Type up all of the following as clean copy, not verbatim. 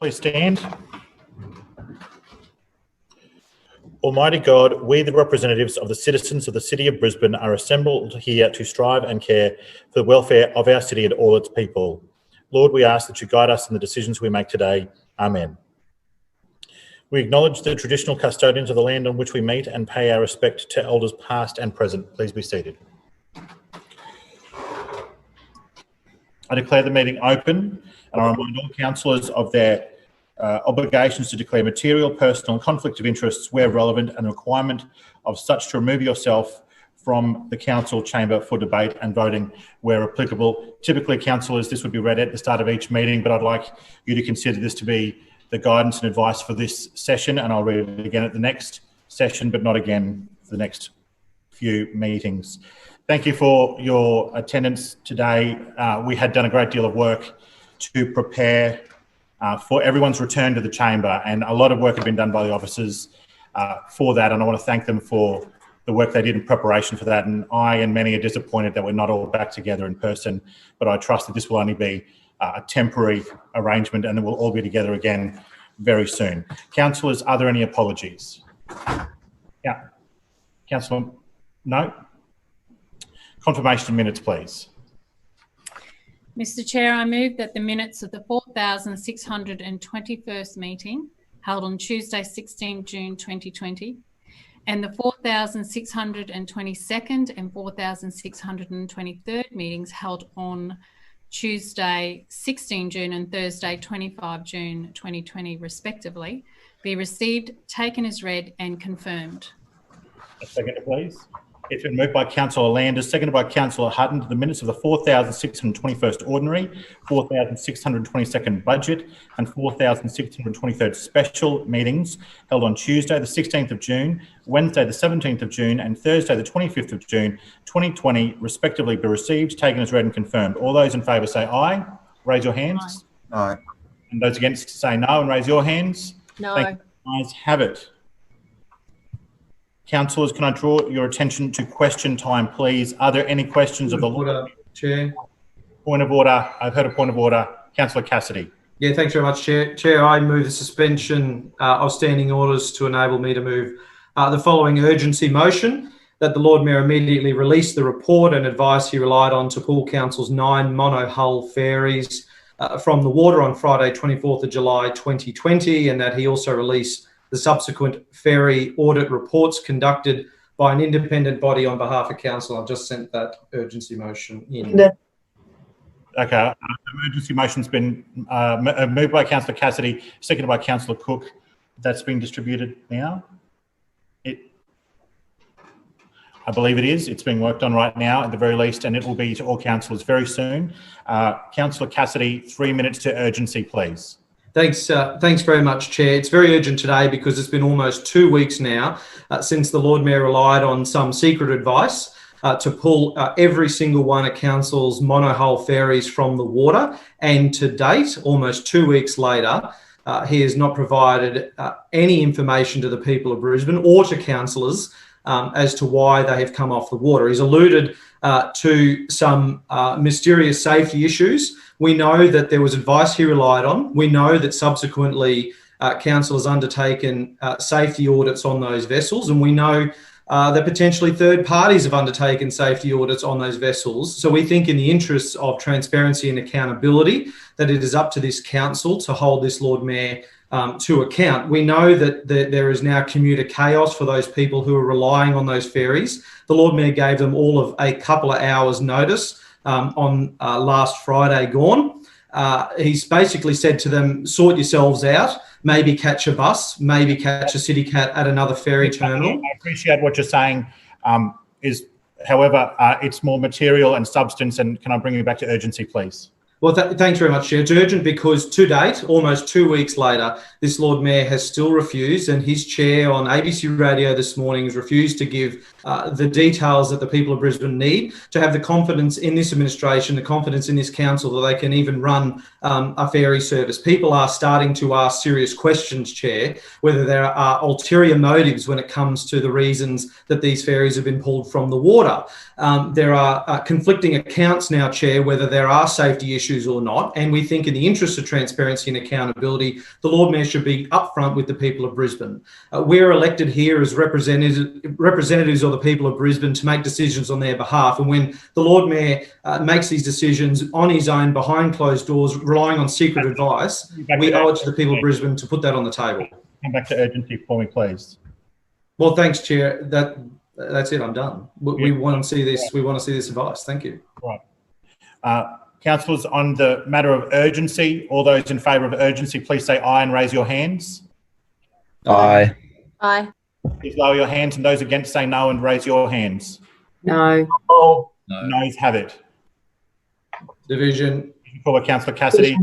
Please stand. Almighty God, we, the representatives of the citizens of the City of Brisbane, are assembled here to strive and care for the welfare of our city and all its people. Lord, we ask that you guide us in the decisions we make today. Amen. We acknowledge the traditional custodians of the land on which we meet and pay our respect to elders past and present. Please be seated. I declare the meeting open, and I remind all councillors of their obligations to declare material, personal and conflict of interests where relevant, and the requirement of such to remove yourself from the council chamber for debate and voting where applicable. Typically, councillors, this would be read at the start of each meeting, but I'd like you to consider this to be the guidance and advice for this session, and I'll read it again at the next session, but not again for the next few meetings. Thank you for your attendance today. We had done a great deal of work to prepare for everyone's return to the chamber, and a lot of work had been done by the officers for that, and I want to thank them for the work they did in preparation for that. And I and many are disappointed that we're not all back together in person, but I trust that this will only be a temporary arrangement and that we'll all be together again very soon. Councillors, are there any apologies? Yeah. Councillor, no? Confirmation of minutes, please. Mr Chair, I move that the minutes of the 4,621st meeting held on Tuesday, 16 June 2020, and the 4,622nd and 4,623rd meetings held on Tuesday, 16 June and Thursday, 25 June 2020, respectively, be received, taken as read and confirmed. A second, please. It's been moved by Councillor Landers, seconded by Councillor Hutton, to the minutes of the 4,621st Ordinary, 4,622nd Budget and 4,623rd Special meetings held on Tuesday the 16th of June, Wednesday the 17th of June and Thursday the 25th of June 2020 respectively be received, taken as read and confirmed. All those in favour say aye. Raise your hands. Aye. And those against say no and raise your hands. No. Thank you. Ayes have it. Councillors, can I draw your attention to question time, please? Are there any questions of the order, Chair? Point of order. I've heard a point of order. Councillor Cassidy. Yeah, thanks very much, Chair. Chair, I move the suspension of standing orders to enable me to move the following urgency motion: that the Lord Mayor immediately release the report and advice he relied on to pull Council's 9 mono-hull ferries from the water on Friday, 24th of July 2020, and that he also release the subsequent ferry audit reports conducted by an independent body on behalf of Council. I've just sent that urgency motion in. Okay, emergency motion's been moved by Councillor Cassidy, seconded by Councillor Cook. That's been distributed now. I believe it is. It's being worked on right now at the very least, and it will be to all councillors very soon. Councillor Cassidy, 3 minutes to urgency, please. Thanks very much, Chair. It's very urgent today because it's been almost 2 weeks now since the Lord Mayor relied on some secret advice to pull every single one of Council's mono-hull ferries from the water. And to date, almost 2 weeks later, he has not provided any information to the people of Brisbane or to councillors as to why they have come off the water. He's alluded to some mysterious safety issues. We know that there was advice he relied on. We know that subsequently Council has undertaken safety audits on those vessels, and we know that potentially third parties have undertaken safety audits on those vessels. So we think in the interests of transparency and accountability that it is up to this council to hold this Lord Mayor to account. We know that there is now commuter chaos for those people who are relying on those ferries. The Lord Mayor gave them all of a couple of hours notice on last Friday gone. He's basically said to them, sort yourselves out, maybe catch a bus, maybe catch a city cat at another ferry terminal. I appreciate what you're saying. However, it's more material and substance, and can I bring you back to urgency, please? Well, thanks very much, Chair. It's urgent because to date, almost 2 weeks later, this Lord Mayor has still refused, and his chair on ABC Radio this morning has refused to give the details that the people of Brisbane need to have the confidence in this administration, the confidence in this council that they can even run a ferry service. People are starting to ask serious questions, Chair, whether there are ulterior motives when it comes to the reasons that these ferries have been pulled from the water. There are conflicting accounts now, Chair, whether there are safety issues issues or not. And we think in the interest of transparency and accountability, the Lord Mayor should be upfront with the people of Brisbane. We're elected here as representatives of the people of Brisbane to make decisions on their behalf. And when the Lord Mayor makes these decisions on his own, behind closed doors, relying on secret advice, we owe it to the people of Brisbane to put that on the table. Come back to urgency for me, please. Well, thanks, Chair. That's it. I'm done. We want to see this. We want to see this advice. Thank you. Right. Councillors, on the matter of urgency, all those in favour of urgency, please say aye and raise your hands. Aye. Aye. Please lower your hands, and those against say no and raise your hands. No. Oh, No. noes have it. Division. Call Councillor Cassidy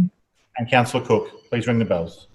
and Councillor Cook. Please ring the bells.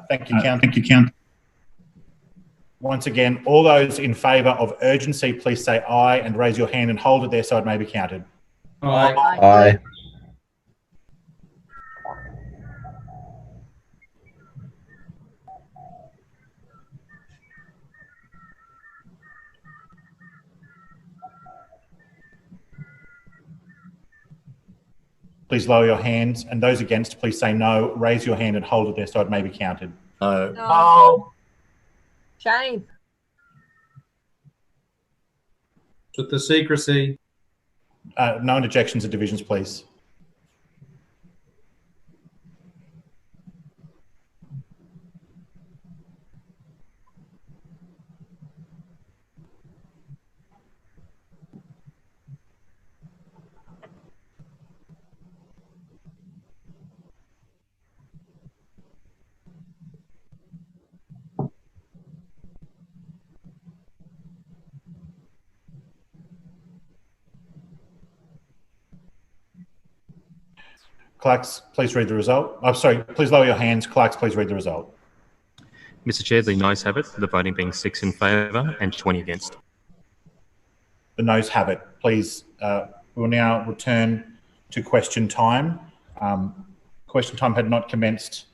Thank you, Councillor. Thank you, Councillor. Once again, all those in favour of urgency, please say aye and raise your hand and hold it there so it may be counted. Aye. Aye. Please lower your hands, and those against, please say no. Raise your hand and hold it there so it may be counted. No. No. Shame. With the secrecy. No interjections or divisions, please. Clerks, please read the result. I'm sorry, please lower your hands. Clerks, please read the result. Mr Chair, the noes have it, the voting being 6 in favour and 20 against. The noes have it. Please, we will now return to question time. Question time had not commenced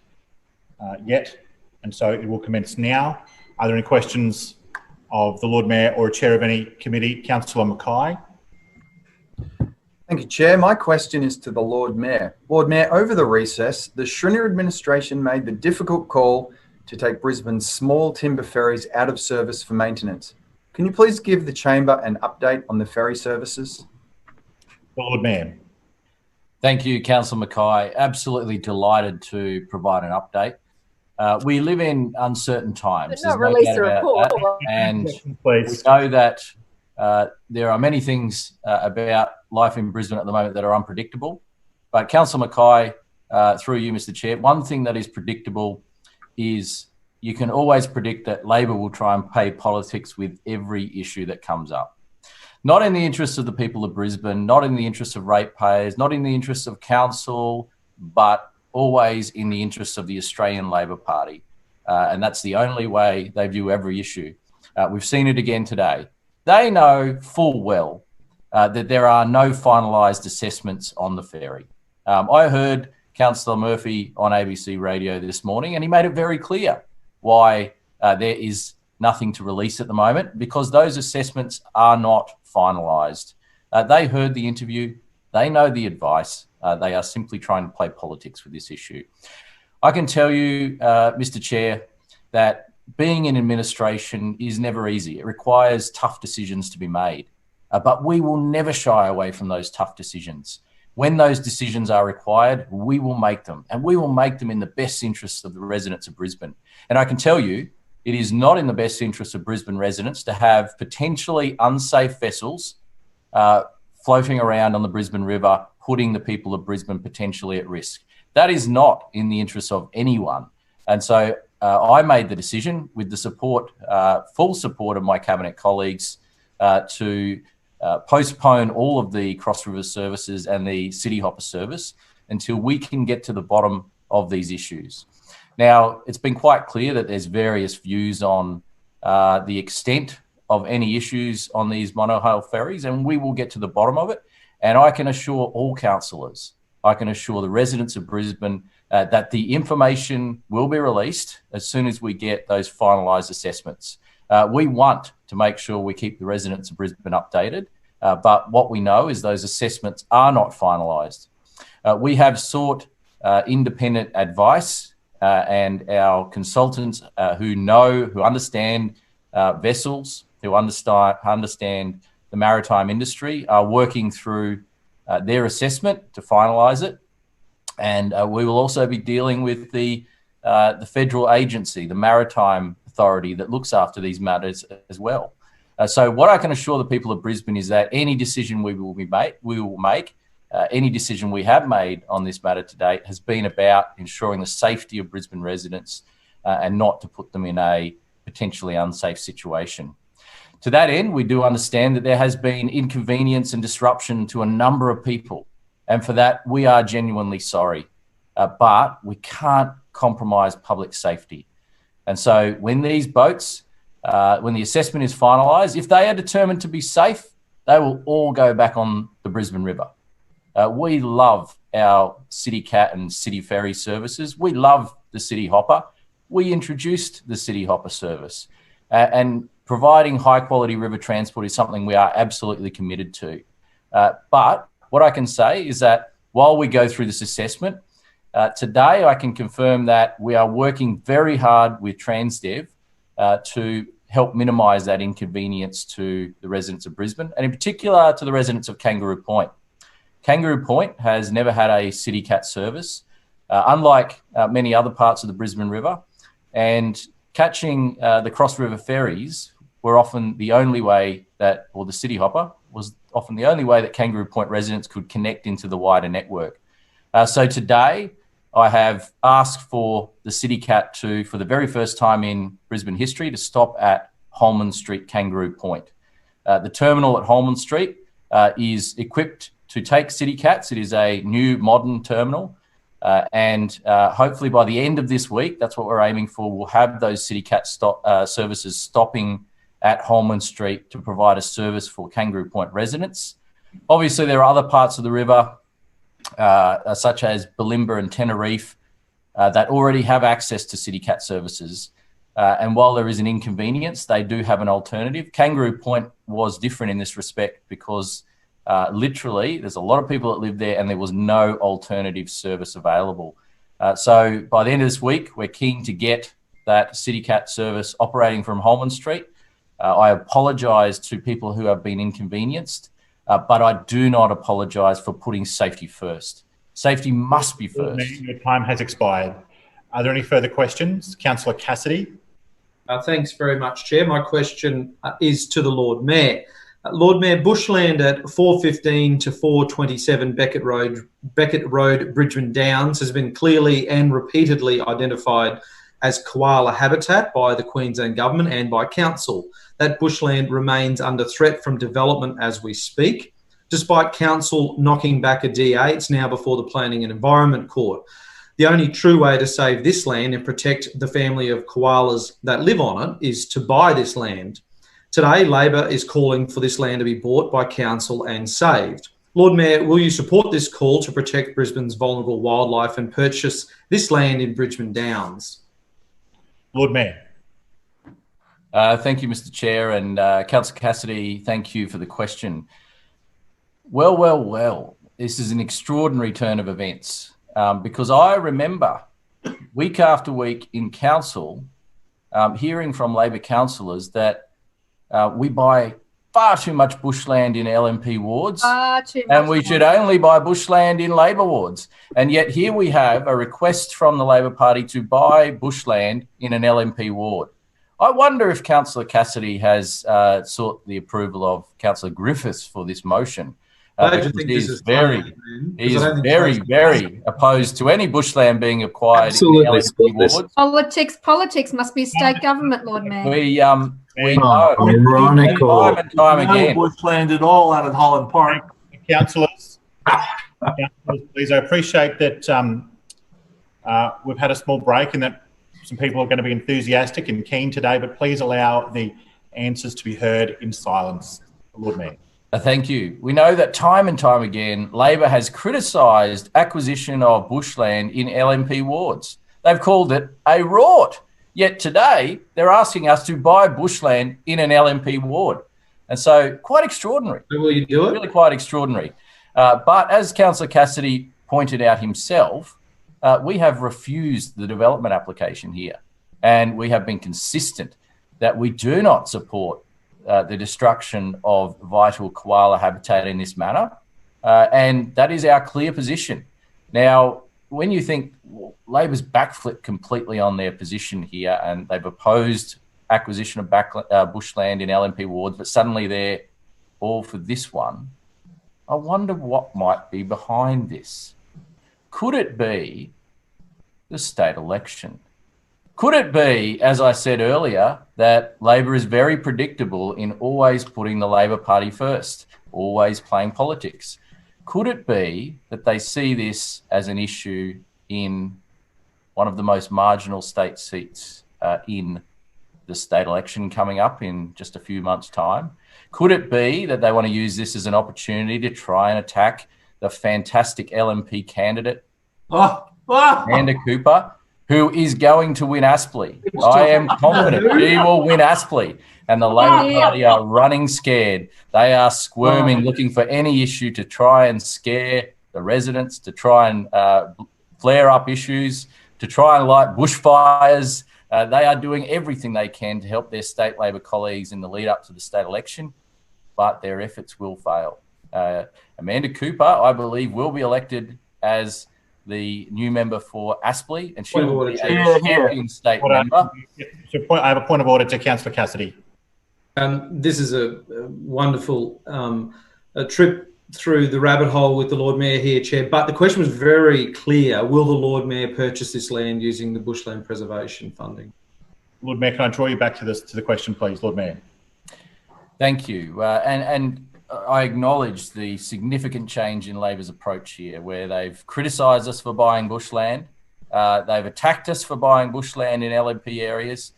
yet, and so it will commence now. Are there any questions of the Lord Mayor or a chair of any committee? Councillor Mackay. Thank you, Chair. My question is to the Lord Mayor. Lord Mayor, over the recess, the Schrinner administration made the difficult call to take Brisbane's small timber ferries out of service for maintenance. Can you please give the Chamber an update on the ferry services? Lord Mayor. Thank you, Councillor Mackay. Absolutely delighted to provide an update. We live in uncertain times. But not release a report. And we know that there are many things about life in Brisbane at the moment that are unpredictable. But Councillor Mackay, through you, Mr Chair, one thing that is predictable is you can always predict that Labor will try and play politics with every issue that comes up. Not in the interests of the people of Brisbane, not in the interests of ratepayers, not in the interests of council, but always in the interests of the Australian Labor Party. And that's the only way they view every issue. We've seen it again today. They know full well that there are no finalised assessments on the ferry. I heard Councillor Murphy on ABC Radio this morning, and he made it very clear why there is nothing to release at the moment, because those assessments are not finalised. They heard the interview. They know the advice. They are simply trying to play politics with this issue. I can tell you, Mr Chair, that being in administration is never easy. It requires tough decisions to be made, but we will never shy away from those tough decisions. When those decisions are required, we will make them, and we will make them in the best interests of the residents of Brisbane. And I can tell you, it is not in the best interest of Brisbane residents to have potentially unsafe vessels floating around on the Brisbane River, putting the people of Brisbane potentially at risk. That is not in the interest of anyone. And so I made the decision, with the support, full support of my cabinet colleagues, to postpone all of the Cross River services and the City Hopper service until we can get to the bottom of these issues. Now, it's been quite clear that there's various views on the extent of any issues on these monohull ferries, and we will get to the bottom of it. And I can assure all councillors, I can assure the residents of Brisbane that the information will be released as soon as we get those finalised assessments. We want to make sure we keep the residents of Brisbane updated, but what we know is those assessments are not finalised. We have sought independent advice, and our consultants who understand vessels, who understand the maritime industry, are working through their assessment to finalise it. And we will also be dealing with the federal agency, the Maritime Authority, that looks after these matters as well. So what I can assure the people of Brisbane is that any decision we will make, any decision we have made on this matter to date has been about ensuring the safety of Brisbane residents and not to put them in a potentially unsafe situation. To that end, we do understand that there has been inconvenience and disruption to a number of people, and for that we are genuinely sorry, but we can't compromise public safety. And so when these boats, when the assessment is finalised, if they are determined to be safe, they will all go back on the Brisbane River. We love our City Cat and City Ferry services. We love the City Hopper. We introduced the City Hopper service, and providing high quality river transport is something we are absolutely committed to. But what I can say is that while we go through this assessment, today I can confirm that we are working very hard with Transdev to help minimise that inconvenience to the residents of Brisbane, and in particular to the residents of Kangaroo Point. Kangaroo Point has never had a City Cat service, unlike many other parts of the Brisbane River, and catching the Cross River ferries were often the only way that, or the City Hopper was often the only way that Kangaroo Point residents could connect into the wider network. So today I have asked for the City Cat to, for the very first time in Brisbane history, to stop at Holman Street, Kangaroo Point. The terminal at Holman Street is equipped to take City Cats. It is a new modern terminal. And hopefully by the end of this week, that's what we're aiming for, we'll have those City Cat services stopping at Holman Street to provide a service for Kangaroo Point residents. Obviously, there are other parts of the river, such as Bulimba and Tenerife, that already have access to City Cat services. And while there is an inconvenience, they do have an alternative. Kangaroo Point was different in this respect because literally there's a lot of people that live there and there was no alternative service available. So by the end of this week, we're keen to get that City Cat service operating from Holman Street. I apologise to people who have been inconvenienced, but I do not apologise for putting safety first. Safety must be first. Your time has expired. Are there any further questions? Councillor Cassidy. Thanks very much, Chair. My question is to the Lord Mayor. Lord Mayor, bushland at 415 to 427 Beckett Road, Brisbane Downs has been clearly and repeatedly identified as koala habitat by the Queensland Government and by Council. That bushland remains under threat from development as we speak. Despite Council knocking back a DA, it's now before the Planning and Environment Court. The only true way to save this land and protect the family of koalas that live on it is to buy this land. Today, Labor is calling for this land to be bought by Council and saved. Lord Mayor, will you support this call to protect Brisbane's vulnerable wildlife and purchase this land in Brisbane Downs? Lord Mayor. Thank you, Mr. Chair, and Councillor Cassidy, thank you for the question. Well, this is an extraordinary turn of events because I remember week after week in Council hearing from Labor councillors that we buy far too much bushland in LNP wards, and we should only buy bushland in Labor wards. And yet here we have a request from the Labor Party to buy bushland in an LNP ward. I wonder if Councillor Cassidy has sought the approval of Councillor Griffiths for this motion. He is very opposed to any bushland being acquired in LNP wards. Politics must be state government, Lord Mayor. We know time and time again. No bushland at all out of Holland Park. Councillors, please, I appreciate that we've had a small break and that some people are going to be enthusiastic and keen today, but please allow the answers to be heard in silence. Lord Mayor. Thank you. We know that time and time again, Labor has criticised acquisition of bushland in LNP wards. They've called it a rort. Yet today, they're asking us to buy bushland in an LNP ward. And so quite extraordinary. Will you do it? Really quite extraordinary. But as Councillor Cassidy pointed out himself, we have refused the development application here. And we have been consistent that we do not support the destruction of vital koala habitat in this manner. And that is our clear position. Now, when you think Labor's backflipped completely on their position here and they've opposed acquisition of bushland in LNP wards, but suddenly they're all for this one, I wonder what might be behind this. Could it be the state election? Could it be, as I said earlier, that Labor is very predictable in always putting the Labor Party first, always playing politics? Could it be that they see this as an issue in one of the most marginal state seats in the state election coming up in just a few months' time? Could it be that they want to use this as an opportunity to try and attack the fantastic LNP candidate, Amanda Cooper, who is going to win Aspley? I am confident she will win Aspley. And the Labor Party are running scared. They are squirming, looking for any issue to try and scare the residents, to try and flare up issues, to try and light bushfires. They are doing everything they can to help their state Labor colleagues in the lead up to the state election, but their efforts will fail. Amanda Cooper, I believe, will be elected as the new member for Aspley, and she will be a champion state member. I have a point of order to Councillor Cassidy. This is a wonderful trip through the rabbit hole with the Lord Mayor here, Chair, but the question was very clear. Will the Lord Mayor purchase this land using the bushland preservation funding? Lord Mayor, can I draw you back to the question, please, Lord Mayor? Thank you. And I acknowledge the significant change in Labor's approach here, where they've criticised us for buying bushland. They've attacked us for buying bushland in LNP areas.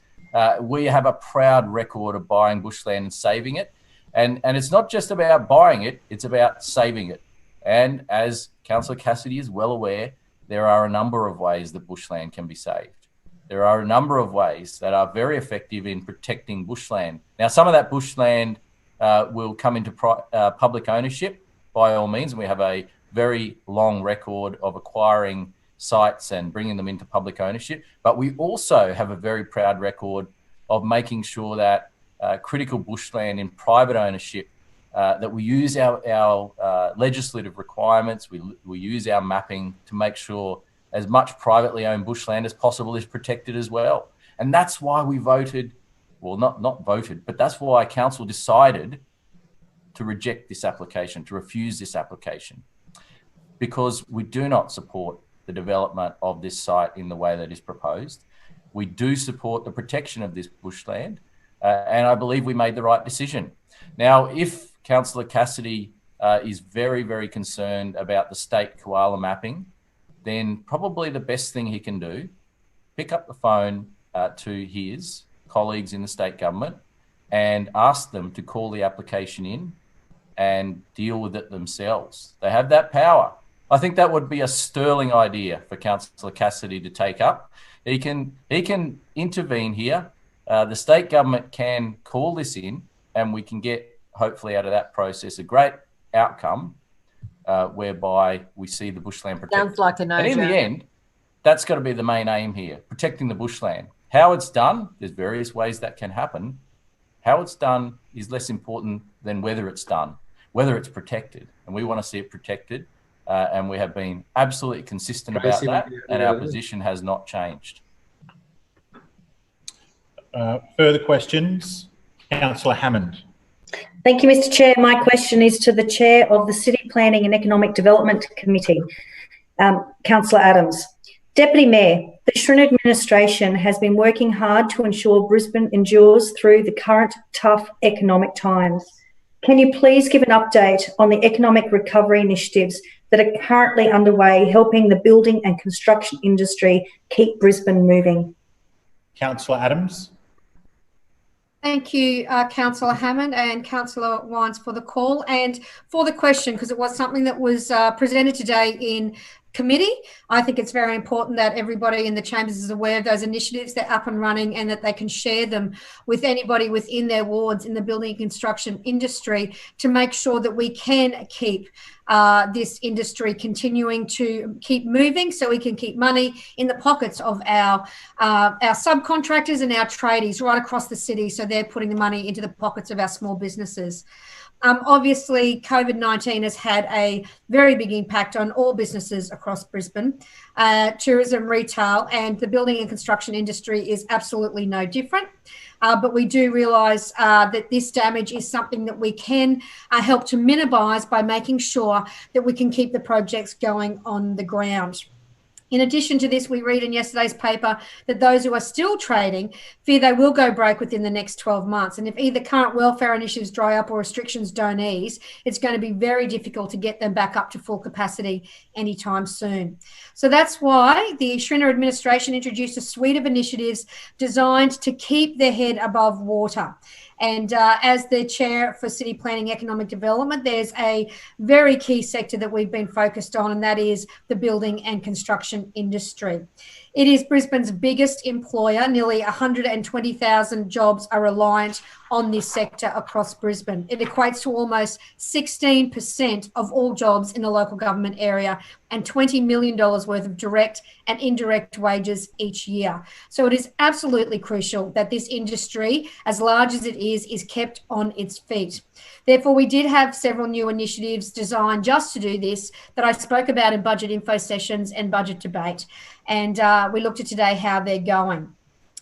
We have a proud record of buying bushland and saving it. And it's not just about buying it, it's about saving it. And as Councillor Cassidy is well aware, there are a number of ways that bushland can be saved. There are a number of ways that are very effective in protecting bushland. Now, some of that bushland will come into public ownership by all means, and we have a very long record of acquiring sites and bringing them into public ownership. But we also have a very proud record of making sure that critical bushland in private ownership, that we use our legislative requirements, we use our mapping to make sure as much privately owned bushland as possible is protected as well. And that's why we voted, well, not voted, but that's why Council decided to reject this application, to refuse this application, because we do not support the development of this site in the way that is proposed. We do support the protection of this bushland, and I believe we made the right decision. Now, if Councillor Cassidy is very, very concerned about the state koala mapping, then probably the best thing he can do, pick up the phone to his colleagues in the state government and ask them to call the application in and deal with it themselves. They have that power. I think that would be a sterling idea for Councillor Cassidy to take up. He can intervene here. The state government can call this in, and we can get, hopefully, out of that process a great outcome whereby we see the bushland protected. Sounds like a no-brainer. And in the end, that's got to be the main aim here, protecting the bushland. How it's done, there's various ways that can happen. How it's done is less important than whether it's done, whether it's protected. And we want to see it protected. And we have been absolutely consistent about that, and our position has not changed. Further questions? Councillor Hammond. Thank you, Mr. Chair. My question is to the Chair of the City Planning and Economic Development Committee, Councillor Adams. Deputy Mayor, the Shrin administration has been working hard to ensure Brisbane endures through the current tough economic times. Can you please give an update on the economic recovery initiatives that are currently underway, helping the building and construction industry keep Brisbane moving? Councillor Adams. Thank you, Councillor Hammond and Councillor Wines for the call and for the question, because it was something that was presented today in committee. I think it's very important that everybody in the chambers is aware of those initiatives, they're up and running, and that they can share them with anybody within their wards in the building and construction industry to make sure that we can keep this industry continuing to keep moving, so we can keep money in the pockets of our subcontractors and our tradies right across the city, so they're putting the money into the pockets of our small businesses. Obviously, COVID-19 has had a very big impact on all businesses across Brisbane, tourism, retail, and the building and construction industry is absolutely no different. But we do realise that this damage is something that we can help to minimise by making sure that we can keep the projects going on the ground. In addition to this, we read in yesterday's paper that those who are still trading fear they will go broke within the next 12 months. And if either current welfare initiatives dry up or restrictions don't ease, it's going to be very difficult to get them back up to full capacity anytime soon. So that's why the Shrin administration introduced a suite of initiatives designed to keep their head above water. And as the chair for City Planning Economic Development, there's a very key sector that we've been focused on, and that is the building and construction industry. It is Brisbane's biggest employer. Nearly 120,000 jobs are reliant on this sector across Brisbane. It equates to almost 16% of all jobs in the local government area and $20 million worth of direct and indirect wages each year. So it is absolutely crucial that this industry, as large as it is kept on its feet. Therefore, we did have several new initiatives designed just to do this that I spoke about in budget info sessions and budget debate. And we looked at today how they're going.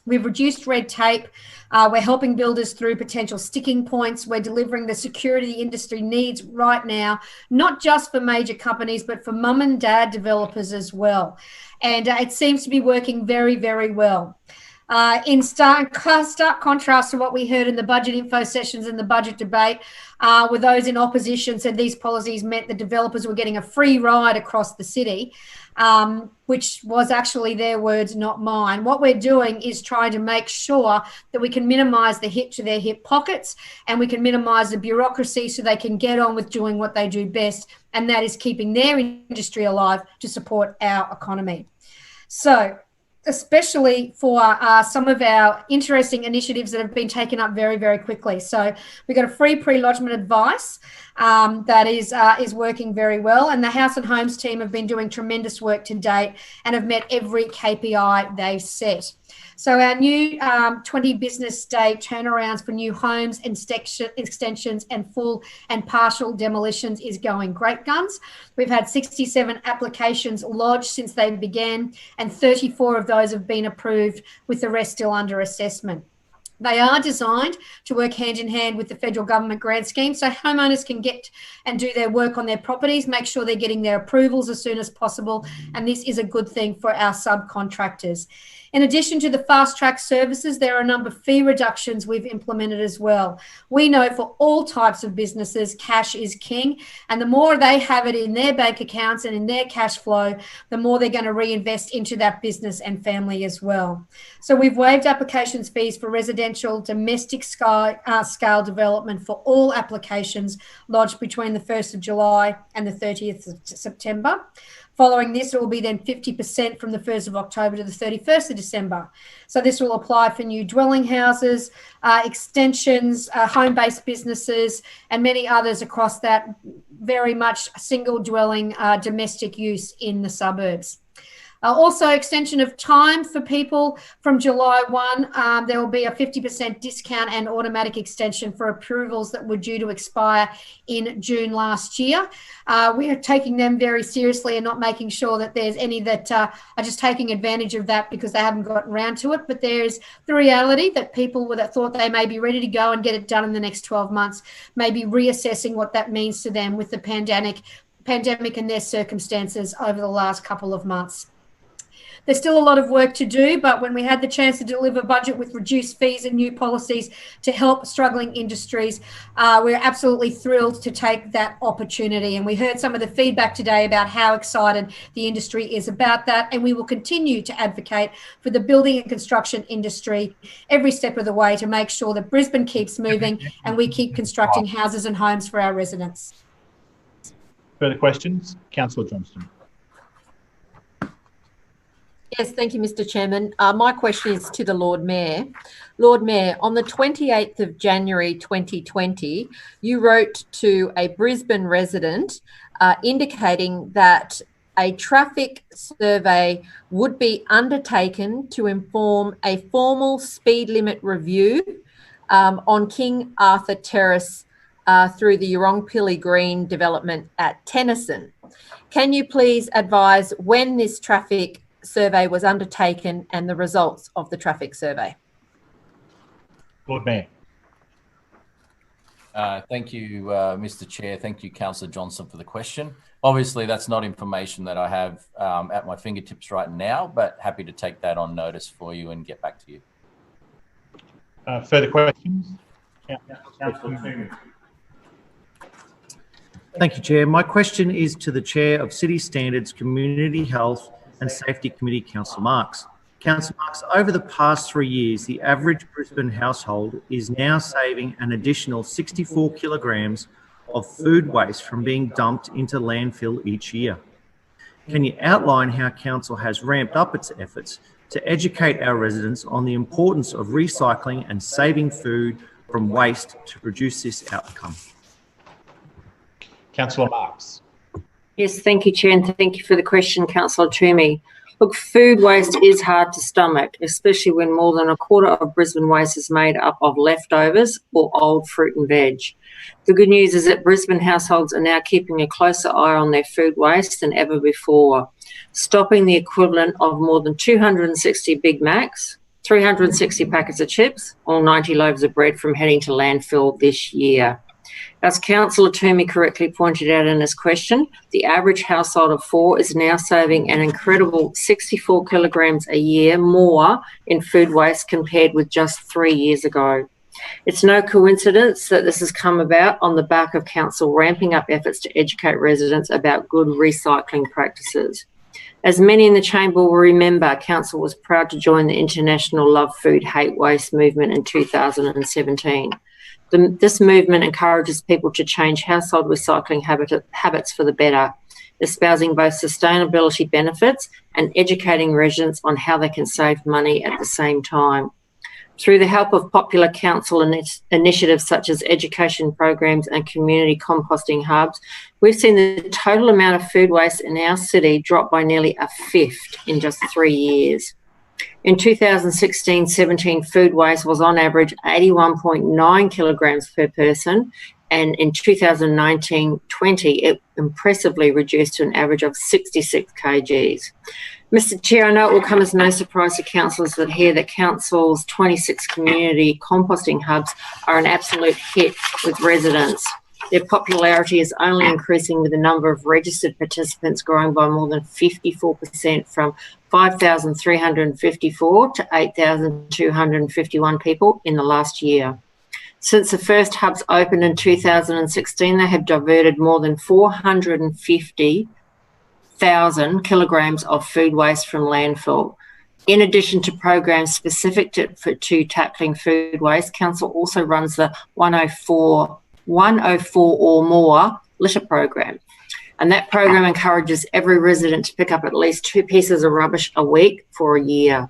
We've reduced red tape. We're helping builders through potential sticking points. We're delivering the security the industry needs right now, not just for major companies, but for mum and dad developers as well. And it seems to be working very, very well. In stark contrast to what we heard in the budget info sessions and the budget debate, where those in opposition said these policies meant the developers were getting a free ride across the city, which was actually their words, not mine. What we're doing is trying to make sure that we can minimise the hit to their hip pockets, and we can minimise the bureaucracy so they can get on with doing what they do best, and that is keeping their industry alive to support our economy. So, especially for some of our interesting initiatives that have been taken up very, very quickly. So we've got a free pre-lodgement advice that is working very well, and the House and Homes team have been doing tremendous work to date and have met every KPI they've set. So our new 20 business day turnarounds for new homes, extensions and full and partial demolitions is going great guns. We've had 67 applications lodged since they began, and 34 of those have been approved, with the rest still under assessment. They are designed to work hand in hand with the federal government grant scheme, so homeowners can get and do their work on their properties, make sure they're getting their approvals as soon as possible, and this is a good thing for our subcontractors. In addition to the fast track services, there are a number of fee reductions we've implemented as well. We know for all types of businesses, cash is king, and the more they have it in their bank accounts and in their cash flow, the more they're going to reinvest into that business and family as well. So we've waived applications fees for residential domestic scale development for all applications lodged between the 1st of July and the 30th of September. Following this, it will be then 50% from the 1st of October to the 31st of December. So this will apply for new dwelling houses, extensions, home-based businesses, and many others across that very much single dwelling domestic use in the suburbs. Also, extension of time for people from July 1. There will be a 50% discount and automatic extension for approvals that were due to expire in June last year. We are taking them very seriously and not making sure that there's any that are just taking advantage of that because they haven't gotten around to it. But there's the reality that people that thought they may be ready to go and get it done in the next 12 months may be reassessing what that means to them with the pandemic and their circumstances over the last couple of months. There's still a lot of work to do, but when we had the chance to deliver a budget with reduced fees and new policies to help struggling industries, we're absolutely thrilled to take that opportunity. And we heard some of the feedback today about how excited the industry is about that. And we will continue to advocate for the building and construction industry every step of the way to make sure that Brisbane keeps moving and we keep constructing houses and homes for our residents. Further questions? Councillor Johnston. Yes, thank you, Mr. Chairman. My question is to the Lord Mayor. Lord Mayor, on the 28th of January 2020, you wrote to a Brisbane resident indicating that a traffic survey would be undertaken to inform a formal speed limit review on King Arthur Terrace through the Yurongpilly Green development at Tennyson. Can you please advise when this traffic survey was undertaken and the results of the traffic survey? Lord Mayor. Thank you, Mr. Chair. Thank you, Councillor Johnson, for the question. Obviously, that's not information that I have at my fingertips right now, but happy to take that on notice for you and get back to you. Further questions? Thank you, Chair. My question is to the Chair of City Standards Community Health and Safety Committee, Councillor Marks. Councillor Marks, over the past 3 years, the average Brisbane household is now saving an additional 64 kilograms of food waste from being dumped into landfill each year. Can you outline how Council has ramped up its efforts to educate our residents on the importance of recycling and saving food from waste to produce this outcome? Councillor Marks. Yes, thank you, Chair, and thank you for the question, Councillor Toomey. Look, food waste is hard to stomach, especially when more than a quarter of Brisbane waste is made up of leftovers or old fruit and veg. The good news is that Brisbane households are now keeping a closer eye on their food waste than ever before, stopping the equivalent of more than 260 Big Macs, 360 packets of chips, or 90 loaves of bread from heading to landfill this year. As Councillor Toomey correctly pointed out in his question, the average household of 4 is now saving an incredible 64 kilograms a year more in food waste compared with just 3 years ago. It's no coincidence that this has come about on the back of Council ramping up efforts to educate residents about good recycling practices. As many in the chamber will remember, Council was proud to join the International Love Food Hate Waste movement in 2017. This movement encourages people to change household recycling habits for the better, espousing both sustainability benefits and educating residents on how they can save money at the same time. Through the help of popular council initiatives such as education programs and community composting hubs, we've seen the total amount of food waste in our city drop by nearly a fifth in just 3 years. In 2016-17, food waste was on average 81.9 kilograms per person, and in 2019-20, it impressively reduced to an average of 66 kgs. Mr. Chair, I know it will come as no surprise to councillors that hear that Council's 26 community composting hubs are an absolute hit with residents. Their popularity is only increasing with the number of registered participants growing by more than 54% from 5,354 to 8,251 people in the last year. Since the first hubs opened in 2016, they have diverted more than 450,000 kilograms of food waste from landfill. In addition to programs specific to tackling food waste, Council also runs the 104 or more litter program. And that program encourages every resident to pick up at least 2 pieces of rubbish a week for a year.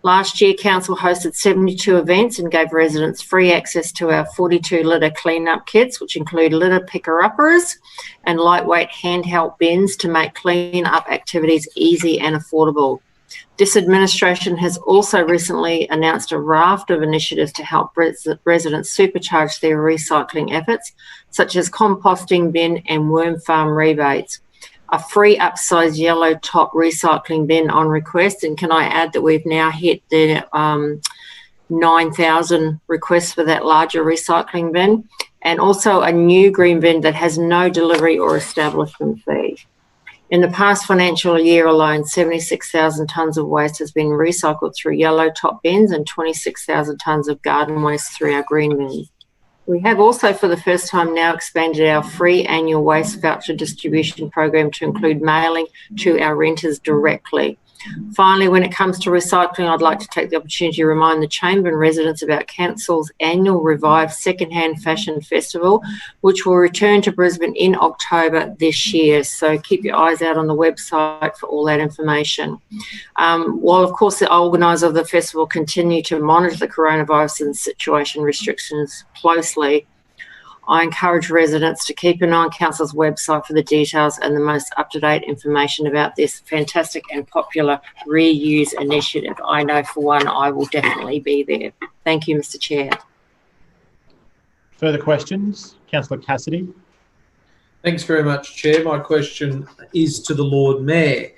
Last year, Council hosted 72 events and gave residents free access to our 42 litter clean-up kits, which include litter picker-uppers and lightweight handheld bins to make clean-up activities easy and affordable. This administration has also recently announced a raft of initiatives to help residents supercharge their recycling efforts, such as composting bin and worm farm rebates. A free upsize yellow top recycling bin on request. And can I add that we've now hit the 9,000 requests for that larger recycling bin, and also a new green bin that has no delivery or establishment fee. In the past financial year alone, 76,000 tonnes of waste has been recycled through yellow top bins and 26,000 tonnes of garden waste through our green bins. We have also, for the first time now, expanded our free annual waste voucher distribution program to include mailing to our renters directly. Finally, when it comes to recycling, I'd like to take the opportunity to remind the Chamber and residents about Council's annual Revive Secondhand Fashion Festival, which will return to Brisbane in October this year. So keep your eyes out on the website for all that information. While, of course, the organiser of the festival continue to monitor the coronavirus and situation restrictions closely, I encourage residents to keep an eye on Council's website for the details and the most up-to-date information about this fantastic and popular reuse initiative. I know for one, I will definitely be there. Thank you, Mr. Chair. Further questions? Councillor Cassidy. Thanks very much, Chair. My question is to the Lord Mayor.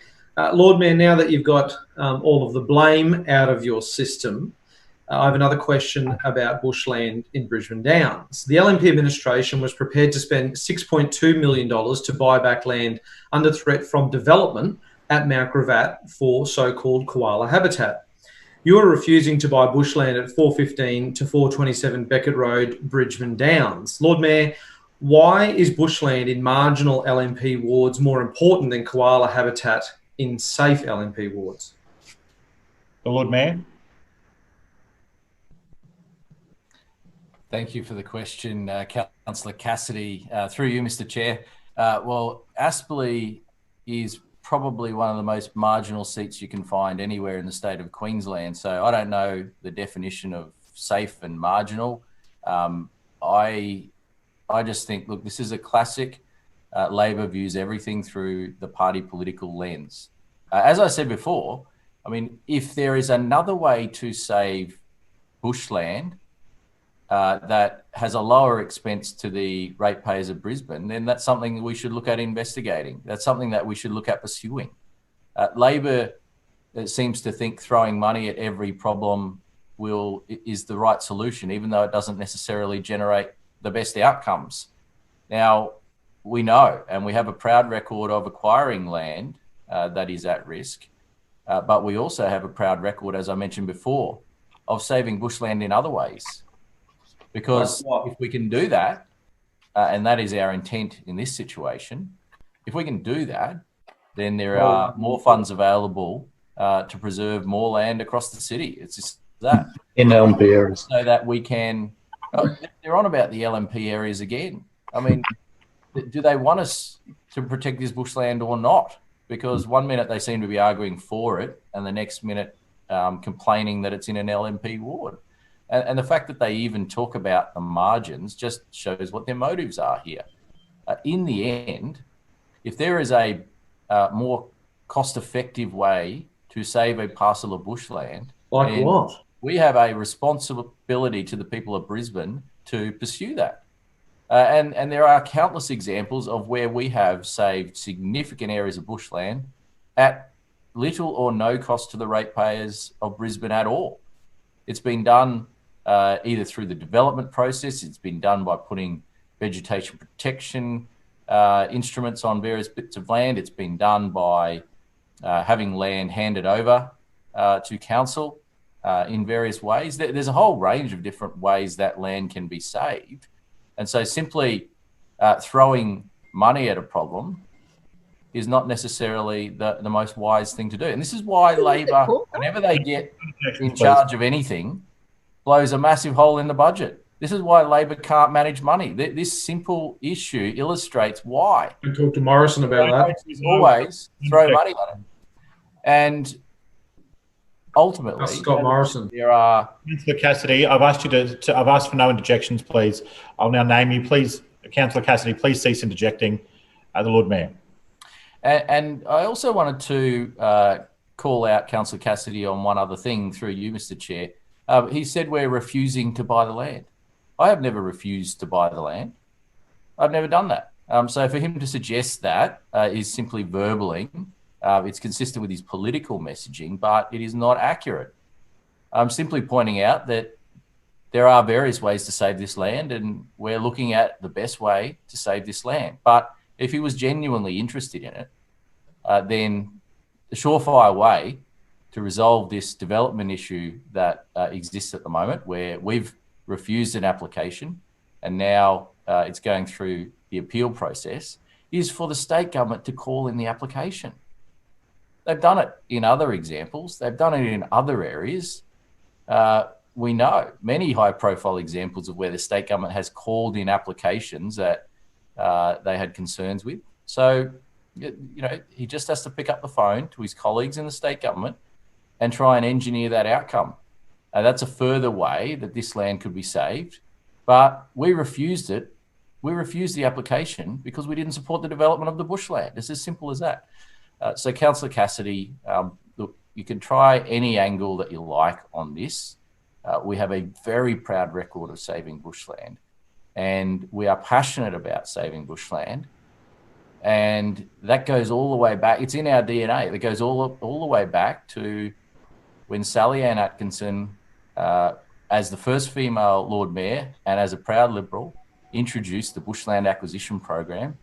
Lord Mayor, now that you've got all of the blame out of your system, I have another question about bushland in Brisbane Downs. The LNP administration was prepared to spend $6.2 million to buy back land under threat from development at Mount Gravatt for so-called koala habitat. You are refusing to buy bushland at 415 to 427 Beckett Road, Brisbane Downs. Lord Mayor, why is bushland in marginal LNP wards more important than koala habitat in safe LNP wards? The Lord Mayor. Thank you for the question, Councillor Cassidy. Through you, Mr. Chair. Well, Aspley is probably one of the most marginal seats you can find anywhere in the state of Queensland. So I don't know the definition of safe and marginal. I just think, look, this is a classic. Labor views everything through the party political lens. As I said before, I mean, if there is another way to save bushland that has a lower expense to the ratepayers of Brisbane, then that's something we should look at investigating. That's something that we should look at pursuing. Labor seems to think throwing money at every problem is the right solution, even though it doesn't necessarily generate the best outcomes. Now, we know, and we have a proud record of acquiring land that is at risk, but we also have a proud record, as I mentioned before, of saving bushland in other ways. Because if we can do that, and that is our intent in this situation, if we can do that, then there are more funds available to preserve more land across the city. It's just that. In LNP areas. So that we can, they're on about the LNP areas again. I mean, do they want us to protect this bushland or not? Because one minute they seem to be arguing for it, and the next minute complaining that it's in an LNP ward. And the fact that they even talk about the margins just shows what their motives are here. In the end, if there is a more cost-effective way to save a parcel of bushland, like what? We have a responsibility to the people of Brisbane to pursue that. And there are countless examples of where we have saved significant areas of bushland at little or no cost to the ratepayers of Brisbane at all. It's been done either through the development process, it's been done by putting vegetation protection instruments on various bits of land, it's been done by having land handed over to council in various ways. There's a whole range of different ways that land can be saved. And so simply throwing money at a problem is not necessarily the most wise thing to do. And this is why Labor, whenever they get in charge of anything, blows a massive hole in the budget. This is why Labor can't manage money. This simple issue illustrates why. We talked to Morrison about that. Always throw money at it. And ultimately, Scott Morrison. There are. Councillor Cassidy, I've asked you I've asked for no interjections, please. I'll now name you, please. Councillor Cassidy, please cease interjecting. The Lord Mayor. And I also wanted to call out Councillor Cassidy on one other thing through you, Mr. Chair. He said we're refusing to buy the land. I have never refused to buy the land. I've never done that. So for him to suggest that is simply verbaling. It's consistent with his political messaging, but it is not accurate. I'm simply pointing out that there are various ways to save this land, and we're looking at the best way to save this land. But if he was genuinely interested in it, then the surefire way to resolve this development issue that exists at the moment, where we've refused an application and now it's going through the appeal process, is for the state government to call in the application. They've done it in other examples. They've done it in other areas. We know many high-profile examples of where the state government has called in applications that they had concerns with. So, you know, he just has to pick up the phone to his colleagues in the state government and try and engineer that outcome. That's a further way that this land could be saved. But we refused it. We refused the application because we didn't support the development of the bushland. It's as simple as that. So, Councillor Cassidy, look, you can try any angle that you like on this. We have a very proud record of saving bushland, and we are passionate about saving bushland. And that goes all the way back. It's in our DNA. It goes all the way back to when Sally Ann Atkinson, as the first female Lord Mayor and as a proud Liberal, introduced the Bushland Acquisition Program.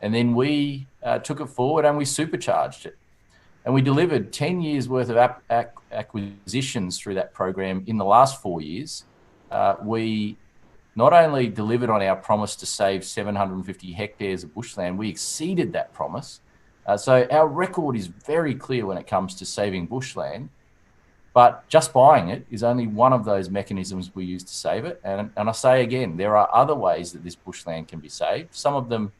And then we took it forward and we supercharged it. And we delivered 10 years worth of acquisitions through that program in the last 4 years. We not only delivered on our promise to save 750 hectares of bushland, we exceeded that promise. So our record is very clear when it comes to saving bushland, but just buying it is only one of those mechanisms we use to save it. And I say again, there are other ways that this bushland can be saved. Some of them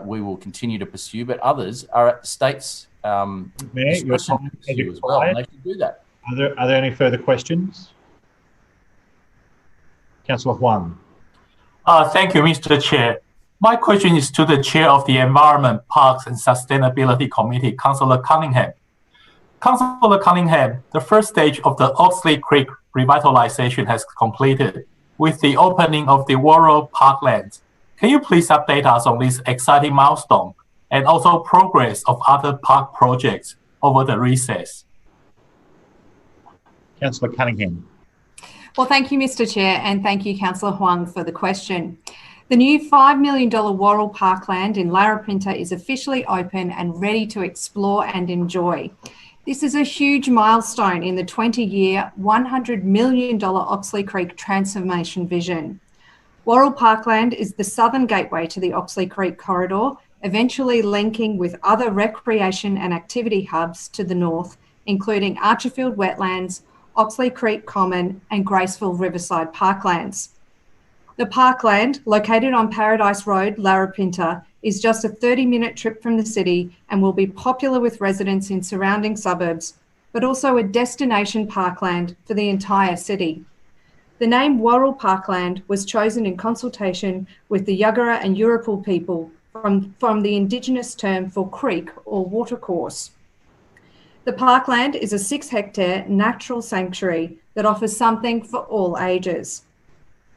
we will continue to pursue, but others are at the state's discretion to pursue as well, and they should do that. Are there any further questions? Councillor Huang. Thank you, Mr. Chair. My question is to the Chair of the Environment, Parks and Sustainability Committee, Councillor Cunningham. Councillor Cunningham, the first stage of the Oxley Creek revitalisation has completed with the opening of the Worrell Parklands. Can you please update us on this exciting milestone and also progress of other park projects over the recess? Councillor Cunningham. Well, thank you, Mr. Chair, and thank you, Councillor Huang, for the question. The new $5 million Worrell Parkland in Larapinta is officially open and ready to explore and enjoy. This is a huge milestone in the 20-year, $100 million Oxley Creek transformation vision. Worrell Parkland is the southern gateway to the Oxley Creek corridor, eventually linking with other recreation and activity hubs to the north, including Archerfield Wetlands, Oxley Creek Common and Graceville Riverside Parklands. The parkland, located on Paradise Road, Larapinta, is just a 30-minute trip from the city and will be popular with residents in surrounding suburbs, but also a destination parkland for the entire city. The name Worrell Parkland was chosen in consultation with the Yuggera and Yurrupul people from the Indigenous term for creek or watercourse. The parkland is a 6-hectare natural sanctuary that offers something for all ages.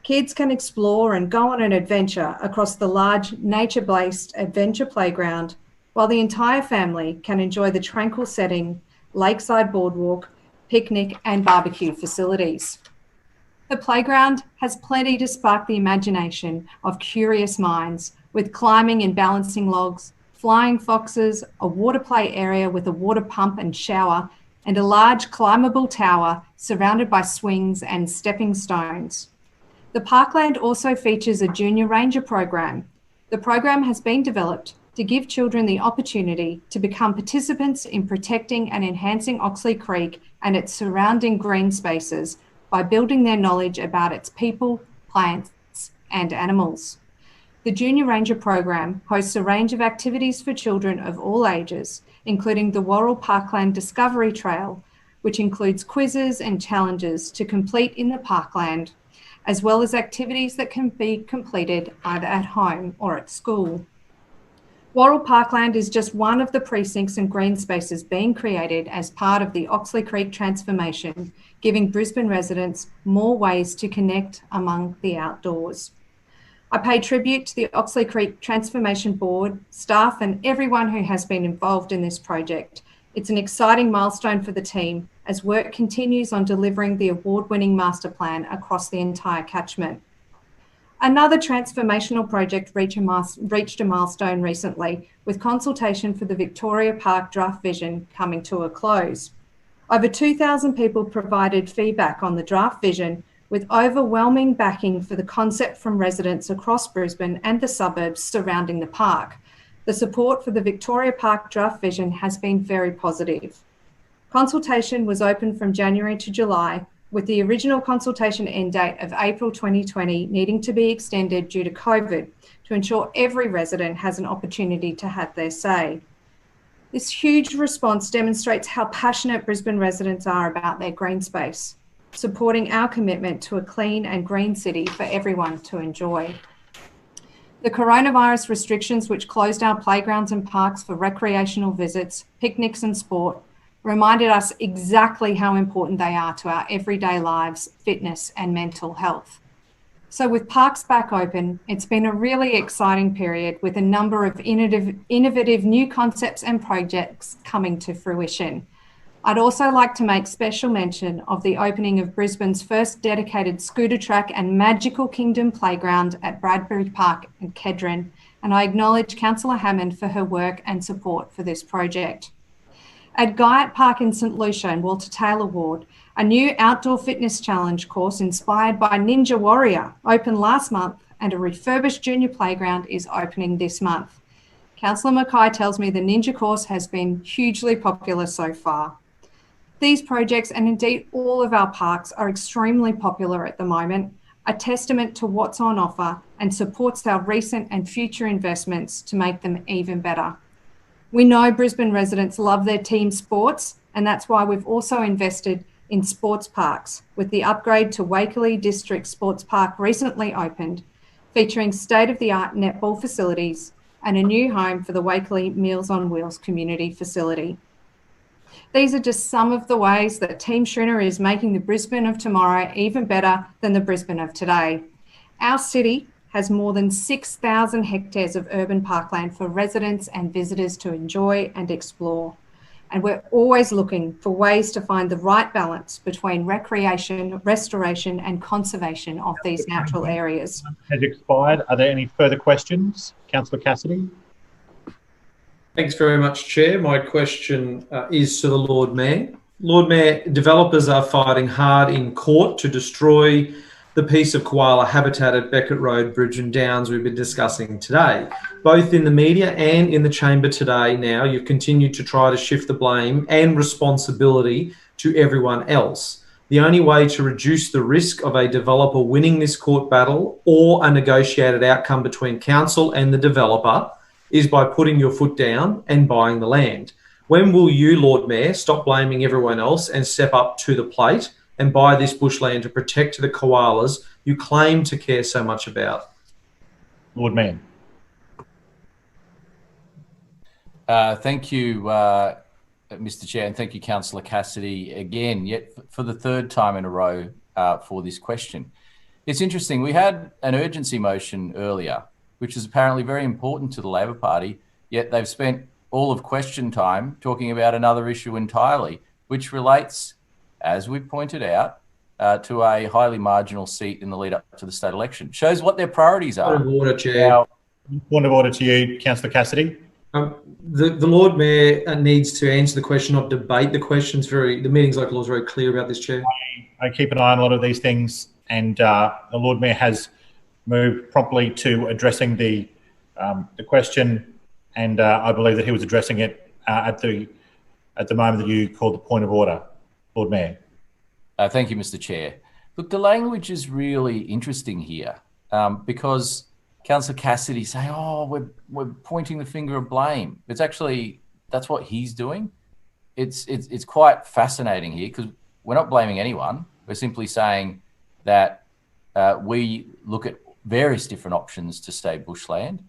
Kids can explore and go on an adventure across the large nature-based adventure playground, while the entire family can enjoy the tranquil setting, lakeside boardwalk, picnic and barbecue facilities. The playground has plenty to spark the imagination of curious minds, with climbing and balancing logs, flying foxes, a water play area with a water pump and shower, and a large climbable tower surrounded by swings and stepping stones. The parkland also features a junior ranger program. The program has been developed to give children the opportunity to become participants in protecting and enhancing Oxley Creek and its surrounding green spaces by building their knowledge about its people, plants, and animals. The Junior Ranger program hosts a range of activities for children of all ages, including the Worrell Parkland Discovery Trail, which includes quizzes and challenges to complete in the parkland, as well as activities that can be completed either at home or at school. Worrell Parkland is just one of the precincts and green spaces being created as part of the Oxley Creek transformation, giving Brisbane residents more ways to connect among the outdoors. I pay tribute to the Oxley Creek Transformation Board, staff and everyone who has been involved in this project. It's an exciting milestone for the team as work continues on delivering the award-winning master plan across the entire catchment. Another transformational project reached a milestone recently, with consultation for the Victoria Park draft vision coming to a close. Over 2,000 people provided feedback on the draft vision, with overwhelming backing for the concept from residents across Brisbane and the suburbs surrounding the park. The support for the Victoria Park draft vision has been very positive. Consultation was open from January to July, with the original consultation end date of April 2020 needing to be extended due to COVID to ensure every resident has an opportunity to have their say. This huge response demonstrates how passionate Brisbane residents are about their green space, supporting our commitment to a clean and green city for everyone to enjoy. The coronavirus restrictions, which closed our playgrounds and parks for recreational visits, picnics and sport, reminded us exactly how important they are to our everyday lives, fitness and mental health. So with parks back open, it's been a really exciting period with a number of innovative new concepts and projects coming to fruition. I'd also like to make special mention of the opening of Brisbane's first dedicated scooter track and Magical Kingdom playground at Bradbury Park in Kedron, and I acknowledge Councillor Hammond for her work and support for this project. At Guyot Park in St Lucia and Walter Taylor Ward, a new outdoor fitness challenge course inspired by Ninja Warrior opened last month, and a refurbished junior playground is opening this month. Councillor Mackay tells me the Ninja course has been hugely popular so far. These projects, and indeed all of our parks, are extremely popular at the moment, a testament to what's on offer and supports our recent and future investments to make them even better. We know Brisbane residents love their team sports, and that's why we've also invested in sports parks, with the upgrade to Wakeley District Sports Park recently opened, featuring state-of-the-art netball facilities and a new home for the Wakeley Meals on Wheels community facility. These are just some of the ways that Team Schrinner is making the Brisbane of tomorrow even better than the Brisbane of today. Our city has more than 6,000 hectares of urban parkland for residents and visitors to enjoy and explore. And we're always looking for ways to find the right balance between recreation, restoration and conservation of these natural areas. Has expired. Are there any further questions? Councillor Cassidy. Thanks very much, Chair. My question is to the Lord Mayor. Lord Mayor, developers are fighting hard in court to destroy the piece of koala habitat at Beckett Road, Bridge Downs we've been discussing today. Both in the media and in the chamber today now, you've continued to try to shift the blame and responsibility to everyone else. The only way to reduce the risk of a developer winning this court battle or a negotiated outcome between council and the developer is by putting your foot down and buying the land. When will you, Lord Mayor, stop blaming everyone else and step up to the plate and buy this bushland to protect the koalas you claim to care so much about? Lord Mayor. Thank you, Mr. Chair, and thank you, Councillor Cassidy, again, yet for the third time in a row for this question. It's interesting, we had an urgency motion earlier, which is apparently very important to the Labor Party, yet they've spent all of question time talking about another issue entirely, which relates, as we pointed out, to a highly marginal seat in the lead up to the state election. Shows what their priorities are. Point of order, Chair. Now, point of order to you, Councillor Cassidy. The Lord Mayor needs to answer the question, not debate the questions. The meeting's local law is very clear about this, Chair. I keep an eye on a lot of these things, and the Lord Mayor has moved promptly to addressing the question, and I believe that he was addressing it at the moment that you called the point of order, Lord Mayor. Thank you, Mr. Chair. Look, the language is really interesting here because Councillor Cassidy saying, "Oh, we're pointing the finger of blame." It's actually that's what he's doing. it's quite fascinating here because we're not blaming anyone. We're simply saying that we look at various different options to save bushland.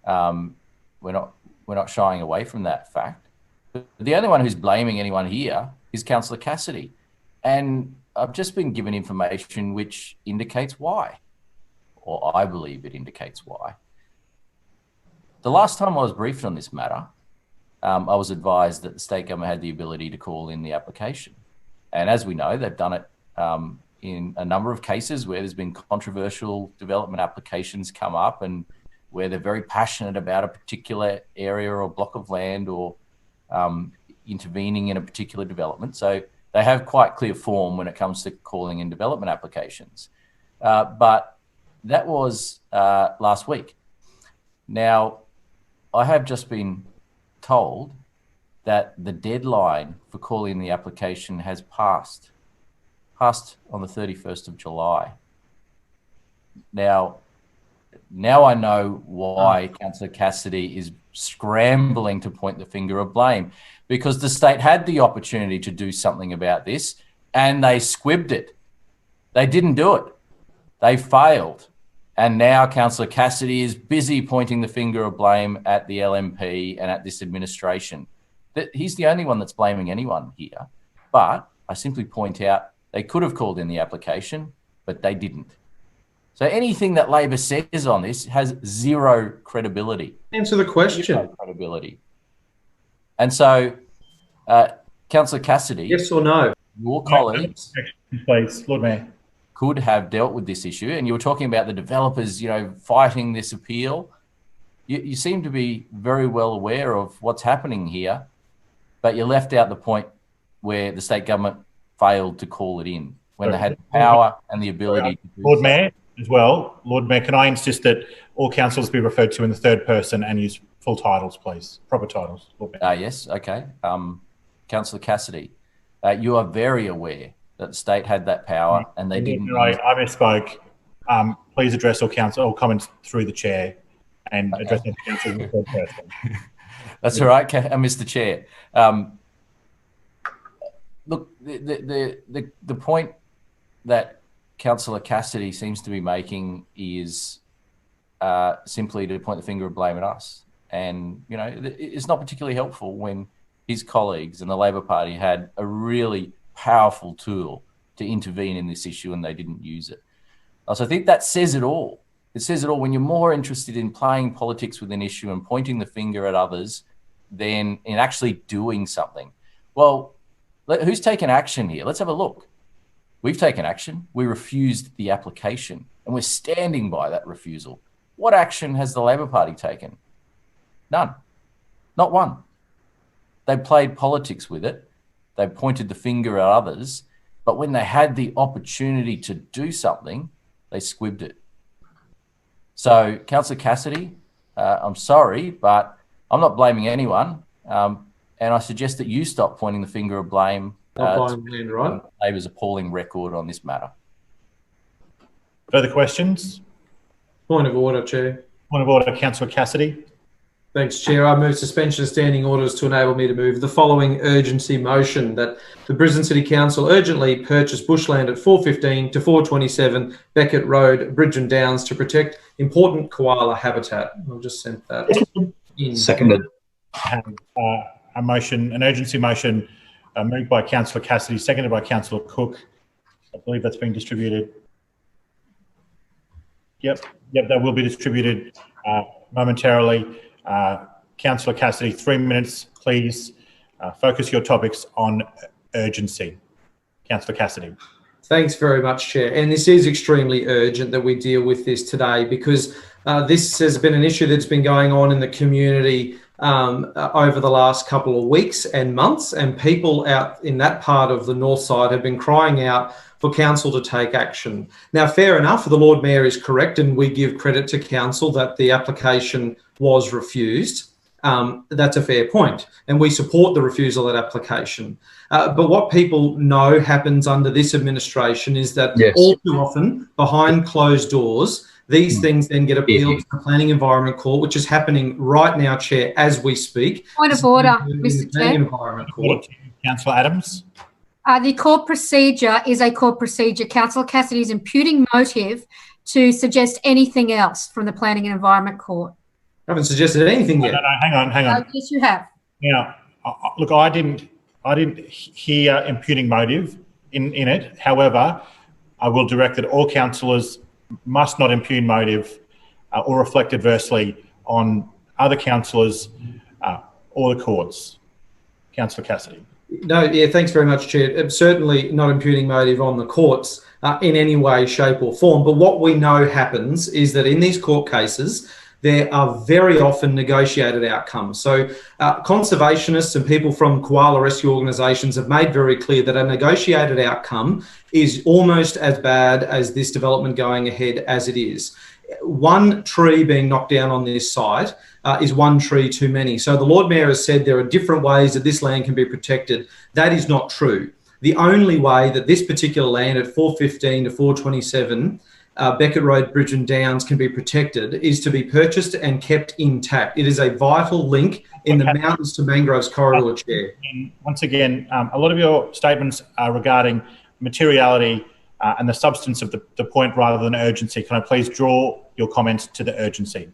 We're not shying away from that fact. But the only one who's blaming anyone here is Councillor Cassidy, and I've just been given information which indicates why, or I believe it indicates why. The last time I was briefed on this matter, I was advised that the state government had the ability to call in the application. And as we know, they've done it in a number of cases where there's been controversial development applications come up and where they're very passionate about a particular area or block of land or intervening in a particular development. So they have quite clear form when it comes to calling in development applications. But that was last week. Now, I have just been told that the deadline for calling the application has passed on the 31st of July. Now I know why Councillor Cassidy is scrambling to point the finger of blame, because the state had the opportunity to do something about this and they squibbed it. They didn't do it. They failed. And now Councillor Cassidy is busy pointing the finger of blame at the LNP and at this administration. He's the only one that's blaming anyone here. But I simply point out they could have called in the application, but they didn't. So anything that Labor says on this has zero credibility. Answer the question. Zero credibility. And so, Councillor Cassidy, yes or no? Your colleagues, please, Lord Mayor, could have dealt with this issue. And you were talking about the developers, fighting this appeal. You seem to be very well aware of what's happening here, but you left out the point where the state government failed to call it in when they had the power and the ability to do Lord Mayor, as well. Lord Mayor, can I insist that all councillors be referred to in the third person and use full titles, please? Proper titles, Lord Mayor. Yes, okay. Councillor Cassidy, you are very aware that the state had that power and they didn't. I misspoke. Please address all comments through the chair and address the council in the third person. That's all right, Mr. Chair. Look, the point that Councillor Cassidy seems to be making is simply to point the finger of blame at us. And, it's not particularly helpful when his colleagues and the Labor Party had a really powerful tool to intervene in this issue and they didn't use it. So I think that says it all. It says it all. When you're more interested in playing politics with an issue and pointing the finger at others than in actually doing something. Well, who's taken action here? Let's have a look. We've taken action. We refused the application and we're standing by that refusal. What action has the Labor Party taken? None. Not one. They played politics with it. They pointed the finger at others, but when they had the opportunity to do something, they squibbed it. So, Councillor Cassidy, I'm sorry, but I'm not blaming anyone. And I suggest that you stop pointing the finger of blame to Labor's appalling record on this matter. Further questions? Point of order, Chair. Point of order, Councillor Cassidy. Thanks, Chair. I move suspension of standing orders to enable me to move the following urgency motion: that the Brisbane City Council urgently purchase bushland at 415 to 427 Beckett Road, Bridgeton Downs, to protect important koala habitat. I've just sent that in. Seconded. A motion, an urgency motion, moved by Councillor Cassidy, seconded by Councillor Cook. I believe that's being distributed. Yep, that will be distributed momentarily. Councillor Cassidy, 3 minutes, please. Focus your topics on urgency. Councillor Cassidy. Thanks very much, Chair. And this is extremely urgent that we deal with this today, because this has been an issue that's been going on in the community over the last couple of weeks and months, and people out in that part of the north side have been crying out for council to take action. Now, fair enough, the Lord Mayor is correct, and we give credit to council that the application was refused. That's a fair point, and we support the refusal of that application. But what people know happens under this administration is that all too often, behind closed doors, these things then get appealed to the Planning Environment Court, which is happening right now, Chair, as we speak. Point of order, Mr. Chair. Environment Court. Councillor Adams. The court procedure is a court procedure. Councillor Cassidy is imputing motive to suggest anything else from the Planning and Environment Court. I haven't suggested anything yet. No, hang on. Yes, you have. Now, look, I didn't hear imputing motive in it. However, I will direct that all councillors must not impugn motive or reflect adversely on other councillors or the courts. Councillor Cassidy. No, yeah, thanks very much, Chair. Certainly not imputing motive on the courts in any way, shape or form. But what we know happens is that in these court cases, there are very often negotiated outcomes. So conservationists and people from koala rescue organisations have made very clear that a negotiated outcome is almost as bad as this development going ahead as it is. One tree being knocked down on this site is one tree too many. So the Lord Mayor has said there are different ways that this land can be protected. That is not true. The only way that this particular land at 415 to 427 Beckett Road, Brisbane Downs can be protected is to be purchased and kept intact. It is a vital link in the mountains to mangroves corridor, Chair. Once again, a lot of your statements are regarding materiality and the substance of the point rather than urgency. Can I please draw your comments to the urgency?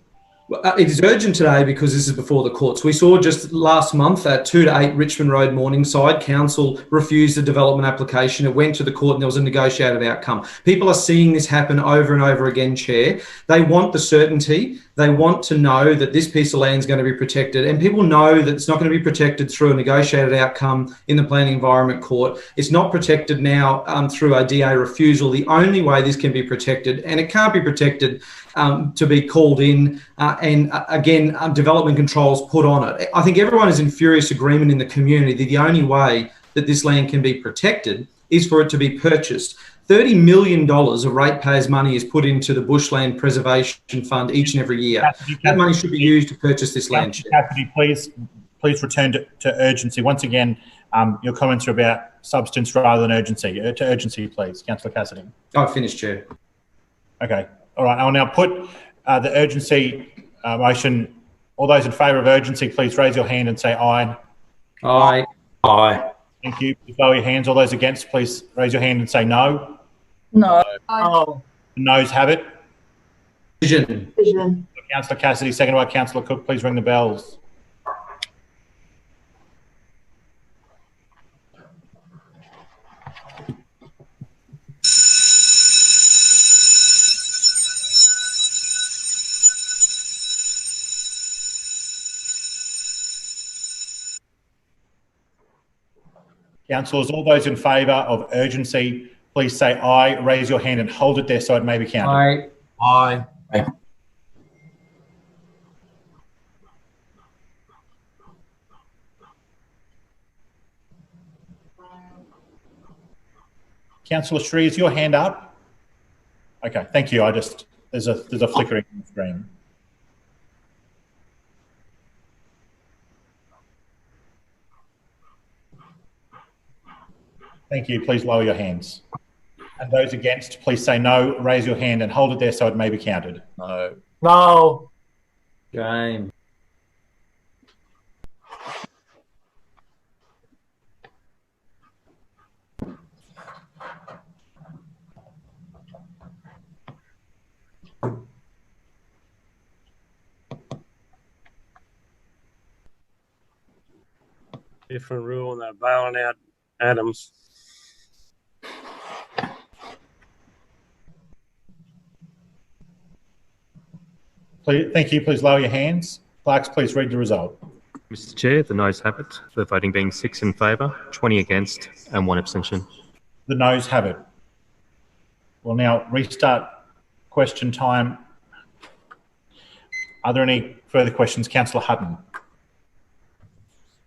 It is urgent today because this is before the courts. We saw just last month at 2 to 8 Richmond Road, Morningside, council refused the development application. It went to the court and there was a negotiated outcome. People are seeing this happen over and over again, Chair. They want the certainty. They want to know that this piece of land is going to be protected, and people know that it's not going to be protected through a negotiated outcome in the Planning Environment Court. It's not protected now through a DA refusal. The only way this can be protected, and it can't be protected to be called in and again, development controls put on it. I think everyone is in furious agreement in the community that the only way that this land can be protected is for it to be purchased. $30 million of ratepayers' money is put into the Bushland Preservation Fund each and every year. That money should be used to purchase this land. Cassidy, please return to urgency. Once again, your comments are about substance rather than urgency. To urgency, please. Councillor Cassidy. I've finished, Chair. Okay. All right. I'll now put the urgency motion. All those in favour of urgency, please raise your hand and say aye. Aye. Aye. Thank you. Please lower your hands. All those against, please raise your hand and say no. No. The noes have it. Vision. Councillor Cassidy, seconded by Councillor Cook. Please ring the bells. Councillors, all those in favour of urgency, please say aye, raise your hand and hold it there so it may be counted. Aye. Aye. Councillor Shree, is your hand up? Okay, thank you. There's a flickering on the screen. Thank you. Please lower your hands. And those against, please say no, raise your hand and hold it there so it may be counted. No. No. Game. Different rule and they're bailing out Adams. Please, thank you. Please lower your hands. Clerks, please read the result. Mr. Chair, the noes have it, the voting being 6 in favour, 20 against and 1 abstention. The noes have it. We'll now restart question time. Are there any further questions? Councillor Hutton.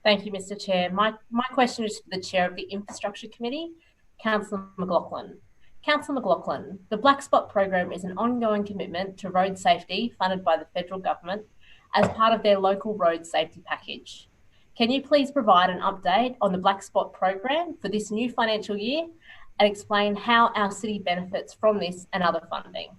Thank you, Mr. Chair. My question is for the Chair of the Infrastructure Committee, Councillor McLaughlin. Councillor McLaughlin, the Black Spot program is an ongoing commitment to road safety funded by the federal government as part of their local road safety package. Can you please provide an update on the Black Spot program for this new financial year and explain how our city benefits from this and other funding?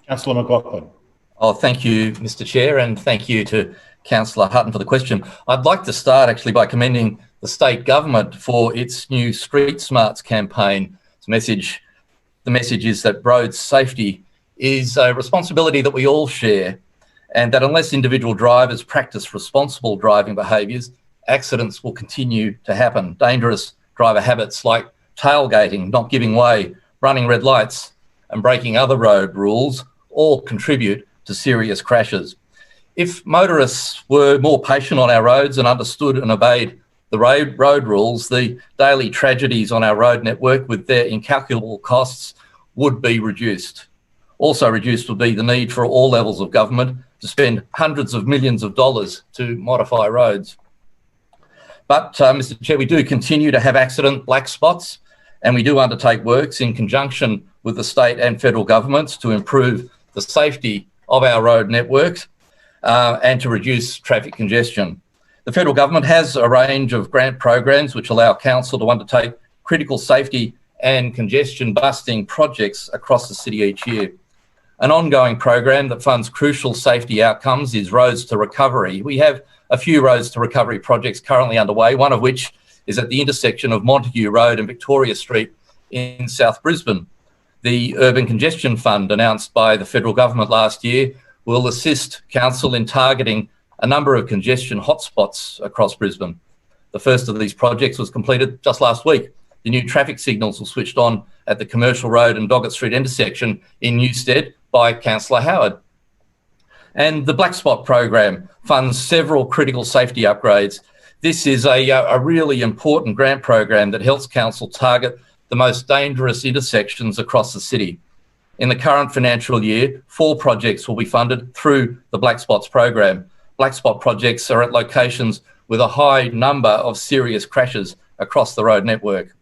Councillor McLaughlin. Oh, thank you, Mr. Chair, and thank you to Councillor Hutton for the question. I'd like to start actually by commending the state government for its new Street Smarts campaign. The message is that road safety is a responsibility that we all share, and that unless individual drivers practice responsible driving behaviours, accidents will continue to happen. Dangerous driver habits like tailgating, not giving way, running red lights, and breaking other road rules all contribute to serious crashes. If motorists were more patient on our roads and understood and obeyed the road rules, the daily tragedies on our road network with their incalculable costs would be reduced. Also reduced would be the need for all levels of government to spend hundreds of millions of dollars to modify roads. But, Mr Chair, we do continue to have accident black spots, and we do undertake works in conjunction with the state and federal governments to improve the safety of our road networks and to reduce traffic congestion. The federal government has a range of grant programs which allow council to undertake critical safety and congestion busting projects across the city each year. An ongoing program that funds crucial safety outcomes is Roads to Recovery. We have a few Roads to Recovery projects currently underway, one of which is at the intersection of Montague Road and Victoria Street in South Brisbane. The Urban Congestion Fund, announced by the federal government last year, will assist council in targeting a number of congestion hotspots across Brisbane. The first of these projects was completed just last week. The new traffic signals were switched on at the Commercial Road and Doggett Street intersection in Newstead by Councillor Howard. And the Black Spot program funds several critical safety upgrades. This is a really important grant program that helps council target the most dangerous intersections across the city. In the current financial year, 4 projects will be funded through the Black Spots program. Black Spot projects are at locations with a high number of serious crashes across the road network.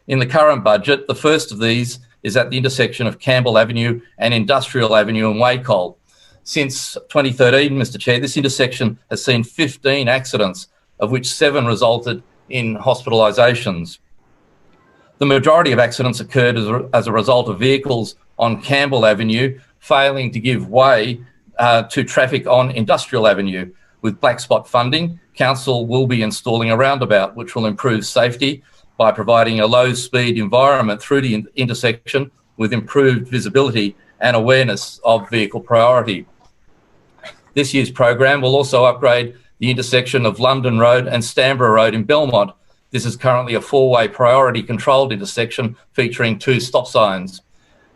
In the current budget, the first of these is at the intersection of Campbell Avenue and Industrial Avenue in Wacol. Since 2013, Mr Chair, this intersection has seen 15 accidents, of which 7 resulted in hospitalisations. The majority of accidents occurred as a result of vehicles on Campbell Avenue failing to give way to traffic on Industrial Avenue. With Black Spot funding, council will be installing a roundabout which will improve safety by providing a low-speed environment through the intersection with improved visibility and awareness of vehicle priority. This year's program will also upgrade the intersection of London Road and Stanborough Road in Belmont. This is currently a 4-way priority controlled intersection featuring 2 stop signs.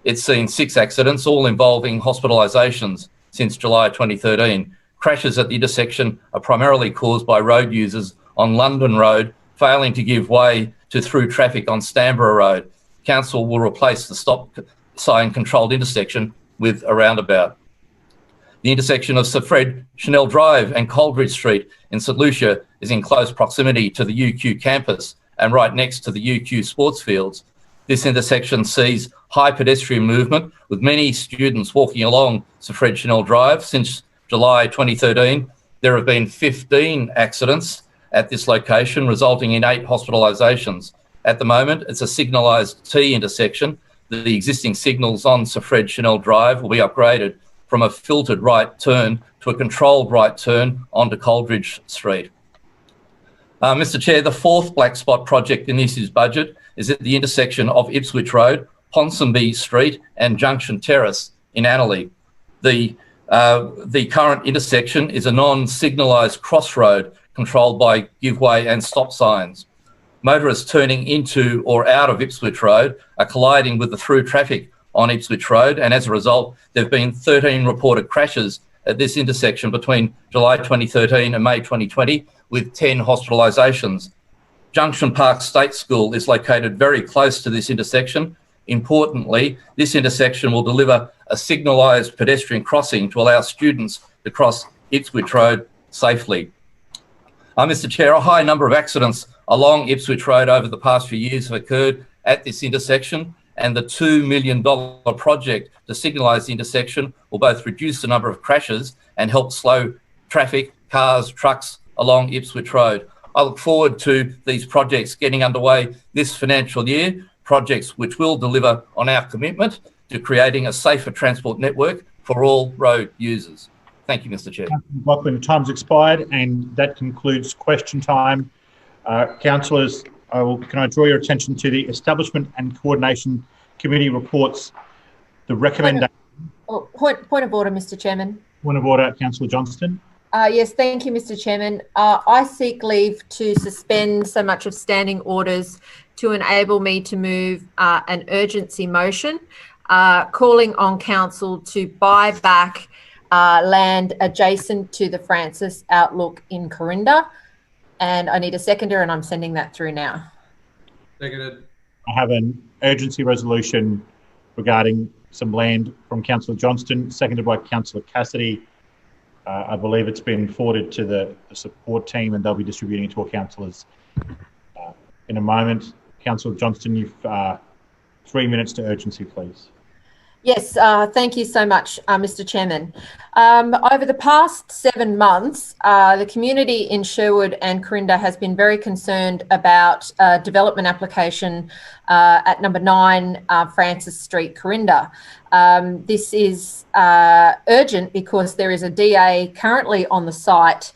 It's seen 6 accidents, all involving hospitalisations since July 2013. Crashes at the intersection are primarily caused by road users on London Road failing to give way to through traffic on Stanborough Road. Council will replace the stop sign controlled intersection with a roundabout. The intersection of Sir Fred Chanel Drive and Coleridge Street in St Lucia is in close proximity to the UQ campus and right next to the UQ sports fields. This intersection sees high pedestrian movement with many students walking along Sir Fred Chanel Drive. Since July 2013, there have been 15 accidents at this location, resulting in 8 hospitalisations. At the moment, it's a signalised T intersection. The existing signals on Sir Fred Chanel Drive will be upgraded from a filtered right turn to a controlled right turn onto Coleridge Street. Mr Chair, the 4th Black Spot project in this year's budget is at the intersection of Ipswich Road, Ponsonby Street and Junction Terrace in Annerley. The current intersection is a non-signalised crossroad controlled by give way and stop signs. Motorists turning into or out of Ipswich Road are colliding with the through traffic on Ipswich Road, and as a result, there have been 13 reported crashes at this intersection between July 2013 and May 2020, with 10 hospitalisations. Junction Park State School is located very close to this intersection. Importantly, this intersection will deliver a signalised pedestrian crossing to allow students to cross Ipswich Road safely. Mr Chair, a high number of accidents along Ipswich Road over the past few years have occurred at this intersection, and the $2 million project to signalise the intersection will both reduce the number of crashes and help slow traffic, cars, trucks along Ipswich Road. I look forward to these projects getting underway this financial year, projects which will deliver on our commitment to creating a safer transport network for all road users. Thank you, Mr Chair. McLaughlin, time's expired, and that concludes question time. Councillors, can I draw your attention to the Establishment and Coordination Committee reports, the recommendation. Point of order, Mr. Chairman. Point of order, Councillor Johnston. Yes, thank you, Mr. Chairman. I seek leave to suspend so much of standing orders to enable me to move an urgency motion calling on council to buy back land adjacent to the Francis Outlook in Corinda. And I need a seconder, and I'm sending that through now. Seconded. I have an urgency resolution regarding some land from Councillor Johnston, seconded by Councillor Cassidy. I believe it's been forwarded to the support team, and they'll be distributing it to all councillors in a moment. Councillor Johnston, you've 3 minutes to urgency, please. Yes, thank you so much, Mr. Chairman. Over the past 7 months, the community in Sherwood and Corinda has been very concerned about development application at number 9 Francis Street, Corinda. This is urgent because there is a DA currently on the site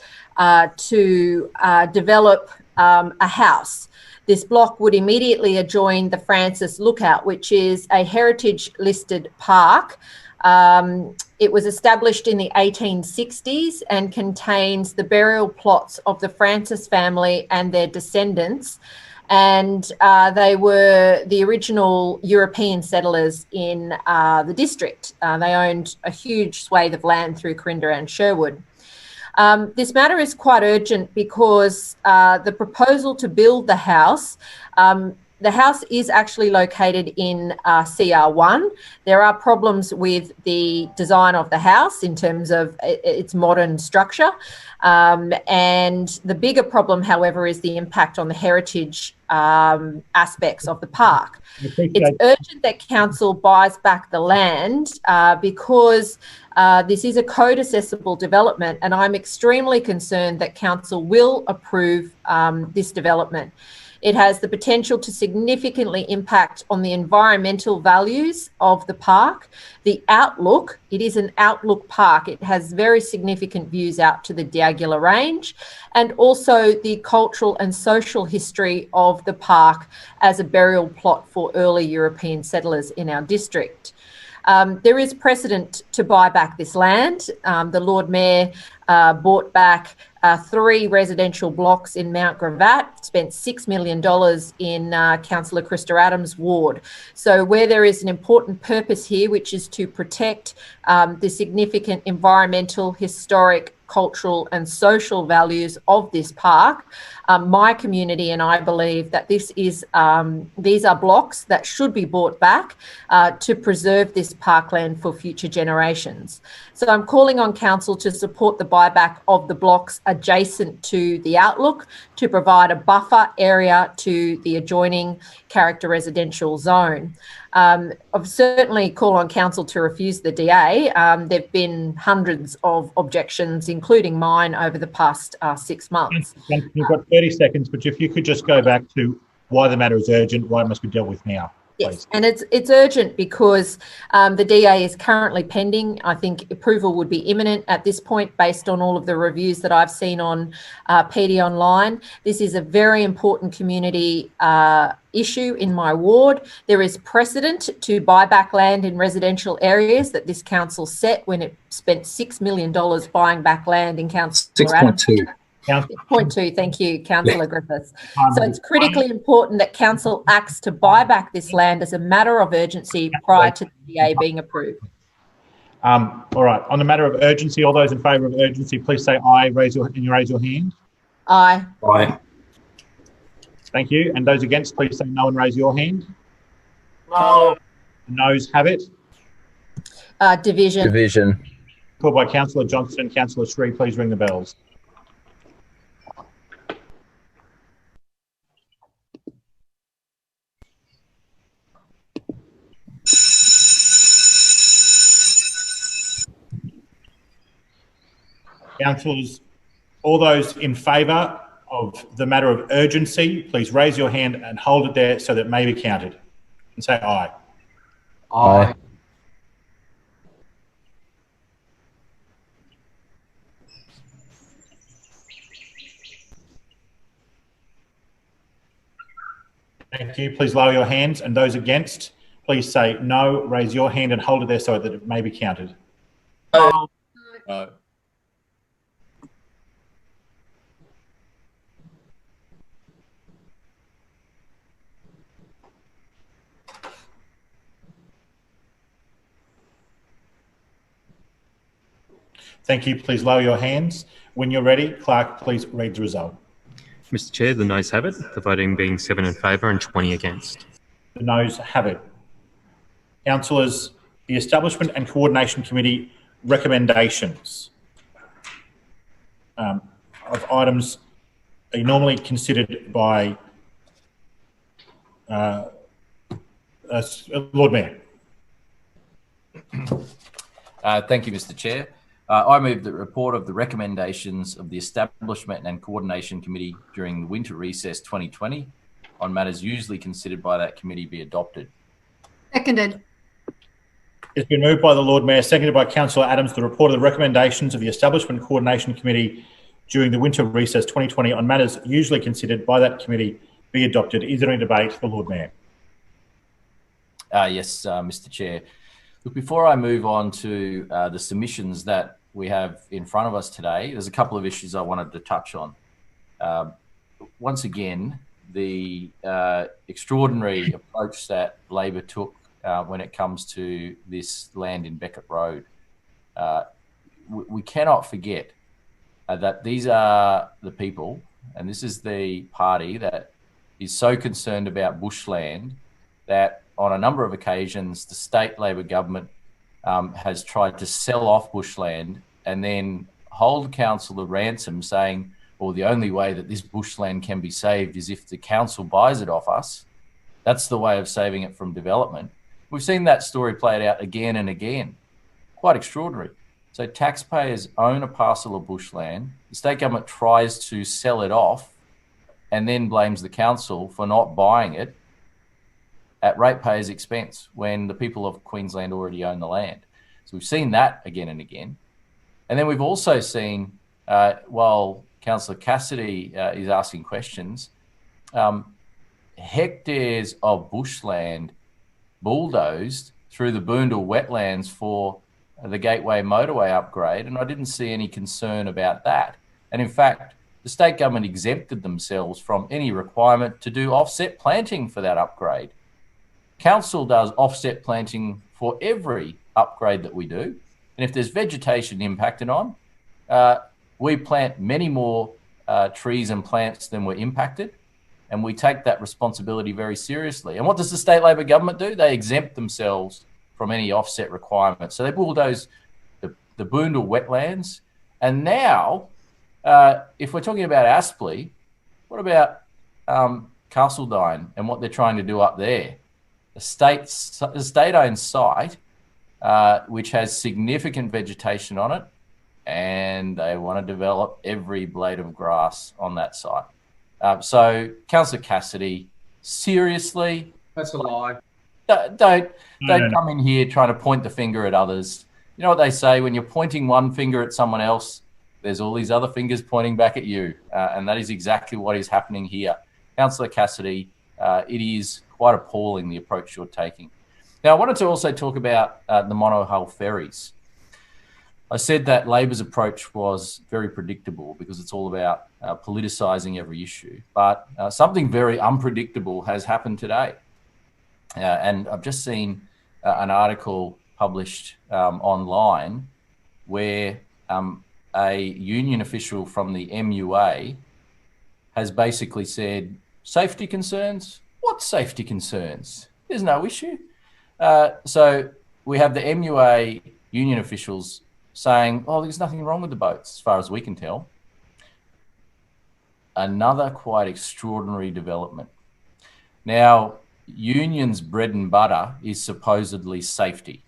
to develop a house. This block would immediately adjoin the Francis Lookout, which is a heritage listed park. It was established in the 1860s and contains the burial plots of the Francis family and their descendants. And they were the original European settlers in the district. They owned a huge swathe of land through Corinda and Sherwood. This matter is quite urgent because the proposal to build the house is actually located in CR1. There are problems with the design of the house in terms of its modern structure. And the bigger problem, however, is the impact on the heritage aspects of the park. It's urgent that council buys back the land because this is a code accessible development, and I'm extremely concerned that council will approve this development. It has the potential to significantly impact on the environmental values of the park. The outlook, it is an outlook park. It has very significant views out to the Diagula Range, and also the cultural and social history of the park as a burial plot for early European settlers in our district. There is precedent to buy back this land. The Lord Mayor bought back 3 residential blocks in Mount Gravatt, spent $6 million in Councillor Krista Adams' ward. So where there is an important purpose here, which is to protect the significant environmental, historic, cultural and social values of this park, my community and I believe that these are blocks that should be bought back to preserve this parkland for future generations. So I'm calling on council to support the buyback of the blocks adjacent to the Outlook to provide a buffer area to the adjoining character residential zone. I've certainly called on council to refuse the DA. There have been hundreds of objections, including mine, over the past 6 months. You've got 30 seconds, but if you could just go back to why the matter is urgent, why it must be dealt with now. Yes, and it's urgent because the DA is currently pending. I think approval would be imminent at this point based on all of the reviews that I've seen on PD Online. This is a very important community issue in my ward. There is precedent to buy back land in residential areas that this council set when it spent $6 million buying back land in Council 6.2. 6.2, thank you, Councillor Griffiths. So it's critically important that council acts to buy back this land as a matter of urgency prior to the DA being approved. All right, on the matter of urgency, all those in favour of urgency, please say aye, raise your hand. Aye. Aye. Thank you. And those against, please say no and raise your hand. No. The noes have it. Division. Division. Called by Councillor Johnston and Councillor Sri, please ring the bells. Councillors, all those in favour of the matter of urgency, please raise your hand and hold it there so that it may be counted. And say aye. Aye. Thank you. Please lower your hands, and those against, please say no, raise your hand and hold it there so that it may be counted. No. Thank you. Please lower your hands. When you're ready, Clerk, please read the result. Mr. Chair, the noes have it, the voting being 7 in favour and 20 against. The noes have it. Councillors, the Establishment and Coordination Committee recommendations of items are normally considered by Lord Mayor. Thank you, Mr. Chair. I move the report of the recommendations of the Establishment and Coordination Committee during the winter recess 2020 on matters usually considered by that committee be adopted. Seconded. It's been moved by the Lord Mayor, seconded by Councillor Adams, the report of the recommendations of the Establishment and Coordination Committee during the winter recess 2020 on matters usually considered by that committee be adopted. Is there any debate? The Lord Mayor. Yes, Mr. Chair. Look, before I move on to the submissions that we have in front of us today, there's a couple of issues I wanted to touch on. Once again, the extraordinary approach that Labor took when it comes to this land in Beckett Road. We cannot forget that these are the people, and this is the party that is so concerned about bushland that on a number of occasions, the state Labor government has tried to sell off bushland and then hold council to ransom, saying, well, the only way that this bushland can be saved is if the council buys it off us. That's the way of saving it from development. We've seen that story played out again and again. Quite extraordinary. So taxpayers own a parcel of bushland. The state government tries to sell it off and then blames the council for not buying it at ratepayers' expense when the people of Queensland already own the land. So we've seen that again and again. And then we've also seen, while Councillor Cassidy is asking questions, hectares of bushland bulldozed through the Boondall wetlands for the Gateway motorway upgrade, and I didn't see any concern about that. And in fact, the state government exempted themselves from any requirement to do offset planting for that upgrade. Council does offset planting for every upgrade that we do. And if there's vegetation impacted on, we plant many more trees and plants than were impacted. And we take that responsibility very seriously. And what does the state Labor government do? They exempt themselves from any offset requirements. So they bulldoze the Boondall wetlands. And now, if we're talking about Aspley, what about Castledine and what they're trying to do up there? A state-owned site, which has significant vegetation on it, and they want to develop every blade of grass on that site. So, Councillor Cassidy, seriously? That's a lie. Don't come in here trying to point the finger at others. You know what they say, when you're pointing one finger at someone else, there's all these other fingers pointing back at you. And that is exactly what is happening here. Councillor Cassidy, it is quite appalling, the approach you're taking. Now, I wanted to also talk about the monohull ferries. I said that Labor's approach was very predictable because it's all about politicising every issue. But something very unpredictable has happened today. And I've just seen an article published online where a union official from the MUA has basically said, safety concerns? What safety concerns? There's no issue. So we have the MUA union officials saying, oh, there's nothing wrong with the boats, as far as we can tell. Another quite extraordinary development. Now, unions' bread and butter is supposedly safety.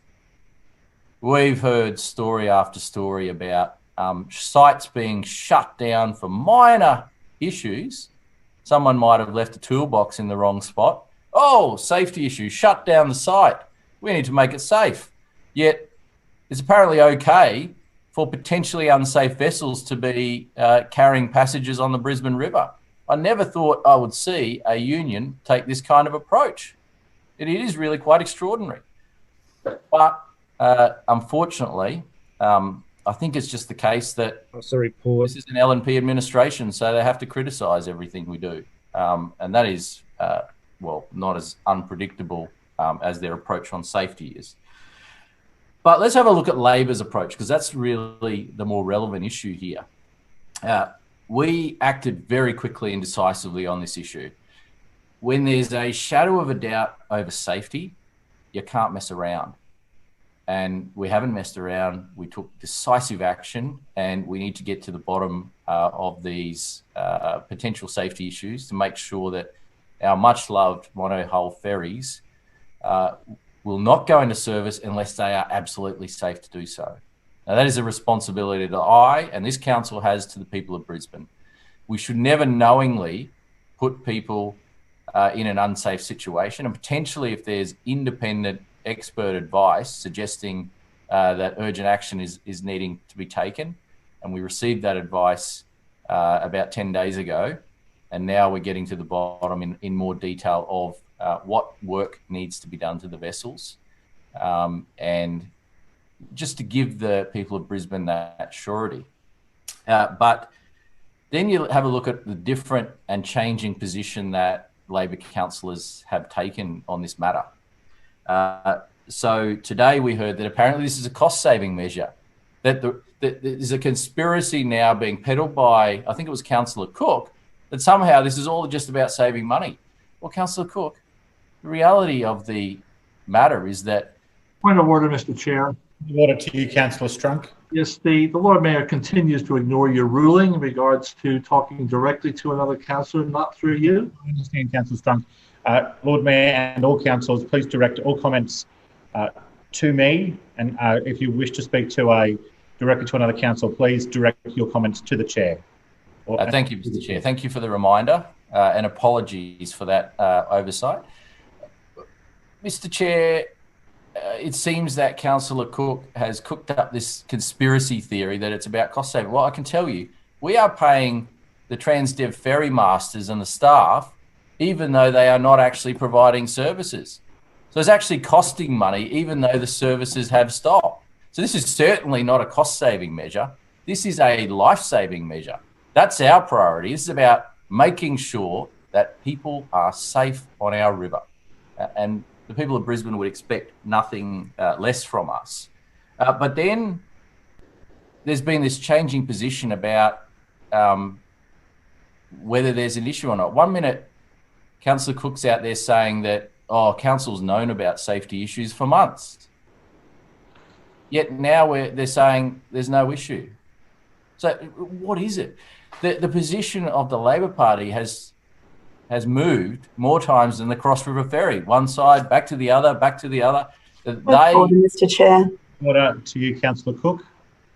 We've heard story after story about sites being shut down for minor issues. Someone might have left a toolbox in the wrong spot. Oh, safety issue, shut down the site. We need to make it safe. Yet it's apparently okay for potentially unsafe vessels to be carrying passengers on the Brisbane River. I never thought I would see a union take this kind of approach. It is really quite extraordinary. But unfortunately, I think it's just the case that this is an L&P administration, so they have to criticise everything we do. And that is, well, not as unpredictable as their approach on safety is. But let's have a look at Labor's approach, because that's really the more relevant issue here. We acted very quickly and decisively on this issue. When there's a shadow of a doubt over safety, you can't mess around. And we haven't messed around. We took decisive action, and we need to get to the bottom of these potential safety issues to make sure that our much-loved monohull ferries will not go into service unless they are absolutely safe to do so. Now, that is a responsibility that I and this council has to the people of Brisbane. We should never knowingly put people in an unsafe situation, and potentially if there's independent expert advice suggesting that urgent action is needing to be taken, and we received that advice about 10 days ago, and now we're getting to the bottom in more detail of what work needs to be done to the vessels, and just to give the people of Brisbane that surety. But then you have a look at the different and changing position that Labor councillors have taken on this matter. So today we heard that apparently this is a cost-saving measure, that there's a conspiracy now being peddled by, I think it was Councillor Cook, that somehow this is all just about saving money. Well, Councillor Cook, the reality of the matter is that... Point of order, Mr. Chair. Order to you, Councillor Strunk. Yes, the Lord Mayor continues to ignore your ruling in regards to talking directly to another councillor, not through you. I understand, Councillor Strunk. Lord Mayor and all councillors, please direct all comments to me, and if you wish to speak directly to another councillor, please direct your comments to the chair. Thank you, Mr. Chair. Thank you for the reminder, and apologies for that oversight. Mr. Chair, it seems that Councillor Cook has cooked up this conspiracy theory that it's about cost saving. Well, I can tell you, we are paying the Transdev ferry masters and the staff, even though they are not actually providing services. So it's actually costing money, even though the services have stopped. So this is certainly not a cost-saving measure. This is a life-saving measure. That's our priority. This is about making sure that people are safe on our river. And the people of Brisbane would expect nothing less from us. But then there's been this changing position about whether there's an issue or not. 1 minute, Councillor Cook's out there saying that, oh, council's known about safety issues for months. Yet now they're saying there's no issue. So what is it? The position of the Labor Party has moved more times than the Cross River Ferry. One side, back to the other, back to the other. Order, Mr. Chair. Order to you, Councillor Cook.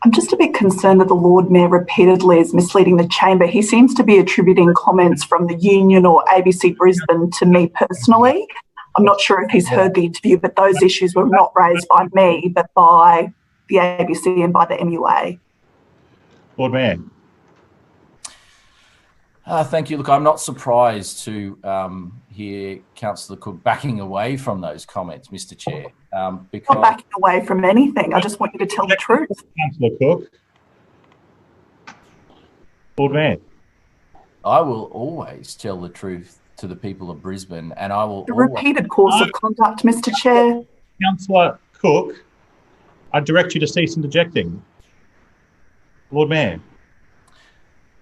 I'm just a bit concerned that the Lord Mayor repeatedly is misleading the chamber. He seems to be attributing comments from the union or ABC Brisbane to me personally. I'm not sure if he's heard the interview, but those issues were not raised by me, but by the ABC and by the MUA. Lord Mayor. Thank you. Look, I'm not surprised to hear Councillor Cook backing away from those comments, Mr. Chair. Because I'm not backing away from anything. I just want you to tell the truth. Councillor Cook. Lord Mayor. I will always tell the truth to the people of Brisbane, and I will... The repeated course of conduct, Mr. Chair. Councillor Cook, I direct you to cease interjecting. Lord Mayor.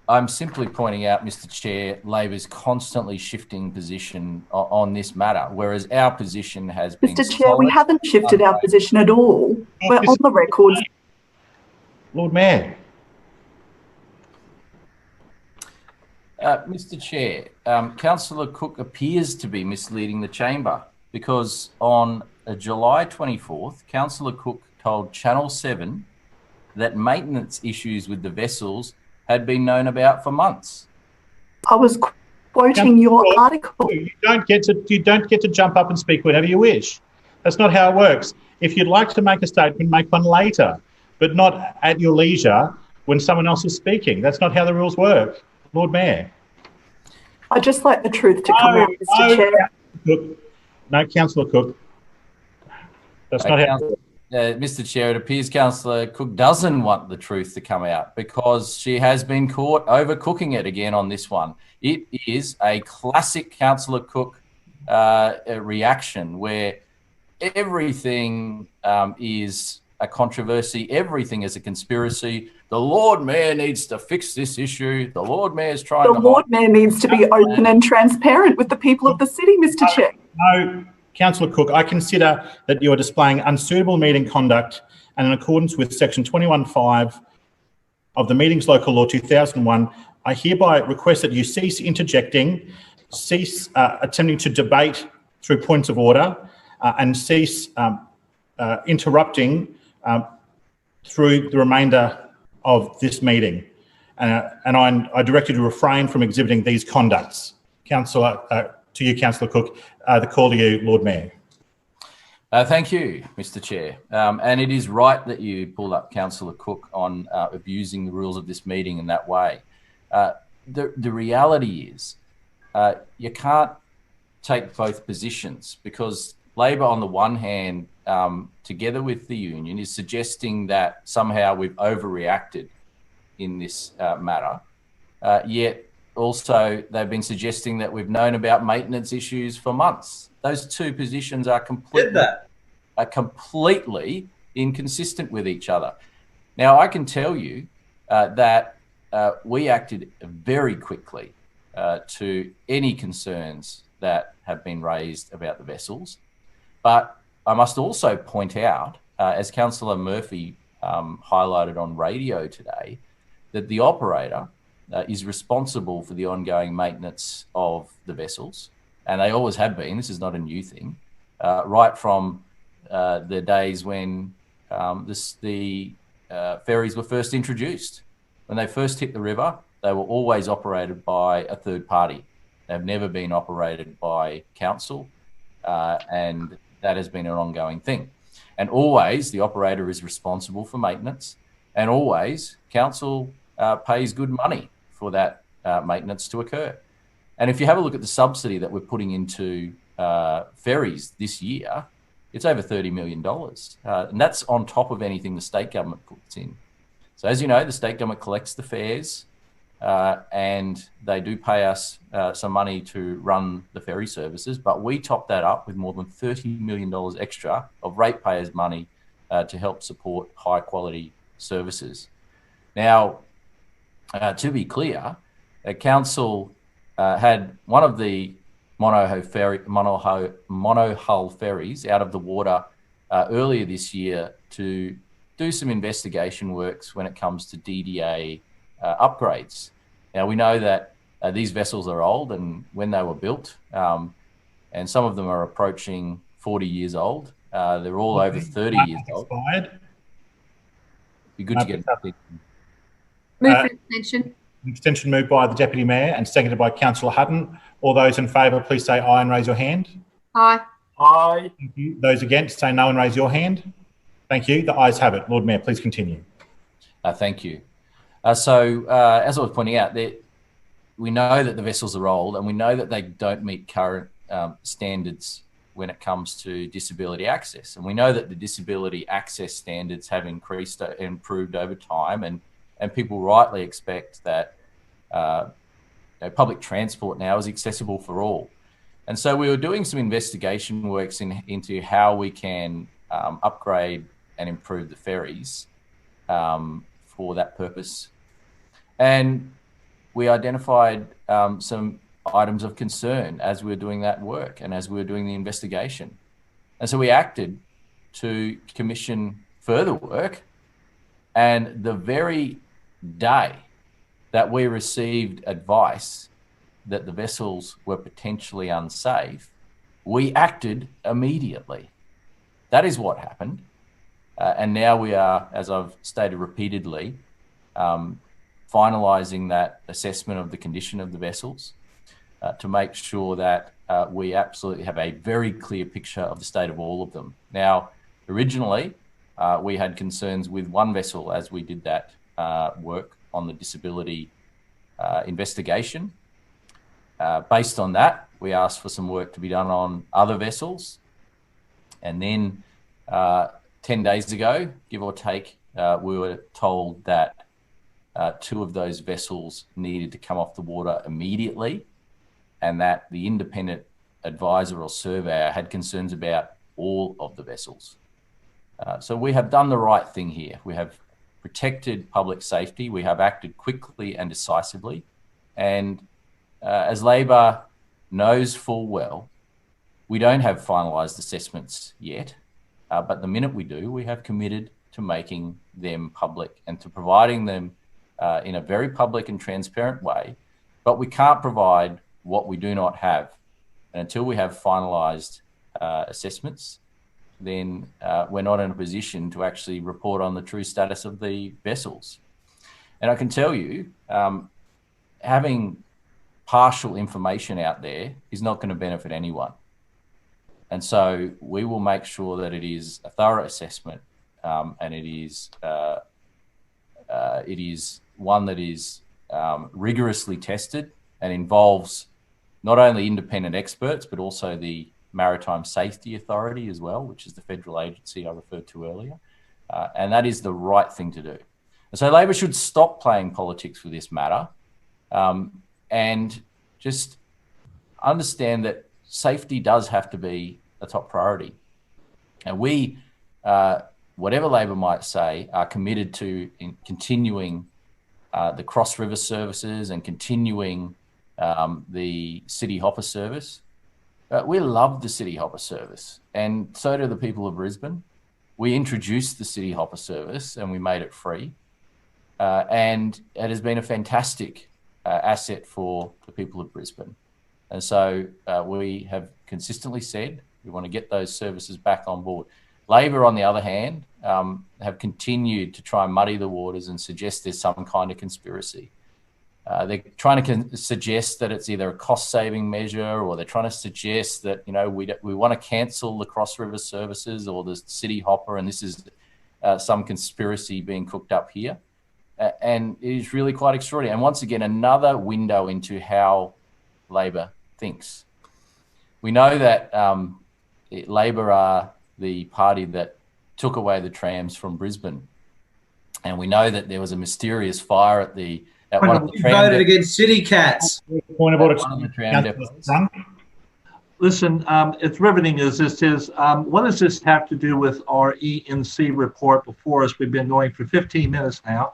I'm simply pointing out, Mr. Chair, Labor's constantly shifting position on this matter, whereas our position has been... Mr. Chair, we haven't shifted our position at all. We're on the record. Lord Mayor. Mr. Chair, Councillor Cook appears to be misleading the chamber, because on July 24th, Councillor Cook told Channel 7 that maintenance issues with the vessels had been known about for months. I was quoting your article. You don't get to jump up and speak whenever you wish. That's not how it works. If you'd like to make a statement, make one later, but not at your leisure when someone else is speaking. That's not how the rules work. Lord Mayor. I'd just like the truth to come out, Mr. Chair. Cook. No, Councillor Cook. That's not how. Mr. Chair, it appears Councillor Cook doesn't want the truth to come out because she has been caught overcooking it again on this one. It is a classic Councillor Cook reaction where everything is a controversy, everything is a conspiracy. The Lord Mayor needs to fix this issue. The Lord Mayor's trying to... The Lord Mayor needs to be open and transparent with the people of the city, Mr. Chair. No, Councillor Cook, I consider that you are displaying unsuitable meeting conduct and in accordance with section 21(5) of the Meetings Local Law 2001, I hereby request that you cease interjecting, cease attempting to debate through points of order, and cease interrupting through the remainder of this meeting. And I direct you to refrain from exhibiting these conducts. To you, Councillor Cook. The call to you, Lord Mayor. Thank you, Mr. Chair. And it is right that you pulled up Councillor Cook on abusing the rules of this meeting in that way. The reality is you can't take both positions because Labor, on the one hand, together with the union, is suggesting that somehow we've overreacted in this matter, yet also they've been suggesting that we've known about maintenance issues for months. Those two positions are completely inconsistent with each other. Now, I can tell you that we acted very quickly to any concerns that have been raised about the vessels. But I must also point out, as Councillor Murphy highlighted on radio today, that the operator is responsible for the ongoing maintenance of the vessels, and they always have been. This is not a new thing, right from the days when the ferries were first introduced. When they first hit the river, they were always operated by a third party. They've never been operated by council, and that has been an ongoing thing. And always the operator is responsible for maintenance, and always council pays good money for that maintenance to occur. And if you have a look at the subsidy that we're putting into ferries this year, it's over $30 million. And that's on top of anything the state government puts in. So as you know, the state government collects the fares and they do pay us some money to run the ferry services, but we top that up with more than $30 million extra of ratepayers' money to help support high quality services. Now, to be clear, council had one of the monohull ferries out of the water earlier this year to do some investigation works when it comes to DDA upgrades. Now, we know that these vessels are old and when they were built, and some of them are approaching 40 years old. They're all over 30 years old. Be good to get an Move for extension. Extension moved by the Deputy Mayor and seconded by Councillor Hutton. All those in favour, please say aye and raise your hand. Aye. Aye. Thank you. Those against, say no and raise your hand. Thank you. The ayes have it. Lord Mayor, please continue. Thank you. So, as I was pointing out, we know that the vessels are old and we know that they don't meet current standards when it comes to disability access. And we know that the disability access standards have improved over time, and people rightly expect that public transport now is accessible for all. And so we were doing some investigation works into how we can upgrade and improve the ferries for that purpose. And we identified some items of concern as we were doing that work and as we were doing the investigation. And so we acted to commission further work, and the very day that we received advice that the vessels were potentially unsafe, we acted immediately. That is what happened. And now we are, as I've stated repeatedly, finalising that assessment of the condition of the vessels to make sure that we absolutely have a very clear picture of the state of all of them. Now, originally, we had concerns with one vessel as we did that work on the disability investigation. based on that, we asked for some work to be done on other vessels. And then 10 days ago, give or take, we were told that 2 of those vessels needed to come off the water immediately, and that the independent advisor or surveyor had concerns about all of the vessels. So we have done the right thing here. We have protected public safety. We have acted quickly and decisively. And as Labor knows full well, we don't have finalised assessments yet. But the minute we do, we have committed to making them public and to providing them in a very public and transparent way. But we can't provide what we do not have. And until we have finalised assessments, then we're not in a position to actually report on the true status of the vessels. And I can tell you, having partial information out there is not going to benefit anyone. And so we will make sure that it is a thorough assessment, and it is one that is rigorously tested and involves not only independent experts, but also the Maritime Safety Authority as well, which is the federal agency I referred to earlier. And that is the right thing to do. And so Labor should stop playing politics with this matter, and just understand that safety does have to be a top priority. And we, whatever Labor might say, are committed to continuing the Cross River services and continuing the City Hopper service. We love the City Hopper service, and so do the people of Brisbane. We introduced the City Hopper service and we made it free. And it has been a fantastic asset for the people of Brisbane. And so we have consistently said we want to get those services back on board. Labor, on the other hand, have continued to try and muddy the waters and suggest there's some kind of conspiracy. They're trying to suggest that it's either a cost-saving measure, or they're trying to suggest that, you know, we want to cancel the Cross River services or the City Hopper, and this is some conspiracy being cooked up here. And it is really quite extraordinary. And once again, another window into how Labor thinks. We know that Labor are the party that took away the trams from Brisbane, and we know that there was a mysterious fire at one of the tram voted against City Cats. Point of order. Listen, it's riveting as this is. What does this have to do with our E&C report before us? We've been going for 15 minutes now.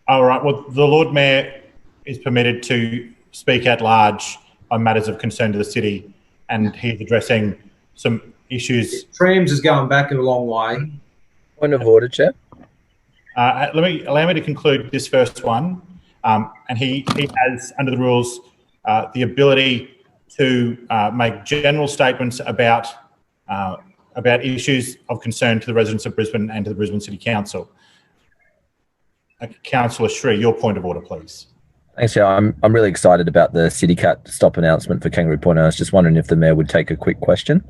All right. Well, the Lord Mayor is permitted to speak at large on matters of concern to the city, and he's addressing some issues. Trams is going back a long way. Point of order, Chair. Allow me to conclude this first one. And he has, under the rules, the ability to make general statements about issues of concern to the residents of Brisbane and to the Brisbane City Council. Councillor Shree, your point of order, please. Thanks, Chair. I'm really excited about the City Cat stop announcement for Kangaroo Point. I was just wondering if the Mayor would take a quick question.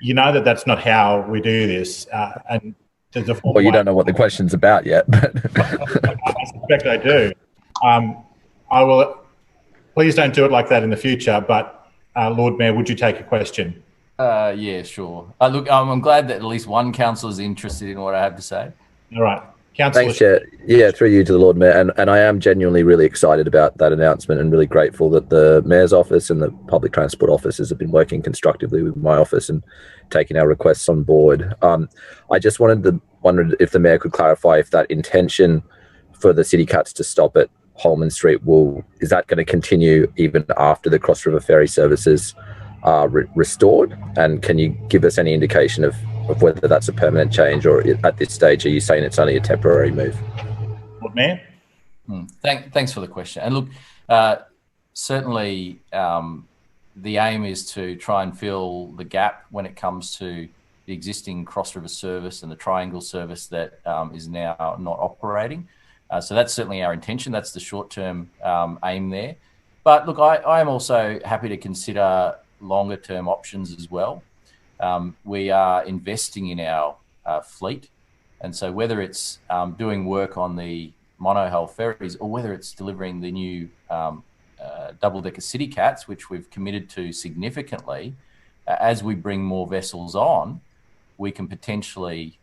You know that that's not how we do this. And well, you don't know what the question's about yet. But I suspect I do. I will. Please don't do it like that in the future. But Lord Mayor, would you take a question? Yeah, sure. Look, I'm glad that at least one councillor is interested in what I have to say. All right. Councillor. Thanks, Chair. Yeah, through you to the Lord Mayor. And I am genuinely really excited about that announcement and really grateful that the Mayor's office and the public transport officers have been working constructively with my office and taking our requests on board. I just wondered if the Mayor could clarify if that intention for the City Cats to stop at Holman Street is that going to continue even after the Cross River Ferry services are restored? And can you give us any indication of whether that's a permanent change, or at this stage are you saying it's only a temporary move? Lord Mayor? Thanks for the question. And look, certainly the aim is to try and fill the gap when it comes to the existing Cross River service and the Triangle service that is now not operating. So that's certainly our intention. That's the short-term aim there. But look, I am also happy to consider longer-term options as well. We are investing in our fleet. And so whether it's doing work on the monohull ferries or whether it's delivering the new double-decker city cats, which we've committed to significantly, as we bring more vessels on, we can potentially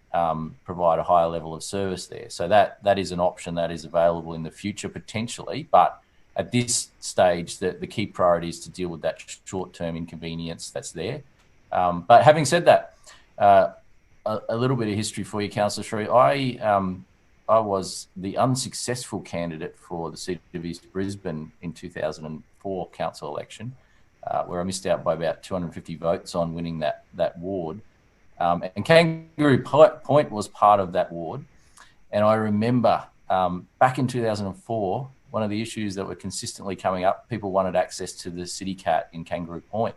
provide a higher level of service there. So that is an option that is available in the future potentially, but at this stage, the key priority is to deal with that short-term inconvenience that's there. But having said that, a little bit of history for you, Councillor Shree. I was the unsuccessful candidate for the seat of East Brisbane in 2004 council election, where I missed out by about 250 votes on winning that ward. And Kangaroo Point was part of that ward. And I remember back in 2004, one of the issues that were consistently coming up, people wanted access to the city cat in Kangaroo Point.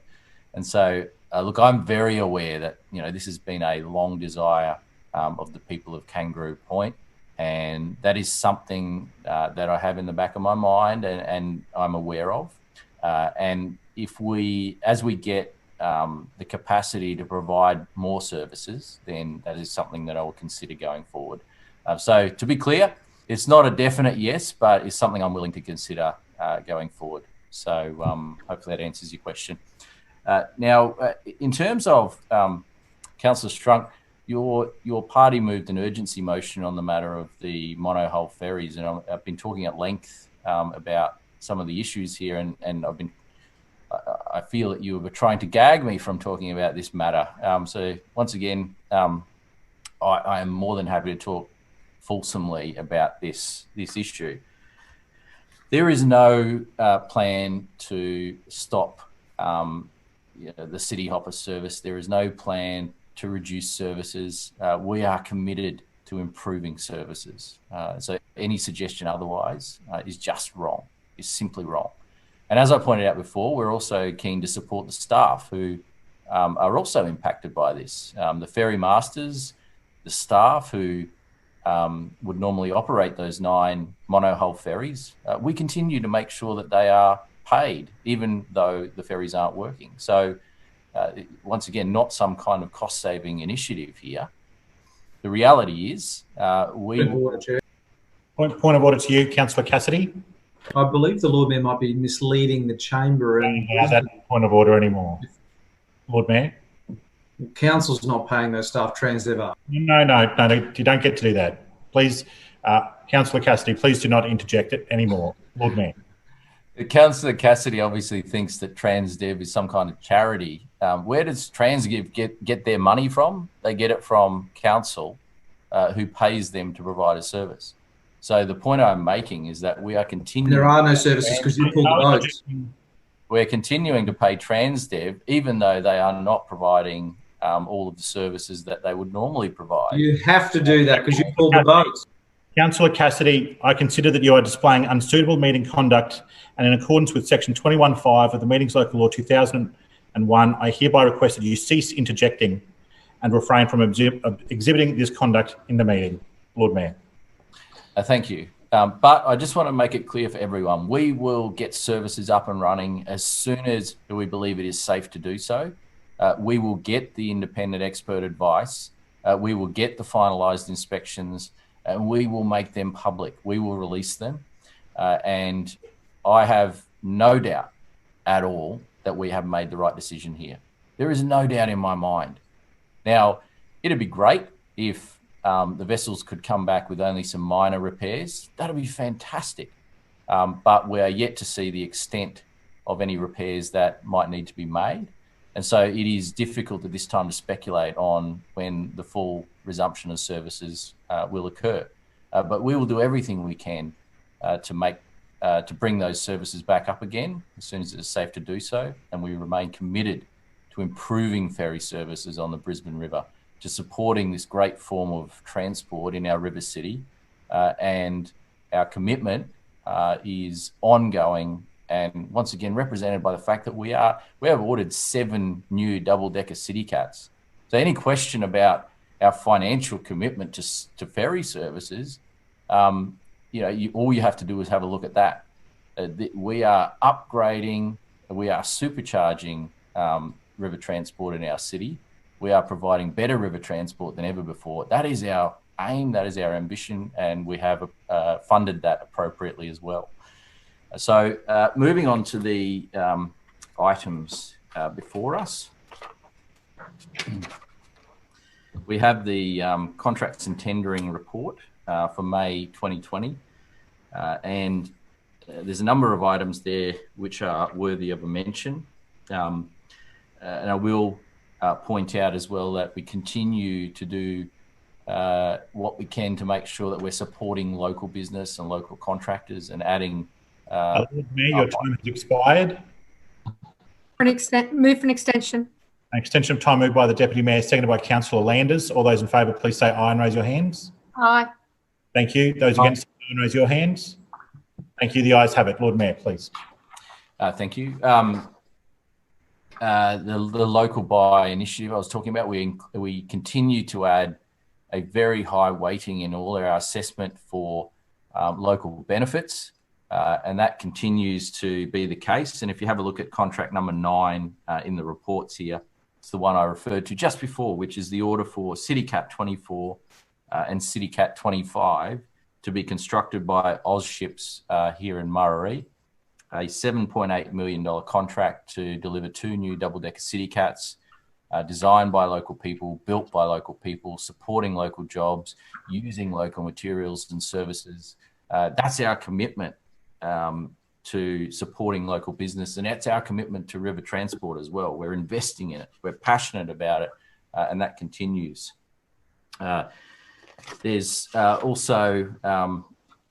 And so, look, I'm very aware that, this has been a long desire of the people of Kangaroo Point. And that is something that I have in the back of my mind and I'm aware of. And as we get the capacity to provide more services, then that is something that I will consider going forward. So to be clear, it's not a definite yes, but it's something I'm willing to consider going forward. So hopefully that answers your question. Now, in terms of Councillor Strunk, your party moved an urgency motion on the matter of the monohull ferries, and I've been talking at length about some of the issues here, and I feel that you were trying to gag me from talking about this matter. So once again, I am more than happy to talk fulsomely about this issue. There is no plan to stop the city hopper service. There is no plan to reduce services. We are committed to improving services. So any suggestion otherwise is just wrong, is simply wrong. And as I pointed out before, we're also keen to support the staff who are also impacted by this. The ferry masters, the staff who would normally operate those 9 monohull ferries, we continue to make sure that they are paid, even though the ferries aren't working. So once again, not some kind of cost-saving initiative here. The reality is Point of order to you, Councillor Cassidy. I believe the Lord Mayor might be misleading the chamber. And that's point of order anymore. Lord Mayor? Council's not paying those staff Transdev. No, you don't get to do that. Please, Councillor Cassidy, please do not interject it anymore. Lord Mayor. Councillor Cassidy obviously thinks that Transdev is some kind of charity. Where does Transdev get their money from? They get it from council, who pays them to provide a service. So the point I'm making is that we are continuing. There are no services because you pulled the votes. We're continuing to pay Transdev, even though they are not providing all of the services that they would normally provide. You have to do that because you pulled the votes. Councillor Cassidy, I consider that you are displaying unsuitable meeting conduct, and in accordance with section 21(5) of the Meetings Local Law 2001, I hereby request that you cease interjecting and refrain from exhibiting this conduct in the meeting. Lord Mayor. Thank you. But I just want to make it clear for everyone, we will get services up and running as soon as we believe it is safe to do so. We will get the independent expert advice. We will get the finalised inspections, and we will make them public. We will release them. And I have no doubt at all that we have made the right decision here. There is no doubt in my mind. Now, it'd be great if the vessels could come back with only some minor repairs. That'd be fantastic. But we are yet to see the extent of any repairs that might need to be made. And so it is difficult at this time to speculate on when the full resumption of services will occur. But we will do everything we can to bring those services back up again as soon as it is safe to do so. And we remain committed to improving ferry services on the Brisbane River, to supporting this great form of transport in our river city. And our commitment is ongoing, and once again represented by the fact that we have ordered 7 new double-decker city cats. So any question about our financial commitment to ferry services, all you have to do is have a look at that. We are upgrading, we are supercharging river transport in our city. We are providing better river transport than ever before. That is our aim, that is our ambition, and we have funded that appropriately as well. Moving on to the items before us. We have the contracts and tendering report for May 2020, and there's a number of items there which are worthy of a mention. And I will point out as well that we continue to do what we can to make sure that we're supporting local business and local contractors and adding. Lord Mayor, your time has expired. Move for an extension. An extension of time moved by the Deputy Mayor, seconded by Councillor Landers. All those in favour, please say aye and raise your hands. Aye. Thank you. Those against, and raise your hands. Thank you. The ayes have it. Lord Mayor, please. Thank you. The local buy initiative I was talking about, we continue to add a very high weighting in all our assessment for local benefits, and that continues to be the case. And if you have a look at contract number 9 in the reports here, it's the one I referred to just before, which is the order for CityCat 24 and CityCat 25 to be constructed by Ozships here in Murray, a $7.8 million contract to deliver 2 new double-decker CityCats, designed by local people, built by local people, supporting local jobs, using local materials and services. That's our commitment to supporting local business, and that's our commitment to river transport as well. We're investing in it, we're passionate about it, and that continues. There's also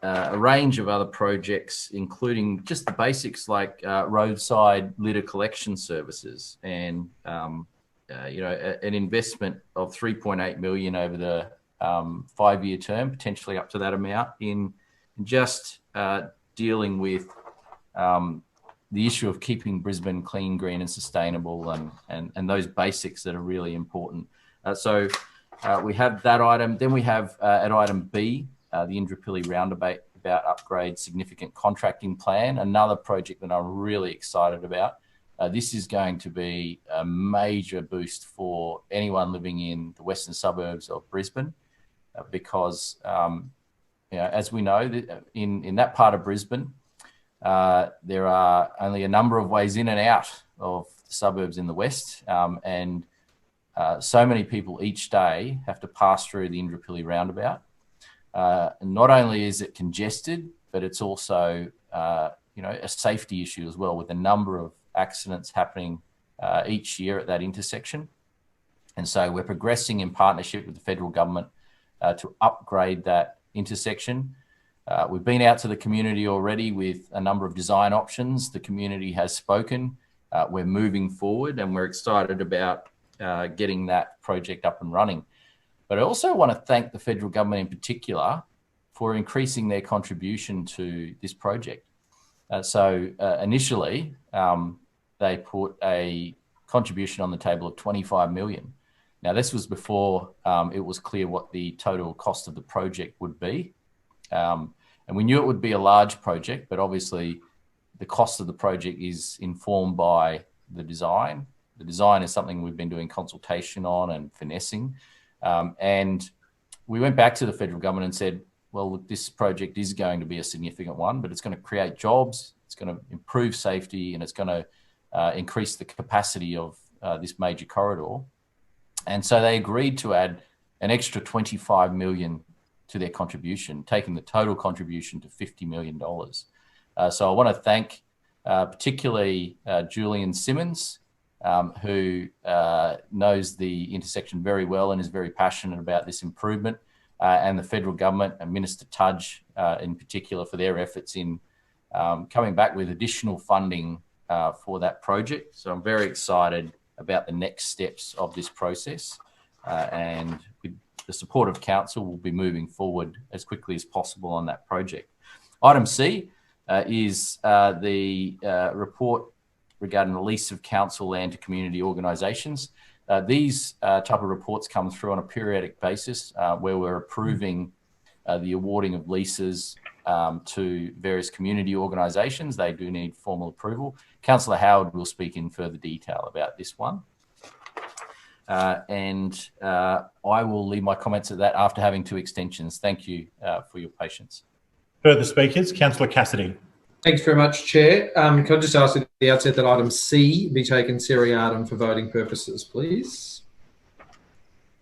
a range of other projects, including just the basics like roadside litter collection services, and an investment of $3.8 million over the 5-year term, potentially up to that amount, in just dealing with the issue of keeping Brisbane clean, green and sustainable, and those basics that are really important. We have that item. Then we have at item B, the Indooroopilly roundabout upgrade significant contracting plan, another project that I'm really excited about. This is going to be a major boost for anyone living in the western suburbs of Brisbane, because as we know, in that part of Brisbane, there are only a number of ways in and out of the suburbs in the west, and so many people each day have to pass through the Indooroopilly roundabout. And not only is it congested, but it's also a safety issue as well, with a number of accidents happening each year at that intersection. And so we're progressing in partnership with the federal government to upgrade that intersection. We've been out to the community already with a number of design options. The community has spoken. We're moving forward, and we're excited about getting that project up and running. But I also want to thank the federal government in particular for increasing their contribution to this project. Initially, they put a contribution on the table of $25 million. Now, this was before it was clear what the total cost of the project would be. And we knew it would be a large project, but obviously the cost of the project is informed by the design. The design is something we've been doing consultation on and finessing. And we went back to the federal government and said, well, look, this project is going to be a significant one, but it's going to create jobs, it's going to improve safety, and it's going to increase the capacity of this major corridor. And so they agreed to add an extra $25 million to their contribution, taking the total contribution to $50 million. So I want to thank particularly Julian Simmons, who knows the intersection very well and is very passionate about this improvement, and the federal government and Minister Tudge in particular for their efforts in coming back with additional funding for that project. So I'm very excited about the next steps of this process, and with the support of council, we'll be moving forward as quickly as possible on that project. Item C is the report regarding the lease of council land to community organisations. These type of reports come through on a periodic basis where we're approving the awarding of leases to various community organisations. They do need formal approval. Councillor Howard will speak in further detail about this one. And I will leave my comments at that after having 2 extensions. Thank you for your patience. Further speakers, Councillor Cassidy. Thanks very much, Chair. Can I just ask at the outset that item C be taken seriatim for voting purposes, please?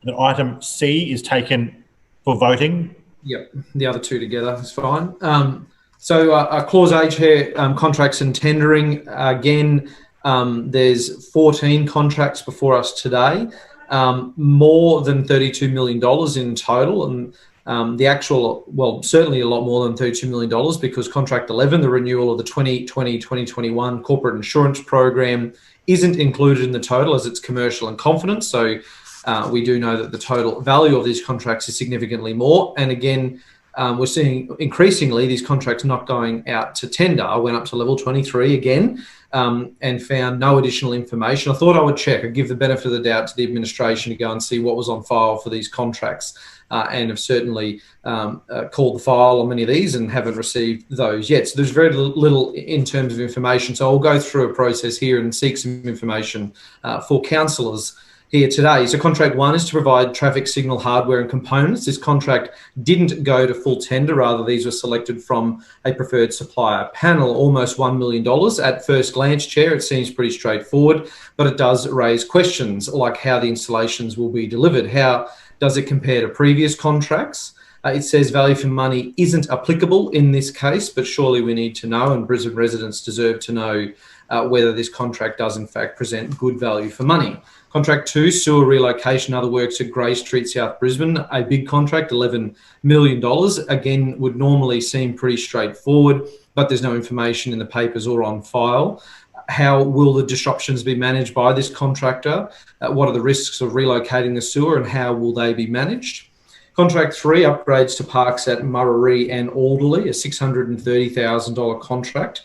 That item C is taken for voting. Yep, the other two together is fine. Clause H here, contracts and tendering. Again, there's 14 contracts before us today, more than $32 million in total. And the actual, well, certainly a lot more than $32 million, because contract 11, the renewal of the 2020-2021 corporate insurance program, isn't included in the total as it's commercial and confidence. So we do know that the total value of these contracts is significantly more. And again, we're seeing increasingly these contracts not going out to tender. I went up to level 23 again and found no additional information. I thought I would check and give the benefit of the doubt to the administration to go and see what was on file for these contracts, and have certainly called the file on many of these and haven't received those yet. So there's very little in terms of information. So I'll go through a process here and seek some information for councillors here today. So contract 1 is to provide traffic signal hardware and components. This contract didn't go to full tender, rather these were selected from a preferred supplier panel, almost $1 million. At first glance, Chair, it seems pretty straightforward, but it does raise questions like how the installations will be delivered. How does it compare to previous contracts? It says value for money isn't applicable in this case, but surely we need to know, and Brisbane residents deserve to know whether this contract does in fact present good value for money. Contract 2, sewer relocation, other works at Grey Street, South Brisbane, a big contract, $11 million. Again, would normally seem pretty straightforward, but there's no information in the papers or on file. How will the disruptions be managed by this contractor? What are the risks of relocating the sewer, and how will they be managed? Contract 3, upgrades to parks at Murray and Alderley, a $630,000 contract.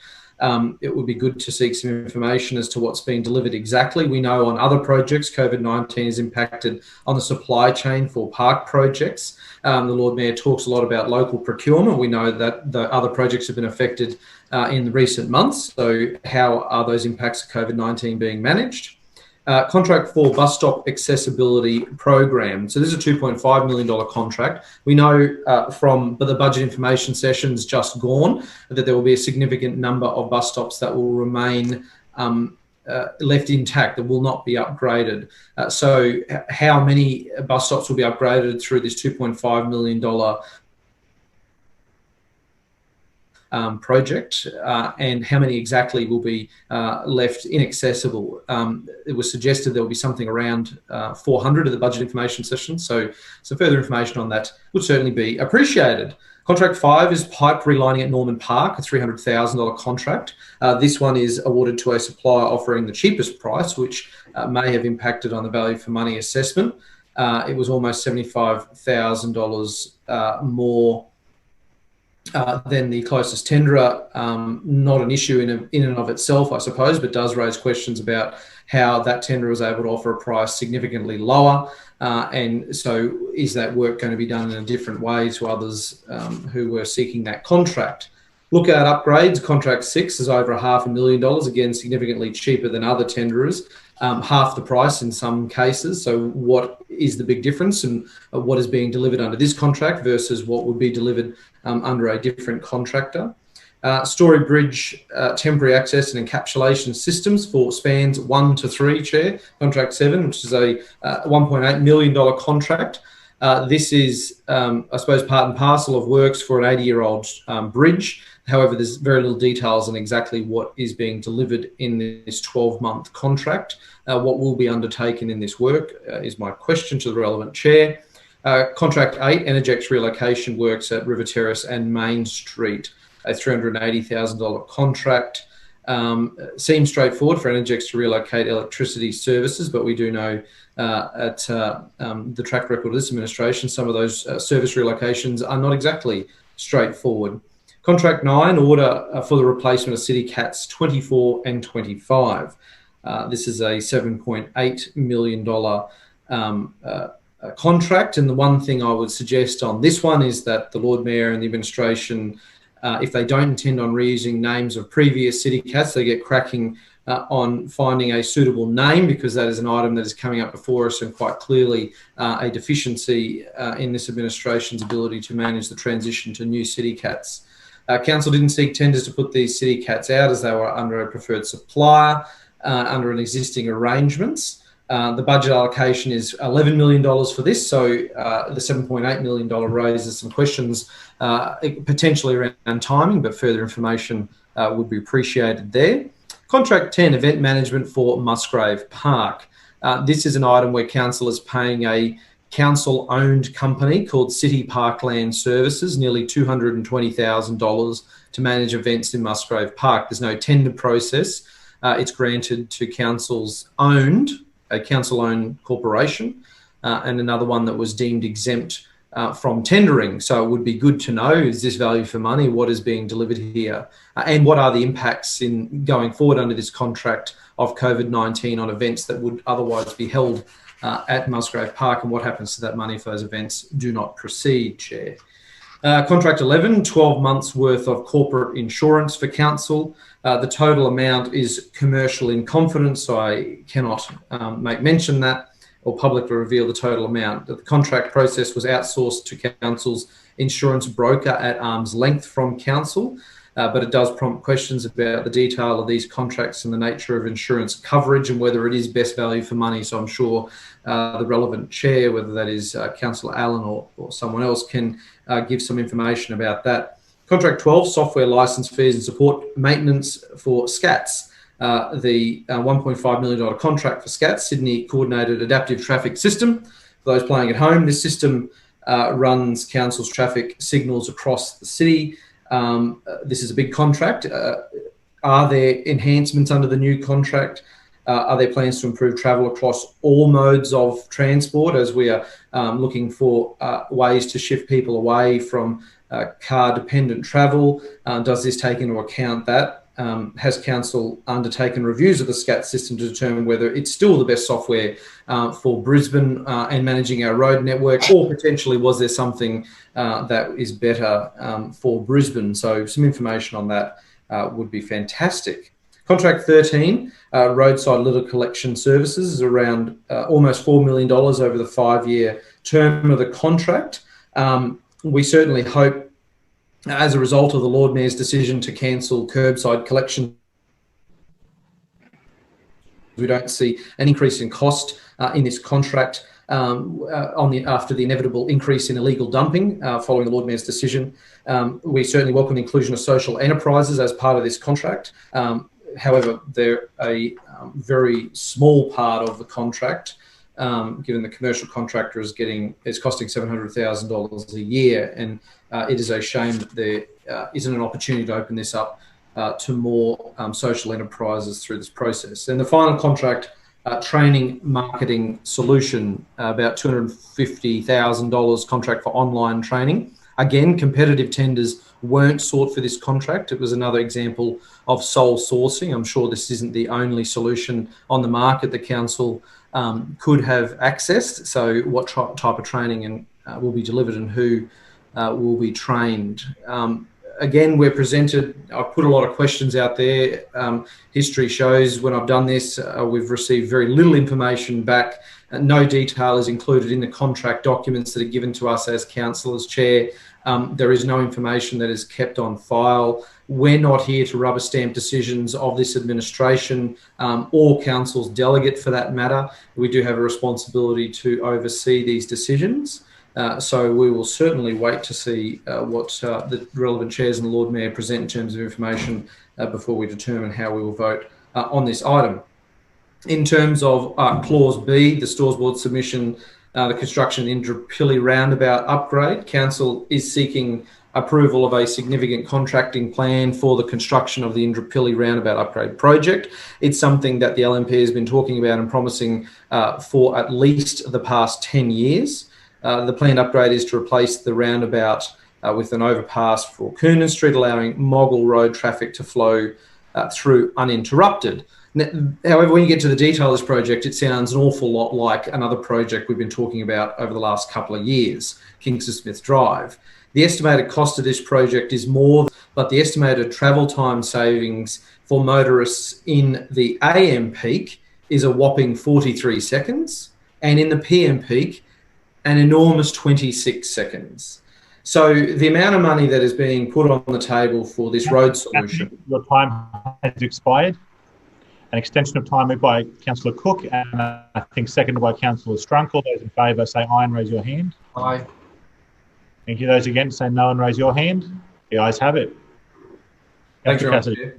It would be good to seek some information as to what's being delivered exactly. We know on other projects, COVID-19 has impacted on the supply chain for park projects. The Lord Mayor talks a lot about local procurement. We know that the other projects have been affected in the recent months. So how are those impacts of COVID-19 being managed? Contract 4, bus stop accessibility program. So this is a $2.5 million contract. We know from the budget information sessions just gone that there will be a significant number of bus stops that will remain left intact, that will not be upgraded. So how many bus stops will be upgraded through this $2.5 million project, and how many exactly will be left inaccessible? It was suggested there will be something around 400 of the budget information session, so some further information on that would certainly be appreciated. Contract 5 is pipe relining at Norman Park, a $300,000 contract. This one is awarded to a supplier offering the cheapest price, which may have on the value for money assessment. It was almost $75,000 more than the closest tenderer. Not an issue in and of itself, I suppose, but does raise questions about how that tenderer was able to offer a price significantly lower. And so is that work going to be done in a different way to others who were seeking that contract? Look at upgrades. Contract 6 is over $500,000, again, significantly cheaper than other tenderers, half the price in some cases. So what is the big difference, and what is being delivered under this contract versus what would be delivered under a different contractor? Story Bridge temporary access and encapsulation systems for spans 1 to 3, Chair. Contract 7, which is a $1.8 million contract. This is, I suppose, part and parcel of works for an 80-year-old bridge. However, there's very little details on exactly what is being delivered in this 12-month contract. What will be undertaken in this work is my question to the relevant chair. Contract 8, Energex relocation works at River Terrace and Main Street, a $380,000 contract. Seems straightforward for Energex to relocate electricity services, but we do know at the track record of this administration, some of those service relocations are not exactly straightforward. Contract 9, order for the replacement of City Cats 24 and 25. This is a $7.8 million contract. And the one thing I would suggest on this one is that the Lord Mayor and the administration, if they don't intend on reusing names of previous City Cats, they get cracking on finding a suitable name, because that is an item that is coming up before us and quite clearly a deficiency in this administration's ability to manage the transition to new City Cats. Council didn't seek tenders to put these city cats out as they were under a preferred supplier under an existing arrangements. The budget allocation is $11 million for this, so the $7.8 million raises some questions potentially around timing, but further information would be appreciated there. Contract 10, event management for Musgrave Park. This is an item where council is paying a council-owned company called City Parkland Services nearly $220,000 to manage events in Musgrave Park. There's no tender process. It's granted to a council-owned corporation, and another one that was deemed exempt from tendering. So it would be good to know, is this value for money? What is being delivered here? And what are the impacts in going forward under this contract of COVID-19 on events that would otherwise be held at Musgrave Park, and what happens to that money if those events do not proceed, Chair? Contract 11, 12 months worth of corporate insurance for council. The total amount is commercial in confidence, so I cannot make mention that or publicly reveal the total amount. The contract process was outsourced to council's insurance broker at arm's length from council, but it does prompt questions about the detail of these contracts and the nature of insurance coverage and whether it is best value for money. So I'm sure the relevant chair, whether that is Councillor Allen or someone else, can give some information about that. Contract 12, software license fees and support maintenance for SCATS. The $1.5 million contract for SCATS, Sydney Coordinated Adaptive Traffic System. For those playing at home, this system runs council's traffic signals across the city. This is a big contract. Are there enhancements under the new contract? Are there plans to improve travel across all modes of transport as we are looking for ways to shift people away from car-dependent travel? Does this take into account that? Has council undertaken reviews of the SCAT system to determine whether it's still the best software for Brisbane and managing our road network, or potentially was there something that is better for Brisbane? So some information on that would be fantastic. Contract 13, roadside litter collection services, is around almost $4 million over the 5-year term of the contract. We certainly hope, as a result of the Lord Mayor's decision to cancel curbside collection, we don't see an increase in cost in this contract after the inevitable increase in illegal dumping following the Lord Mayor's decision. We certainly welcome the inclusion of social enterprises as part of this contract. However, they're a very small part of the contract, given the commercial contractor is costing $700,000 a year, and it is a shame that there isn't an opportunity to open this up to more social enterprises through this process. And the final contract, training marketing solution, about $250,000 contract for online training. Again, competitive tenders weren't sought for this contract. It was another example of sole sourcing. I'm sure this isn't the only solution on the market the council could have accessed. So what type of training will be delivered and who will be trained? Again, we're presented, I've put a lot of questions out there. History shows when I've done this, we've received very little information back. No detail is included in the contract documents that are given to us as council, as chair. There is no information that is kept on file. We're not here to rubber stamp decisions of this administration or council's delegate for that matter. We do have a responsibility to oversee these decisions. So we will certainly wait to see what the relevant chairs and the Lord Mayor present in terms of information before we determine how we will vote on this item. In terms of Clause B, the Stores Board submission, the construction Indooroopilly roundabout upgrade, council is seeking approval of a significant contracting plan for the construction of the Indooroopilly roundabout upgrade project. It's something that the LNP has been talking about and promising for at least the past 10 years. The planned upgrade is to replace the roundabout with an overpass for Coonan Street, allowing Moggle Road traffic to flow through uninterrupted. However, when you get to the detail of this project, it sounds an awful lot like another project we've been talking about over the last couple of years, Kingston Smith Drive. The estimated cost of this project is more, but the estimated travel time savings for motorists in the AM peak is a whopping 43 seconds, and in the PM peak, an enormous 26 seconds. So the amount of money that is being put on the table for this road solution. Your time has expired. An extension of time moved by Councillor Cook and I think seconded by Councillor Strunk. All those in favour say aye and raise your hand. Aye. Thank you. Those against say no and raise your hand. The ayes have it. Thanks very much, Chair.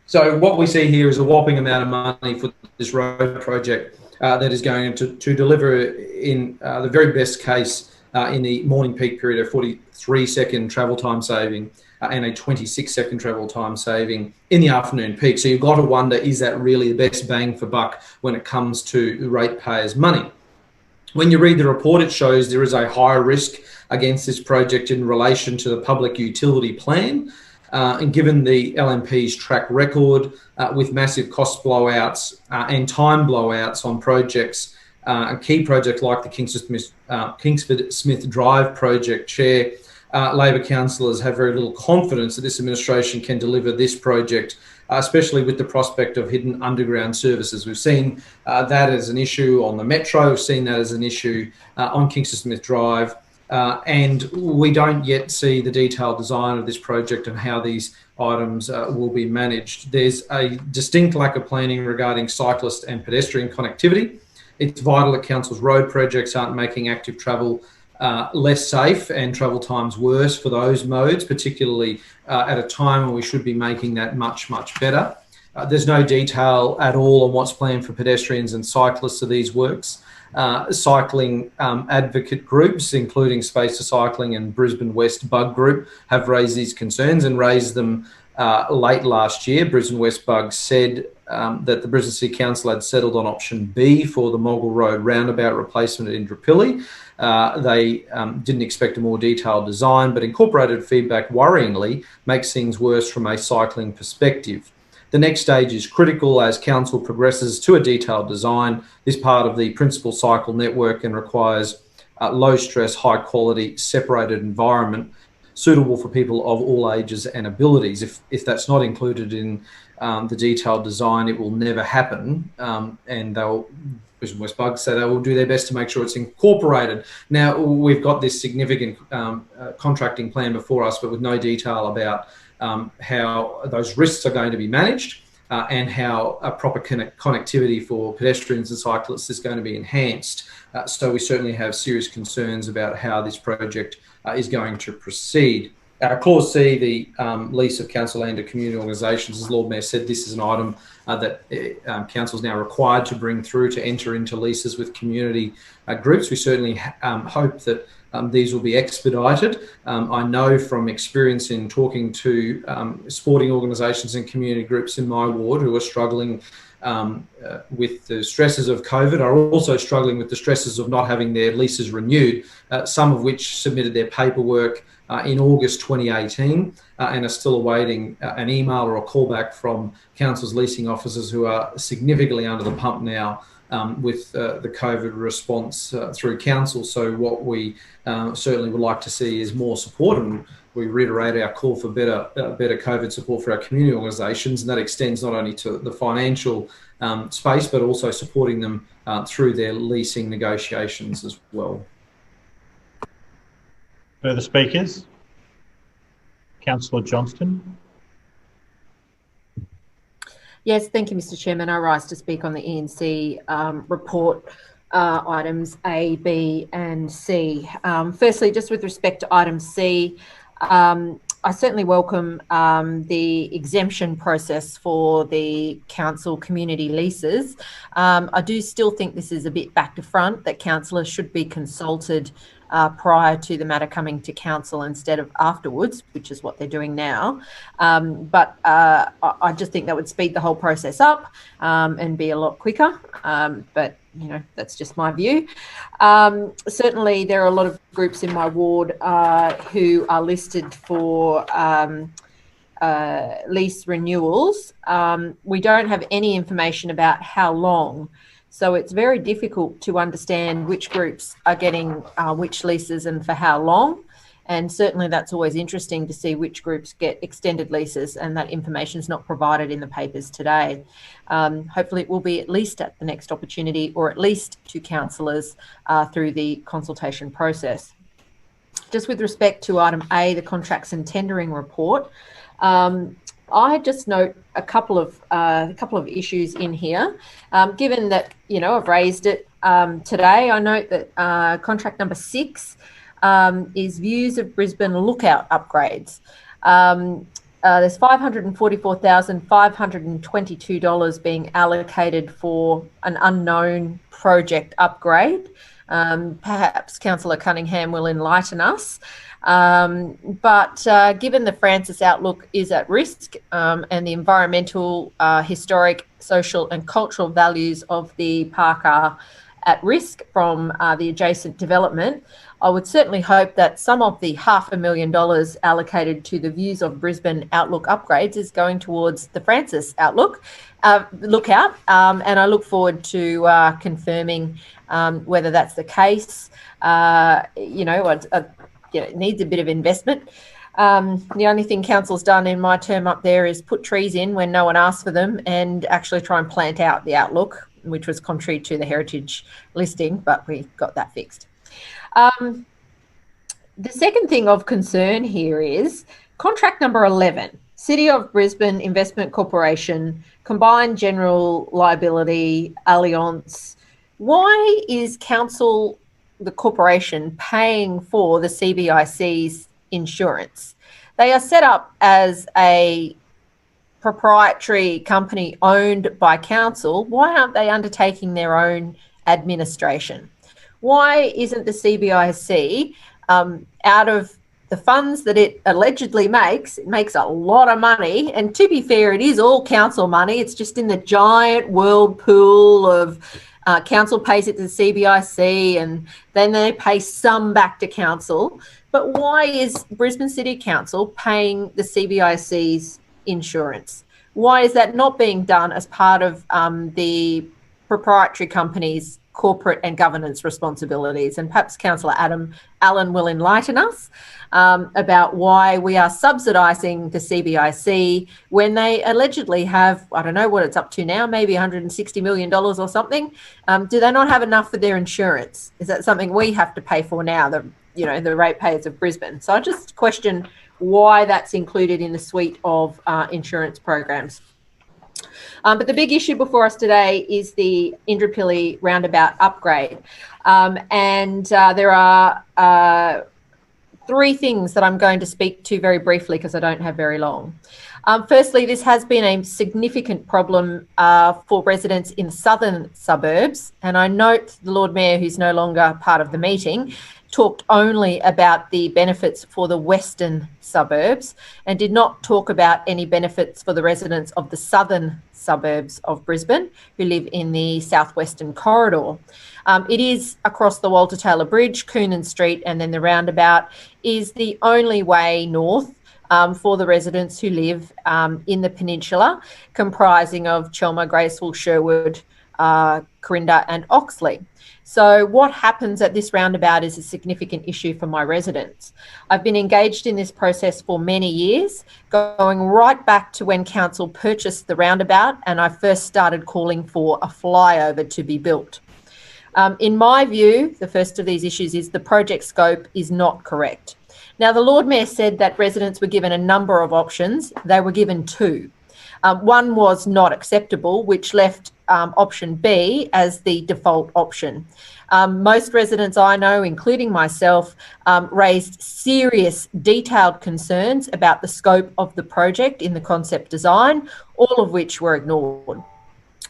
So what we see here is a whopping amount of money for this road project that is going to deliver in the very best case in the morning peak period, a 43-second travel time saving and a 26-second travel time saving in the afternoon peak. So you've got to wonder, is that really the best bang for buck when it comes to ratepayers' money? When you read the report, it shows there is a higher risk against this project in relation to the public utility plan. And given the LNP's track record with massive cost blowouts and time blowouts on projects, a key project like the Kingsford Smith Drive project, Chair, Labor councillors have very little confidence that this administration can deliver this project, especially with the prospect of hidden underground services. We've seen that as an issue on the Metro, we've seen that as an issue on Kingsford Smith Drive, and we don't yet see the detailed design of this project and how these items will be managed. There's a distinct lack of planning regarding cyclist and pedestrian connectivity. It's vital that council's road projects aren't making active travel less safe and travel times worse for those modes, particularly at a time when we should be making that much, much better. There's no detail at all on what's planned for pedestrians and cyclists of these works. Cycling advocate groups, including Space for Cycling and Brisbane West Bug Group, have raised these concerns and raised them late last year. Brisbane West Bug said that the Brisbane City Council had settled on option B for the Mogul Road roundabout replacement at Indooroopilly. They didn't expect a more detailed design, but incorporated feedback worryingly makes things worse from a cycling perspective. The next stage is critical as council progresses to a detailed design. This part of the principal cycle network and requires low stress, high quality, separated environment suitable for people of all ages and abilities. If that's not included in the detailed design, it will never happen. And Brisbane West Bug say they will do their best to make sure it's incorporated. Now, we've got this significant contracting plan before us, but with no detail about how those risks are going to be managed and how a proper connectivity for pedestrians and cyclists is going to be enhanced. So we certainly have serious concerns about how this project is going to proceed. Clause C, the lease of council land to community organisations, as Lord Mayor said, this is an item that council is now required to bring through to enter into leases with community groups. We certainly hope that these will be expedited. I know from experience in talking to sporting organisations and community groups in my ward who are struggling with the stresses of COVID, are also struggling with the stresses of not having their leases renewed, some of which submitted their paperwork in August 2018 and are still awaiting an email or a callback from council's leasing officers who are significantly under the pump now with the COVID response through council. So what we certainly would like to see is more support, and we reiterate our call for better COVID support for our community organisations, and that extends not only to the financial space but also supporting them through their leasing negotiations as well. Further speakers? Councillor Johnston. Yes, thank you, Mr. Chairman. I rise to speak on the E&C report items A, B and C. Firstly, just with respect to item C, I certainly welcome the exemption process for the council community leases. I do still think this is a bit back to front, that councillors should be consulted prior to the matter coming to council instead of afterwards, which is what they're doing now. But I just think that would speed the whole process up and be a lot quicker. But, you know, that's just my view. Certainly, there are a lot of groups in my ward who are listed for lease renewals. We don't have any information about how long. So it's very difficult to understand which groups are getting which leases and for how long. And certainly that's always interesting to see which groups get extended leases, and that information is not provided in the papers today. Hopefully it will be at least at the next opportunity, or at least to councillors through the consultation process. just with respect to item A, the contracts and tendering report, I just note a couple of issues in here. Given that I've raised it today, I note that contract number 6 is views of Brisbane lookout upgrades. There's $544,522 being allocated for an unknown project upgrade. Perhaps Councillor Cunningham will enlighten us. But given the Francis outlook is at risk and the environmental, historic, social and cultural values of the park are at risk from the adjacent development, I would certainly hope that some of the $500,000 allocated to the views of Brisbane outlook upgrades is going towards the Francis outlook lookout, and I look forward to confirming whether that's the case. It needs a bit of investment. The only thing council's done in my term up there is put trees in when no one asked for them and actually try and plant out the outlook, which was contrary to the heritage listing, but we got that fixed. The second thing of concern here is contract number 11, City of Brisbane Investment Corporation, Combined General Liability, Allianz. Why is council, the corporation, paying for the CBIC's insurance? They are set up as a proprietary company owned by council. Why aren't they undertaking their own administration? Why isn't the CBIC, out of the funds that it allegedly makes, it makes a lot of money, and to be fair, it is all council money, it's just in the giant world pool of council pays it to the CBIC and then they pay some back to council. But why is Brisbane City Council paying the CBIC's insurance? Why is that not being done as part of the proprietary company's corporate and governance responsibilities? And perhaps Councillor Allen will enlighten us about why we are subsidising the CBIC when they allegedly have, I don't know what it's up to now, maybe $160 million or something. Do they not have enough for their insurance? Is that something we have to pay for now, the ratepayers of Brisbane? So I just question why that's included in the suite of insurance programs. But the big issue before us today is the Indooroopilly roundabout upgrade. There are 3 things that I'm going to speak to very briefly because I don't have very long. Firstly, this has been a significant problem for residents in southern suburbs. And I note the Lord Mayor, who's no longer part of the meeting, talked only about the benefits for the western suburbs and did not talk about any benefits for the residents of the southern suburbs of Brisbane who live in the southwestern corridor. It is across the Walter Taylor Bridge, Coonan Street, and then the roundabout is the only way north for the residents who live in the peninsula, comprising of Chelmer, Graceville, Sherwood, Corinda and Oxley. So what happens at this roundabout is a significant issue for my residents. I've been engaged in this process for many years, going right back to when council purchased the roundabout and I first started calling for a flyover to be built. In my view, the first of these issues is the project scope is not correct. Now, the Lord Mayor said that residents were given a number of options. They were given 2. One was not acceptable, which left option B as the default option. Most residents I know, including myself, raised serious detailed concerns about the scope of the project in the concept design, all of which were ignored.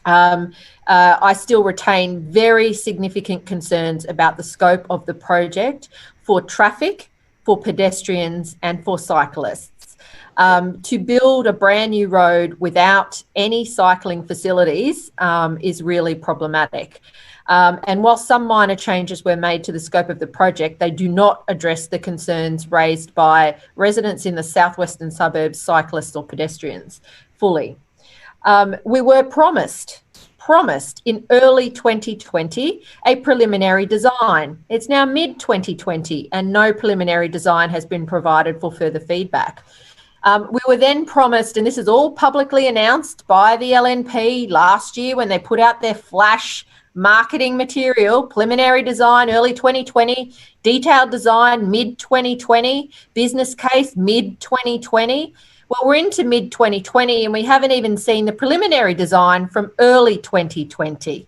I still retain very significant concerns about the scope of the project for traffic, for pedestrians and for cyclists. To build a brand new road without any cycling facilities is really problematic. And while some minor changes were made to the scope of the project, they do not address the concerns raised by residents in the southwestern suburbs, cyclists or pedestrians fully. We were promised in early 2020 a preliminary design. It's now mid-2020 and no preliminary design has been provided for further feedback. We were then promised, and this is all publicly announced by the LNP last year when they put out their flash marketing material, preliminary design, early 2020, detailed design, mid 2020, business case, mid 2020. Well, we're into mid 2020 and we haven't even seen the preliminary design from early 2020.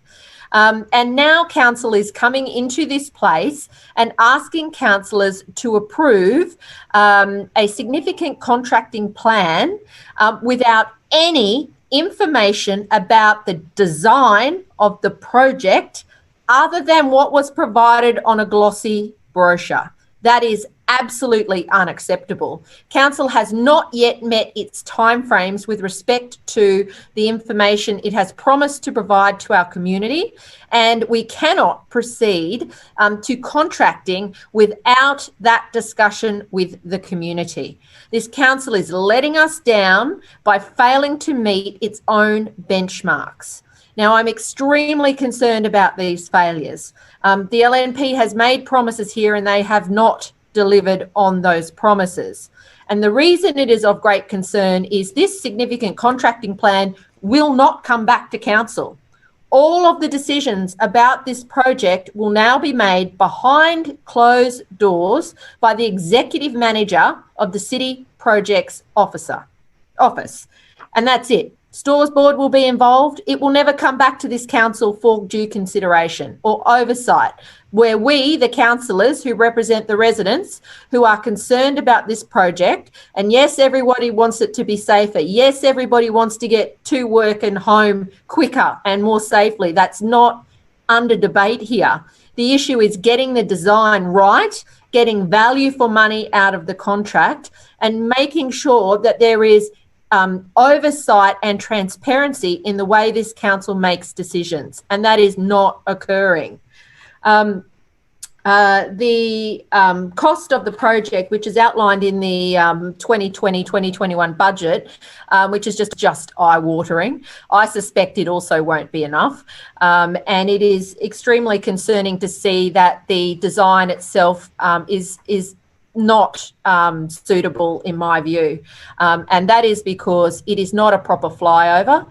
And now council is coming into this place and asking councillors to approve a significant contracting plan without any information about the design of the project other than what was provided on a glossy brochure. That is absolutely unacceptable. Council has not yet met its timeframes with respect to the information it has promised to provide to our community, and we cannot proceed to contracting without that discussion with the community. This council is letting us down by failing to meet its own benchmarks. Now, I'm extremely concerned about these failures. The LNP has made promises here and they have not delivered on those promises. And the reason it is of great concern is this significant contracting plan will not come back to council. All of the decisions about this project will now be made behind closed doors by the executive manager of the City Projects office. And that's it. Stores Board will be involved. It will never come back to this council for due consideration or oversight, where we, the councillors who represent the residents who are concerned about this project, and yes, everybody wants it to be safer. Yes, everybody wants to get to work and home quicker and more safely. That's not under debate here. The issue is getting the design right, getting value for money out of the contract, and making sure that there is oversight and transparency in the way this council makes decisions, and that is not occurring. The cost of the project, which is outlined in the 2020-2021 budget, which is just eye-watering, I suspect it also won't be enough. And it is extremely concerning to see that the design itself is not suitable in my view, and that is because it is not a proper flyover.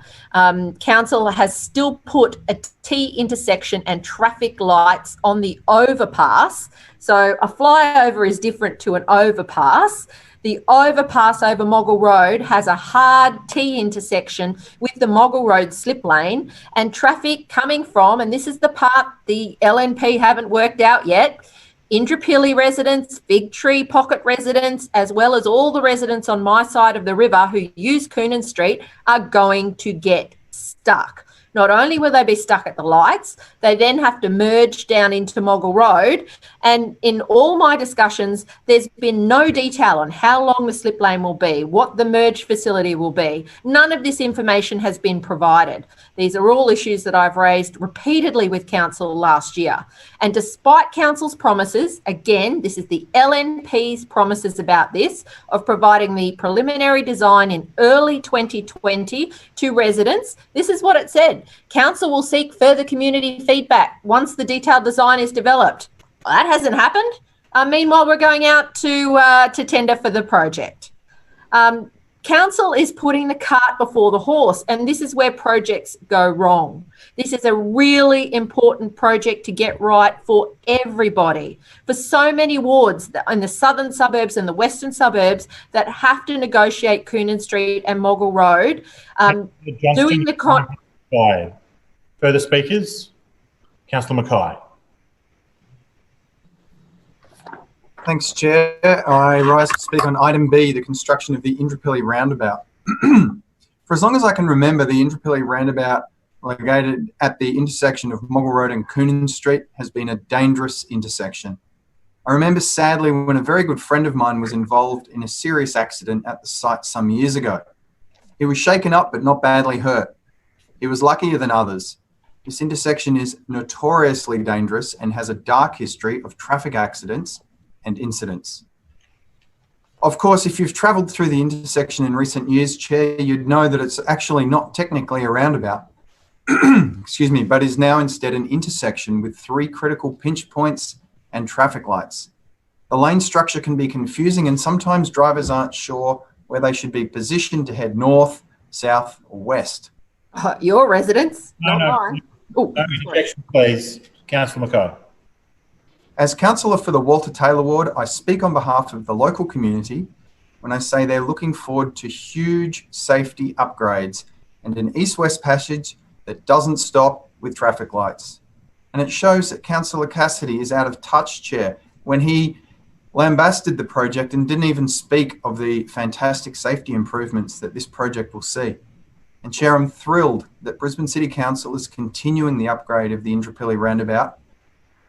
Council has still put a T intersection and traffic lights on the overpass, so a flyover is different to an overpass. The overpass over Moggle Road has a hard T intersection with the Moggle Road slip lane, and traffic coming from, and this is the part the LNP haven't worked out yet, Indooroopilly residents, Fig Tree Pocket residents, as well as all the residents on my side of the river who use Coonan Street are going to get stuck. Not only will they be stuck at the lights, they then have to merge down into Moggle Road. And in all my discussions, there's been no detail on how long the slip lane will be, what the merge facility will be. None of this information has been provided. These are all issues that I've raised repeatedly with council last year. And despite council's promises, again, this is the LNP's promises about this, of providing the preliminary design in early 2020 to residents, this is what it said. Council will seek further community feedback once the detailed design is developed. Well, that hasn't happened. Meanwhile, we're going out to tender for the project. Council is putting the cart before the horse, and this is where projects go wrong. This is a really important project to get right for everybody. For so many wards in the southern suburbs and the western suburbs that have to negotiate Coonan Street and Moggle Road, doing the Further speakers? Councillor Mackay. Thanks, Chair. I rise to speak on item B, the construction of the Indooroopilly roundabout. For as long as I can remember, the Indooroopilly roundabout located at the intersection of Moggle Road and Coonan Street has been a dangerous intersection. I remember sadly when a very good friend of mine was involved in a serious accident at the site some years ago. He was shaken up but not badly hurt. He was luckier than others. This intersection is notoriously dangerous and has a dark history of traffic accidents and incidents. Of course, if you've travelled through the intersection in recent years, Chair, you'd know that it's actually not technically a roundabout, excuse me, but is now instead an intersection with 3 critical pinch points and traffic lights. The lane structure can be confusing and sometimes drivers aren't sure where they should be positioned to head north, south or west. Your residents, not mine. Oh, No interjection, please. Councillor Mackay. As councillor for the Walter Taylor ward, I speak on behalf of the local community when I say they're looking forward to huge safety upgrades and an east-west passage that doesn't stop with traffic lights. And it shows that Councillor Cassidy is out of touch, Chair, when he lambasted the project and didn't even speak of the fantastic safety improvements that this project will see. And Chair, I'm thrilled that Brisbane City Council is continuing the upgrade of the Indooroopilly roundabout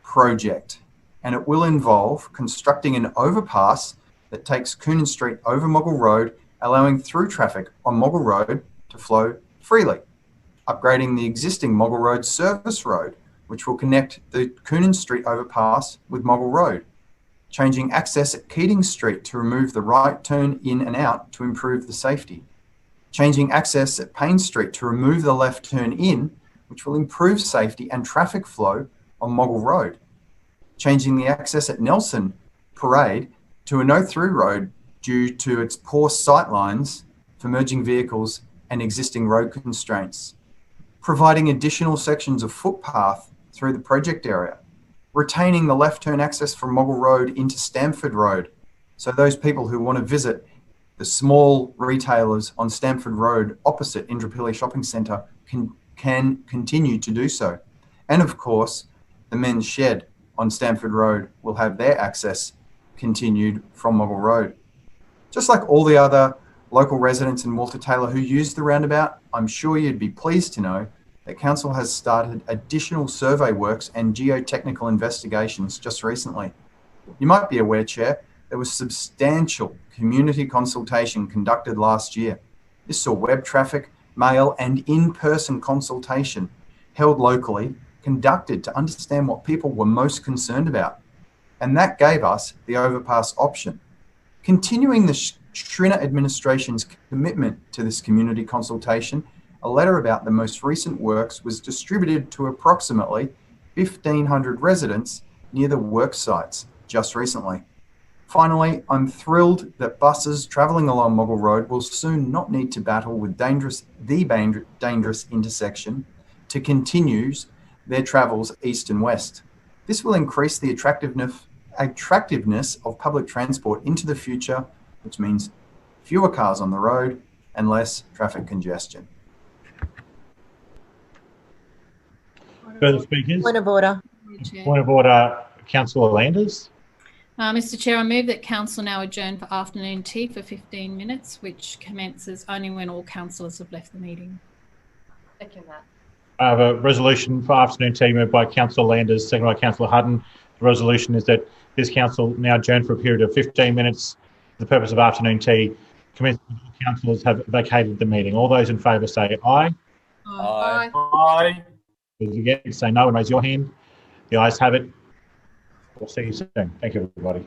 project. And it will involve constructing an overpass that takes Coonan Street over Moggle Road, allowing through traffic on Moggle Road to flow freely. Upgrading the existing Moggle Road service road, which will connect the Coonan Street overpass with Moggle Road. Changing access at Keating Street to remove the right turn in and out to improve the safety. Changing access at Payne Street to remove the left turn in, which will improve safety and traffic flow on Moggle Road. Changing the access at Nelson Parade to a no-through road due to its poor sight lines for merging vehicles and existing road constraints. Providing additional sections of footpath through the project area. Retaining the left turn access from Moggle Road into Stamford Road, so those people who want to visit the small retailers on Stamford Road opposite Indooroopilly Shopping Centre can continue to do so. And of course, the men's shed on Stamford Road will have their access continued from Moggle Road. Just like all the other local residents in Walter Taylor who use the roundabout, I'm sure you'd be pleased to know that Council has started additional survey works and geotechnical investigations just recently. You might be aware, Chair, there was substantial community consultation conducted last year. This saw web traffic, mail and in-person consultation held locally, conducted to understand what people were most concerned about. And that gave us the overpass option. Continuing the Schrinner administration's commitment to this community consultation, a letter about the most recent works was distributed to approximately 1,500 residents near the work sites just recently. Finally, I'm thrilled that buses travelling along Moggle Road will soon not need to battle with the dangerous intersection to continue their travels east and west. This will increase the attractiveness of public transport into the future, which means fewer cars on the road and less traffic congestion. Further speakers? Point of order. Point of order, Councillor Landers. Mr. Chair, I move that council now adjourn for afternoon tea for 15 minutes, which commences only when all councillors have left the meeting. Second that. I have a resolution for afternoon tea moved by Councillor Landers, seconded by Councillor Hutton. The resolution is that this council now adjourn for a period of 15 minutes for the purpose of afternoon tea. Councillors have vacated the meeting. All those in favour say aye. Aye. Aye. If you get say no and raise your hand. The ayes have it. We'll see you soon. Thank you, everybody.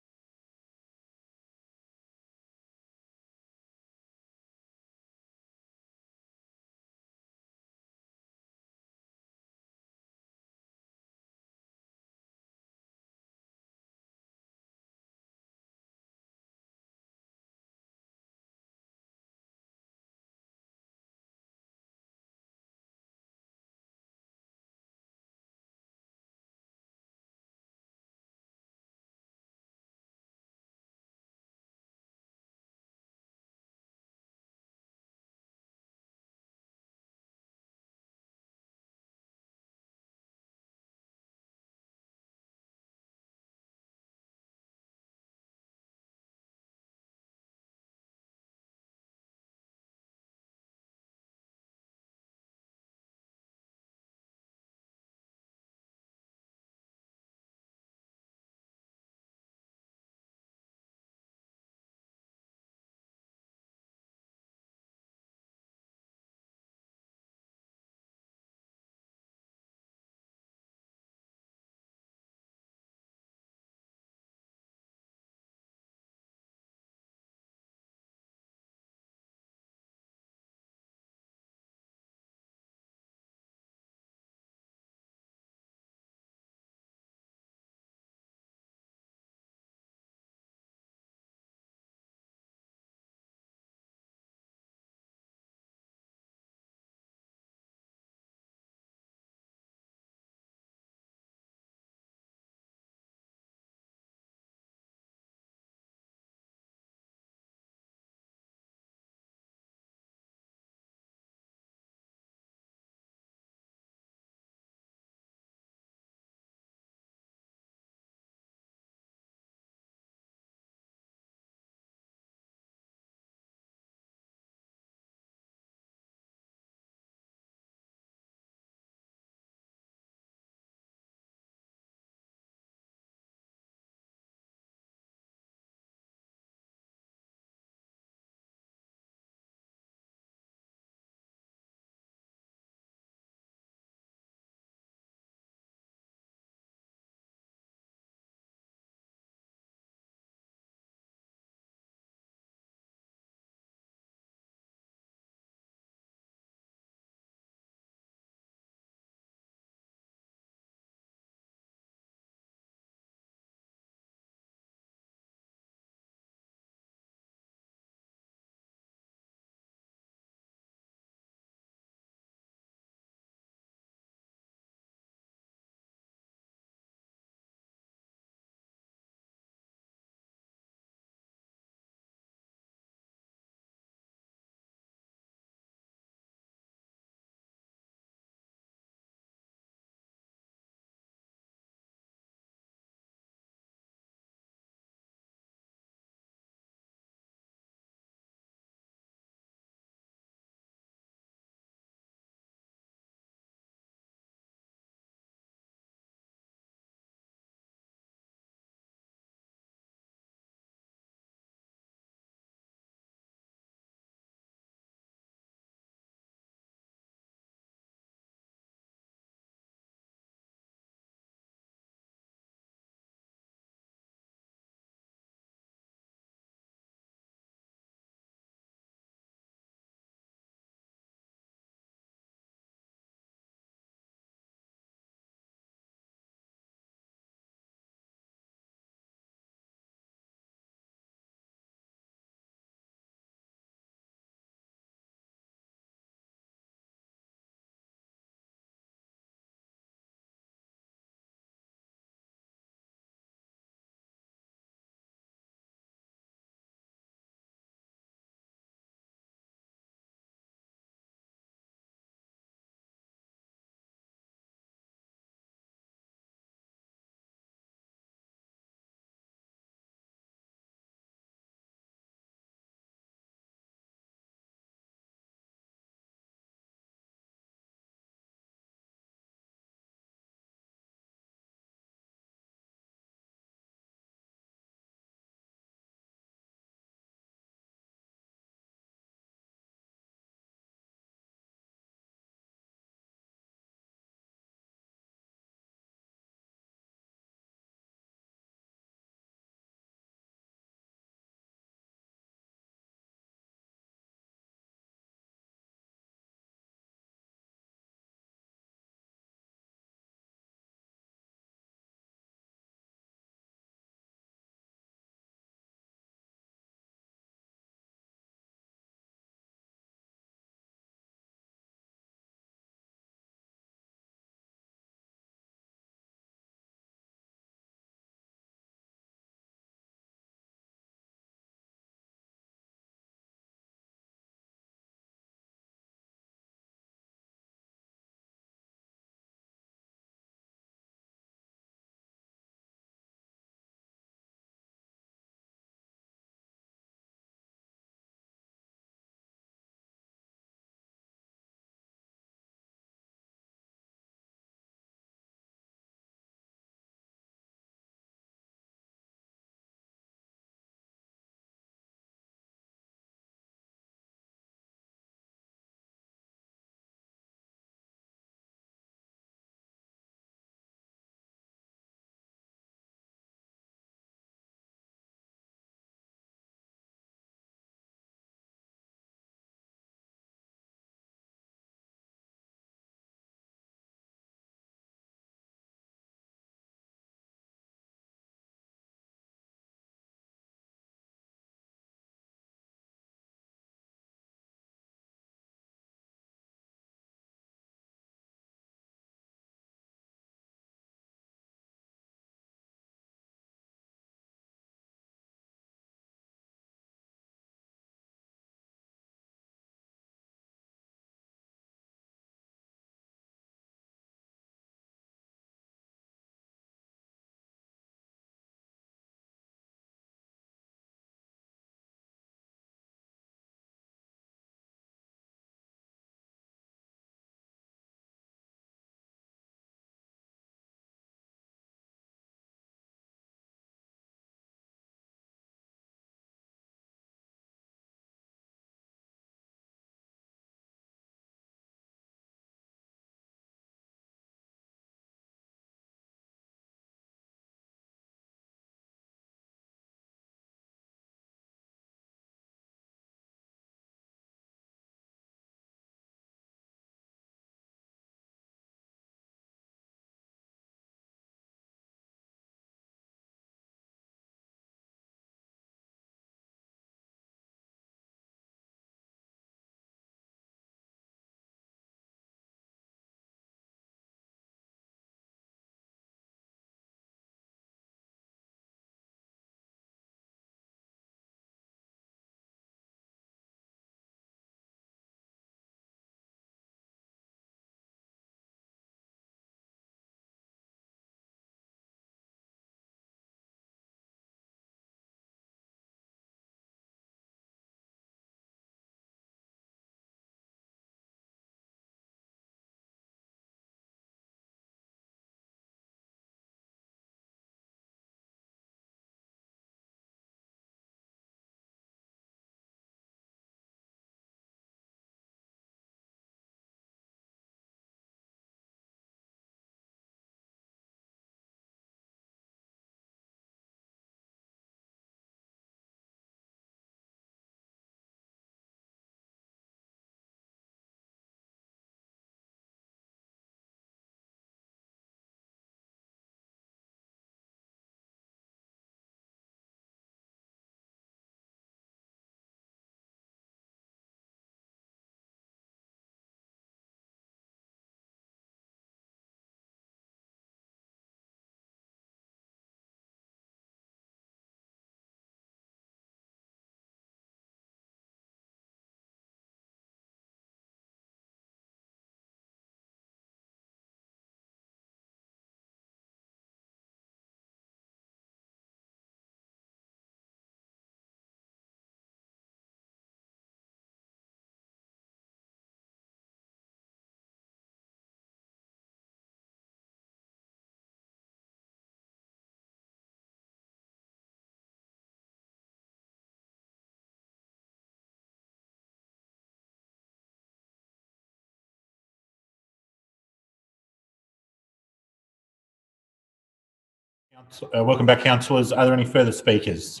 Welcome back, councillors. Are there any further speakers?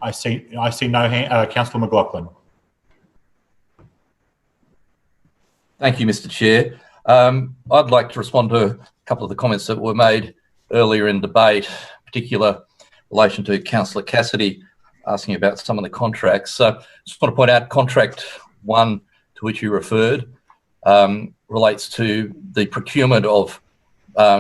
I see no hand. Councillor McLaughlin. Thank you, Mr. Chair. I'd like to respond to a couple of the comments that were made earlier in debate, particular relation to Councillor Cassidy asking about some of the contracts. So just want to point out contract 1 to which you referred relates to the procurement of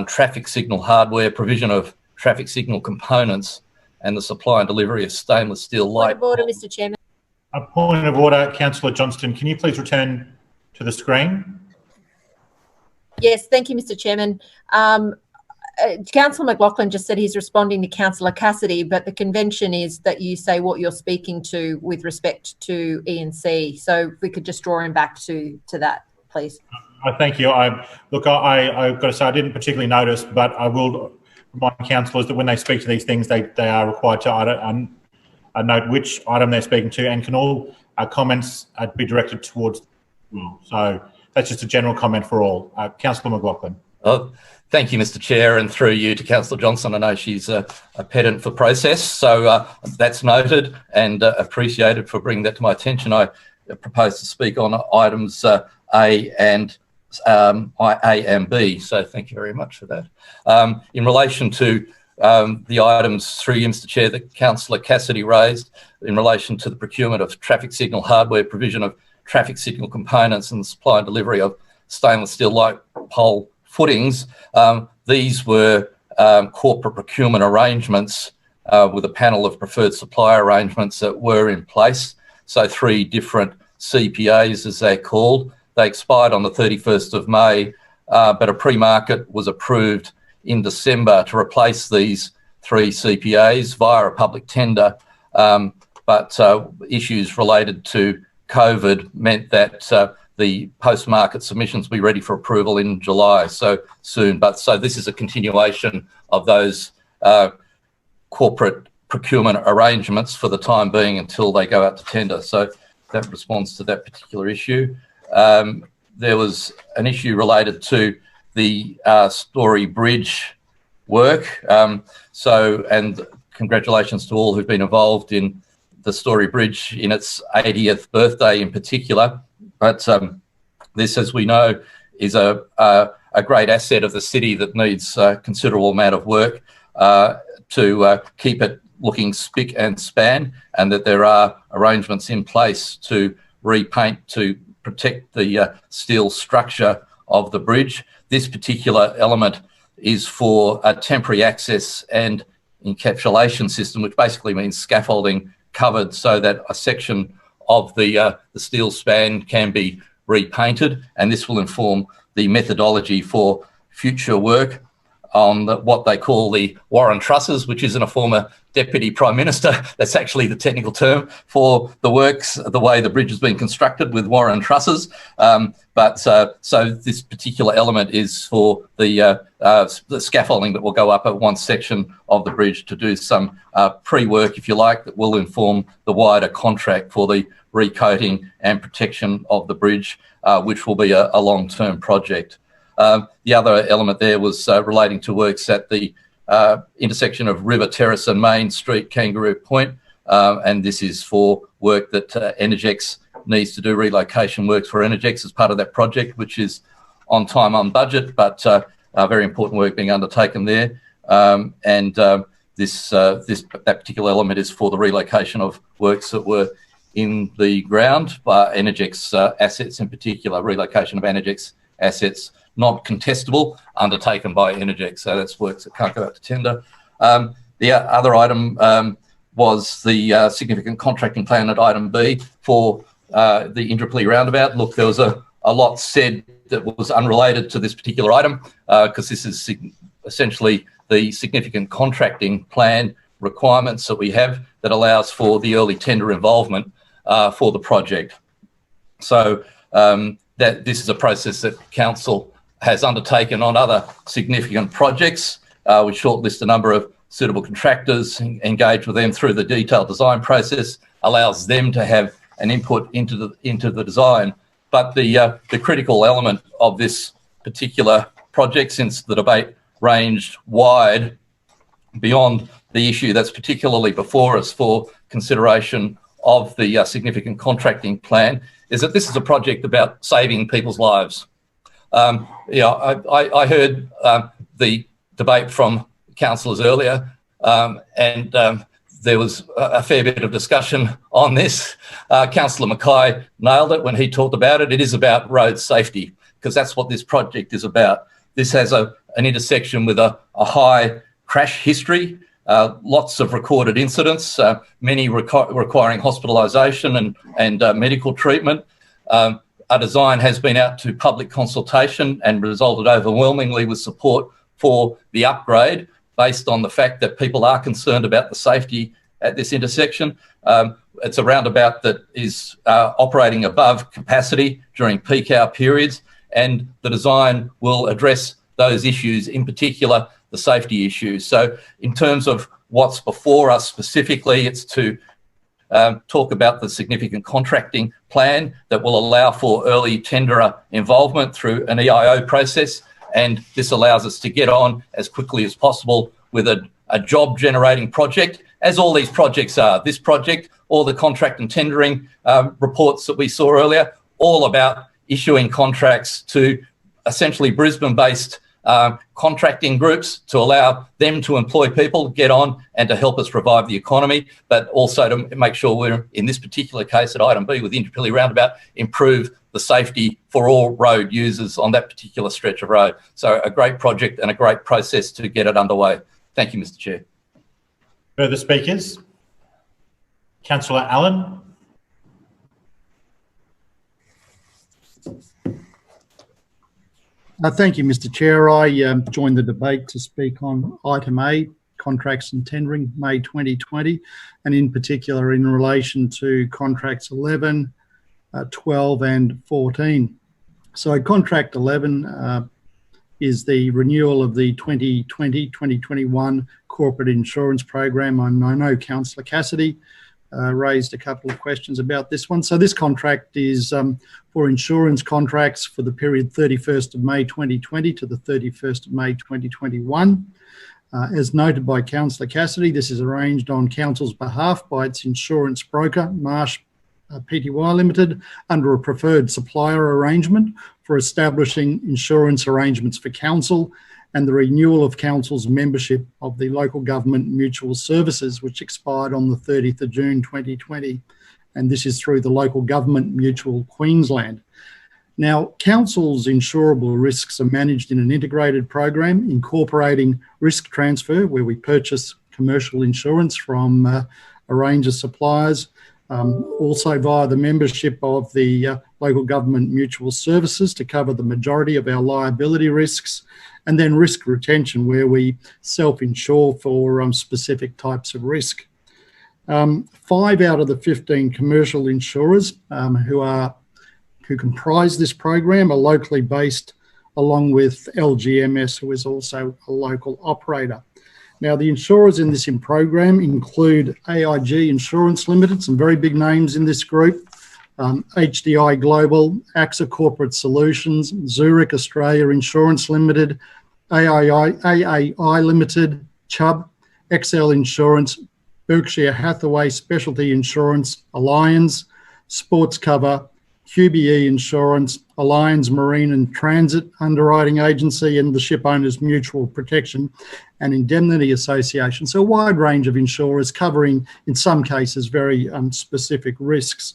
traffic signal hardware, provision of traffic signal components, and the supply and delivery of stainless steel light. Point of order, Mr. Chairman. A point of order, Councillor Johnston. Can you please return to the screen? Yes, thank you, Mr. Chairman. Councillor McLaughlin just said he's responding to Councillor Cassidy, but the convention is that you say what you're speaking to with respect to E&C. So if we could just draw him back to that, please. Thank you. I've got to say I didn't particularly notice, but I will remind councillors that when they speak to these things, they are required to note which item they're speaking to, and can all comments be directed towards. So that's just a general comment for all. Councillor McLaughlin. Oh, thank you, Mr. Chair, and through you to Councillor Johnson. I know she's a pedant for process, so that's noted and appreciated for bringing that to my attention. I propose to speak on items A and B, so thank you very much for that. In relation to the items through you, Mr. Chair, that Councillor Cassidy raised in relation to the procurement of traffic signal hardware, provision of traffic signal components, and the supply and delivery of stainless steel light pole footings. These were corporate procurement arrangements with a panel of preferred supplier arrangements that were in place. So 3 different CPAs, as they're called. They expired on the 31st of May, but a pre-market was approved in December to replace these 3 CPAs via a public tender. But issues related to COVID meant that the post-market submissions will be ready for approval in July, so soon. But so this is a continuation of those corporate procurement arrangements for the time being until they go out to tender. So that responds to that particular issue. There was an issue related to the Story Bridge work. And congratulations to all who've been involved in the Story Bridge in its 80th birthday in particular. But this, as we know, is a great asset of the city that needs a considerable amount of work to keep it looking spick and span, and that there are arrangements in place to repaint to protect the steel structure of the bridge. This particular element is for a temporary access and encapsulation system, which basically means scaffolding covered so that a section of the steel span can be repainted, and this will inform the methodology for future work on what they call the warrant trusses, which isn't a former Deputy Prime Minister. That's actually the technical term for the works, the way the bridge has been constructed with warrant trusses. So this particular element is for the scaffolding that will go up at one section of the bridge to do some pre-work, if you like, that will inform the wider contract for the recoating and protection of the bridge, which will be a long-term project. The other element there was relating to works at the intersection of River Terrace and Main Street, Kangaroo Point, and this is for work that Energex needs to do, relocation works for Energex as part of that project, which is on time, on budget, but very important work being undertaken there. That particular element is for the relocation of works that were in the ground by Energex assets, in particular, relocation of Energex assets, not contestable, undertaken by Energex. So that's works that can't go out to tender. The other item was the significant contracting plan at item B for the Indooroopilly roundabout. Look, there was a lot said that was unrelated to this particular item because this is essentially the significant contracting plan requirements that we have that allows for the early tender involvement for the project. So that this is a process that Council has undertaken on other significant projects. We shortlist a number of suitable contractors, engage with them through the detailed design process, allows them to have an input into the design. But the critical element of this particular project, since the debate ranged wide beyond the issue that's particularly before us for consideration of the significant contracting plan, is that this is a project about saving people's lives. I heard the debate from councillors earlier, and there was a fair bit of discussion on this. Councillor Mackay nailed it when he talked about it. It is about road safety, because that's what this project is about. This has an intersection with a high crash history, lots of recorded incidents, many requiring hospitalisation and medical treatment. Our design has been out to public consultation and resulted overwhelmingly with support for the upgrade, based on the fact that people are concerned about the safety at this intersection. It's a roundabout that is operating above capacity during peak hour periods, and the design will address those issues, in particular the safety issues. So in terms of what's before us specifically, it's to talk about the significant contracting plan that will allow for early tenderer involvement through an EIO process, and this allows us to get on as quickly as possible with a job-generating project, as all these projects are. This project, all the contract and tendering reports that we saw earlier, all about issuing contracts to essentially Brisbane-based contracting groups to allow them to employ people, get on, and to help us revive the economy, but also to make sure we're, in this particular case at item B with the Indooroopilly roundabout, improve the safety for all road users on that particular stretch of road. So a great project and a great process to get it underway. Thank you, Mr. Chair. Further speakers? Councillor Allen. Thank you, Mr. Chair. I joined the debate to speak on item A, contracts and tendering, May 2020, and in particular in relation to contracts 11, 12 and 14. So contract 11 is the renewal of the 2020-2021 corporate insurance program. I know Councillor Cassidy raised a couple of questions about this one. So this contract is for insurance contracts for the period 31st of May 2020 to the 31st of May 2021. As noted by Councillor Cassidy, this is arranged on Council's behalf by its insurance broker, Marsh Pty Limited, under a preferred supplier arrangement for establishing insurance arrangements for Council and the renewal of Council's membership of the Local Government Mutual Services, which expired on the 30th of June 2020. And this is through the Local Government Mutual Queensland. Now, Council's insurable risks are managed in an integrated program incorporating risk transfer, where we purchase commercial insurance from a range of suppliers, also via the membership of the Local Government Mutual Services to cover the majority of our liability risks, and then risk retention, where we self-insure for specific types of risk. 5 out of the 15 commercial insurers who comprise this program are locally based, along with LGMS, who is also a local operator. Now, the insurers in this program include AIG Insurance Limited, some very big names in this group, HDI Global, AXA Corporate Solutions, Zurich Australia Insurance Limited, AAI Limited, Chubb, XL Insurance, Berkshire Hathaway Specialty Insurance, Allianz, Sports Cover, QBE Insurance, Allianz Marine and Transit Underwriting Agency, and the Ship Owners Mutual Protection and Indemnity Association. So a wide range of insurers covering, in some cases, very specific risks.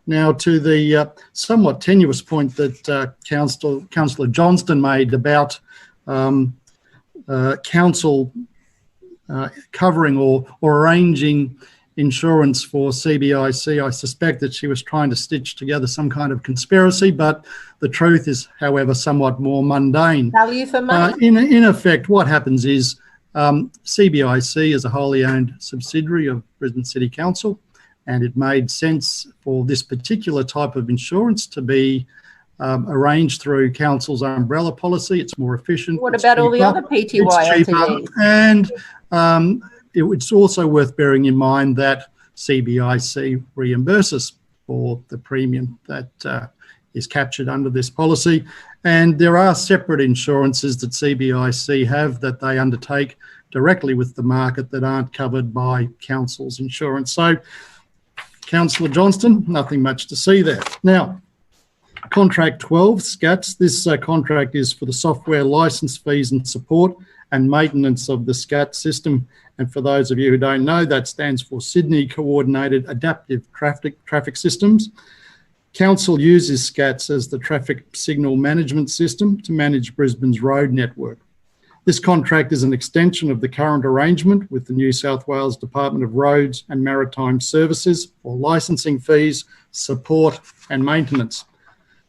Now, to the somewhat tenuous point that Councillor Johnston made about Council covering or arranging insurance for CBIC, I suspect that she was trying to stitch together some kind of conspiracy, but the truth is, however, somewhat more mundane. Value for money. In effect, what happens is CBIC is a wholly owned subsidiary of Brisbane City Council, and it made sense for this particular type of insurance to be arranged through Council's umbrella policy. It's more efficient. What about all the other PTY LTDs? And it's also worth bearing in mind that CBIC reimburses for the premium that is captured under this policy. And there are separate insurances that CBIC have that they undertake directly with the market that aren't covered by council's insurance. So, Councillor Johnston, nothing much to see there. Now, Contract 12, SCATS. This contract is for the software license fees and support and maintenance of the SCATS system. And for those of you who don't know, that stands for Sydney Coordinated Adaptive Traffic Systems. Council uses SCATS as the traffic signal management system to manage Brisbane's road network. This contract is an extension of the current arrangement with the New South Wales Department of Roads and Maritime Services for licensing fees, support and maintenance.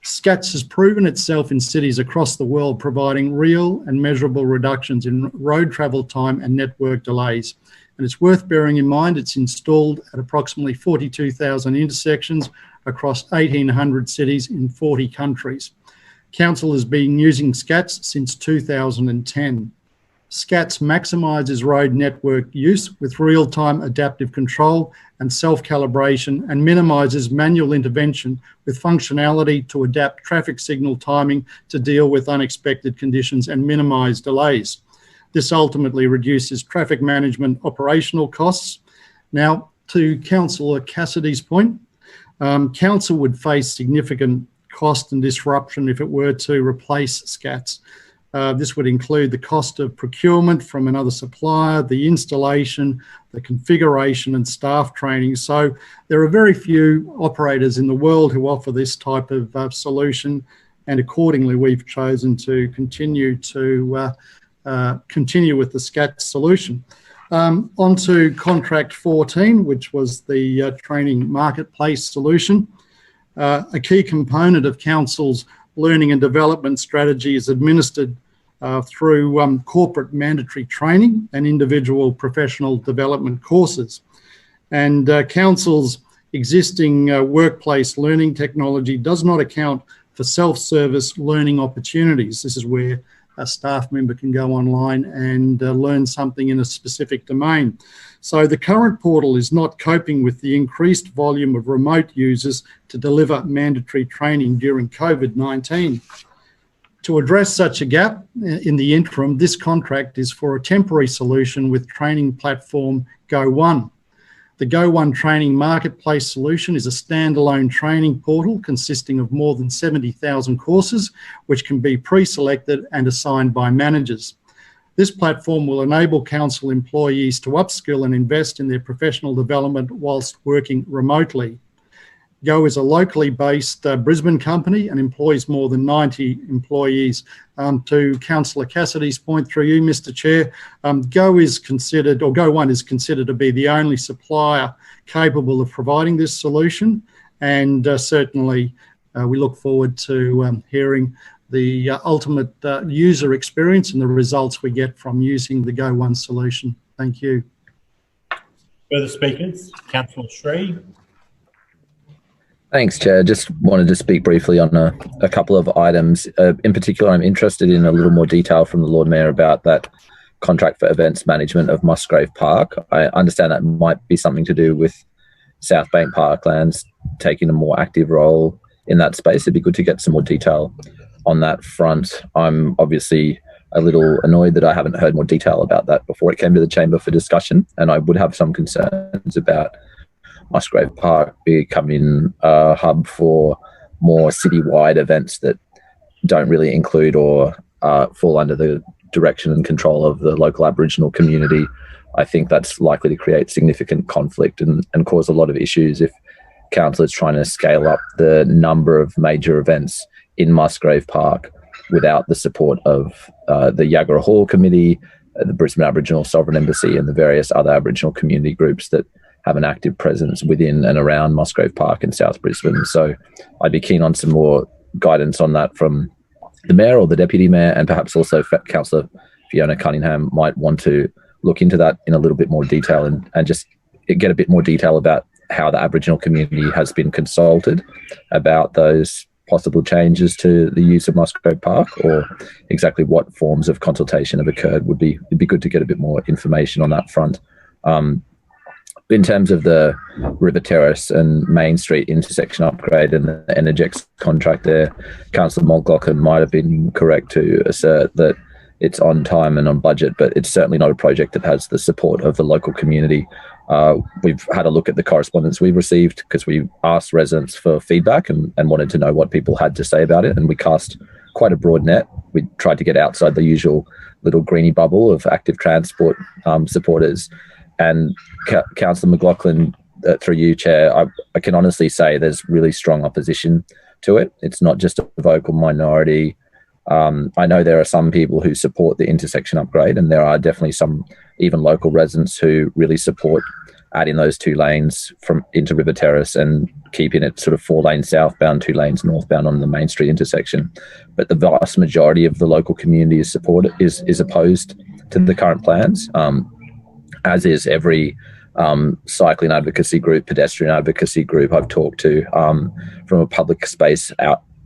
SCATS has proven itself in cities across the world, providing real and measurable reductions in road travel time and network delays. And it's worth bearing in mind it's installed at approximately 42,000 intersections across 1,800 cities in 40 countries. Council has been using SCATS since 2010. SCATS maximises road network use with real-time adaptive control and self-calibration and minimises manual intervention with functionality to adapt traffic signal timing to deal with unexpected conditions and minimise delays. This ultimately reduces traffic management operational costs. Now, to Councillor Cassidy's point, Council would face significant cost and disruption if it were to replace SCATS. This would include the cost of procurement from another supplier, the installation, the configuration and staff training. So there are very few operators in the world who offer this type of solution, and accordingly we've chosen to continue with the SCATS solution. On to Contract 14, which was the training marketplace solution. A key component of Council's learning and development strategy is administered through corporate mandatory training and individual professional development courses. And Council's existing workplace learning technology does not account for self-service learning opportunities. This is where a staff member can go online and learn something in a specific domain. So the current portal is not coping with the increased volume of remote users to deliver mandatory training during COVID-19. To address such a gap in the interim, this contract is for a temporary solution with training platform Go1. The Go1 training marketplace solution is a standalone training portal consisting of more than 70,000 courses, which can be pre-selected and assigned by managers. This platform will enable council employees to upskill and invest in their professional development whilst working remotely. Go is a locally based Brisbane company and employs more than 90 employees. To Councillor Cassidy's point through you, Mr. Chair, Go1 is considered to be the only supplier capable of providing this solution, and certainly we look forward to hearing the ultimate user experience and the results we get from using the Go1 solution. Thank you. Further speakers? Councillor Shree. Thanks, Chair. Just wanted to speak briefly on a couple of items. In particular, I'm interested in a little more detail from the Lord Mayor about that contract for events management of Musgrave Park. I understand that might be something to do with South Bank Parklands taking a more active role in that space. It'd be good to get some more detail on that front. I'm obviously a little annoyed that I haven't heard more detail about that before it came to the Chamber for discussion, and I would have some concerns about Musgrave Park becoming a hub for more citywide events that don't really include or fall under the direction and control of the local Aboriginal community. I think that's likely to create significant conflict and cause a lot of issues if council is trying to scale up the number of major events in Musgrave Park without the support of the Yagara Hall Committee, the Brisbane Aboriginal Sovereign Embassy and the various other Aboriginal community groups that have an active presence within and around Musgrave Park in South Brisbane. So I'd be keen on some more guidance on that from the Mayor or the Deputy Mayor, and perhaps also Councillor Fiona Cunningham might want to look into that in a little bit more detail and just get a bit more detail about how the Aboriginal community has been consulted about those possible changes to the use of Musgrave Park, or exactly what forms of consultation have occurred. It'd be good to get a bit more information on that front. in terms of the River Terrace and Main Street intersection upgrade and the Energex contract there, Councillor McLaughlin might have been correct to assert that it's on time and on budget, but it's certainly not a project that has the support of the local community. We've had a look at the correspondence we've received because we asked residents for feedback and wanted to know what people had to say about it, and we cast quite a broad net. We tried to get outside the usual little greenie bubble of active transport supporters. And Councillor McLaughlin, through you, Chair, I can honestly say there's really strong opposition to it. It's not just a vocal minority. I know there are some people who support the intersection upgrade, and there are definitely some even local residents who really support adding those 2 lanes from into River Terrace and keeping it sort of 4 lanes southbound, 2 lanes northbound on the Main Street intersection. But the vast majority of the local community is opposed to the current plans, as is every cycling advocacy group, pedestrian advocacy group I've talked to. From a public space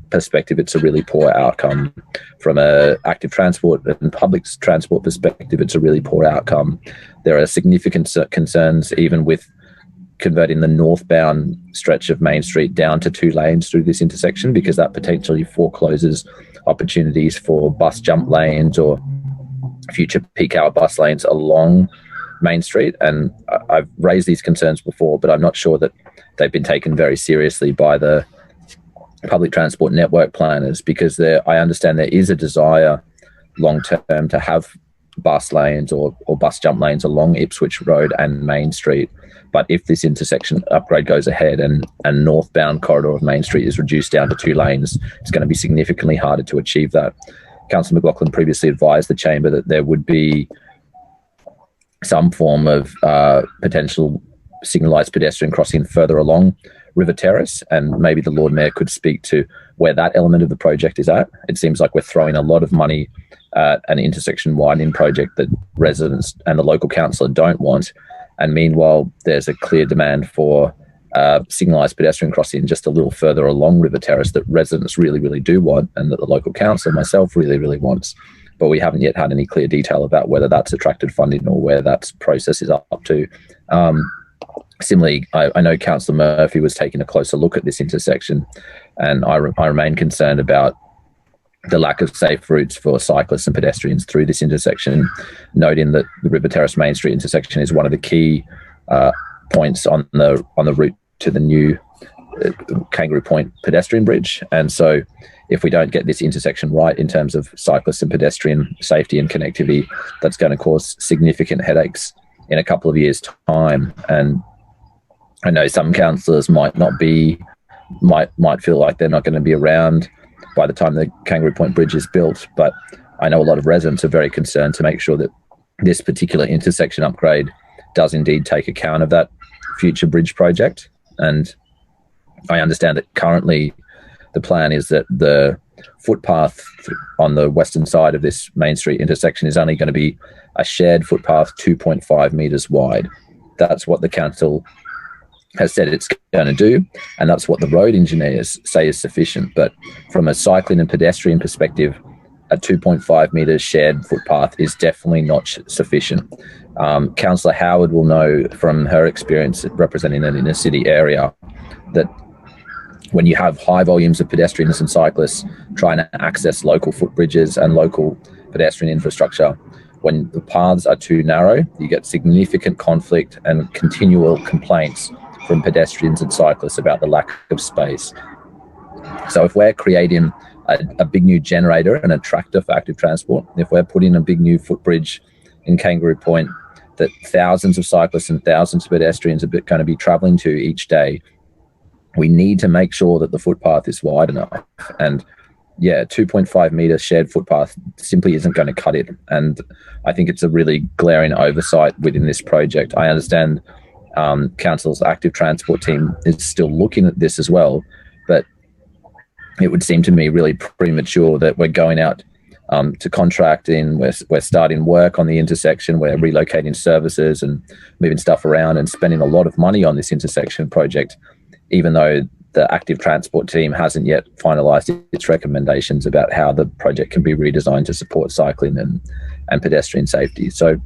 perspective, it's a really poor outcome. From a active transport and public transport perspective, it's a really poor outcome. There are significant concerns even with converting the northbound stretch of Main Street down to 2 lanes through this intersection, because that potentially forecloses opportunities for bus jump lanes or future peak hour bus lanes along Main Street. And I've raised these concerns before, but I'm not sure that they've been taken very seriously by the public transport network planners, because I understand there is a desire long term to have bus lanes or bus jump lanes along Ipswich Road and Main Street. But if this intersection upgrade goes ahead and northbound corridor of Main Street is reduced down to 2 lanes, it's going to be significantly harder to achieve that. Councillor McLaughlin previously advised the Chamber that there would be some form of potential signalised pedestrian crossing further along River Terrace, and maybe the Lord Mayor could speak to where that element of the project is at. It seems like we're throwing a lot of money at an intersection widening project that residents and the local councillor don't want, and meanwhile there's a clear demand for signalised pedestrian crossing just a little further along River Terrace that residents really, really do want, and that the local council, myself, really, really wants. But we haven't yet had any clear detail about whether that's attracted funding or where that process is up to. Similarly, I know Councillor Murphy was taking a closer look at this intersection, and I remain concerned about the lack of safe routes for cyclists and pedestrians through this intersection, noting that the River Terrace Main Street intersection is one of the key points on the route to the new Kangaroo Point pedestrian bridge. And so if we don't get this intersection right in terms of cyclist and pedestrian safety and connectivity, that's going to cause significant headaches in a couple of years' time. And I know some councillors might feel like they're not going to be around by the time the Kangaroo Point Bridge is built, but I know a lot of residents are very concerned to make sure that this particular intersection upgrade does indeed take account of that future bridge project. And I understand that currently the plan is that the footpath on the western side of this Main Street intersection is only going to be a shared footpath 2.5 metres wide. That's what the council has said it's going to do, and that's what the road engineers say is sufficient. But from a cycling and pedestrian perspective, a 2.5 metre shared footpath is definitely not sufficient. Councillor Howard will know from her experience representing an inner city area that when you have high volumes of pedestrians and cyclists trying to access local footbridges and local pedestrian infrastructure, when the paths are too narrow, you get significant conflict and continual complaints from pedestrians and cyclists about the lack of space. So if we're creating a big new generator and a tractor for active transport, if we're putting a big new footbridge in Kangaroo Point that thousands of cyclists and thousands of pedestrians are going to be travelling to each day, we need to make sure that the footpath is wide enough. And yeah, 2.5 metre shared footpath simply isn't going to cut it. And I think it's a really glaring oversight within this project. I understand Council's active transport team is still looking at this as well, but it would seem to me really premature that we're going out to contracting, we're starting work on the intersection, we're relocating services and moving stuff around and spending a lot of money on this intersection project, even though the active transport team hasn't yet finalised its recommendations about how the project can be redesigned to support cycling and pedestrian safety. So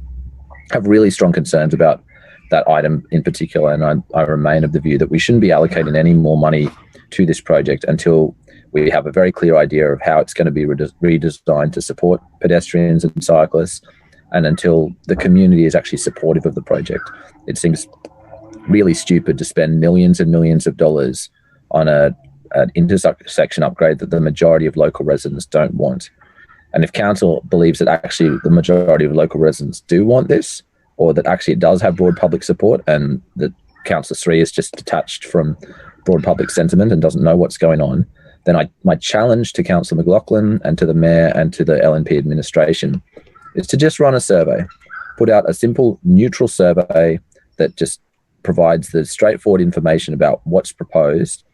I have really strong concerns about that item in particular, and I remain of the view that we shouldn't be allocating any more money to this project until we have a very clear idea of how it's going to be redesigned to support pedestrians and cyclists, and until the community is actually supportive of the project. It seems really stupid to spend millions and millions of dollars on an intersection upgrade that the majority of local residents don't want. And if council believes that actually the majority of local residents do want this, or that actually it does have broad public support, and that Councillor 3 is just detached from broad public sentiment and doesn't know what's going on, then my challenge to Councillor McLaughlin and to the Mayor and to the LNP administration is to just run a survey, put out a simple neutral survey that just provides the straightforward information about what's proposed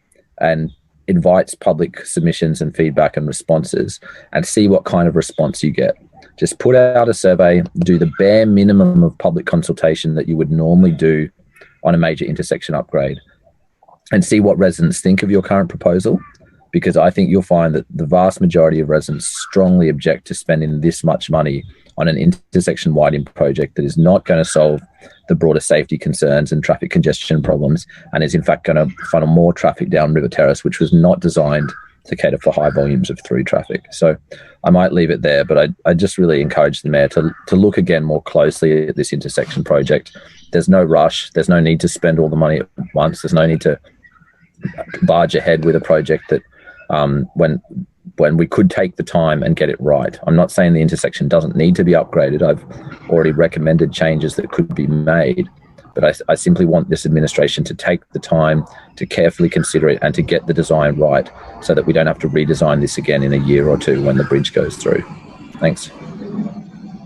and invites public submissions and feedback and responses, and see what kind of response you get. Just put out a survey, do the bare minimum of public consultation that you would normally do on a major intersection upgrade, and see what residents think of your current proposal, because I think you'll find that the vast majority of residents strongly object to spending this much money on an intersection widening project that is not going to solve the broader safety concerns and traffic congestion problems, and is in fact going to funnel more traffic down River Terrace, which was not designed to cater for high volumes of through traffic. So I might leave it there, but I just really encourage the Mayor to look again more closely at this intersection project. There's no rush. There's no need to spend all the money at once. There's no need to barge ahead with a project that when we could take the time and get it right. I'm not saying the intersection doesn't need to be upgraded. I've already recommended changes that could be made, but I simply want this administration to take the time to carefully consider it and to get the design right, so that we don't have to redesign this again in a year or two when the bridge goes through. Thanks.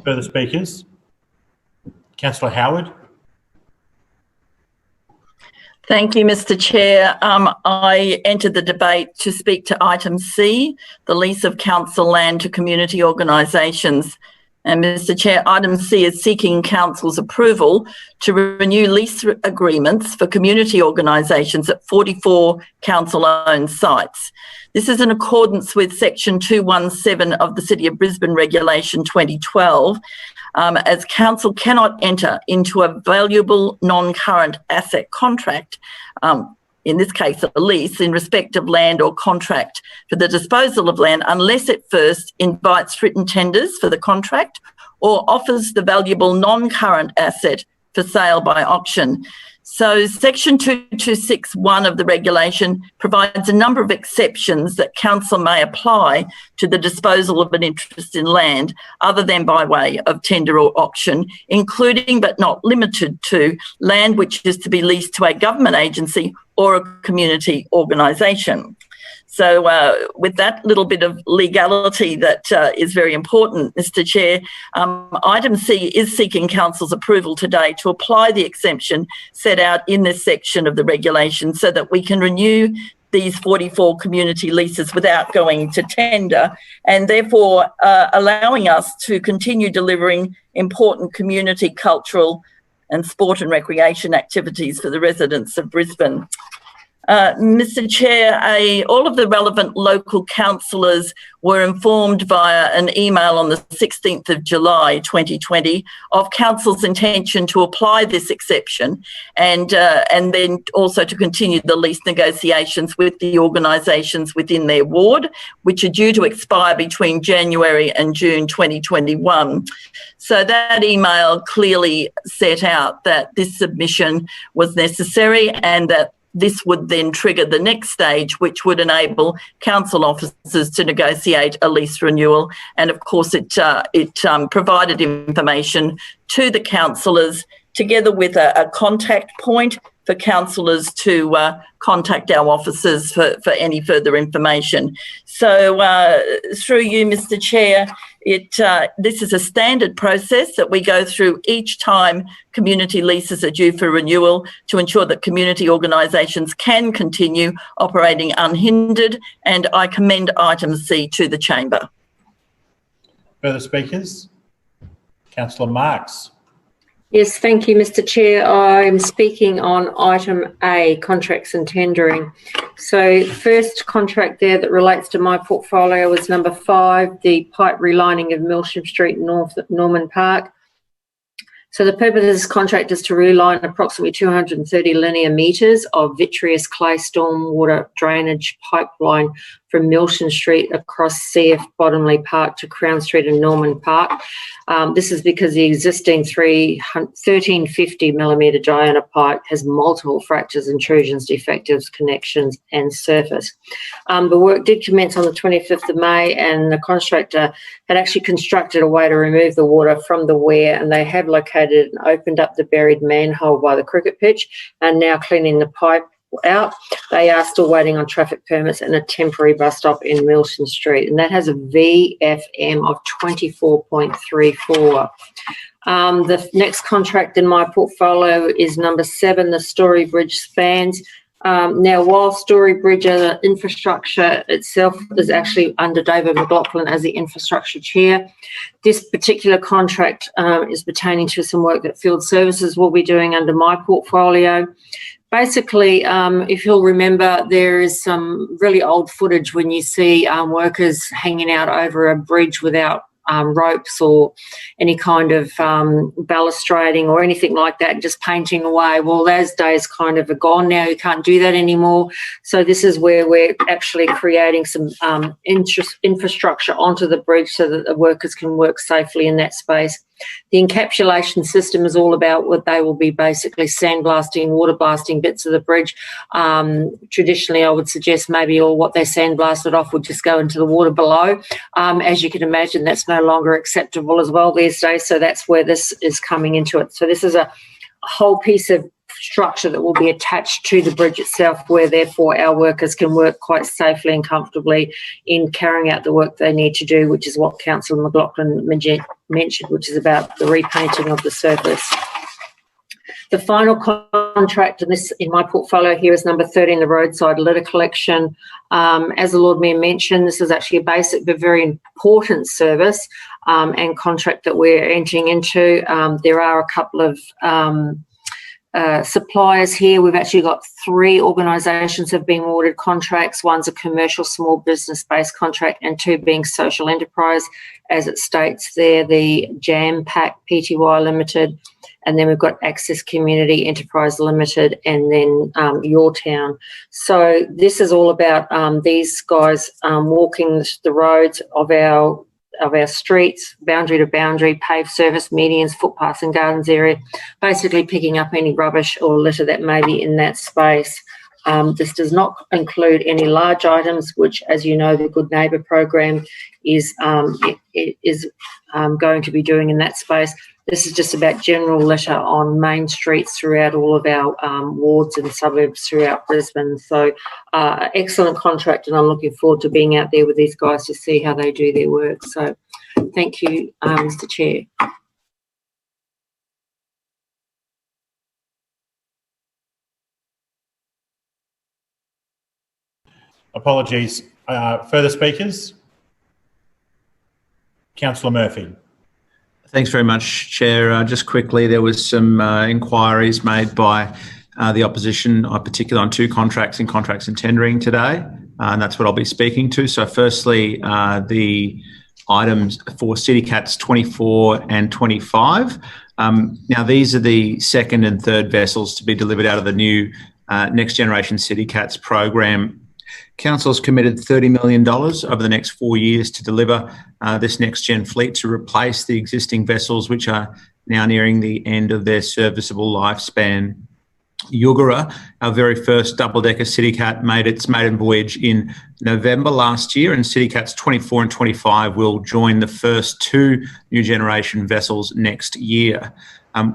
Further speakers? Councillor Howard. Thank you, Mr. Chair. I entered the debate to speak to item C, the lease of council land to community organisations. And Mr. Chair, item C is seeking council's approval to renew lease agreements for community organisations at 44 council-owned sites. This is in accordance with section 217 of the City of Brisbane Regulation 2012, as council cannot enter into a valuable non-current asset contract, in this case a lease, in respect of land or contract for the disposal of land, unless it first invites written tenders for the contract or offers the valuable non-current asset for sale by auction. So section 2261 of the regulation provides a number of exceptions that council may apply to the disposal of an interest in land other than by way of tender or auction, including but not limited to land which is to be leased to a government agency or a community organisation. So with that little bit of legality that is very important, Mr. Chair, item C is seeking council's approval today to apply the exemption set out in this section of the regulation, so that we can renew these 44 community leases without going to tender, and therefore allowing us to continue delivering important community, cultural and sport and recreation activities for the residents of Brisbane. Mr. Chair, all of the relevant local councillors were informed via an email on the 16th of July 2020 of council's intention to apply this exception, and then also to continue the lease negotiations with the organisations within their ward, which are due to expire between January and June 2021. So that email clearly set out that this submission was necessary, and that this would then trigger the next stage, which would enable council officers to negotiate a lease renewal. And of course, it provided information to the councillors, together with a contact point for councillors to contact our officers for any further information. So through you, Mr. Chair, this is a standard process that we go through each time community leases are due for renewal, to ensure that community organisations can continue operating unhindered, and I commend item C to the chamber. Further speakers? Councillor Marx. Yes, thank you, Mr. Chair. I'm speaking on item A, contracts and tendering. So first contract there that relates to my portfolio was number 5, the pipe relining of Milsham Street North at Norman Park. So the purpose of this contract is to reline approximately 230 linear metres of vitreous clay stormwater drainage pipeline from Milton Street across CF Bottomley Park to Crown Street and Norman Park. This is because the existing 1350 millimetre diameter pipe has multiple fractures, intrusions, defectives, connections and surface. The work did commence on the 25th of May, and the contractor had actually constructed a way to remove the water from the weir, and they have located and opened up the buried manhole by the cricket pitch and now cleaning the pipe out. They are still waiting on traffic permits and a temporary bus stop in Milton Street, and that has a VFM of 24.34. The next contract in my portfolio is number 7, the Story Bridge spans. Now, while Story Bridge infrastructure itself is actually under David McLaughlin as the infrastructure chair, this particular contract is pertaining to some work that Field Services will be doing under my portfolio. Basically, if you'll remember, there is some really old footage when you see workers hanging out over a bridge without ropes or any kind of balustrading or anything like that, just painting away. Well, those days kind of are gone now. You can't do that anymore. So this is where we're actually creating some infrastructure onto the bridge so that the workers can work safely in that space. The encapsulation system is all about what they will be basically sandblasting, water blasting bits of the bridge. Traditionally, I would suggest maybe all what they sandblasted off would just go into the water below. As you can imagine, that's no longer acceptable as well these days. So that's where this is coming into it. So this is a whole piece of structure that will be attached to the bridge itself, where therefore our workers can work quite safely and comfortably in carrying out the work they need to do, which is what Councillor McLaughlin mentioned, which is about the repainting of the surface. The final contract in my portfolio here is number 13, the roadside litter collection. As the Lord Mayor mentioned, this is actually a basic but very important service and contract that we're entering into. There are a couple of suppliers here. We've actually got 3 organisations have been awarded contracts. One's a commercial small business based contract and 2 being social enterprise, as it states there, the Jam Pack Pty Limited, and then we've got Access Community Enterprise Limited, and then Your Town. So this is all about these guys walking the roads of our streets, boundary to boundary, paved surface, medians, footpaths and gardens area, basically picking up any rubbish or litter that may be in that space. This does not include any large items, which, as you know, the Good Neighbour program is going to be doing in that space. This is just about general litter on main streets throughout all of our wards and suburbs throughout Brisbane. So excellent contract, and I'm looking forward to being out there with these guys to see how they do their work. So thank you, Mr. Chair. Apologies. Further speakers? Councillor Murphy. Thanks very much, Chair. Just quickly, there was some inquiries made by the opposition, particularly on 2 contracts and tendering today, and that's what I'll be speaking to. So firstly, the items for City Cats 24 and 25. Now, these are the 2nd and 3rd vessels to be delivered out of the new Next Generation City Cats program. Council's committed $30 million over the next 4 years to deliver this next-gen fleet to replace the existing vessels, which are now nearing the end of their serviceable lifespan. Yugara, our very first double-decker City Cat, made its maiden voyage in November last year, and City Cats 24 and 25 will join the first 2 new generation vessels next year.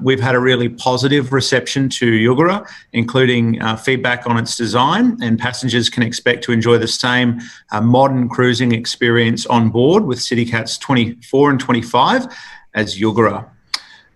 We've had a really positive reception to Yugara, including feedback on its design, and passengers can expect to enjoy the same modern cruising experience on board with City Cats 24 and 25 as Yugara.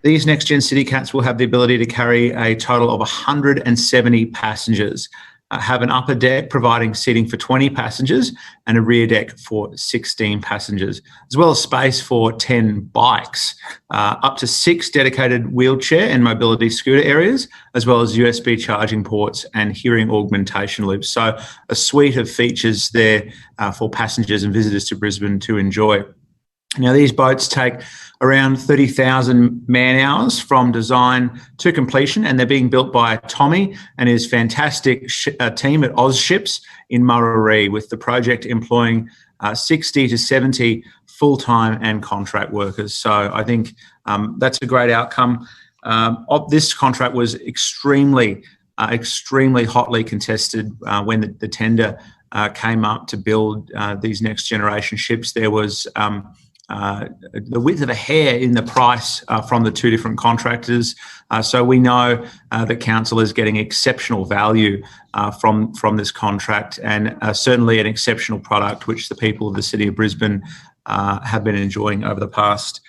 These next-gen City Cats will have the ability to carry a total of 170 passengers, have an upper deck providing seating for 20 passengers and a rear deck for 16 passengers, as well as space for 10 bikes, up to 6 dedicated wheelchair and mobility scooter areas, as well as USB charging ports and hearing augmentation loops. So a suite of features there for passengers and visitors to Brisbane to enjoy. Now, these boats take around 30,000 man-hours from design to completion, and they're being built by Tommy and his fantastic team at Oz Ships in Murray, with the project employing 60 to 70 full-time and contract workers. So I think that's a great outcome. This contract was extremely hotly contested when the tender came up to build these next generation ships. There was the width of a hair in the price from the two different contractors. So we know that council is getting exceptional value from this contract, and certainly an exceptional product which the people of the City of Brisbane have been enjoying over the past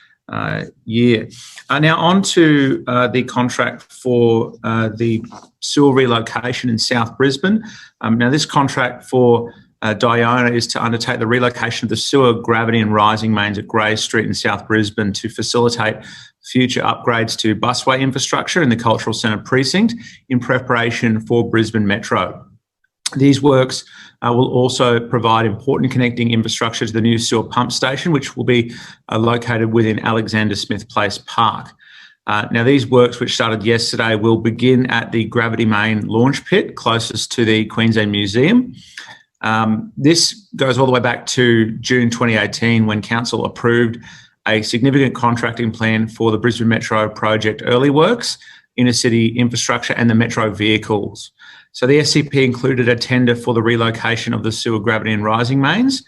year. Now on to the contract for the sewer relocation in South Brisbane. Now this contract for Diona is to undertake the relocation of the sewer, gravity and rising mains at Grey Street in South Brisbane to facilitate future upgrades to busway infrastructure in the Cultural Centre precinct in preparation for Brisbane Metro. These works will also provide important connecting infrastructure to the new sewer pump station, which will be located within Alexander Smith Place Park. Now, these works, which started yesterday, will begin at the Gravity Main launch pit closest to the Queensland Museum. This goes all the way back to June 2018, when Council approved a significant contracting plan for the Brisbane Metro project early works, inner city infrastructure and the Metro vehicles. So the SCP included a tender for the relocation of the sewer, gravity and rising mains.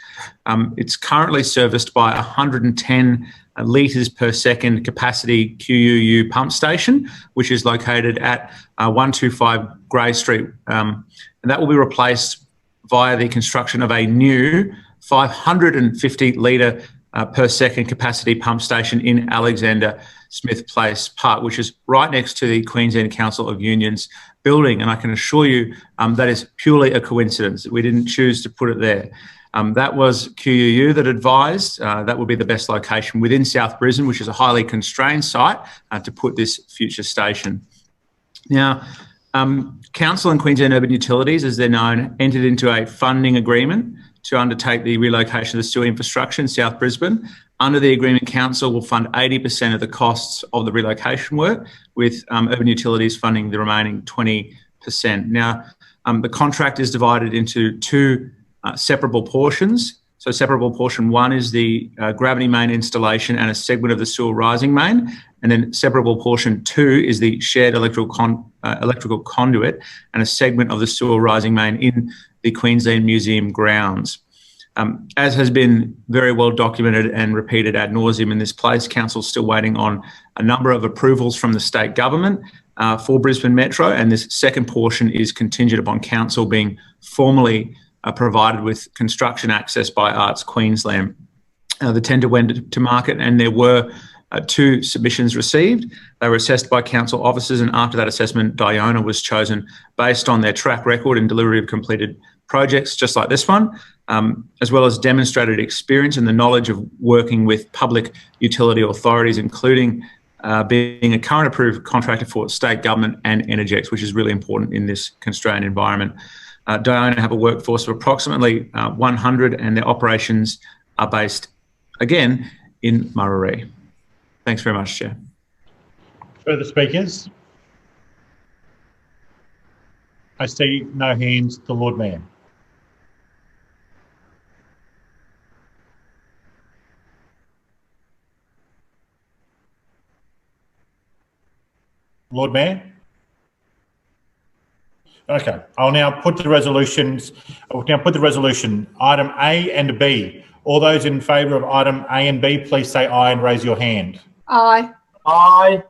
It's currently serviced by 110 litres per second capacity QUU pump station, which is located at 125 Grey Street. And that will be replaced via the construction of a new 550 litre per second capacity pump station in Alexander Smith Place Park, which is right next to the Queensland Council of Unions building. And I can assure you that is purely a coincidence. We didn't choose to put it there. That was QUU that advised that would be the best location within South Brisbane, which is a highly constrained site, to put this future station. Now, Council and Queensland Urban Utilities, as they're known, entered into a funding agreement to undertake the relocation of the sewer infrastructure in South Brisbane. Under the agreement, Council will fund 80% of the costs of the relocation work, with Urban Utilities funding the remaining 20%. Now, the contract is divided into two separable portions. So separable portion one is the gravity main installation and a segment of the sewer rising main. And then separable portion two is the shared electrical conduit and a segment of the sewer rising main in the Queensland Museum grounds. As has been very well documented and repeated ad nauseum in this place, Council's still waiting on a number of approvals from the state government for Brisbane Metro, and this second portion is contingent upon Council being formally provided with construction access by Arts Queensland. The tender went to market and there were two submissions received. They were assessed by council officers, and after that assessment, Diona was chosen based on their track record and delivery of completed projects just like this one, as well as demonstrated experience and the knowledge of working with public utility authorities, including being a current approved contractor for state government and Energex, which is really important in this constrained environment. Diona have a workforce of approximately 100, and their operations are based, again, in Murray. Thanks very much, Chair. Further speakers? I see no hands. The Lord Mayor. Lord Mayor? Okay, I'll now put the resolutions. I'll now put the resolution, item A and B. All those in favour of item A and B, please say aye and raise your hand. Aye. Aye.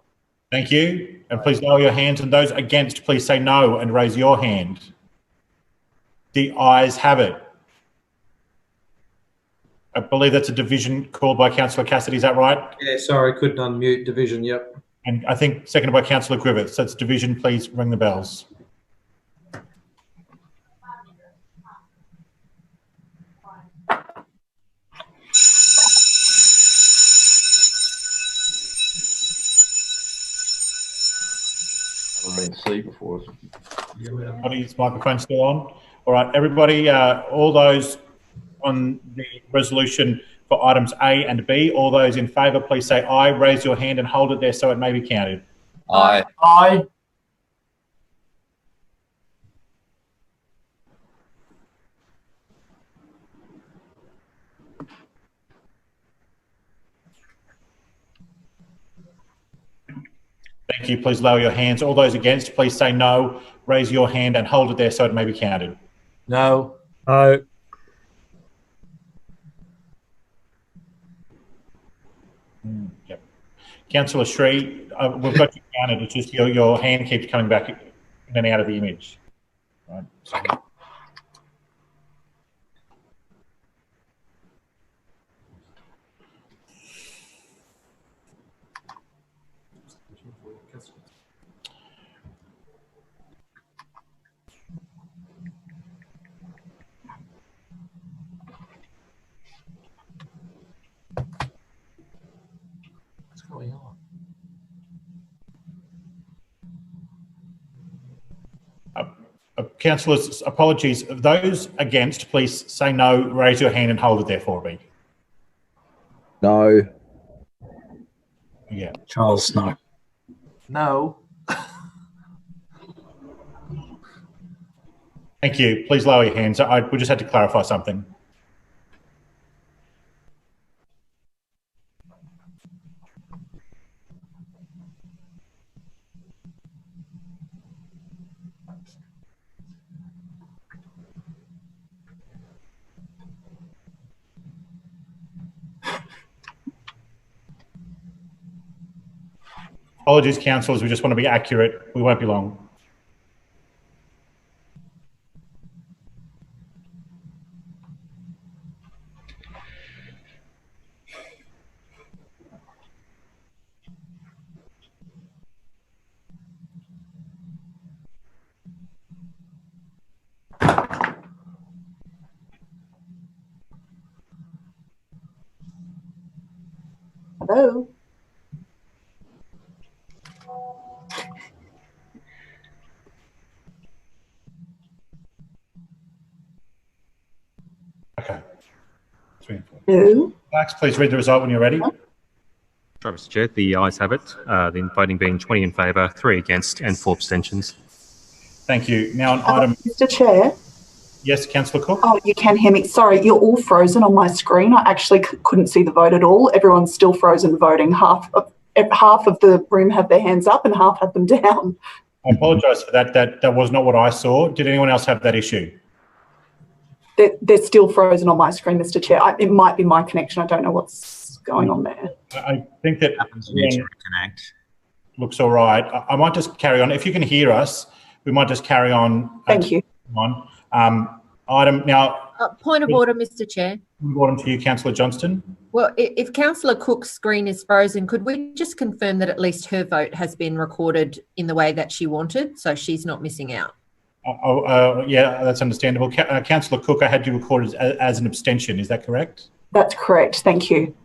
Thank you. And please lower your hands. And those against, please say no and raise your hand. The ayes have it. I believe that's a division called by Councillor Cassidy. Is that right? Yeah, sorry, couldn't unmute. Division, yep. And I think seconded by Councillor Griffiths. So it's division. Please ring the bells. C before us. Everybody's microphone still on. All right, everybody, all those on the resolution for items A and B. All those in favour, please say aye. Raise your hand and hold it there so it may be counted. Aye. Aye. Thank you. Please lower your hands. All those against, please say no. Raise your hand and hold it there so it may be counted. No. No. Yep. Councillor Shree, we've got you counted. It's just your hand keeps coming back in and out of the image. Right. So. What's going on? Councillors, apologies. Those against, please say no. Raise your hand and hold it there for me. No. Yeah. Charles, no. No. Thank you. Please lower your hands. We just had to clarify something. Apologies, councillors. We just want to be accurate. We won't be long. Hello. Okay. Hello. Max, please read the result when you're ready. Sorry, Mr. Chair. The ayes have it. The voting being 20 in favour, 3 against, and 4 abstentions. Thank you. Now on item. Mr. Chair. Yes, Councillor Cook. Oh, you can hear me. Sorry, you're all frozen on my screen. I actually couldn't see the vote at all. Everyone's still frozen voting. Half of the room have their hands up and half have them down. I apologise for that. That was not what I saw. Did anyone else have that issue? They're still frozen on my screen, Mr. Chair. It might be my connection. I don't know what's going on there. I think that looks all right. I might just carry on. If you can hear us, we might just carry on. Thank you. Item now. Point of order, Mr. Chair. Point of order to you, Councillor Johnston. Well, if Councillor Cook's screen is frozen, could we just confirm that at least her vote has been recorded in the way that she wanted, so she's not missing out? Yeah, that's understandable. Councillor Cook, I had you recorded as an abstention. Is that correct? That's correct. Thank you.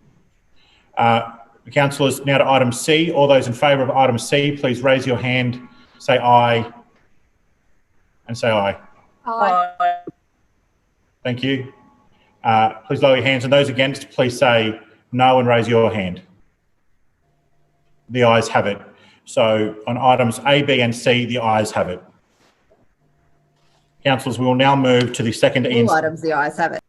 Councillors, now to item C. All those in favour of item C, please raise your hand, say aye, and say aye. Aye. Thank you. Please lower your hands. And those against, please say no and raise your hand. The ayes have it. So on items A, B and C, the ayes have it. Councillors, we will now move to the second All items, the ayes have it.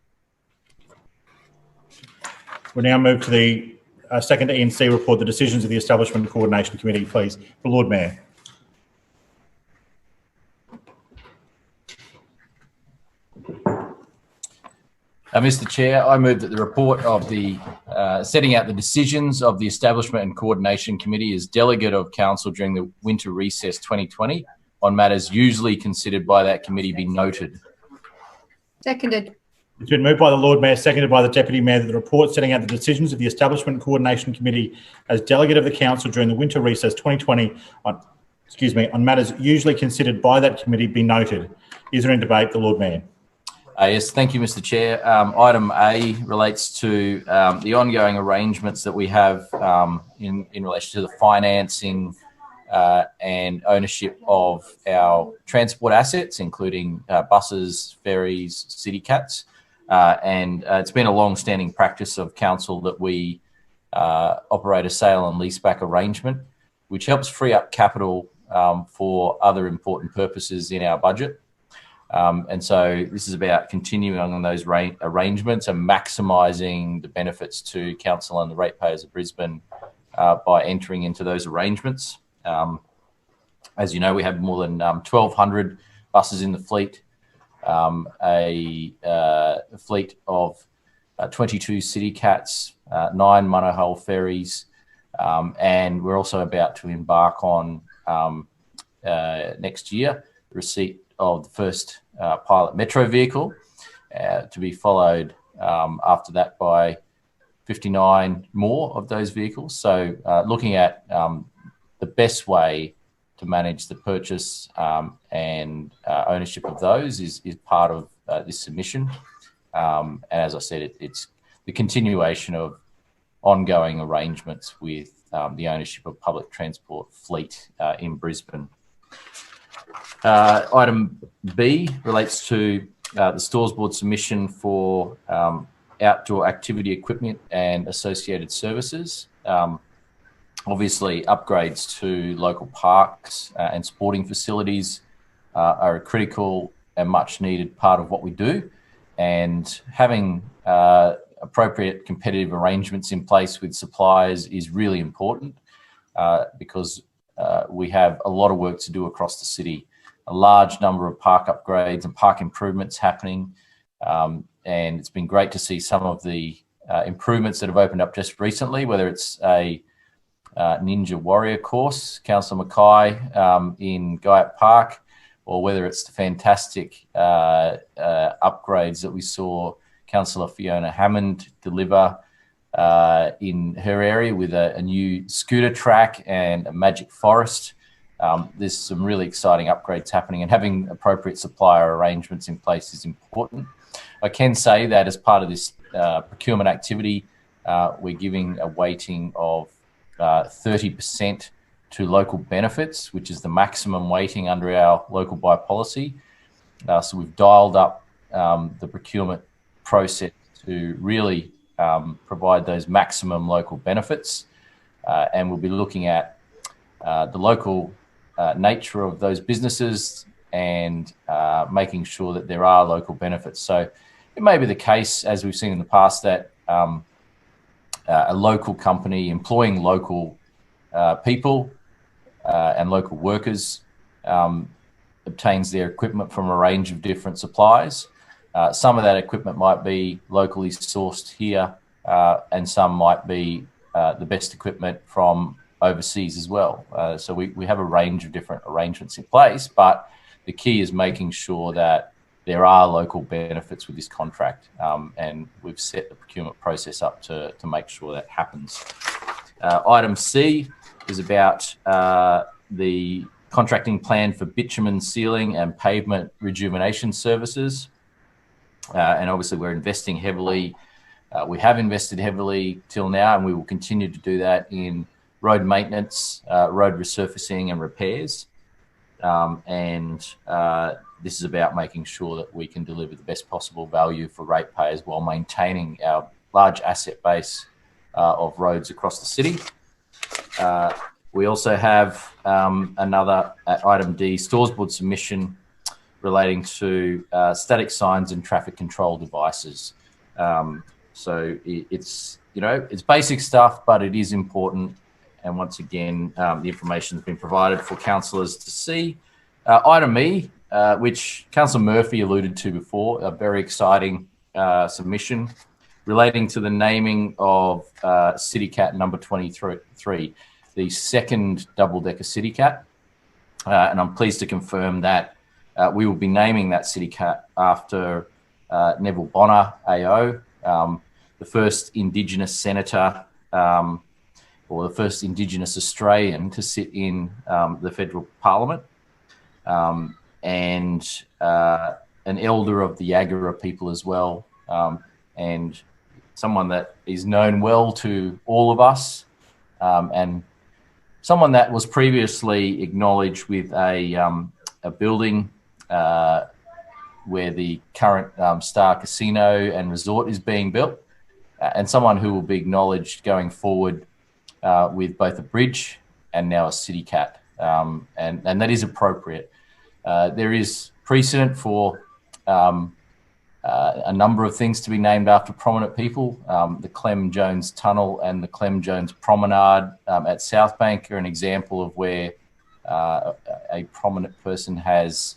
We'll now move to the second E&C report, the decisions of the Establishment and Coordination Committee, please. The Lord Mayor. Mr. Chair, I move that the report of the setting out the decisions of the Establishment and Coordination Committee as delegate of Council during the winter recess 2020 on matters usually considered by that committee be noted. Seconded. It's been moved by the Lord Mayor, seconded by the Deputy Mayor, that the report setting out the decisions of the Establishment and Coordination Committee as delegate of the Council during the winter recess 2020 on matters usually considered by that committee be noted. Is there any debate? The Lord Mayor. Yes, thank you, Mr. Chair. Item A relates to the ongoing arrangements that we have in relation to the financing and ownership of our transport assets, including buses, ferries, city cats. and it's been a long-standing practice of council that we operate a sale and leaseback arrangement, which helps free up capital for other important purposes in our budget. And so this is about continuing on those arrangements and maximising the benefits to council and the ratepayers of Brisbane by entering into those arrangements. As you know, we have more than 1,200 buses in the fleet, a fleet of 22 city cats, 9 monohull ferries, and we're also about to embark on next year the receipt of the first pilot metro vehicle, to be followed after that by 59 more of those vehicles. So looking at the best way to manage the purchase and ownership of those is part of this submission. And as I said, it's the continuation of ongoing arrangements with the ownership of public transport fleet in Brisbane. Item B relates to the Stores Board submission for outdoor activity equipment and associated services. Obviously, upgrades to local parks and sporting facilities are a critical and much needed part of what we do. And having appropriate competitive arrangements in place with suppliers is really important because we have a lot of work to do across the city. A large number of park upgrades and park improvements happening. And it's been great to see some of the improvements that have opened up just recently, whether it's a Ninja Warrior course, Councillor Mackay in Guyot Park, or whether it's the fantastic upgrades that we saw Councillor Fiona Hammond deliver in her area with a new scooter track and a magic forest. There's some really exciting upgrades happening, and having appropriate supplier arrangements in place is important. I can say that as part of this procurement activity, we're giving a weighting of 30% to local benefits, which is the maximum weighting under our local buy policy. So we've dialed up the procurement process to really provide those maximum local benefits. And we'll be looking at the local nature of those businesses and making sure that there are local benefits. So it may be the case, as we've seen in the past, that a local company employing local people and local workers obtains their equipment from a range of different suppliers. Some of that equipment might be locally sourced here, and some might be the best equipment from overseas as well. So we have a range of different arrangements in place, but the key is making sure that there are local benefits with this contract, and we've set the procurement process up to make sure that happens. Item C is about the contracting plan for bitumen sealing and pavement rejuvenation services. And obviously we're investing heavily. We have invested heavily till now, and we will continue to do that in road maintenance, road resurfacing and repairs. This is about making sure that we can deliver the best possible value for ratepayers while maintaining our large asset base of roads across the city. We also have another item D, Stores Board submission relating to static signs and traffic control devices. So it's basic stuff, but it is important. And once again, the information has been provided for councillors to see. Item E, which Councillor Murphy alluded to before, a very exciting submission relating to the naming of City Cat number 23, the second double-decker City Cat. And I'm pleased to confirm that we will be naming that City Cat after Neville Bonner, AO, the first Indigenous senator or the first Indigenous Australian to sit in the federal parliament, and an elder of the Yagara people as well, and someone that is known well to all of us, and someone that was previously acknowledged with a building where the current Star Casino and Resort is being built, and someone who will be acknowledged going forward with both a bridge and now a city cat, and that is appropriate. There is precedent for a number of things to be named after prominent people. The Clem Jones Tunnel and the Clem Jones Promenade at South Bank are an example of where a prominent person has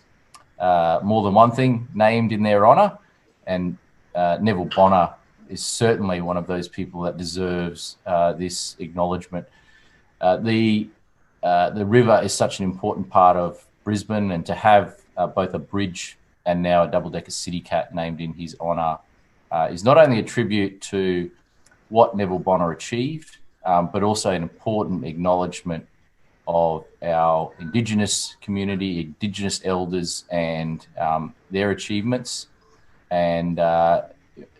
more than one thing named in their honour, and Neville Bonner is certainly one of those people that deserves this acknowledgement. The river is such an important part of Brisbane, and to have both a bridge and now a double-decker city cat named in his honour is not only a tribute to what Neville Bonner achieved, but also an important acknowledgement of our Indigenous community, Indigenous elders and their achievements. And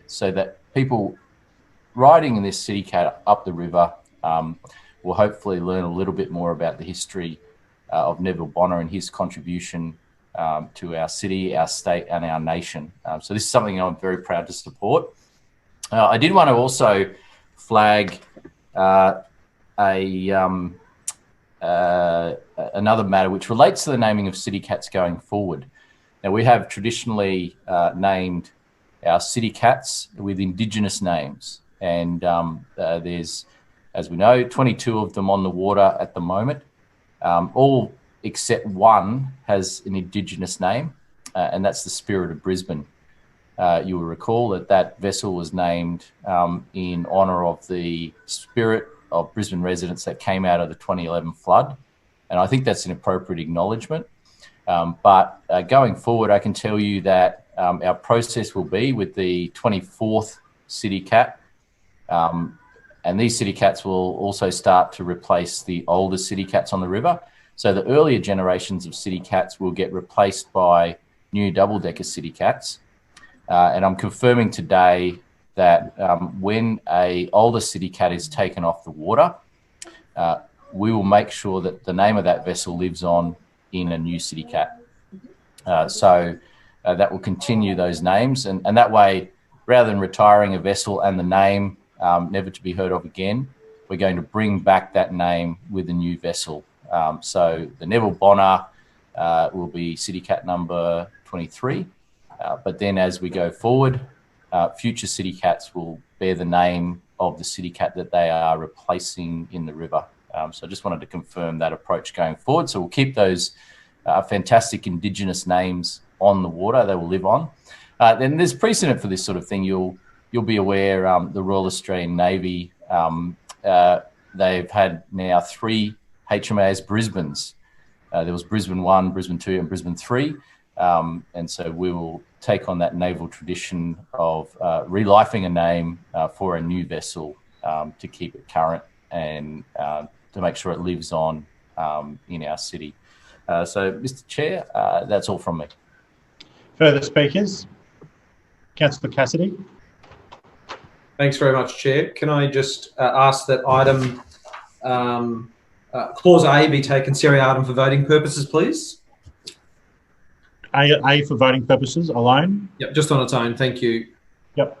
so that people riding in this city cat up the river will hopefully learn a little bit more about the history of Neville Bonner and his contribution to our city, our state and our nation. So this is something I'm very proud to support. I did want to also flag another matter which relates to the naming of city cats going forward. Now, we have traditionally named our city cats with Indigenous names, and there's, as we know, 22 of them on the water at the moment. All except one has an Indigenous name, and that's the Spirit of Brisbane. You will recall that vessel was named in honour of the spirit of Brisbane residents that came out of the 2011 flood, and I think that's an appropriate acknowledgement. But going forward, I can tell you that our process will be with the 24th city cat, and these city cats will also start to replace the older city cats on the river. So the earlier generations of city cats will get replaced by new double-decker city cats. And I'm confirming today that when an older city cat is taken off the water, we will make sure that the name of that vessel lives on in a new city cat. So that will continue those names. And that way, rather than retiring a vessel and the name never to be heard of again, we're going to bring back that name with a new vessel. So the Neville Bonner will be city cat number 23. But then as we go forward, future city cats will bear the name of the city cat that they are replacing in the river. So I just wanted to confirm that approach going forward. So we'll keep those fantastic Indigenous names on the water. They will live on. Then there's precedent for this sort of thing. You'll be aware the Royal Australian Navy, they've had now 3 HMAS Brisbanes. There was Brisbane 1, Brisbane 2 and Brisbane 3. And so we will take on that naval tradition of relifing a name for a new vessel to keep it current and to make sure it lives on in our city. So, Mr. Chair, that's all from me. Further speakers? Councillor Cassidy. Thanks very much, Chair. Can I just ask that item Clause A be taken seriatim for voting purposes, please? A for voting purposes alone? Yep, just on its own. Thank you. Yep.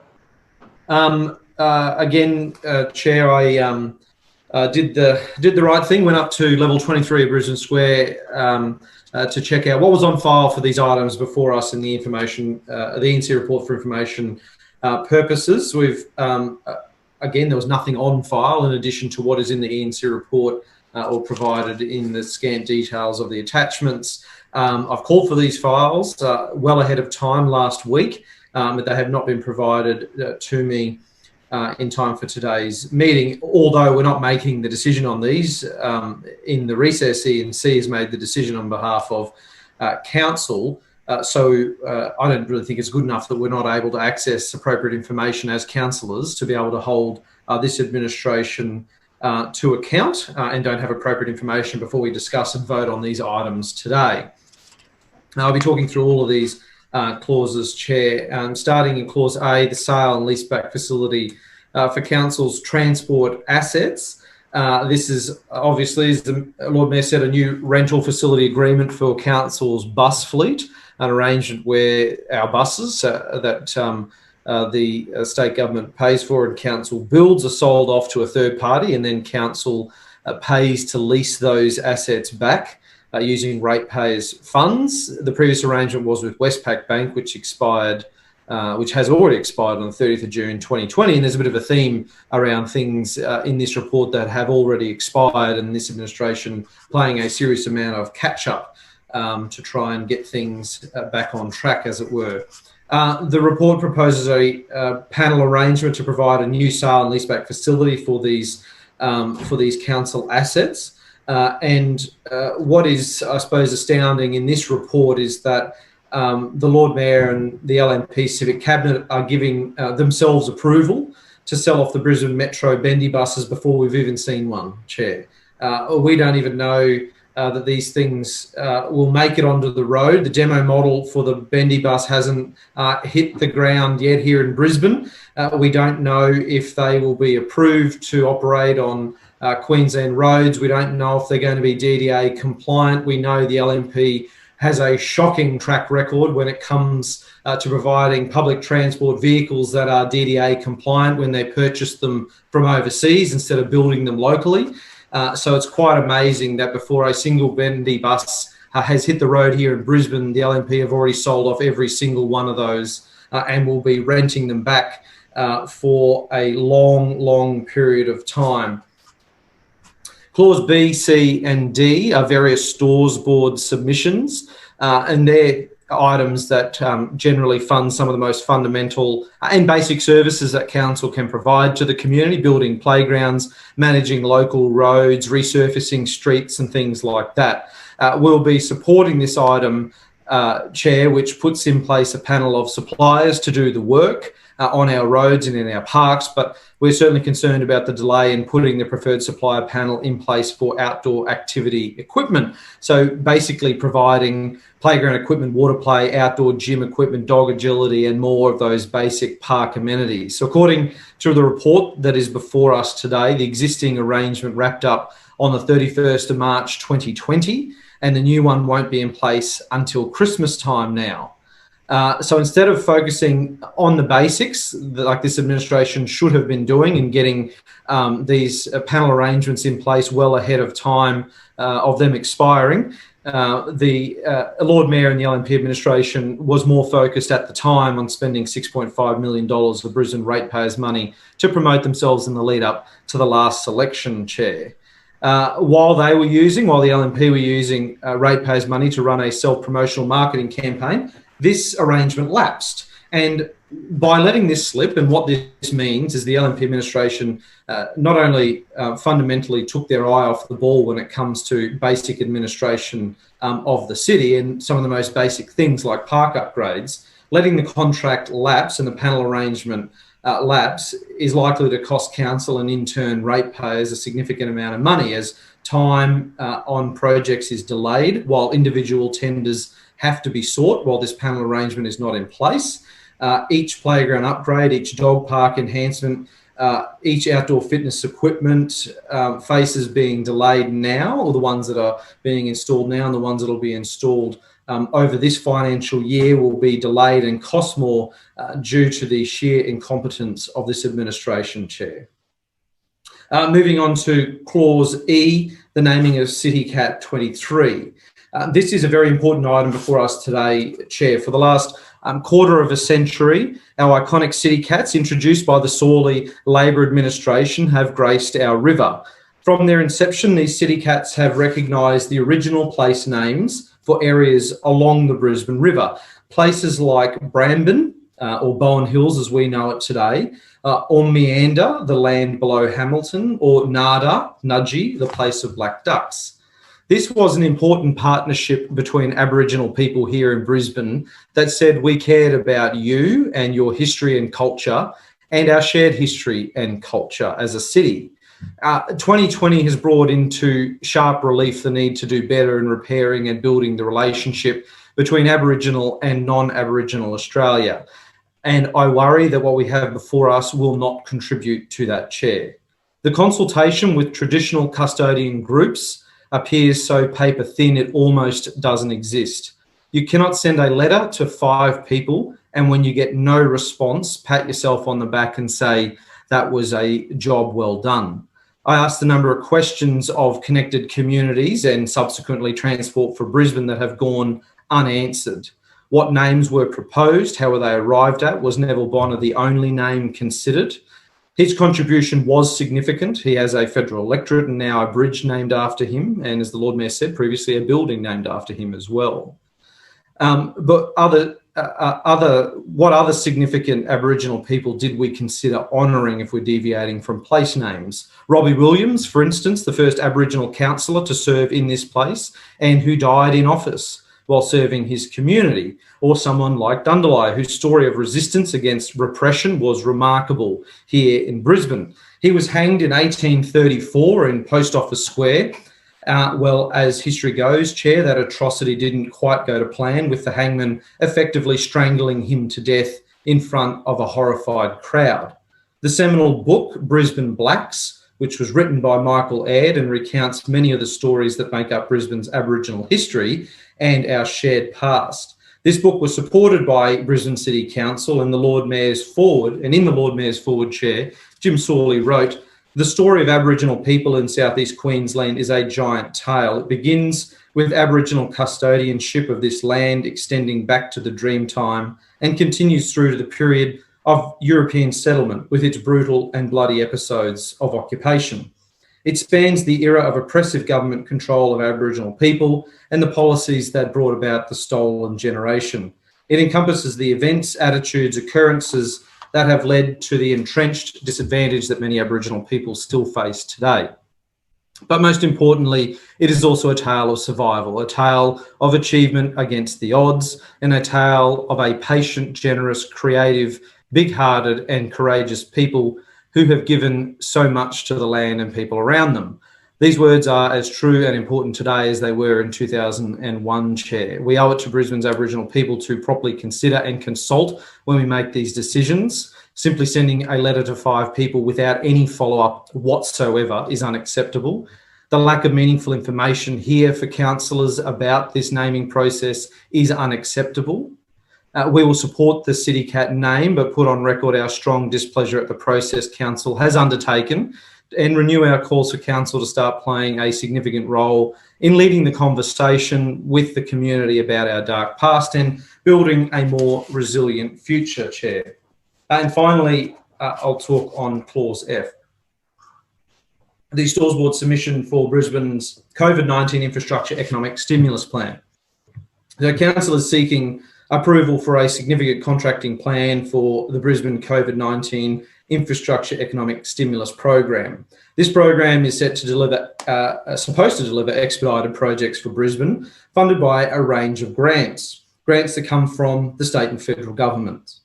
Again, Chair, I did the right thing. Went up to level 23 of Brisbane Square to check out what was on file for these items before us in the information, the ENC report for information purposes. We've again, there was nothing on file in addition to what is in the ENC report or provided in the scant details of the attachments. I've called for these files well ahead of time last week, but they have not been provided to me in time for today's meeting. Although we're not making the decision on these, in the recess, ENC has made the decision on behalf of council. So I don't really think it's good enough that we're not able to access appropriate information as councillors to be able to hold this administration to account and don't have appropriate information before we discuss and vote on these items today. Now, I'll be talking through all of these clauses, Chair. Starting in Clause A, the sale and leaseback facility for council's transport assets. This is obviously, as the Lord Mayor said, a new rental facility agreement for council's bus fleet. an arrangement where our buses that the state government pays for and council builds are sold off to a third party, and then council pays to lease those assets back using ratepayers' funds. The previous arrangement was with Westpac Bank, which expired, which has already expired on the 30th of June 2020. And there's a bit of a theme around things in this report that have already expired, and this administration playing a serious amount of catch-up to try and get things back on track, as it were. The report proposes a panel arrangement to provide a new sale and leaseback facility for these council assets. What is, I suppose, astounding in this report is that the Lord Mayor and the LNP Civic Cabinet are giving themselves approval to sell off the Brisbane Metro bendy buses before we've even seen one, Chair. We don't even know that these things will make it onto the road. The demo model for the bendy bus hasn't hit the ground yet here in Brisbane. We don't know if they will be approved to operate on Queensland roads. We don't know if they're going to be DDA compliant. We know the LNP has a shocking track record when it comes to providing public transport vehicles that are DDA compliant when they purchase them from overseas instead of building them locally. So it's quite amazing that before a single bendy bus has hit the road here in Brisbane, the LNP have already sold off every single one of those and will be renting them back for a long, long period of time. Clause B, C and D are various stores board submissions, and they're items that generally fund some of the most fundamental and basic services that council can provide to the community, building playgrounds, managing local roads, resurfacing streets and things like that. We'll be supporting this item, Chair, which puts in place a panel of suppliers to do the work on our roads and in our parks, but we're certainly concerned about the delay in putting the preferred supplier panel in place for outdoor activity equipment. So basically providing playground equipment, water play, outdoor gym equipment, dog agility, and more of those basic park amenities. So according to the report that is before us today, the existing arrangement wrapped up on the 31st of March 2020, and the new one won't be in place until Christmas time now. So instead of focusing on the basics, like this administration should have been doing and getting these panel arrangements in place well ahead of time of them expiring, the Lord Mayor and the LNP administration was more focused at the time on spending $6.5 million of Brisbane ratepayers' money to promote themselves in the lead up to the last election, Chair. While the LNP were using ratepayers' money to run a self-promotional marketing campaign, this arrangement lapsed. And by letting this slip, and what this means is the LNP administration not only fundamentally took their eye off the ball when it comes to basic administration of the city and some of the most basic things like park upgrades, letting the contract lapse and the panel arrangement lapse is likely to cost council and in turn ratepayers a significant amount of money as time on projects is delayed while individual tenders have to be sought while this panel arrangement is not in place. Each playground upgrade, each dog park enhancement, each outdoor fitness equipment faces being delayed now, or the ones that are being installed now and the ones that will be installed over this financial year will be delayed and cost more due to the sheer incompetence of this administration, Chair. Moving on to Clause E, the naming of City Cat 23. This is a very important item before us today, Chair. For the last quarter of a century, our iconic city cats, introduced by the Sawley Labor administration, have graced our river. From their inception, these city cats have recognised the original place names for areas along the Brisbane River. Places like Bramban, or Bowen Hills as we know it today, or Meander, the land below Hamilton, or Nada, Nudgee, the place of black ducks. This was an important partnership between Aboriginal people here in Brisbane that said we cared about you and your history and culture and our shared history and culture as a city. 2020 has brought into sharp relief the need to do better in repairing and building the relationship between Aboriginal and non-Aboriginal Australia. And I worry that what we have before us will not contribute to that, Chair. The consultation with traditional custodian groups appears so paper thin it almost doesn't exist. You cannot send a letter to 5 people and when you get no response, pat yourself on the back and say, that was a job well done. I asked a number of questions of connected communities and subsequently Transport for Brisbane that have gone unanswered. What names were proposed? How were they arrived at? Was Neville Bonner the only name considered? His contribution was significant. He has a federal electorate and now a bridge named after him, and as the Lord Mayor said previously, a building named after him as well. But what other significant Aboriginal people did we consider honouring if we're deviating from place names? Robbie Williams, for instance, the first Aboriginal councillor to serve in this place and who died in office while serving his community, or someone like Dundalai, whose story of resistance against repression was remarkable here in Brisbane. He was hanged in 1834 in Post Office Square. Well, as history goes, Chair, that atrocity didn't quite go to plan, with the hangman effectively strangling him to death in front of a horrified crowd. The seminal book, Brisbane Blacks, which was written by Michael Aird and recounts many of the stories that make up Brisbane's Aboriginal history and our shared past. This book was supported by Brisbane City Council and the Lord Mayor's forward, and in the Lord Mayor's forward chair, Jim Sawley wrote, "The story of Aboriginal people in southeast Queensland is a giant tale. It begins with Aboriginal custodianship of this land extending back to the Dreamtime and continues through to the period of European settlement with its brutal and bloody episodes of occupation. It spans the era of oppressive government control of Aboriginal people and the policies that brought about the stolen generation. It encompasses the events, attitudes, occurrences that have led to the entrenched disadvantage that many Aboriginal people still face today. But most importantly, it is also a tale of survival, a tale of achievement against the odds, and a tale of a patient, generous, creative, big-hearted and courageous people who have given so much to the land and people around them." These words are as true and important today as they were in 2001, Chair. We owe it to Brisbane's Aboriginal people to properly consider and consult when we make these decisions. Simply sending a letter to 5 people without any follow-up whatsoever is unacceptable. The lack of meaningful information here for councillors about this naming process is unacceptable. We will support the CityCat name, but put on record our strong displeasure at the process Council has undertaken and renew our calls for Council to start playing a significant role in leading the conversation with the community about our dark past and building a more resilient future, Chair. And finally, I'll talk on Clause F. The Stores Board submission for Brisbane's COVID-19 Infrastructure Economic Stimulus Plan. The Council is seeking approval for a significant contracting plan for the Brisbane COVID-19 Infrastructure Economic Stimulus Program. This program is set to deliver, supposed to deliver expedited projects for Brisbane, funded by a range of grants that come from the state and federal governments.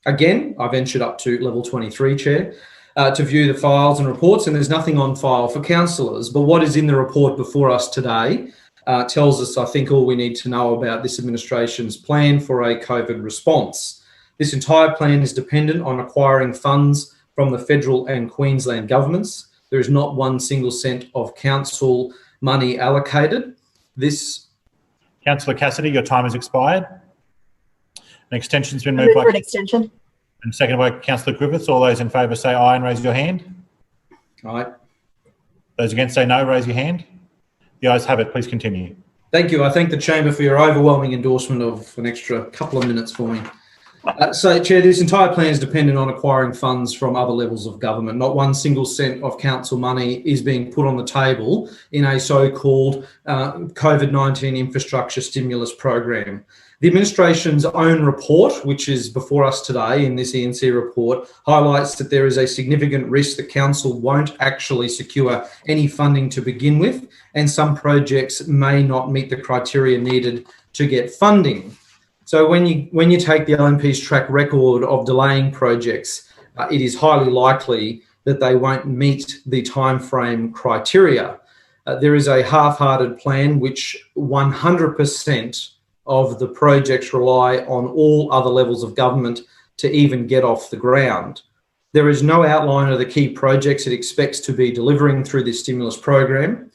Again, I ventured up to level 23, Chair, to view the files and reports, and there's nothing on file for councillors. But what is in the report before us today tells us, I think, all we need to know about this administration's plan for a COVID response. This entire plan is dependent on acquiring funds from the federal and Queensland governments. There is not one single cent of council money allocated. Councillor Cassidy, your time has expired. An extension's been moved by an extension. And seconded by Councillor Griffiths. All those in favour say aye and raise your hand. Aye. Those against say no, raise your hand. The ayes have it. Please continue. Thank you. I thank the Chamber for your overwhelming endorsement of an extra couple of minutes for me. So, Chair, this entire plan is dependent on acquiring funds from other levels of government. Not one single cent of council money is being put on the table in a so-called COVID-19 infrastructure stimulus program. The administration's own report, which is before us today in this ENC report, highlights that there is a significant risk that council won't actually secure any funding to begin with, and some projects may not meet the criteria needed to get funding. So when you take the LNP's track record of delaying projects, it is highly likely that they won't meet the timeframe criteria. There is a half-hearted plan which 100% of the projects rely on all other levels of government to even get off the ground. There is no outline of the key projects it expects to be delivering through this stimulus program.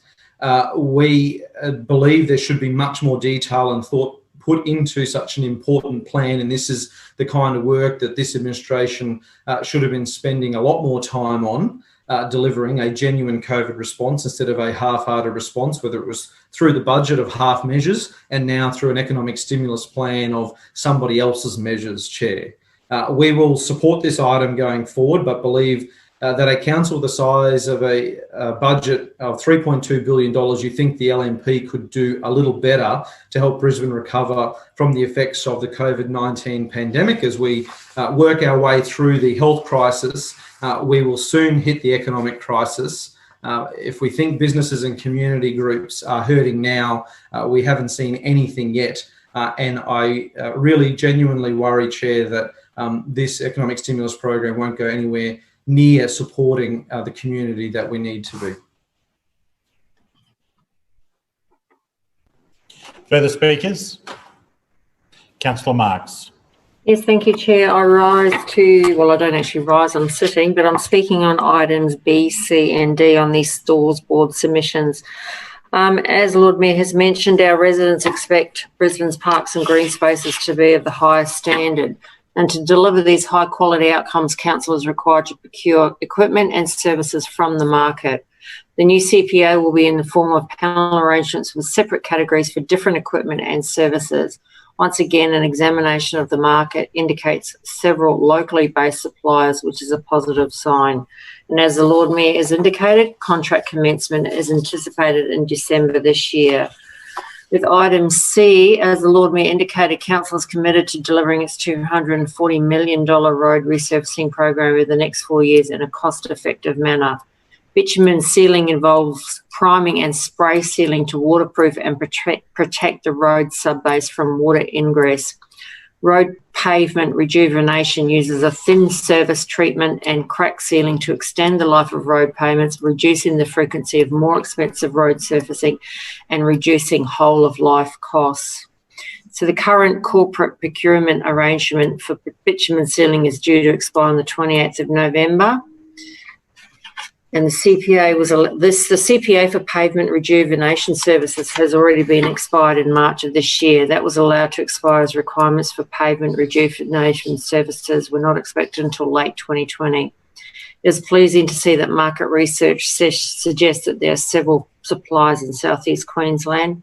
We believe there should be much more detail and thought put into such an important plan, and this is the kind of work that this administration should have been spending a lot more time on, delivering a genuine COVID response instead of a half-hearted response, whether it was through the budget of half measures and now through an economic stimulus plan of somebody else's measures, Chair. We will support this item going forward, but believe that a council the size of a budget of $3.2 billion, you think the LNP could do a little better to help Brisbane recover from the effects of the COVID-19 pandemic. As we work our way through the health crisis, we will soon hit the economic crisis. If we think businesses and community groups are hurting now, we haven't seen anything yet. And I really genuinely worry, Chair, that this economic stimulus program won't go anywhere near supporting the community that we need to be. Further speakers? Councillor Marx. Yes, thank you, Chair. I rise to, well, I don't actually rise, I'm sitting, but I'm speaking on items B, C and D on these stores board submissions. As Lord Mayor has mentioned, our residents expect Brisbane's parks and green spaces to be of the highest standard. And to deliver these high quality outcomes, council is required to procure equipment and services from the market. The new CPA will be in the form of panel arrangements with separate categories for different equipment and services. Once again, an examination of the market indicates several locally based suppliers, which is a positive sign. And as the Lord Mayor has indicated, contract commencement is anticipated in December this year. With item C, as the Lord Mayor indicated, council is committed to delivering its $240 million road resurfacing program over the next 4 years in a cost-effective manner. Bitumen sealing involves priming and spray sealing to waterproof and protect the road subbase from water ingress. Road pavement rejuvenation uses a thin surface treatment and crack sealing to extend the life of road pavements, reducing the frequency of more expensive road surfacing and reducing whole-of-life costs. So the current corporate procurement arrangement for bitumen sealing is due to expire on the 28th of November. And the CPA the CPA for pavement rejuvenation services has already been expired in March of this year. That was allowed to expire as requirements for pavement rejuvenation services were not expected until late 2020. It's pleasing to see that market research suggests that there are several suppliers in southeast Queensland.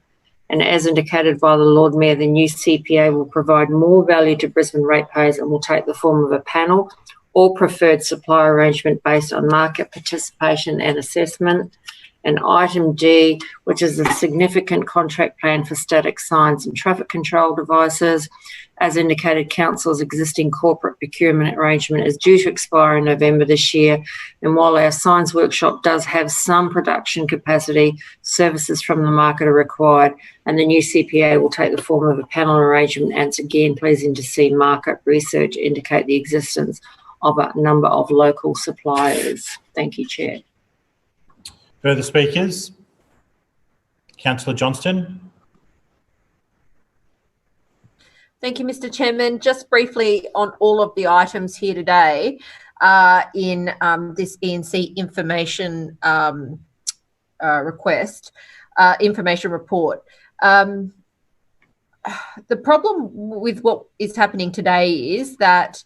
And as indicated by the Lord Mayor, the new CPA will provide more value to Brisbane ratepayers and will take the form of a panel or preferred supply arrangement based on market participation and assessment. And item D, which is a significant contract plan for static signs and traffic control devices. As indicated, council's existing corporate procurement arrangement is due to expire in November this year. And while our signs workshop does have some production capacity, services from the market are required. And the new CPA will take the form of a panel arrangement. And it's again pleasing to see market research indicate the existence of a number of local suppliers. Thank you, Chair. Further speakers? Councillor Johnston. Thank you, Mr. Chairman. Just briefly on all of the items here today in this ENC information information report. The problem with what is happening today is that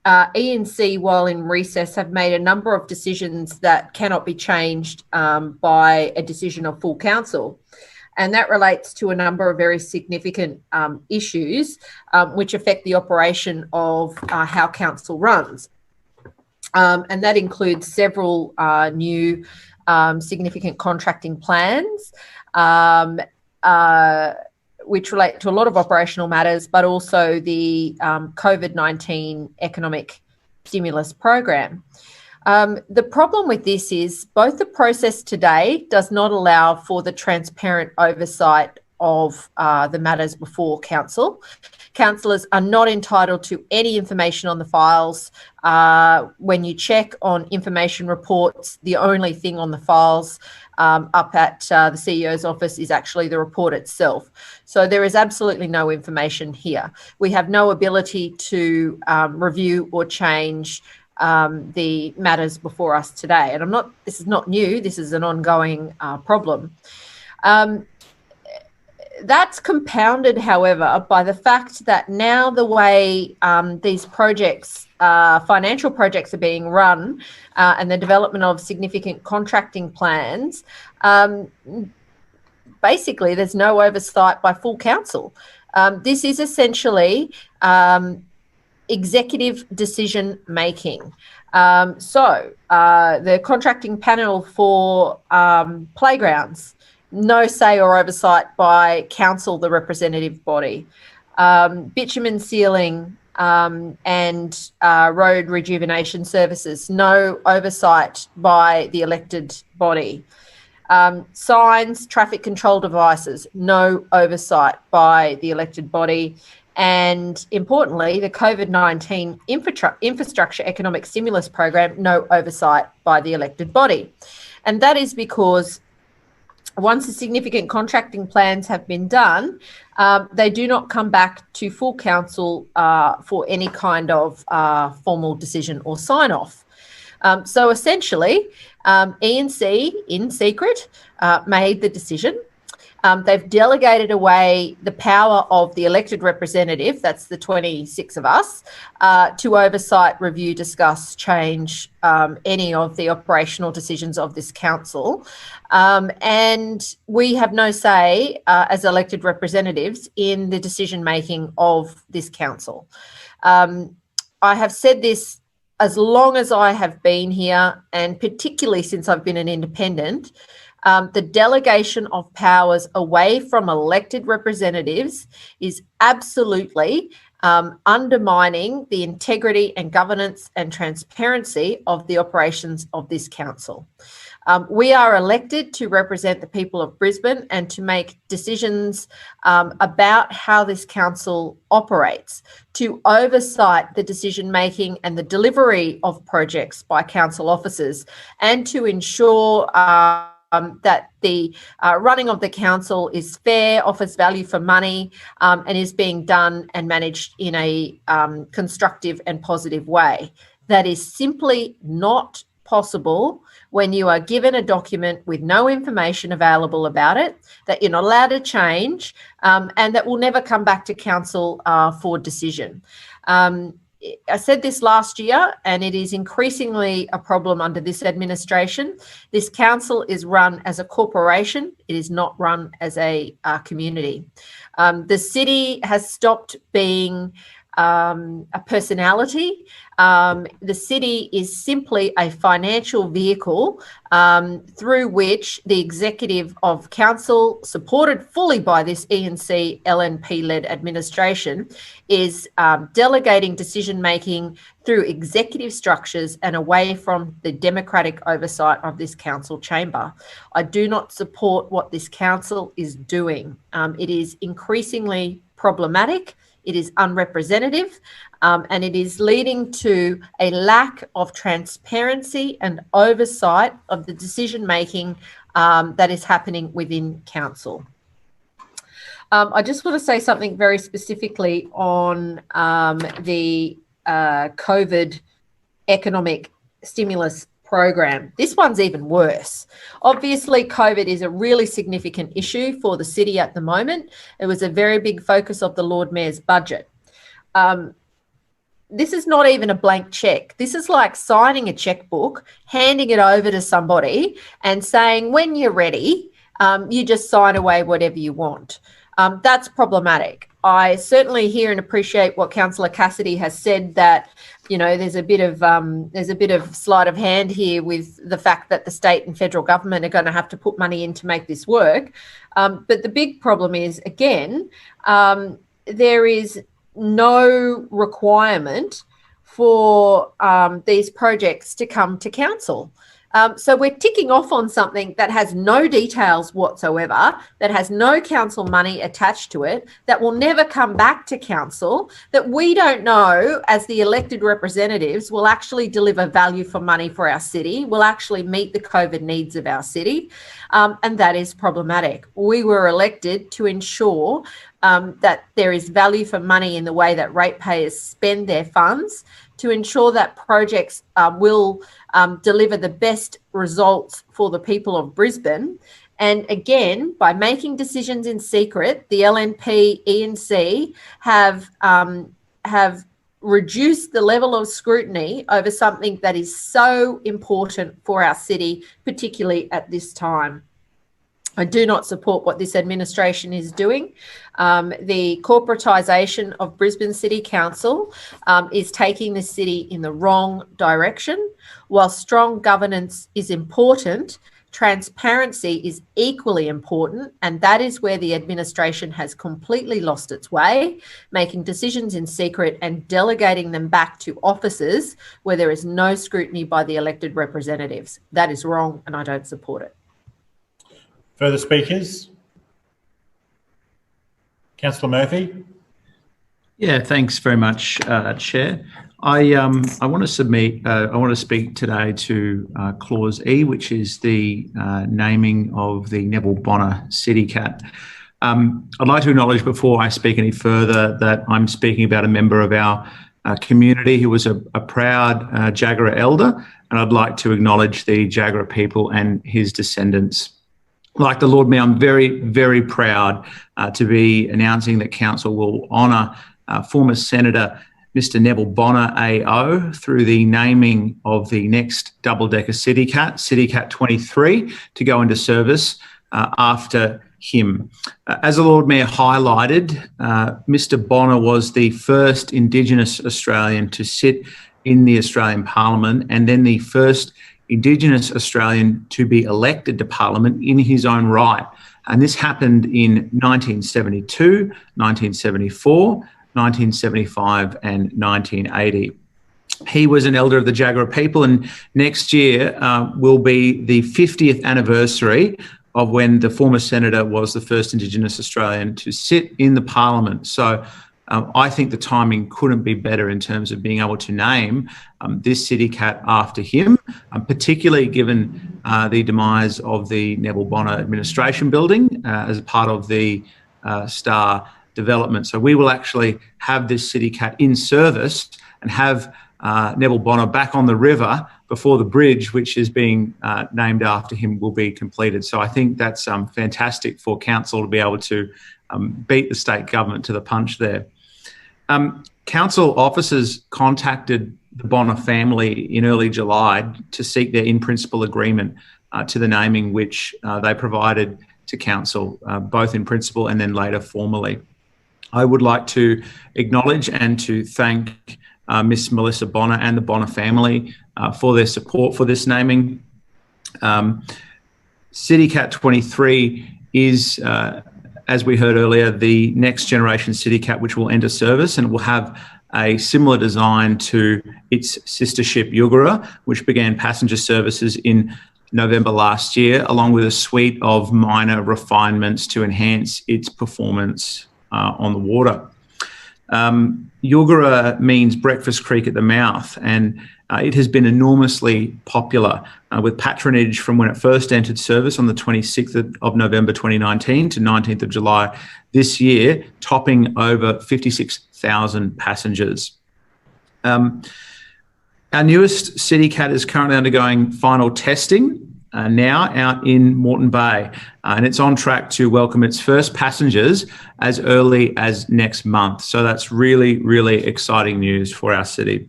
ENC, while in recess, have made a number of decisions that cannot be changed by a decision of full council. And that relates to a number of very significant issues which affect the operation of how council runs. And that includes several new significant contracting plans, which relate to a lot of operational matters, but also the COVID-19 economic stimulus program. The problem with this is both the process today does not allow for the transparent oversight of the matters before council. Councillors are not entitled to any information on the files. When you check on information reports, the only thing on the files up at the CEO's office is actually the report itself. So there is absolutely no information here. We have no ability to review or change the matters before us today. And this is not new, this is an ongoing problem. That's compounded, however, by the fact that now the way these projects, financial projects, are being run and the development of significant contracting plans, basically there's no oversight by full council. This is essentially executive decision making. The contracting panel for playgrounds, no say or oversight by council, the representative body. Bitumen sealing and road rejuvenation services, no oversight by the elected body. Signs, traffic control devices, no oversight by the elected body. And importantly, the COVID-19 infrastructure economic stimulus program, no oversight by the elected body. And that is because once the significant contracting plans have been done, they do not come back to full council for any kind of formal decision or sign-off. So essentially, E&C, in secret, made the decision. They've delegated away the power of the elected representative, that's the 26 of us, to oversight, review, discuss, change any of the operational decisions of this council. And we have no say as elected representatives in the decision making of this council. I have said this as long as I have been here, and particularly since I've been an independent. The delegation of powers away from elected representatives is absolutely undermining the integrity and governance and transparency of the operations of this council. We are elected to represent the people of Brisbane and to make decisions about how this council operates, to oversight the decision making and the delivery of projects by council officers, and to ensure that the running of the council is fair, offers value for money, and is being done and managed in a constructive and positive way. That is simply not possible when you are given a document with no information available about it, that you're not allowed to change, and that will never come back to council for decision. I said this last year, and it is increasingly a problem under this administration. This council is run as a corporation. It is not run as a community. The city has stopped being a personality. The city is simply a financial vehicle through which the executive of council, supported fully by this E&C LNP-led administration, is delegating decision-making through executive structures and away from the democratic oversight of this council chamber. I do not support what this council is doing. It is increasingly problematic. It is unrepresentative, and it is leading to a lack of transparency and oversight of the decision-making that is happening within council. I just want to say something very specifically on the COVID economic stimulus program. This one's even worse. Obviously, COVID is a really significant issue for the city at the moment. It was a very big focus of the Lord Mayor's budget. This is not even a blank check. This is like signing a checkbook, handing it over to somebody and saying, when you're ready, you just sign away whatever you want. That's problematic. I certainly hear and appreciate what Councillor Cassidy has said, that, you know, there's a bit of sleight of hand here with the fact that the state and federal government are going to have to put money in to make this work. But the big problem is, again, there is no requirement for these projects to come to council. So we're ticking off on something that has no details whatsoever, that has no council money attached to it, that will never come back to council, that we don't know as the elected representatives will actually deliver value for money for our city, will actually meet the COVID needs of our city, and that is problematic. We were elected to ensure that there is value for money in the way that ratepayers spend their funds, to ensure that projects will deliver the best results for the people of Brisbane. And again, by making decisions in secret, the LNP, E&C have reduced the level of scrutiny over something that is so important for our city, particularly at this time. I do not support what this administration is doing. The corporatisation of Brisbane City Council is taking the city in the wrong direction. While strong governance is important, transparency is equally important, and that is where the administration has completely lost its way, making decisions in secret and delegating them back to officers where there is no scrutiny by the elected representatives. That is wrong, and I don't support it. Further speakers? Councillor Murphy. Yeah, thanks very much, Chair. I want to speak today to Clause E, which is the naming of the Neville Bonner City Cat. I'd like to acknowledge before I speak any further that I'm speaking about a member of our community who was a proud Jagera elder, and I'd like to acknowledge the Jagera people and his descendants. Like the Lord Mayor, I'm very, very proud to be announcing that Council will honour former Senator Mr Neville Bonner AO through the naming of the next double-decker City Cat 23, to go into service after him. As the Lord Mayor highlighted, Mr Bonner was the first Indigenous Australian to sit in the Australian Parliament, and then the first Indigenous Australian to be elected to Parliament in his own right. And this happened in 1972, 1974, 1975 and 1980. He was an elder of the Jagera people, and next year will be the 50th anniversary of when the former senator was the first Indigenous Australian to sit in the Parliament. So I think the timing couldn't be better in terms of being able to name this City Cat after him, particularly given the demise of the Neville Bonner Administration Building as a part of the Star development. So we will actually have this City Cat in service and have Neville Bonner back on the river before the bridge, which is being named after him, will be completed. So I think that's fantastic for Council to be able to beat the state government to the punch there. Council officers contacted the Bonner family in early July to seek their in-principle agreement to the naming, which they provided to Council, both in principle and then later formally. I would like to acknowledge and to thank Miss Melissa Bonner and the Bonner family for their support for this naming. City Cat 23 is, as we heard earlier, the next generation City Cat, which will enter service and will have a similar design to its sister ship Yugara, which began passenger services in November last year, along with a suite of minor refinements to enhance its performance on the water. Yugara means breakfast creek at the mouth, and it has been enormously popular with patronage from when it first entered service on the 26th of November 2019 to 19th of July this year, topping over 56,000 passengers. Our newest City Cat is currently undergoing final testing now out in Moreton Bay, and it's on track to welcome its first passengers as early as next month. So that's really, really exciting news for our city.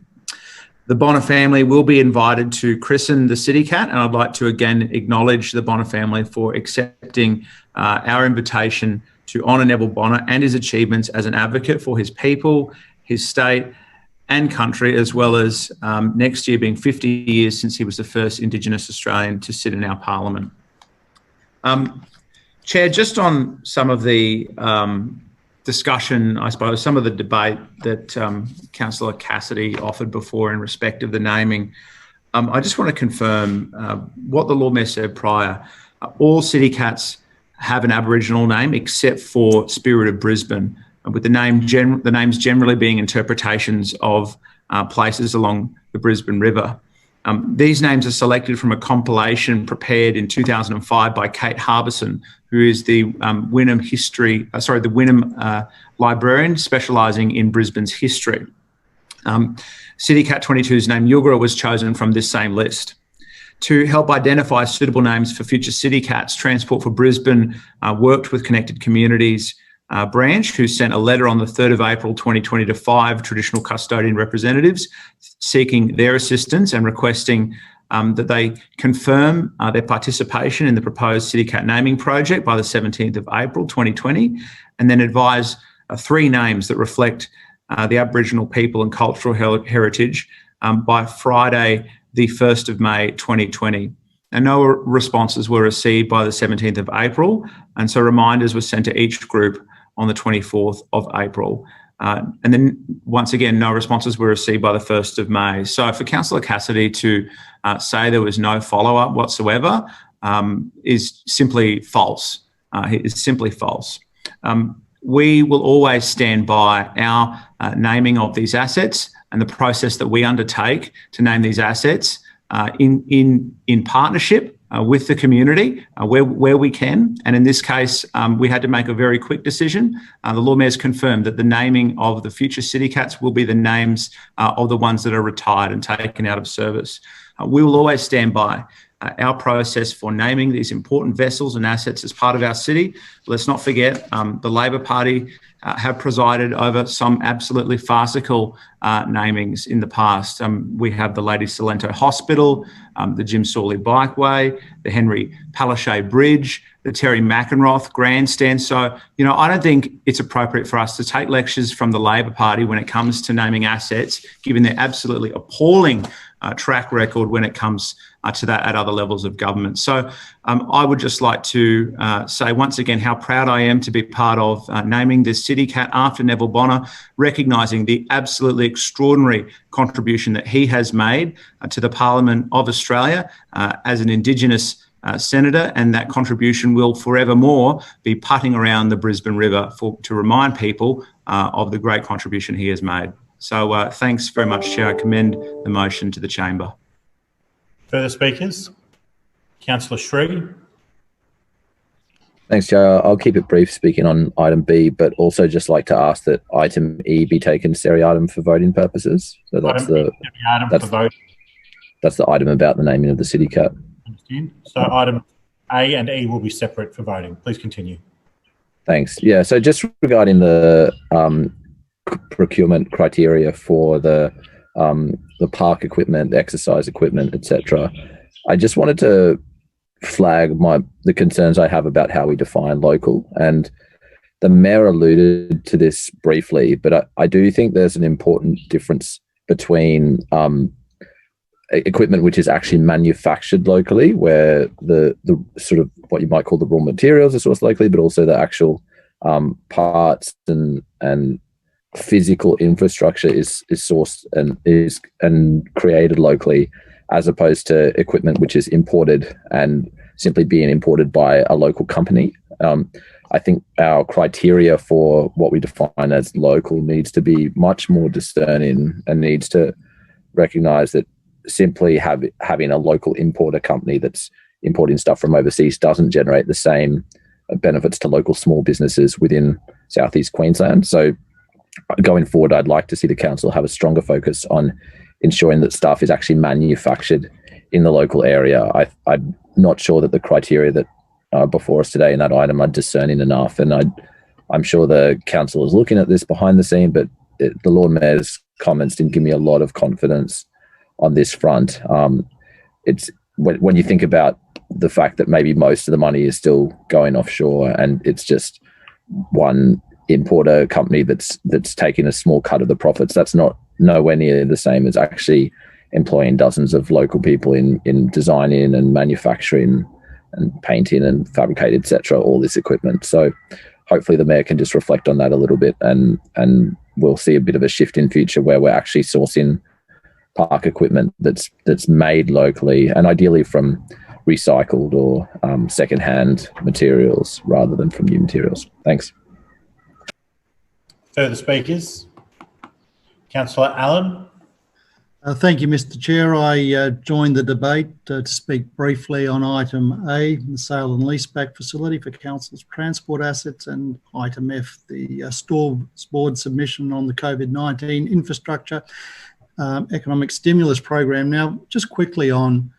The Bonner family will be invited to christen the City Cat, and I'd like to again acknowledge the Bonner family for accepting our invitation to honour Neville Bonner and his achievements as an advocate for his people, his state and country, as well as next year being 50 years since he was the first Indigenous Australian to sit in our Parliament. Chair, just on some of the discussion, I suppose, some of the debate that Councillor Cassidy offered before in respect of the naming, I just want to confirm what the Lord Mayor said prior. All City Cats have an Aboriginal name except for Spirit of Brisbane, with the names generally being interpretations of places along the Brisbane River. These names are selected from a compilation prepared in 2005 by Kate Harbison, who is the Wynnum librarian specialising in Brisbane's history. City Cat 22's name Yugara was chosen from this same list. to help identify suitable names for future City Cats, Transport for Brisbane worked with Connected Communities branch, who sent a letter on the 3rd of April 2020 to 5 traditional custodian representatives seeking their assistance and requesting that they confirm their participation in the proposed City Cat naming project by the 17th of April 2020, and then advise 3 names that reflect the Aboriginal people and cultural heritage by Friday, the 1st of May 2020. And no responses were received by the 17th of April, and so reminders were sent to each group on the 24th of April. And then, once again, no responses were received by the 1st of May. So for Councillor Cassidy to say there was no follow-up whatsoever is simply false. It's simply false. We will always stand by our naming of these assets and the process that we undertake to name these assets in partnership with the community where we can. And in this case, we had to make a very quick decision. The Lord Mayor's confirmed that the naming of the future City Cats will be the names of the ones that are retired and taken out of service. We will always stand by our process for naming these important vessels and assets as part of our city. Let's not forget the Labor Party have presided over some absolutely farcical namings in the past. We have the Lady Salento Hospital, the Jim Sawley Bikeway, the Henry Palaszczuk Bridge, the Terry McEnroth Grandstand. So, you know, I don't think it's appropriate for us to take lectures from the Labor Party when it comes to naming assets, given their absolutely appalling track record when it comes to that at other levels of government. So I would just like to say once again how proud I am to be part of naming this City Cat after Neville Bonner, recognising the absolutely extraordinary contribution that he has made to the Parliament of Australia as an Indigenous senator, and that contribution will forevermore be putting around the Brisbane River to remind people of the great contribution he has made. So thanks very much, Chair. I commend the motion to the chamber. Further speakers? Councillor Shree. Thanks, Chair. I'll keep it brief speaking on item B, but also just like to ask that item E be taken seriatim for voting purposes. So that's that's the item about the naming of the City Cat. Understand. So item A and E will be separate for voting. Please continue. Thanks. Yeah, so just regarding the procurement criteria for the park equipment, the exercise equipment, etc. I just wanted to flag the concerns I have about how we define local, and the Mayor alluded to this briefly, but I do think there's an important difference between equipment which is actually manufactured locally, where the sort of what you might call the raw materials are sourced locally, but also the actual parts and physical infrastructure is sourced and created locally, as opposed to equipment which is imported and simply being imported by a local company. I think our criteria for what we define as local needs to be much more discerning and needs to recognise that simply having a local importer company that's importing stuff from overseas doesn't generate the same benefits to local small businesses within Southeast Queensland. So going forward, I'd like to see the council have a stronger focus on ensuring that stuff is actually manufactured in the local area. I'm not sure that the criteria that are before us today in that item are discerning enough, and I'm sure the council is looking at this behind the scene, but the Lord Mayor's comments didn't give me a lot of confidence on this front. It's when you think about the fact that maybe most of the money is still going offshore and it's just one importer company that's taking a small cut of the profits, that's nowhere near the same as actually employing dozens of local people in designing and manufacturing and painting and fabricating, etc., all this equipment. So hopefully the Mayor can just reflect on that a little bit, and we'll see a bit of a shift in future where we're actually sourcing park equipment that's made locally and ideally from recycled or second-hand materials rather than from new materials. Thanks. Further speakers? Councillor Allen. Thank you, Mr. Chair. I joined the debate to speak briefly on item A, the sale and leaseback facility for council's transport assets, and item F, the Stores Board submission on the COVID-19 infrastructure economic stimulus program. Now, just quickly on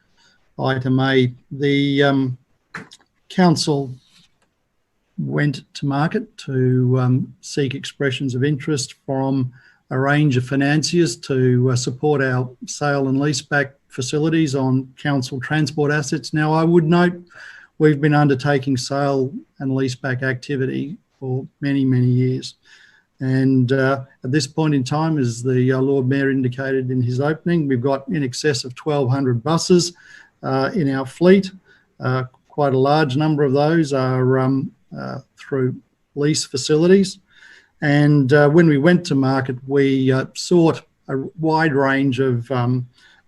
item A, the council went to market to seek expressions of interest from a range of financiers to support our sale and leaseback facilities on council transport assets. Now, I would note we've been undertaking sale and leaseback activity for many, many years. And at this point in time, as the Lord Mayor indicated in his opening, we've got in excess of 1,200 buses in our fleet. Quite a large number of those are through lease facilities. And when we went to market, we sought a wide range of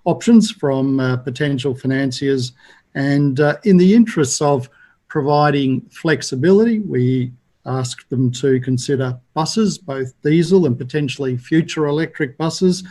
options from potential financiers. And in the interests of providing flexibility, we asked them to consider buses, both diesel and potentially future electric buses,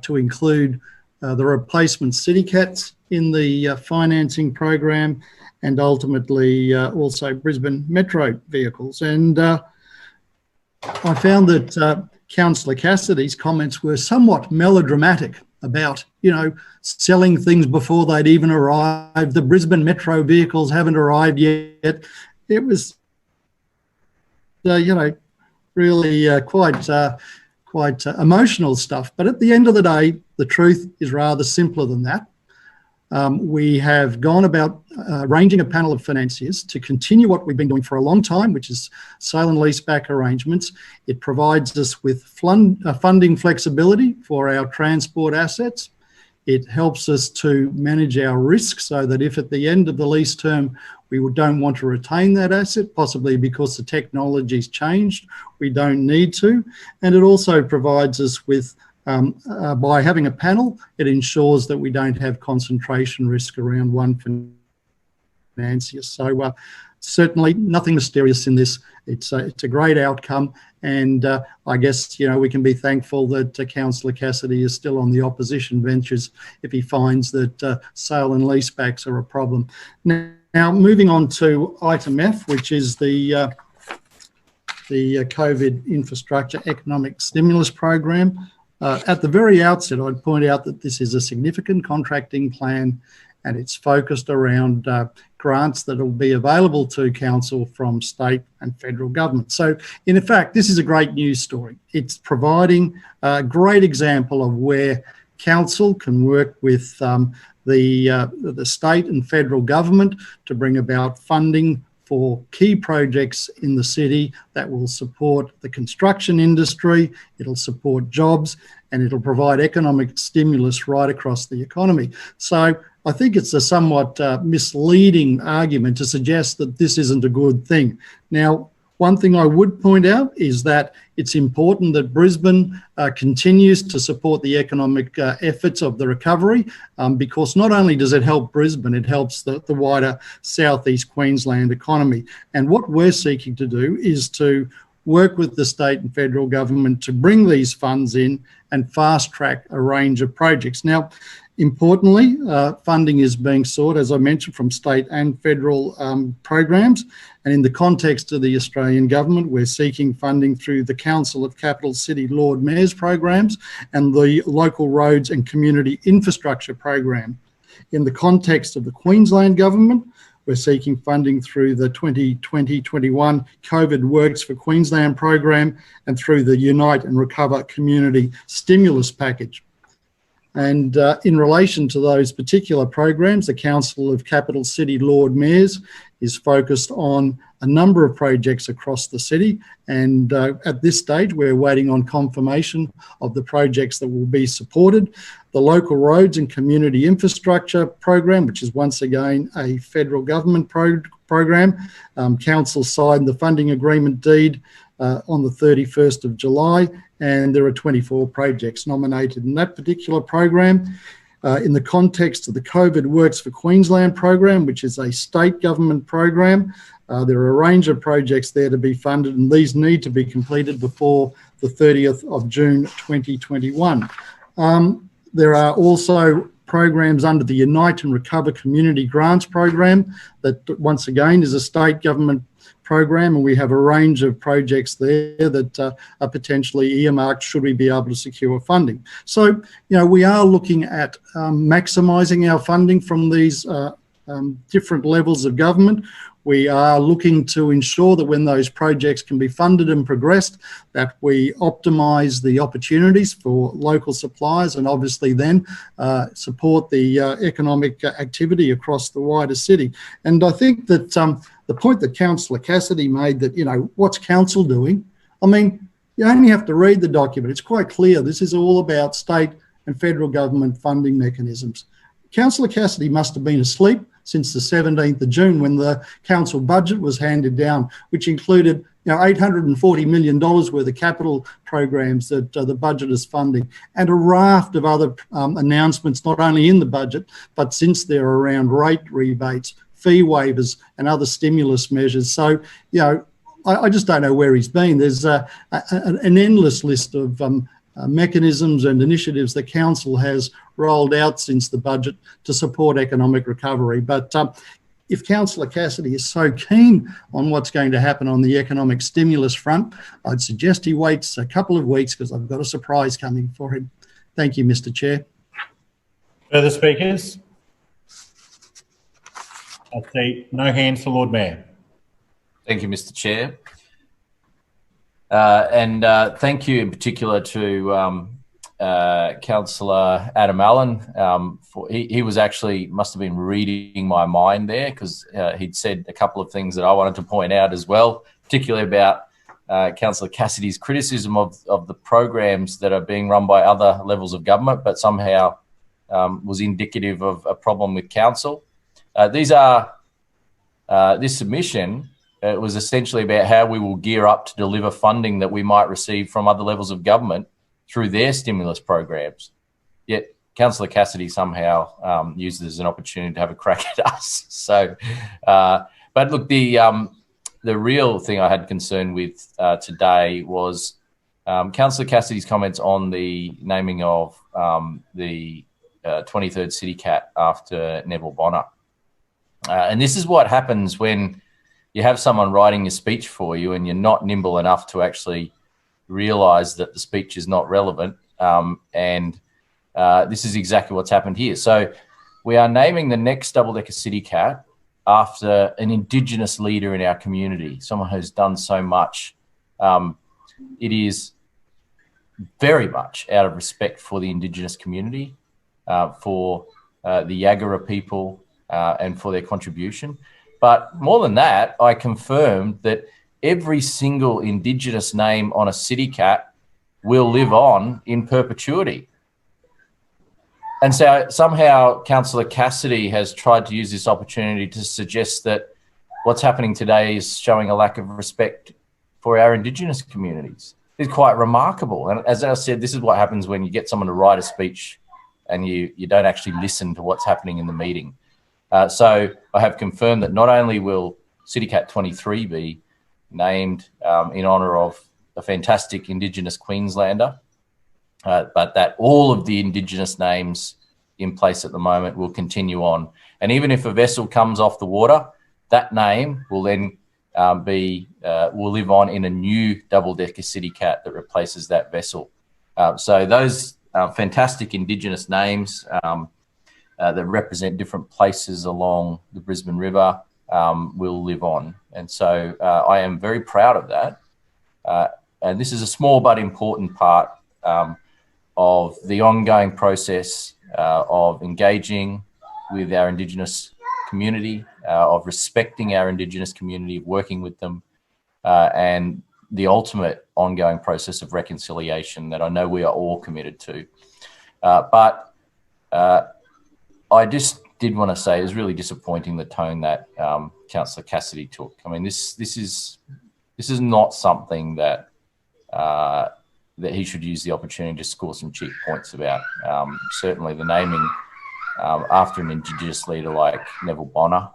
to include the replacement City Cats in the financing program, and ultimately also Brisbane Metro vehicles. And I found that Councillor Cassidy's comments were somewhat melodramatic about, you know, selling things before they'd even arrived. The Brisbane Metro vehicles haven't arrived yet. It was, you know, really quite emotional stuff. But at the end of the day, the truth is rather simpler than that. We have gone about arranging a panel of financiers to continue what we've been doing for a long time, which is sale and leaseback arrangements. It provides us with funding flexibility for our transport assets. It helps us to manage our risk so that if at the end of the lease term we don't want to retain that asset, possibly because the technology's changed, we don't need to. And it also provides us with by having a panel, it ensures that we don't have concentration risk around one financier. So certainly nothing mysterious in this. It's a great outcome, and I guess, you know, we can be thankful that Councillor Cassidy is still on the opposition benches if he finds that sale and leasebacks are a problem. Now moving on to item F, which is the COVID infrastructure economic stimulus program. At the very outset, I'd point out that this is a significant contracting plan, and it's focused around grants that will be available to council from state and federal government. So in fact, this is a great news story. It's providing a great example of where council can work with the state and federal government to bring about funding for key projects in the city that will support the construction industry, it'll support jobs, and it'll provide economic stimulus right across the economy. So I think it's a somewhat misleading argument to suggest that this isn't a good thing. Now, one thing I would point out is that it's important that Brisbane continues to support the economic efforts of the recovery, because not only does it help Brisbane, it helps the wider southeast Queensland economy. And what we're seeking to do is to work with the state and federal government to bring these funds in and fast track a range of projects. Now, importantly, funding is being sought, as I mentioned, from state and federal programs. And in the context of the Australian government, we're seeking funding through the Council of Capital City Lord Mayor's programs and the Local Roads and Community Infrastructure program. In the context of the Queensland government, we're seeking funding through the 2020-21 COVID Works for Queensland program and through the Unite and Recover Community Stimulus Package. And in relation to those particular programs, the Council of Capital City Lord Mayors is focused on a number of projects across the city. And at this stage, we're waiting on confirmation of the projects that will be supported. The Local Roads and Community Infrastructure program, which is once again a federal government program. Council signed the funding agreement deed on the 31st of July, and there are 24 projects nominated in that particular program. In the context of the COVID Works for Queensland program, which is a state government program, there are a range of projects there to be funded, and these need to be completed before the 30th of June 2021. There are also programs under the Unite and Recover Community Grants program that once again is a state government program, and we have a range of projects there that are potentially earmarked should we be able to secure funding. So, we are looking at maximising our funding from these different levels of government. We are looking to ensure that when those projects can be funded and progressed, that we optimise the opportunities for local suppliers and obviously then support the economic activity across the wider city. And I think that the point that Councillor Cassidy made that, what's council doing? I mean, you only have to read the document. It's quite clear. This is all about state and federal government funding mechanisms. Councillor Cassidy must have been asleep since the 17th of June when the council budget was handed down, which included $840 million worth of capital programs that the budget is funding, and a raft of other announcements, not only in the budget, but since they're around rate rebates, fee waivers and other stimulus measures. So, I just don't know where he's been. There's an endless list of mechanisms and initiatives the council has rolled out since the budget to support economic recovery. But if Councillor Cassidy is so keen on what's going to happen on the economic stimulus front, I'd suggest he waits a couple of weeks because I've got a surprise coming for him. Thank you, Mr. Chair. Further speakers? I see no hands for Lord Mayor. Thank you, Mr. Chair. And thank you in particular to Councillor Adam Allen. He was actually, must have been reading my mind there, because he'd said a couple of things that I wanted to point out as well, particularly about Councillor Cassidy's criticism of the programs that are being run by other levels of government, but somehow was indicative of a problem with council. This submission was essentially about how we will gear up to deliver funding that we might receive from other levels of government through their stimulus programs. Yet Councillor Cassidy somehow used it as an opportunity to have a crack at us. So, but look, the real thing I had concern with today was Councillor Cassidy's comments on the naming of the 23rd City Cat after Neville Bonner. And this is what happens when you have someone writing your speech for you and you're not nimble enough to actually realise that the speech is not relevant. This is exactly what's happened here. So we are naming the next double-decker City Cat after an Indigenous leader in our community, someone who's done so much. It is very much out of respect for the Indigenous community, for the Yagara people, and for their contribution. But more than that, I confirmed that every single Indigenous name on a City Cat will live on in perpetuity. And so somehow Councillor Cassidy has tried to use this opportunity to suggest that what's happening today is showing a lack of respect for our Indigenous communities. It's quite remarkable. And as I said, this is what happens when you get someone to write a speech and you don't actually listen to what's happening in the meeting. So I have confirmed that not only will City Cat 23 be named in honour of a fantastic Indigenous Queenslander, but that all of the Indigenous names in place at the moment will continue on. And even if a vessel comes off the water, that name will then will live on in a new double-decker City Cat that replaces that vessel. So those fantastic Indigenous names that represent different places along the Brisbane River will live on. And so I am very proud of that. And this is a small but important part of the ongoing process of engaging with our Indigenous community, of respecting our Indigenous community, of working with them, and the ultimate ongoing process of reconciliation that I know we are all committed to. But I just did want to say it was really disappointing the tone that Councillor Cassidy took. I mean, this is not something that that he should use the opportunity to score some cheap points about. Certainly, the naming after an Indigenous leader like Neville Bonner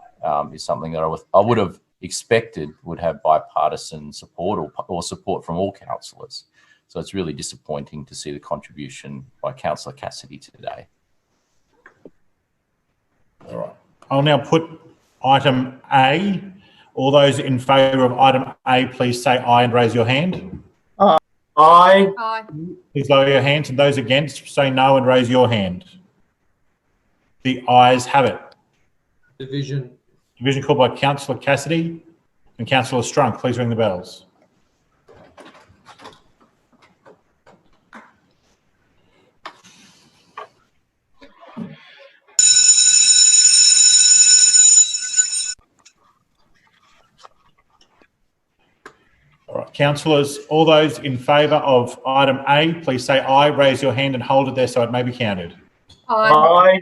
is something that I would have expected would have bipartisan support or support from all councillors. So it's really disappointing to see the contribution by Councillor Cassidy today. All right. I'll now put item A All those in favour of item A, please say aye and raise your hand. Aye. Aye. Please lower your hands, and those against, say no and raise your hand. The ayes have it. Division. Division called by Councillor Cassidy and Councillor Strunk. Please ring the bells. All right, councillors, all those in favour of item A, please say aye, raise your hand and hold it there so it may be counted. Aye.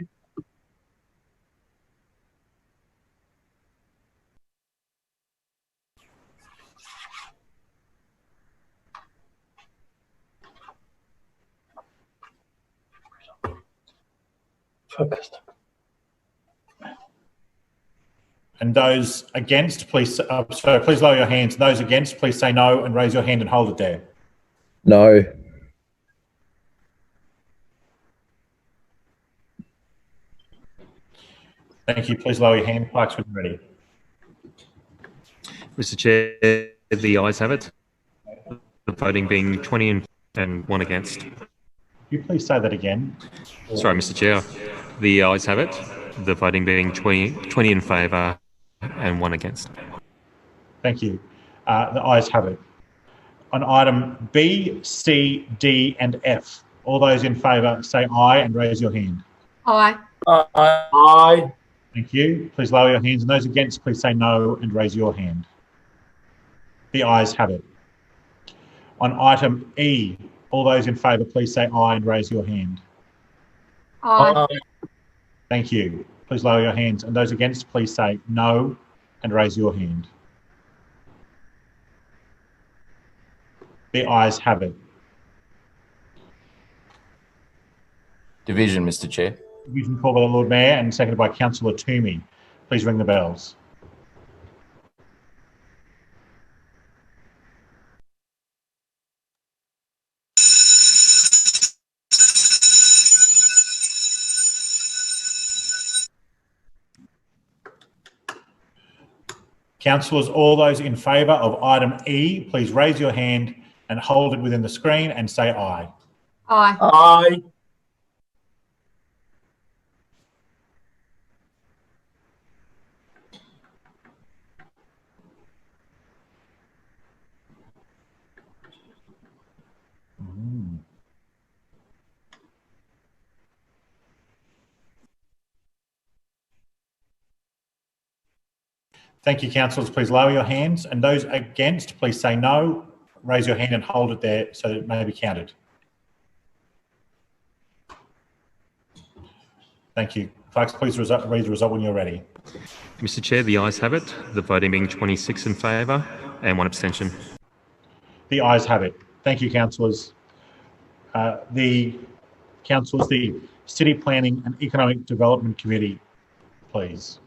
And those against, please lower your hands. Those against, please say no and raise your hand and hold it there. No. Thank you. Please lower your hand. Clerk's when ready. Mr. Chair, the ayes have it. The voting being 20 and 1 against. Could you please say that again? Sorry, Mr. Chair. The ayes have it. The voting being 20 in favour and 1 against. Thank you. The ayes have it. On item B, C, D and F, all those in favour say aye and raise your hand. Aye. Aye. Thank you. Please lower your hands. And those against, please say no and raise your hand. The ayes have it. On item E, all those in favour, please say aye and raise your hand. Aye. Thank you. Please lower your hands. And those against, please say no and raise your hand. The ayes have it. Division, Mr. Chair. Division called by the Lord Mayor and seconded by Councillor Toomey. Please ring the bells. Councillors, all those in favour of item E, please raise your hand and hold it within the screen and say aye. Aye. Aye. Thank you, councillors. Please lower your hands. And those against, please say no. Raise your hand and hold it there so that it may be counted. Thank you. Folks, please read the result when you're ready. Mr. Chair, the ayes have it. The voting being 26 in favour and 1 abstention. The ayes have it. Thank you, councillors. The City Planning and Economic Development Committee, please.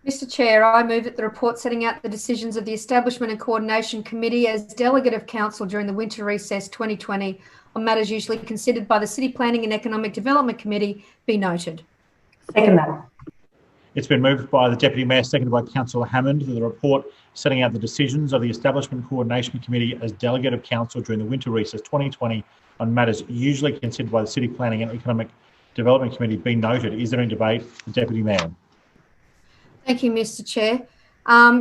Mr. Chair, I move that the report setting out the decisions of the Establishment and Coordination Committee as Delegate of Council during the winter recess 2020 on matters usually considered by the City Planning and Economic Development Committee be noted. Second that. It's been moved by the Deputy Mayor, seconded by Councillor Hammond, that the report setting out the decisions of the Establishment and Coordination Committee as Delegate of Council during the winter recess 2020 on matters usually considered by the City Planning and Economic Development Committee be noted. Is there any debate? The Deputy Mayor. Thank you, Mr. Chair.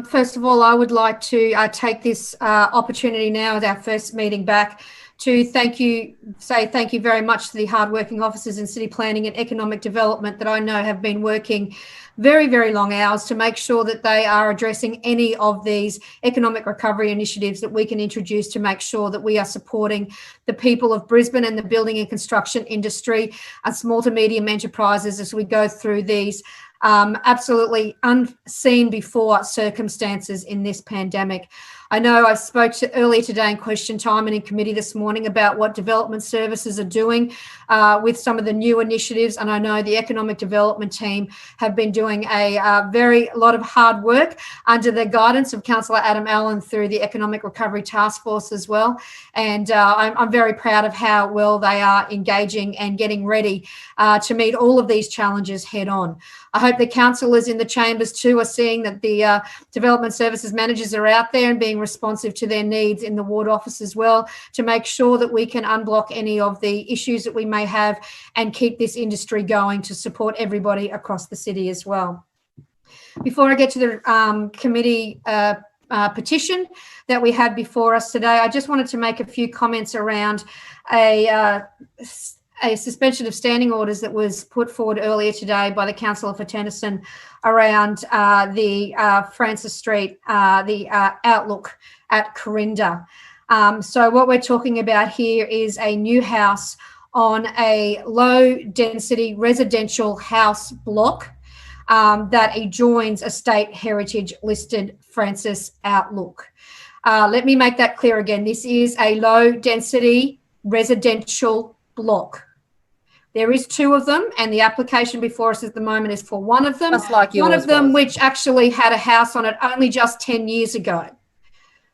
First of all, I would like to take this opportunity now with our first meeting back to say thank you very much to the hardworking officers in City Planning and Economic Development that I know have been working very, very long hours to make sure that they are addressing any of these economic recovery initiatives that we can introduce to make sure that we are supporting the people of Brisbane and the building and construction industry and small to medium enterprises as we go through these absolutely unseen before circumstances in this pandemic. I know I spoke earlier today in question time and in committee this morning about what development services are doing with some of the new initiatives, and I know the economic development team have been doing a lot of hard work under the guidance of Councillor Adam Allen through the Economic Recovery Task Force as well. And I'm very proud of how well they are engaging and getting ready to meet all of these challenges head on. I hope the councillors in the chambers too are seeing that the development services managers are out there and being responsive to their needs in the ward office as well, to make sure that we can unblock any of the issues that we may have and keep this industry going to support everybody across the city as well. Before I get to the committee petition that we had before us today, I just wanted to make a few comments around a suspension of standing orders that was put forward earlier today by the Councillor for Tennyson around the Francis Street, the outlook at Corinda. So what we're talking about here is a new house on a low density residential house block that adjoins a state heritage listed Francis Outlook. Let me make that clear again. This is a low density residential block. There is two of them, and the application before us at the moment is for one of them. Just like yours one of them was. which actually had a house on it only just 10 years ago.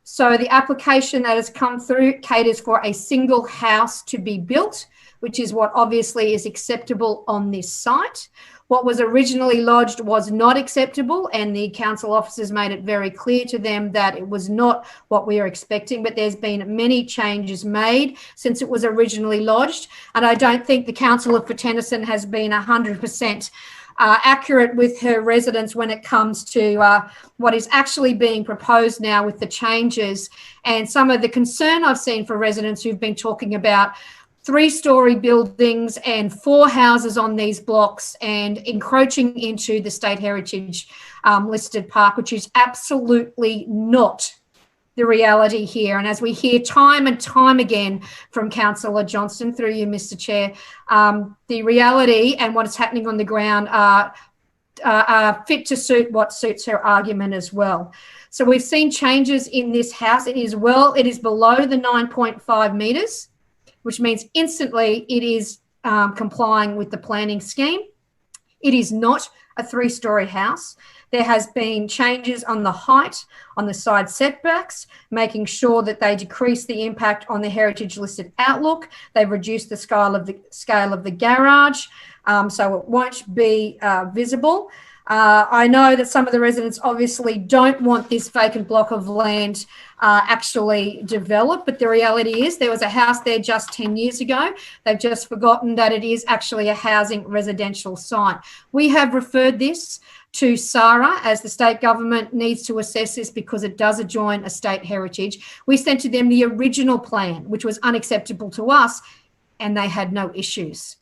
So the application that has come through caters for a single house to be built, which is what obviously is acceptable on this site. What was originally lodged was not acceptable, and the council officers made it very clear to them that it was not what we are expecting, but there's been many changes made since it was originally lodged, and I don't think the councillor for Tennyson has been 100% accurate with her residents when it comes to what is actually being proposed now with the changes, and some of the concern I've seen for residents who've been talking about 3-story buildings and 4 houses on these blocks and encroaching into the state heritage listed park, which is absolutely not the reality here. And as we hear time and time again from Councillor Johnston, through you, Mr. Chair, the reality and what is happening on the ground are fit to suit what suits her argument as well. So we've seen changes in this house. It is below the 9.5 metres, which means instantly it is complying with the planning scheme. It is not a 3-story house. There has been changes on the height, on the side setbacks, making sure that they decrease the impact on the heritage listed outlook. They've reduced the scale of the garage, so it won't be visible. I know that some of the residents obviously don't want this vacant block of land actually developed, but the reality is there was a house there just 10 years ago. They've just forgotten that it is actually a housing residential site. We have referred this to SARA, as the state government needs to assess this because it does adjoin a state heritage. We sent to them the original plan, which was unacceptable to us, and they had no issues.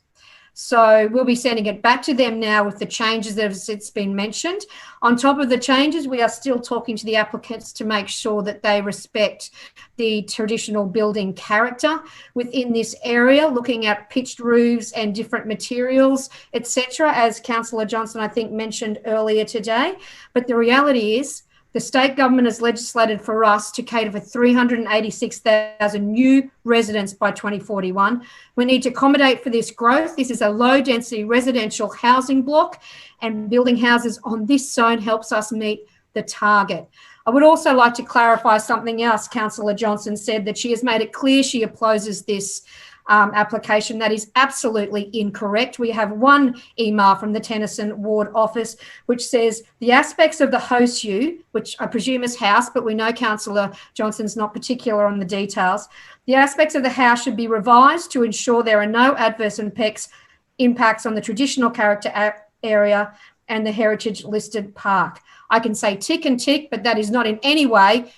So we'll be sending it back to them now with the changes that have since been mentioned. On top of the changes, we are still talking to the applicants to make sure that they respect the traditional building character within this area, looking at pitched roofs and different materials, etc., as Councillor Johnson, I think, mentioned earlier today. But the reality is, the state government has legislated for us to cater for 386,000 new residents by 2041. We need to accommodate for this growth. This is a low density residential housing block, and building houses on this zone helps us meet the target. I would also like to clarify something else. Councillor Johnson said that she has made it clear she opposes this application. That is absolutely incorrect. We have one email from the Tennyson ward office which says the aspects of the host U, which I presume is house, but we know Councillor Johnson's not particular on the details. The aspects of the house should be revised to ensure there are no adverse impacts on the traditional character area and the heritage listed park. I can say tick and tick, but that is not in any way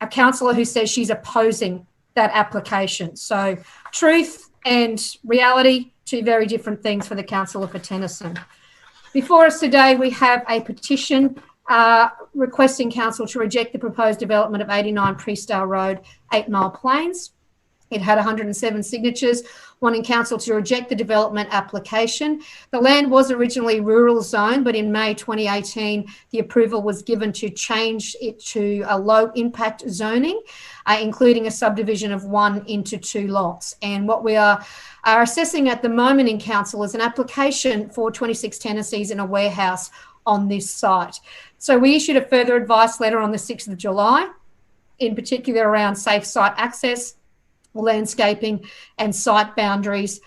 a councillor who says she's opposing that application. So truth and reality, two very different things for the councillor for Tennyson. Before us today, we have a petition requesting council to reject the proposed development of 89 Priestdale Road, 8 Mile Plains. It had 107 signatures wanting council to reject the development application. The land was originally rural zone, but in May 2018, the approval was given to change it to a low impact zoning, including a subdivision of 1 into 2 lots. And what we are assessing at the moment in council is an application for 26 tenancies in a warehouse on this site. So we issued a further advice letter on the 6th of July, in particular around safe site access, landscaping and site boundaries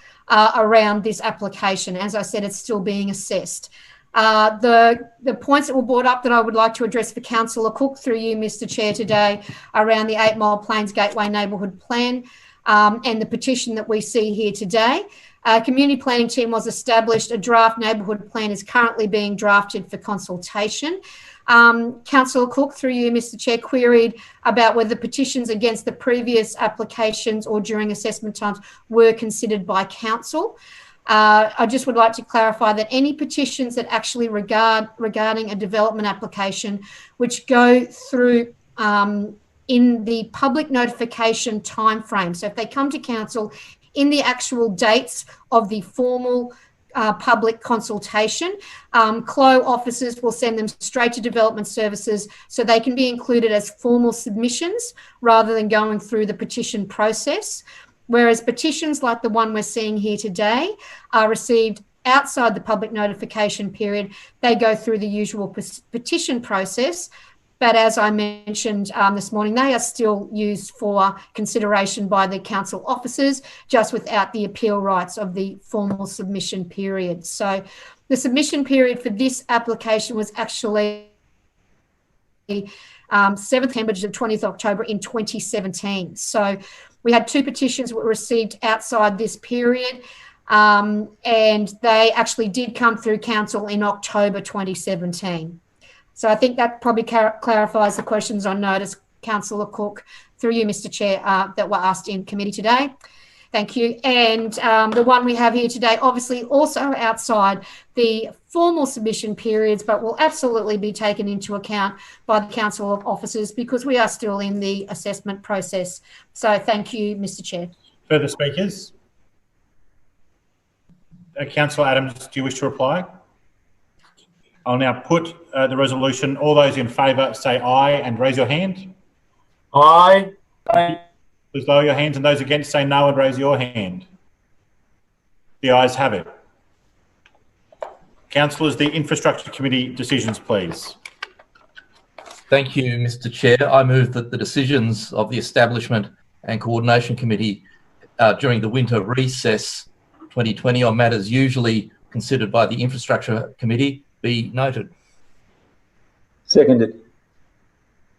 around this application. As I said, it's still being assessed. The points that were brought up that I would like to address for Councillor Cook through you, Mr Chair, today around the 8 Mile Plains Gateway Neighbourhood Plan and the petition that we see here today. Community planning team was established. A draft neighbourhood plan is currently being drafted for consultation. Councillor Cook, through you, Mr Chair, queried about whether petitions against the previous applications or during assessment times were considered by council. I just would like to clarify that any petitions that actually regarding a development application which go through in the public notification timeframe, so if they come to council in the actual dates of the formal public consultation, CLO officers will send them straight to development services so they can be included as formal submissions rather than going through the petition process. Whereas petitions like the one we're seeing here today are received outside the public notification period. They go through the usual petition process. But as I mentioned this morning, they are still used for consideration by the council officers, just without the appeal rights of the formal submission period. So the submission period for this application was actually 7th September to 20th October in 2017. So we had 2 petitions that were received outside this period, and they actually did come through council in October 2017. So I think that probably clarifies the questions on notice, Councillor Cook, through you, Mr Chair, that were asked in committee today. Thank you. And the one we have here today, obviously also outside the formal submission periods, but will absolutely be taken into account by the Council of Officers because we are still in the assessment process. So thank you, Mr Chair. Further speakers? Councillor Adams, do you wish to reply? I'll now put the resolution. All those in favour say aye and raise your hand. Aye. Aye. Please lower your hands, and those against say no and raise your hand. The ayes have it. Councillors, the Infrastructure Committee decisions, please. Thank you, Mr Chair. I move that the decisions of the Establishment and Coordination Committee during the winter recess 2020 on matters usually considered by the Infrastructure Committee be noted. Seconded.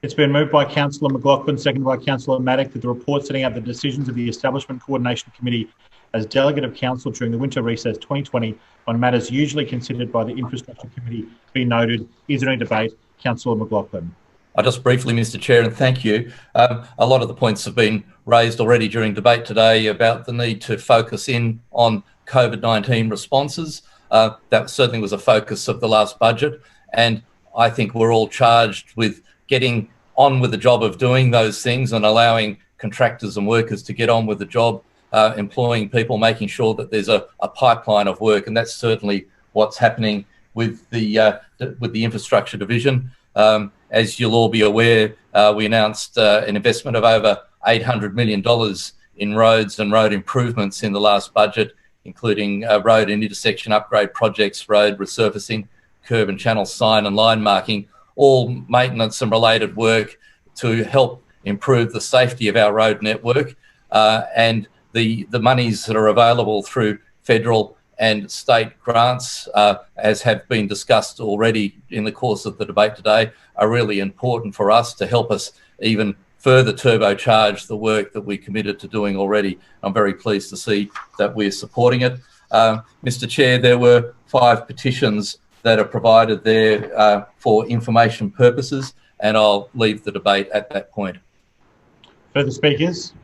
It's been moved by Councillor McLaughlin, seconded by Councillor Maddock, that the report setting out the decisions of the Establishment Coordination Committee as Delegate of Council during the winter recess 2020 on matters usually considered by the Infrastructure Committee be noted. Is there any debate? Councillor McLaughlin. Just briefly, Mr Chair, and thank you. A lot of the points have been raised already during debate today about the need to focus in on COVID-19 responses. That certainly was a focus of the last budget, and I think we're all charged with getting on with the job of doing those things and allowing contractors and workers to get on with the job, employing people, making sure that there's a pipeline of work, and that's certainly what's happening with the infrastructure division. As you'll all be aware, we announced an investment of over $800 million in roads and road improvements in the last budget, including road and intersection upgrade projects, road resurfacing, curb and channel sign and line marking, all maintenance and related work to help improve the safety of our road network. And the monies that are available through federal and state grants, as have been discussed already in the course of the debate today, are really important for us to help us even further turbocharge the work that we committed to doing already. I'm very pleased to see that we're supporting it. Mr Chair, there were 5 petitions that are provided there for information purposes, and I'll leave the debate at that point. Further speakers?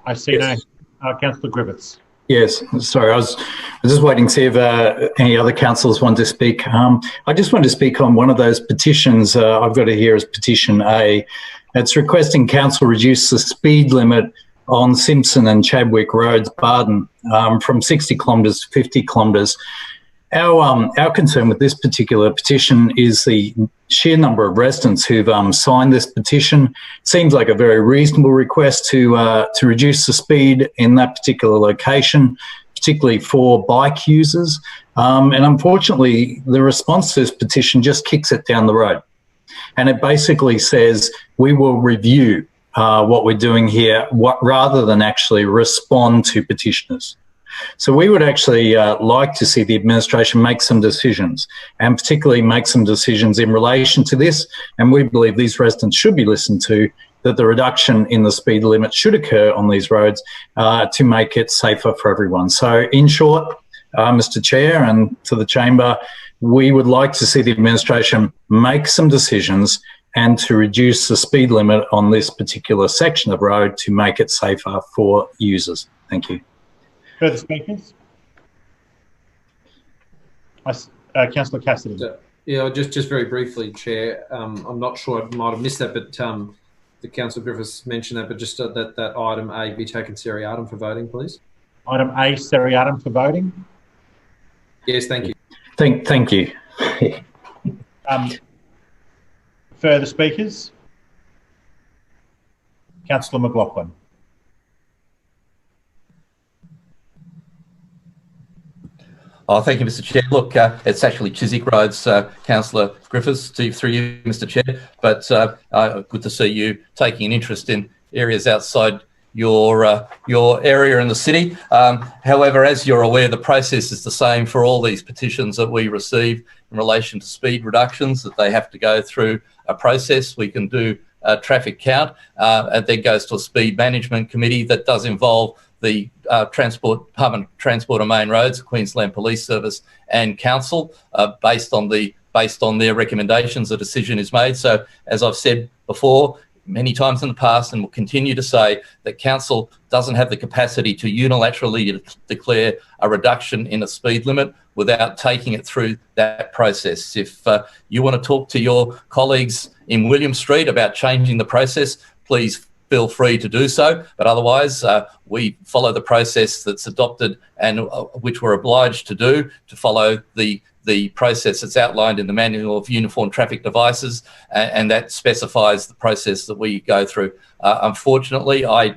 I see yes. No. Councillor Griffiths. Yes, sorry, I was just waiting to see if any other councillors want to speak. I just want to speak on one of those petitions. I've got it here as petition A. It's requesting council reduce the speed limit on Simpson and Chadwick Roads, Barden, from 60 kilometres to 50 kilometres. Our concern with this particular petition is the sheer number of residents who've signed this petition. Seems like a very reasonable request to reduce the speed in that particular location, particularly for bike users. And unfortunately, the response to this petition just kicks it down the road. And it basically says, we will review what we're doing here, rather than actually respond to petitioners. So we would actually like to see the administration make some decisions, and particularly make some decisions in relation to this. And we believe these residents should be listened to, that the reduction in the speed limit should occur on these roads to make it safer for everyone. So in short, Mr. Chair and to the chamber, we would like to see the administration make some decisions and to reduce the speed limit on this particular section of road to make it safer for users. Thank you. Further speakers? Councillor Cassidy. Yeah, just very briefly, Chair. I'm not sure, I might have missed that, but the Councillor Griffiths mentioned that, but just that item A be taken seriatim for voting, please. Item A seriatim for voting? Yes, thank you. Thank you. Further speakers? Councillor McLaughlin. Oh, thank you, Mr. Chair. Look, it's actually Chiswick Roads, Councillor Griffiths, through you, Mr. Chair. But good to see you taking an interest in areas outside your area in the city. However, as you're aware, the process is the same for all these petitions that we receive in relation to speed reductions, that they have to go through a process. We can do a traffic count, and then goes to a speed management committee that does involve the Department of Transport and Main Roads, Queensland Police Service and Council. Based on their recommendations, a decision is made. So, as I've said before, many times in the past, and will continue to say, that Council doesn't have the capacity to unilaterally declare a reduction in a speed limit without taking it through that process. If you want to talk to your colleagues in William Street about changing the process, please feel free to do so. But otherwise, we follow the process that's adopted and which we're obliged to do, to follow the process that's outlined in the Manual of Uniform Traffic Devices, and that specifies the process that we go through. Unfortunately, I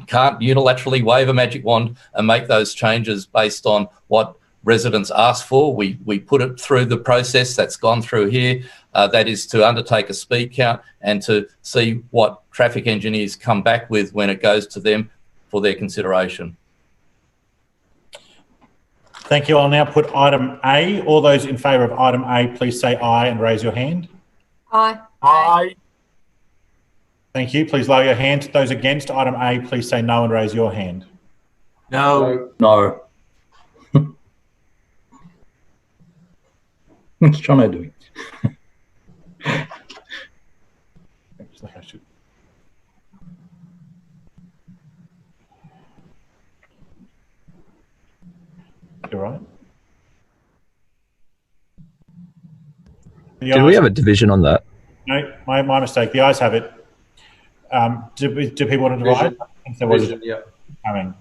can't unilaterally wave a magic wand and make those changes based on what residents ask for. We put it through the process that's gone through here, that is to undertake a speed count and to see what traffic engineers come back with when it goes to them for their consideration. Thank you. I'll now put item A. All those in favour of item A, please say aye and raise your hand. Aye. Aye. Thank you. Please lower your hand. Those against item A, please say no and raise your hand. No. No. What's John doing? You're right. Did we have a division on that? No, my mistake. The ayes have it. Do people want to divide? I think there was coming.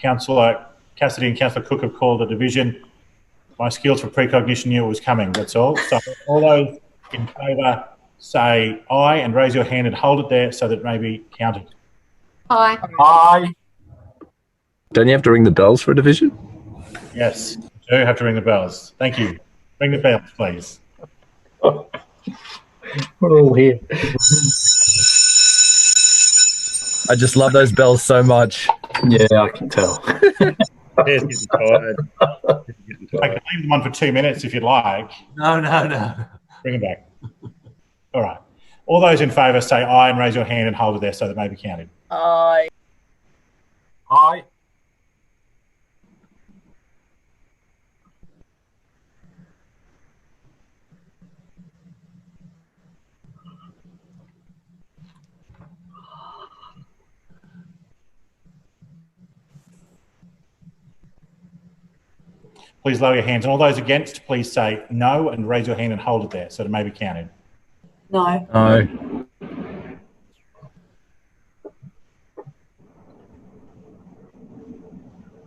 Councillor Cassidy and Councillor Cook have called a division. My skills for precognition knew it was coming, that's all. So all those in favour say aye and raise your hand and hold it there so that it may be counted. Aye. Aye. Don't you have to ring the bells for a division? Yes, you do have to ring the bells. Thank you. Ring the bells, please. We're all here. I just love those bells so much. Yeah, I can tell. I can leave them on for 2 minutes if you'd like. No. Bring them back. All right. All those in favour say aye and raise your hand and hold it there so that it may be counted. Aye. Aye. Please lower your hands. And all those against, please say no and raise your hand and hold it there so that it may be counted. No. No.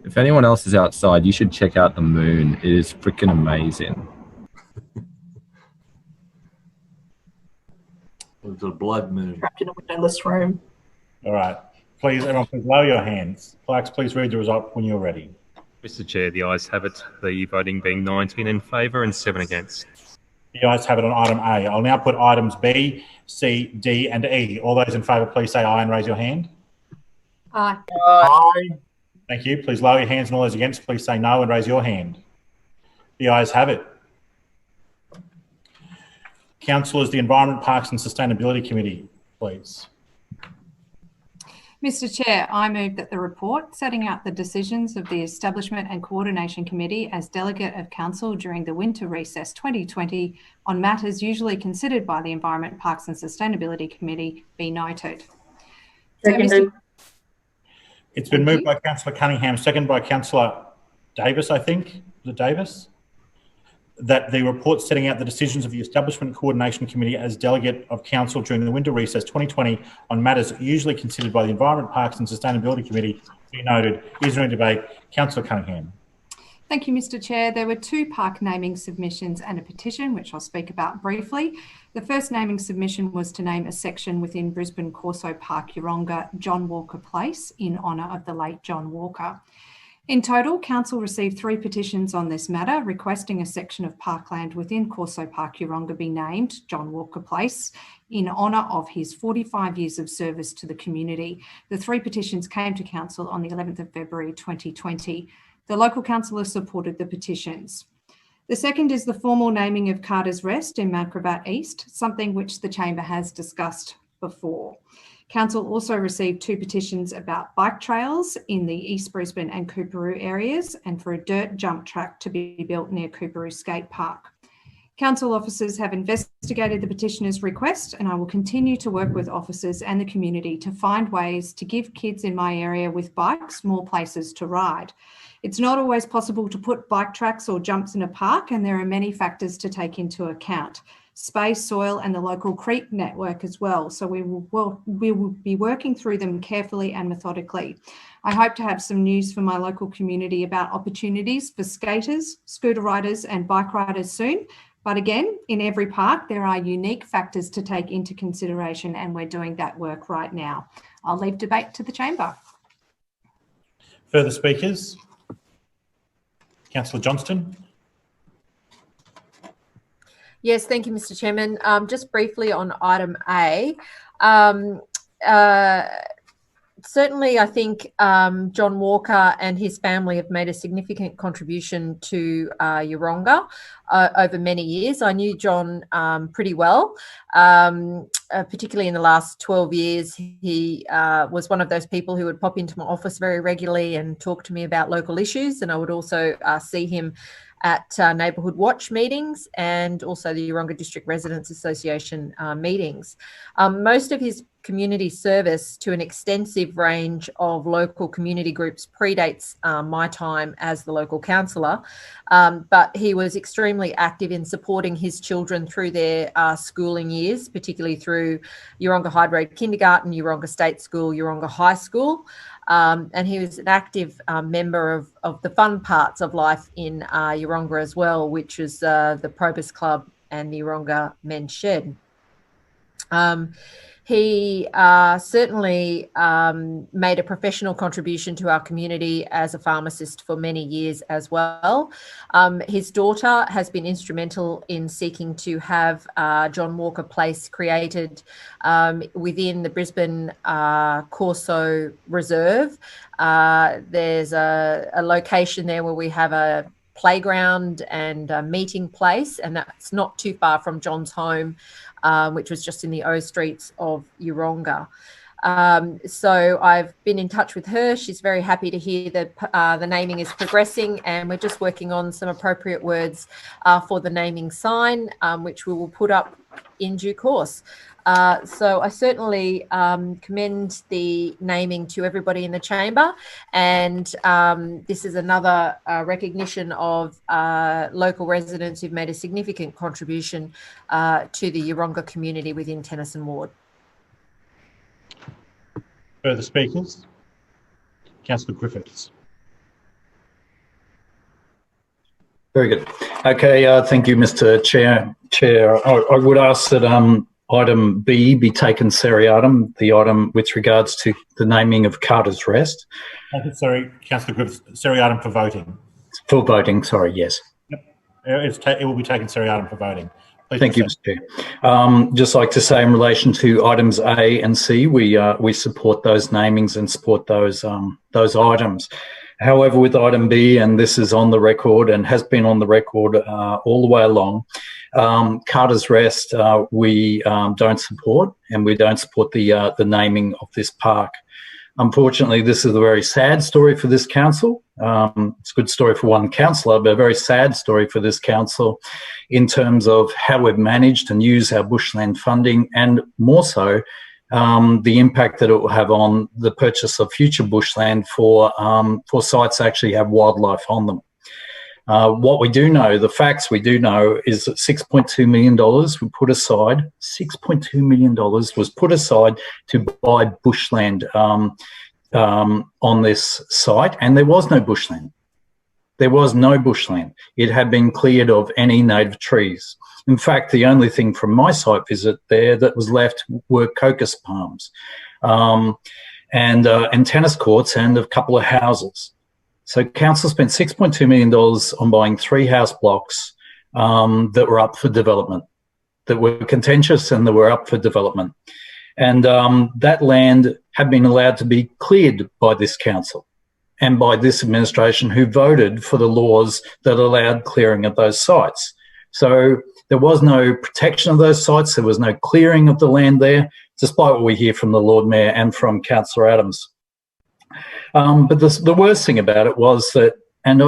If anyone else is outside, you should check out the moon. It is freaking amazing. It's a blood moon. Trapped in a windowless room. All right. Please, everyone, please lower your hands. Clerks, please read the result when you're ready. Mr. Chair, the ayes have it, the voting being 19 in favour and 7 against. The ayes have it on item A. I'll now put items B, C, D and E. All those in favour, please say aye and raise your hand. Aye. Aye. Thank you. Please lower your hands, and all those against, please say no and raise your hand. The ayes have it. Councillors, the Environment, Parks and Sustainability Committee, please. Mr. Chair, I move that the report setting out the decisions of the Establishment and Coordination Committee as Delegate of Council during the winter recess 2020 on matters usually considered by the Environment, Parks and Sustainability Committee be noted. Seconded. It's been moved by Councillor Cunningham, seconded by Councillor Davis, I think. Was it Davis? That the report setting out the decisions of the Establishment Coordination Committee as Delegate of Council during the winter recess 2020 on matters usually considered by the Environment, Parks and Sustainability Committee be noted. Is there any debate? Councillor Cunningham. Thank you, Mr. Chair. There were 2 park naming submissions and a petition, which I'll speak about briefly. The first naming submission was to name a section within Brisbane Corso Park, Yeronga, John Walker Place, in honour of the late John Walker. In total, Council received 3 petitions on this matter, requesting a section of parkland within Corso Park, Yeronga be named John Walker Place in honour of his 45 years of service to the community. The 3 petitions came to Council on the 11th of February 2020. The local councillors supported the petitions. The second is the formal naming of Carter's Rest in Mount Gravatt East, something which the Chamber has discussed before. Council also received 2 petitions about bike trails in the East Brisbane and Coorparoo areas and for a dirt jump track to be built near Coorparoo Skate Park. Council officers have investigated the petitioner's request, and I will continue to work with officers and the community to find ways to give kids in my area with bikes more places to ride. It's not always possible to put bike tracks or jumps in a park, and there are many factors to take into account. Space, soil and the local creek network as well. So we will be working through them carefully and methodically. I hope to have some news for my local community about opportunities for skaters, scooter riders and bike riders soon. But again, in every park, there are unique factors to take into consideration, and we're doing that work right now. I'll leave debate to the Chamber. Further speakers? Councillor Johnston. Yes, thank you, Mr. Chairman. Just briefly on item A, certainly I think John Walker and his family have made a significant contribution to Yeronga over many years. I knew John pretty well, particularly in the last 12 years. He was one of those people who would pop into my office very regularly and talk to me about local issues, and I would also see him at Neighbourhood Watch meetings and also the Yeronga District Residents Association meetings. Most of his community service to an extensive range of local community groups predates my time as the local councillor, but he was extremely active in supporting his children through their schooling years, particularly through Yeronga Hyde Kindergarten, Yeronga State School, Yeronga High School. And he was an active member of the fun parts of life in Yeronga as well, which is the Probus Club and the Yeronga Men's Shed. He certainly made a professional contribution to our community as a pharmacist for many years as well. His daughter has been instrumental in seeking to have John Walker Place created within the Brisbane Corso Reserve. There's a location there where we have a playground and a meeting place, and that's not too far from John's home, which was just in the O streets of Yeronga. So I've been in touch with her. She's very happy to hear that the naming is progressing, and we're just working on some appropriate words for the naming sign, which we will put up in due course. So I certainly commend the naming to everybody in the chamber, and this is another recognition of local residents who've made a significant contribution to the Yeronga community within Tennyson Ward. Further speakers? Councillor Griffiths. Very good. Okay, thank you, Mr. Chair. I would ask that item B be taken seriatim, the item with regards to the naming of Carter's Rest. Sorry, Councillor Griffiths, seriatim for voting. For voting, sorry, yes. Yep. It will be taken seriatim for voting. Thank you, Mr. Chair. Just like to say in relation to items A and C, we support those namings and support those items. However, with item B, and this is on the record and has been on the record all the way along, Carter's Rest we don't support, and we don't support the naming of this park. Unfortunately, this is a very sad story for this council. It's a good story for one councillor, but a very sad story for this council in terms of how we've managed and used our bushland funding, and more so the impact that it will have on the purchase of future bushland for sites that actually have wildlife on them. What we do know, the facts we do know, is that $6.2 million we put aside. $6.2 million was put aside to buy bushland on this site, and there was no bushland. There was no bushland. It had been cleared of any native trees. In fact, the only thing from my site visit there that was left were cocos palms and tennis courts and a couple of houses. So council spent $6.2 million on buying 3 house blocks that were up for development, that were contentious and that were up for development. And that land had been allowed to be cleared by this council and by this administration, who voted for the laws that allowed clearing of those sites. So there was no protection of those sites. There was no clearing of the land there, despite what we hear from the Lord Mayor and from Councillor Adams. But the worst thing about it was that, and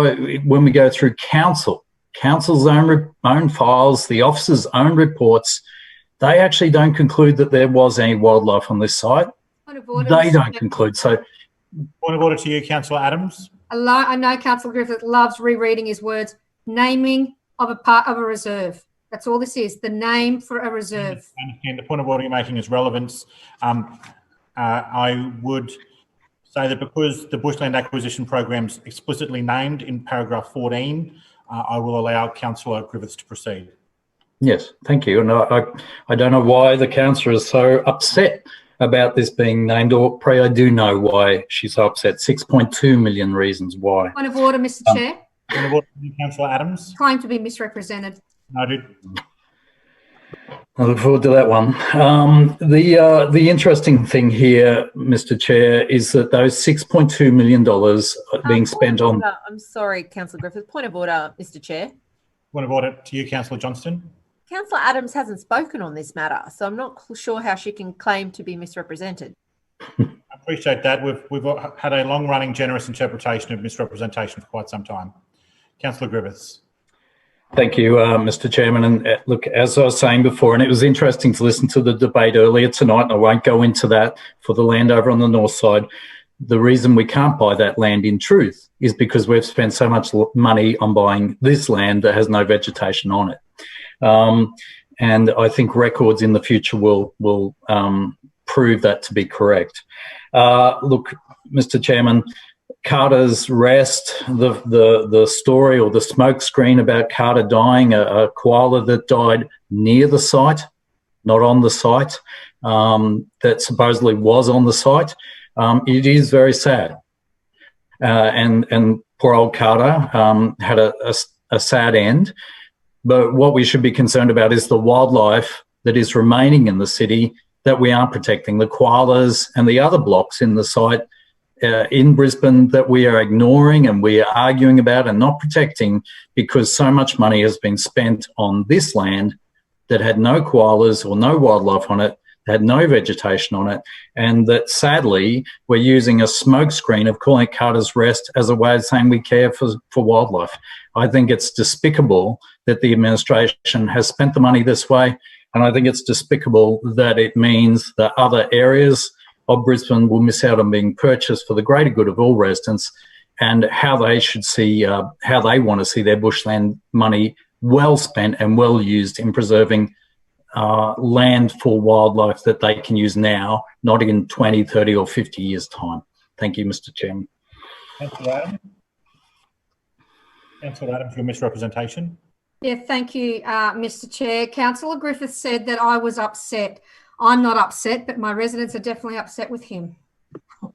when we go through council's own files, the officers' own reports, they actually don't conclude that there was any wildlife on this site. They don't conclude. So, point of order to you, Councillor Adams. I know Councillor Griffith loves rereading his words. Naming of a part of a reserve. That's all this is. The name for a reserve. And the point of order you're making is relevance. I would say that because the bushland acquisition program's explicitly named in paragraph 14, I will allow Councillor Griffiths to proceed. Yes, thank you. And I don't know why the councillor is so upset about this being named, or pray I do know why she's so upset. 6.2 million reasons why. Point of order, Mr. Chair. Point of order, Councillor Adams. Claim to be misrepresented. Noted. I look forward to that one. The interesting thing here, Mr. Chair, is that those $6.2 million being spent on... I'm sorry, Councillor Griffith. Point of order, Mr. Chair. Point of order to you, Councillor Johnston. Councillor Adams hasn't spoken on this matter, so I'm not sure how she can claim to be misrepresented. I appreciate that. We've had a long-running generous interpretation of misrepresentation for quite some time. Councillor Griffiths. Thank you, Mr. Chairman. And look, as I was saying before, and it was interesting to listen to the debate earlier tonight, and I won't go into that for the land over on the north side. The reason we can't buy that land in truth is because we've spent so much money on buying this land that has no vegetation on it. And I think records in the future will prove that to be correct. Look, Mr. Chairman, Carter's Rest, the story or the smoke screen about Carter dying, a koala that died near the site, not on the site, that supposedly was on the site. It is very sad. And poor old Carter had a sad end. But what we should be concerned about is the wildlife that is remaining in the city that we aren't protecting, the koalas and the other blocks in the site in Brisbane that we are ignoring and we are arguing about and not protecting because so much money has been spent on this land that had no koalas or no wildlife on it, had no vegetation on it, and that sadly we're using a smokescreen of calling it Carter's Rest as a way of saying we care for wildlife. I think it's despicable that the administration has spent the money this way, and I think it's despicable that it means that other areas of Brisbane will miss out on being purchased for the greater good of all residents, and how they should see, how they want to see their bushland money well spent and well used in preserving land for wildlife that they can use now, not in 20, 30 or 50 years' time. Thank you, Mr. Chairman. Councillor Adams. Councillor Adams, your misrepresentation. Yeah, thank you, Mr. Chair. Councillor Griffith said that I was upset. I'm not upset, but my residents are definitely upset with him.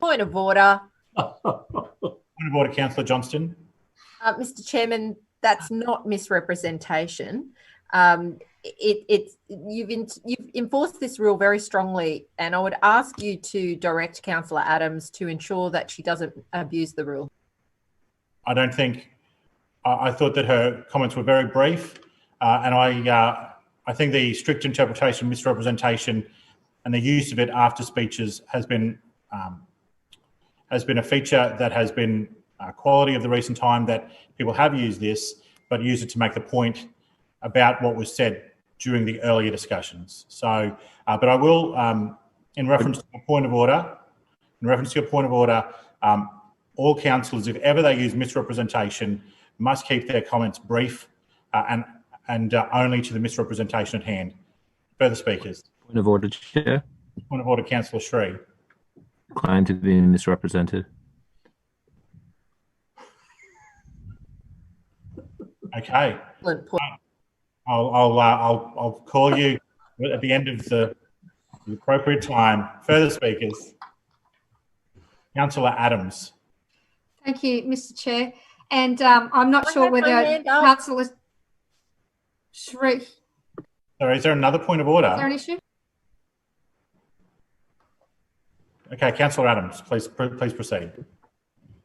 Point of order. Point of order, Councillor Johnston. Mr. Chairman, that's not misrepresentation. you've enforced this rule very strongly, and I would ask you to direct Councillor Adams to ensure that she doesn't abuse the rule. I don't think. I thought that her comments were very brief, and I think the strict interpretation of misrepresentation and the use of it after speeches has been a feature that has been quality of the recent time, that people have used this, but use it to make the point about what was said during the earlier discussions. So, but I will, in reference to your point of order, all councillors, if ever they use misrepresentation, must keep their comments brief and only to the misrepresentation at hand. Further speakers. Point of order, Chair. Point of order, Councillor Sri. Claim to be misrepresented. Okay. I'll call you at the end of the appropriate time. Further speakers. Councillor Adams. Thank you, Mr. Chair. And I'm not sure whether Councillor Sri. Sorry, is there another point of order? Is there an issue? Okay, Councillor Adams, please proceed.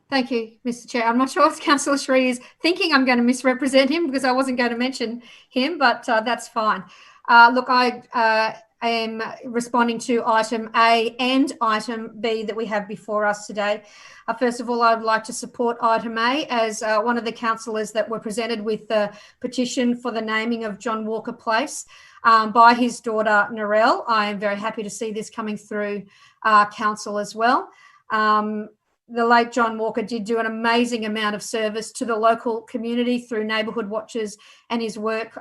Thank you, Mr. Chair. I'm not sure if Councillor Sri is thinking I'm going to misrepresent him, because I wasn't going to mention him, but that's fine. Look, I am responding to item A and item B that we have before us today. First of all, I'd like to support item A as one of the councillors that were presented with the petition for the naming of John Walker Place by his daughter, Narelle. I am very happy to see this coming through council as well. The late John Walker did do an amazing amount of service to the local community through neighbourhood watches and his work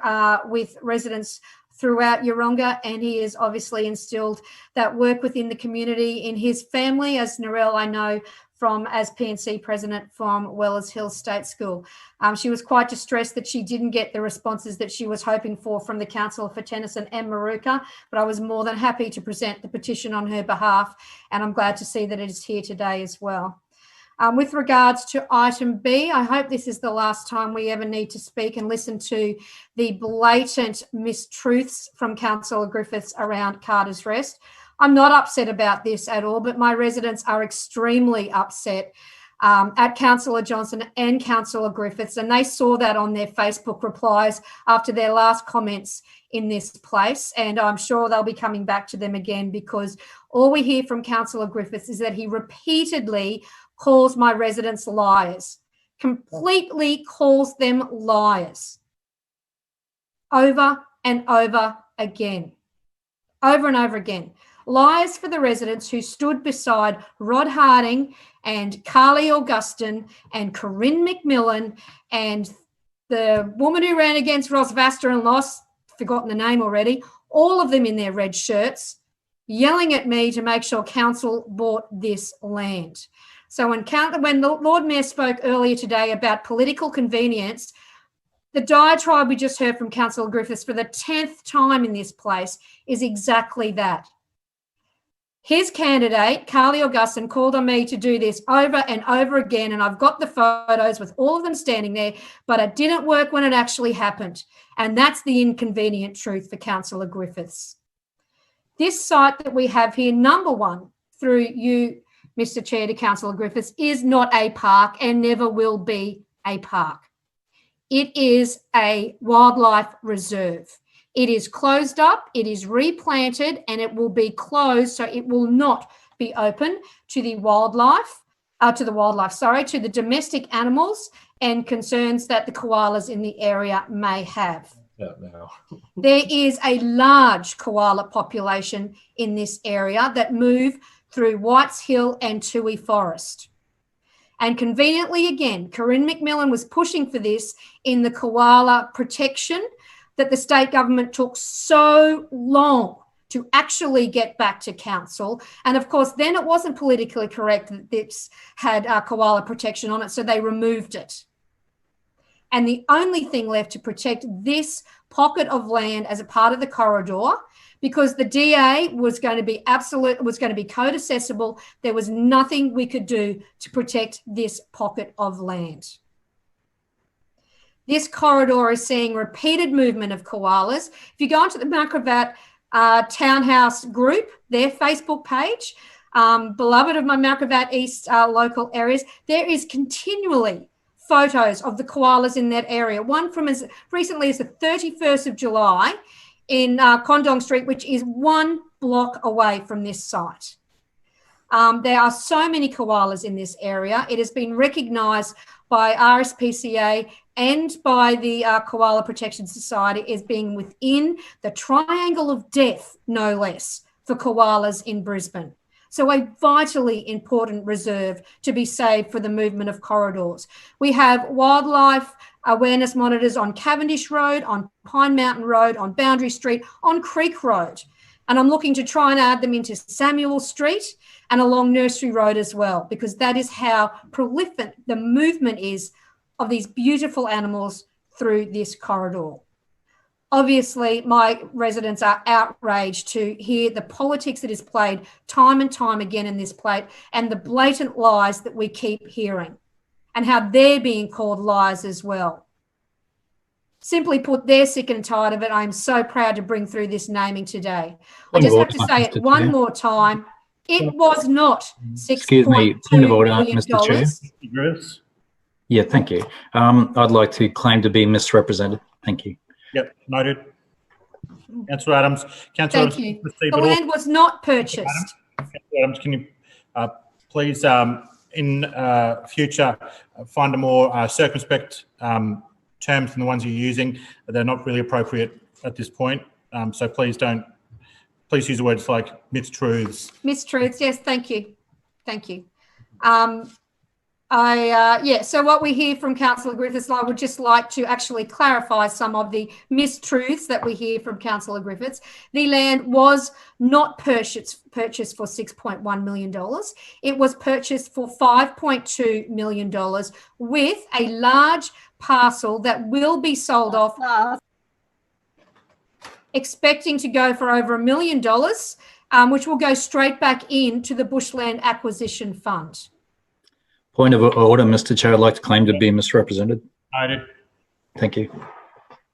with residents throughout Yeronga, and he has obviously instilled that work within the community in his family, as Narelle I know from as PNC president from Wellers Hill State School. She was quite distressed that she didn't get the responses that she was hoping for from the Council for Tennyson and Maruka, but I was more than happy to present the petition on her behalf, and I'm glad to see that it is here today as well. With regards to item B, I hope this is the last time we ever need to speak and listen to the blatant mistruths from Councillor Griffiths around Carter's Rest. I'm not upset about this at all, but my residents are extremely upset at Councillor Johnson and Councillor Griffiths, and they saw that on their Facebook replies after their last comments in this place, and I'm sure they'll be coming back to them again, because all we hear from Councillor Griffiths is that he repeatedly calls my residents liars, completely calls them liars over and over again, over and over again. Lies for the residents who stood beside Rod Harding and Carly Augustin and Corinne McMillan and the woman who ran against Ross Vasta and lost, forgotten the name already, all of them in their red shirts, yelling at me to make sure council bought this land. So when the Lord Mayor spoke earlier today about political convenience, the diatribe we just heard from Councillor Griffiths for the 10th time in this place is exactly that. His candidate, Carly Augustin, called on me to do this over and over again, and I've got the photos with all of them standing there, but it didn't work when it actually happened. And that's the inconvenient truth for Councillor Griffiths. This site that we have here, number one, through you, Mr. Chair, to Councillor Griffiths, is not a park and never will be a park. It is a wildlife reserve. It is closed up, it is replanted, and it will be closed, so it will not be open to the to the domestic animals and concerns that the koalas in the area may have. There is a large koala population in this area that move through Whites Hill and Toohey Forest. And conveniently, again, Corinne McMillan was pushing for this in the koala protection that the state government took so long to actually get back to council. And of course, then it wasn't politically correct that this had koala protection on it, so they removed it. And the only thing left to protect this pocket of land as a part of the corridor, because the DA was going to be code accessible, there was nothing we could do to protect this pocket of land. This corridor is seeing repeated movement of koalas. If you go onto the Macrovat Townhouse group, their Facebook page, beloved of my Macrovat East local areas, there is continually photos of the koalas in that area. One from as recently as the 31st of July in Condong Street, which is 1 block away from this site. There are so many koalas in this area. It has been recognised by RSPCA and by the Koala Protection Society as being within the triangle of death, no less, for koalas in Brisbane. So a vitally important reserve to be saved for the movement of corridors. We have wildlife awareness monitors on Cavendish Road, on Pine Mountain Road, on Boundary Street, on Creek Road. And I'm looking to try and add them into Samuel Street and along Nursery Road as well, because that is how prolific the movement is of these beautiful animals through this corridor. Obviously, my residents are outraged to hear the politics that is played time and time again in this place and the blatant lies that we keep hearing and how they're being called liars as well. Simply put, they're sick and tired of it. I'm so proud to bring through this naming today. I just have to say it one more time. It was not Excuse me, point of order, Mr. Chair. Bruce? Yeah, thank you. I'd like to claim to be misrepresented. Thank you. Yep, noted. Councillor Adams. Councillor Thank you. The land was not purchased. Councillor Adams, can you please, in future, find a more circumspect terms than the ones you're using? They're not really appropriate at this point. So please use the words like mistruths. Mistruths, yes, thank you. Thank you. So what we hear from Councillor Griffiths, I would just like to actually clarify some of the mistruths that we hear from Councillor Griffiths. The land was not purchased for $6.1 million. It was purchased for $5.2 million with a large parcel that will be sold off, expecting to go for over $1 million, which will go straight back into the Bushland Acquisition Fund. Point of order, Mr. Chair. I'd like to claim to be misrepresented. Noted. Thank you.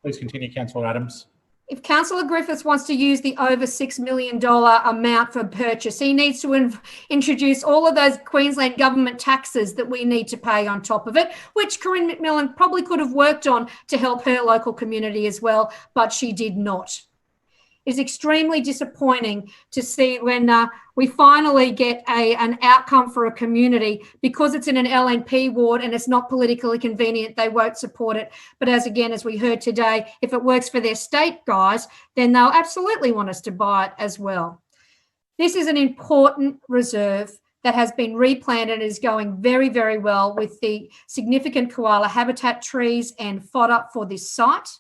Please continue, Councillor Adams. If Councillor Griffiths wants to use the over $6 million amount for purchase, he needs to introduce all of those Queensland government taxes that we need to pay on top of it, which Corinne McMillan probably could have worked on to help her local community as well, but she did not. It's extremely disappointing to see when we finally get an outcome for a community because it's in an LNP ward and it's not politically convenient, they won't support it. But as we heard today, if it works for their state guys, then they'll absolutely want us to buy it as well. This is an important reserve that has been replanted and is going very, very well with the significant koala habitat trees and fodder for this site.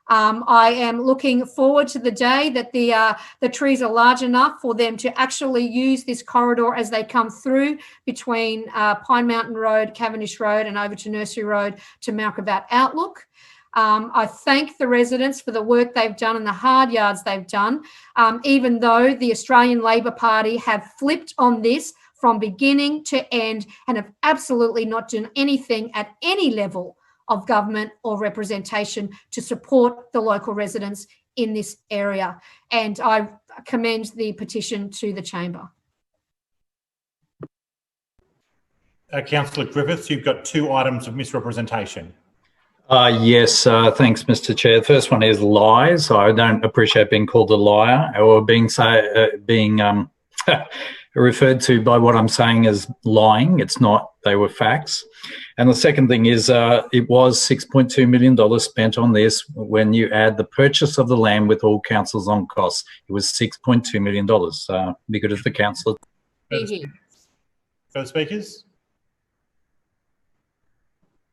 I am looking forward to the day that the trees are large enough for them to actually use this corridor as they come through between Pine Mountain Road, Cavendish Road and over to Nursery Road to Malcolmbat Outlook. I thank the residents for the work they've done and the hard yards they've done, even though the Australian Labor Party have flipped on this from beginning to end and have absolutely not done anything at any level of government or representation to support the local residents in this area. And I commend the petition to the chamber. Councillor Griffiths, you've got 2 items of misrepresentation. Yes, thanks, Mr. Chair. The first one is lies. I don't appreciate being called a liar or being referred to by what I'm saying as lying. It's not, they were facts. And the second thing is it was $6.2 million spent on this. When you add the purchase of the land with all councils on costs, it was $6.2 million. Be good as the councillor. Further speakers?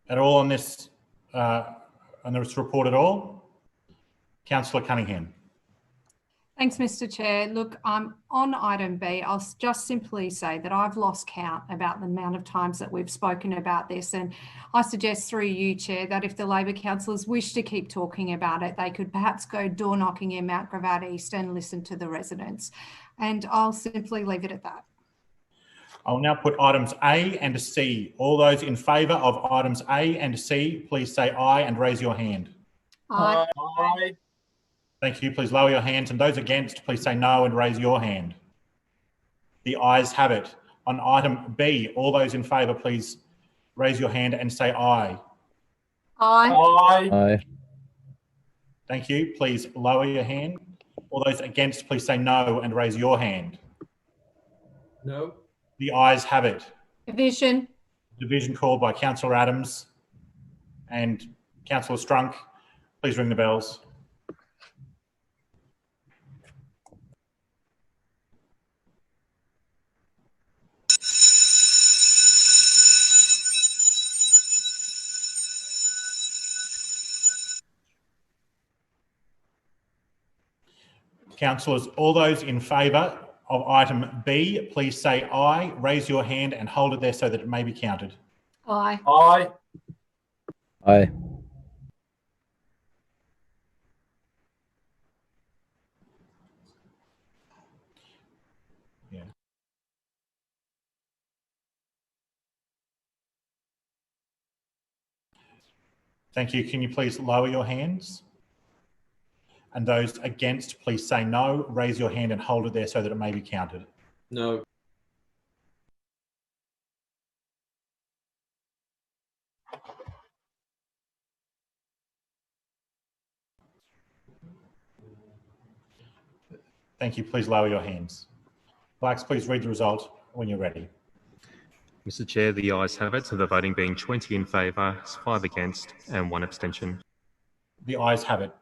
At all on this report at all? Councillor Cunningham. Thanks, Mr. Chair. Look, I'm on item B. I'll just simply say that I've lost count about the amount of times that we've spoken about this. And I suggest through you, Chair, that if the Labor councillors wish to keep talking about it, they could perhaps go door knocking in Mount Gravatt East and listen to the residents. And I'll simply leave it at that. I will now put items A and C. All those in favour of items A and C, please say aye and raise your hand. Aye. Aye. Thank you. Please lower your hands. And those against, please say no and raise your hand. The ayes have it. On item B, all those in favour, please raise your hand and say aye. Aye. Aye. Aye. Thank you. Please lower your hand. All those against, please say no and raise your hand. No. The ayes have it. Division. Division called by Councillor Adams and Councillor Strunk. Please ring the bells. Councillors, all those in favour of item B, please say aye, raise your hand and hold it there so that it may be counted. Aye. Aye. Aye. Yeah. Thank you. Can you please lower your hands? And those against, please say no, raise your hand and hold it there so that it may be counted. No. Thank you. Please lower your hands. Blacks, please read the result when you're ready. Mr. Chair, the ayes have it, so the voting being 20 in favour, 5 against and 1 abstention. The ayes have it.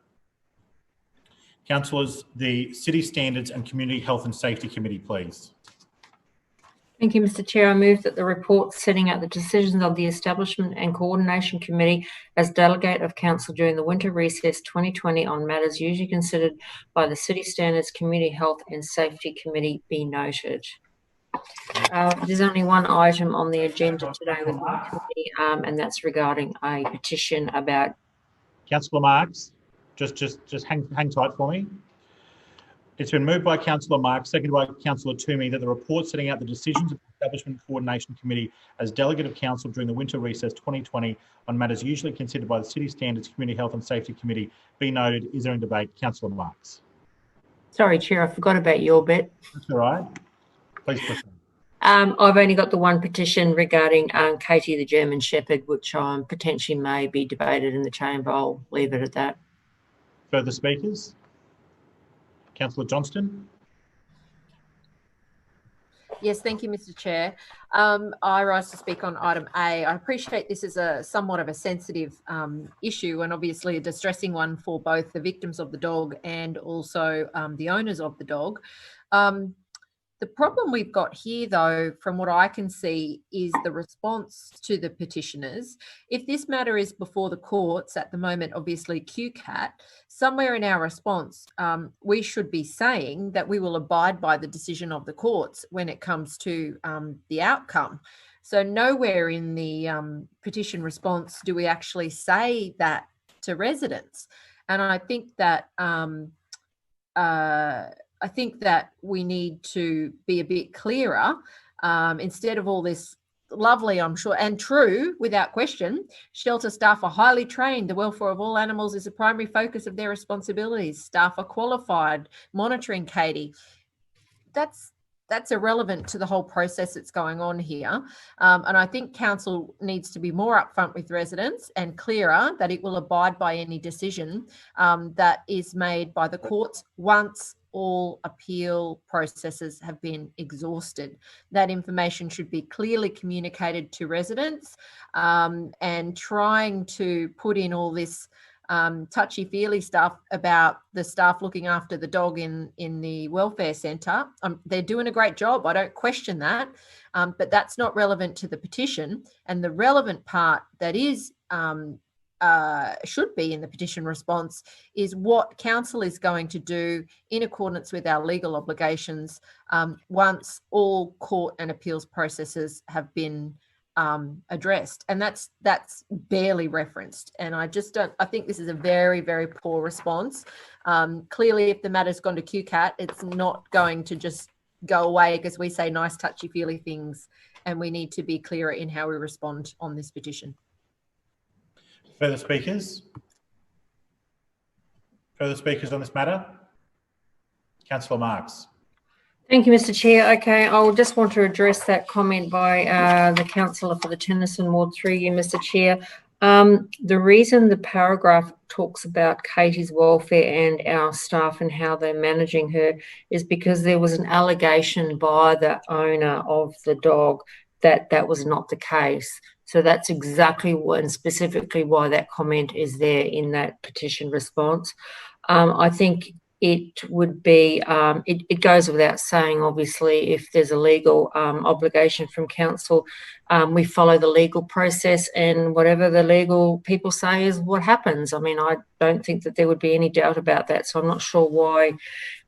Councillors, the City Standards and Community Health and Safety Committee, please. Thank you, Mr. Chair. I move that the report setting out the decisions of the Establishment and Coordination Committee as delegate of Council during the winter recess 2020 on matters usually considered by the City Standards, Community Health and Safety Committee be noted. There's only one item on the agenda today with the committee, and that's regarding a petition about. Councillor Marks, just hang tight for me. It's been moved by Councillor Marks, seconded by Councillor Toomey, that the report setting out the decisions of the Establishment Coordination Committee as delegate of Council during the winter recess 2020 on matters usually considered by the City Standards, Community Health and Safety Committee be noted. Is there in debate? Councillor Marks. Sorry, Chair, I forgot about your bit. That's all right. Please proceed. I've only got the one petition regarding Katie the German Shepherd, which potentially may be debated in the chamber. I'll leave it at that. Further speakers? Councillor Johnston. Yes, thank you, Mr. Chair. I rise to speak on item A. I appreciate this is a somewhat of a sensitive issue and obviously a distressing one for both the victims of the dog and also the owners of the dog. The problem we've got here, though, from what I can see, is the response to the petitioners. If this matter is before the courts at the moment, obviously QCAT, somewhere in our response, we should be saying that we will abide by the decision of the courts when it comes to the outcome. So nowhere in the petition response do we actually say that to residents. And I think that we need to be a bit clearer instead of all this lovely, I'm sure, and true, without question. Shelter staff are highly trained. The welfare of all animals is a primary focus of their responsibilities. Staff are qualified, monitoring Katie. That's irrelevant to the whole process that's going on here. And I think council needs to be more upfront with residents and clearer that it will abide by any decision that is made by the courts once all appeal processes have been exhausted. That information should be clearly communicated to residents, and trying to put in all this touchy-feely stuff about the staff looking after the dog in the welfare centre. They're doing a great job, I don't question that, but that's not relevant to the petition. And the relevant part that is should be in the petition response is what council is going to do in accordance with our legal obligations once all court and appeals processes have been addressed, and that's barely referenced. And I think this is a very, very poor response. Clearly, if the matter's gone to QCAT, it's not going to just go away because we say nice touchy-feely things, and we need to be clearer in how we respond on this petition. Further speakers? Further speakers on this matter? Councillor Marx. Thank you, Mr. Chair. Okay, I'll just want to address that comment by the councillor for the Tennyson ward through you, Mr. Chair. The reason the paragraph talks about Katie's welfare and our staff and how they're managing her is because there was an allegation by the owner of the dog that that was not the case. So that's exactly what, and specifically why that comment is there in that petition response. I think it would be, it goes without saying, obviously, if there's a legal obligation from council, we follow the legal process, and whatever the legal people say is what happens. I mean, I don't think that there would be any doubt about that. So I'm not sure why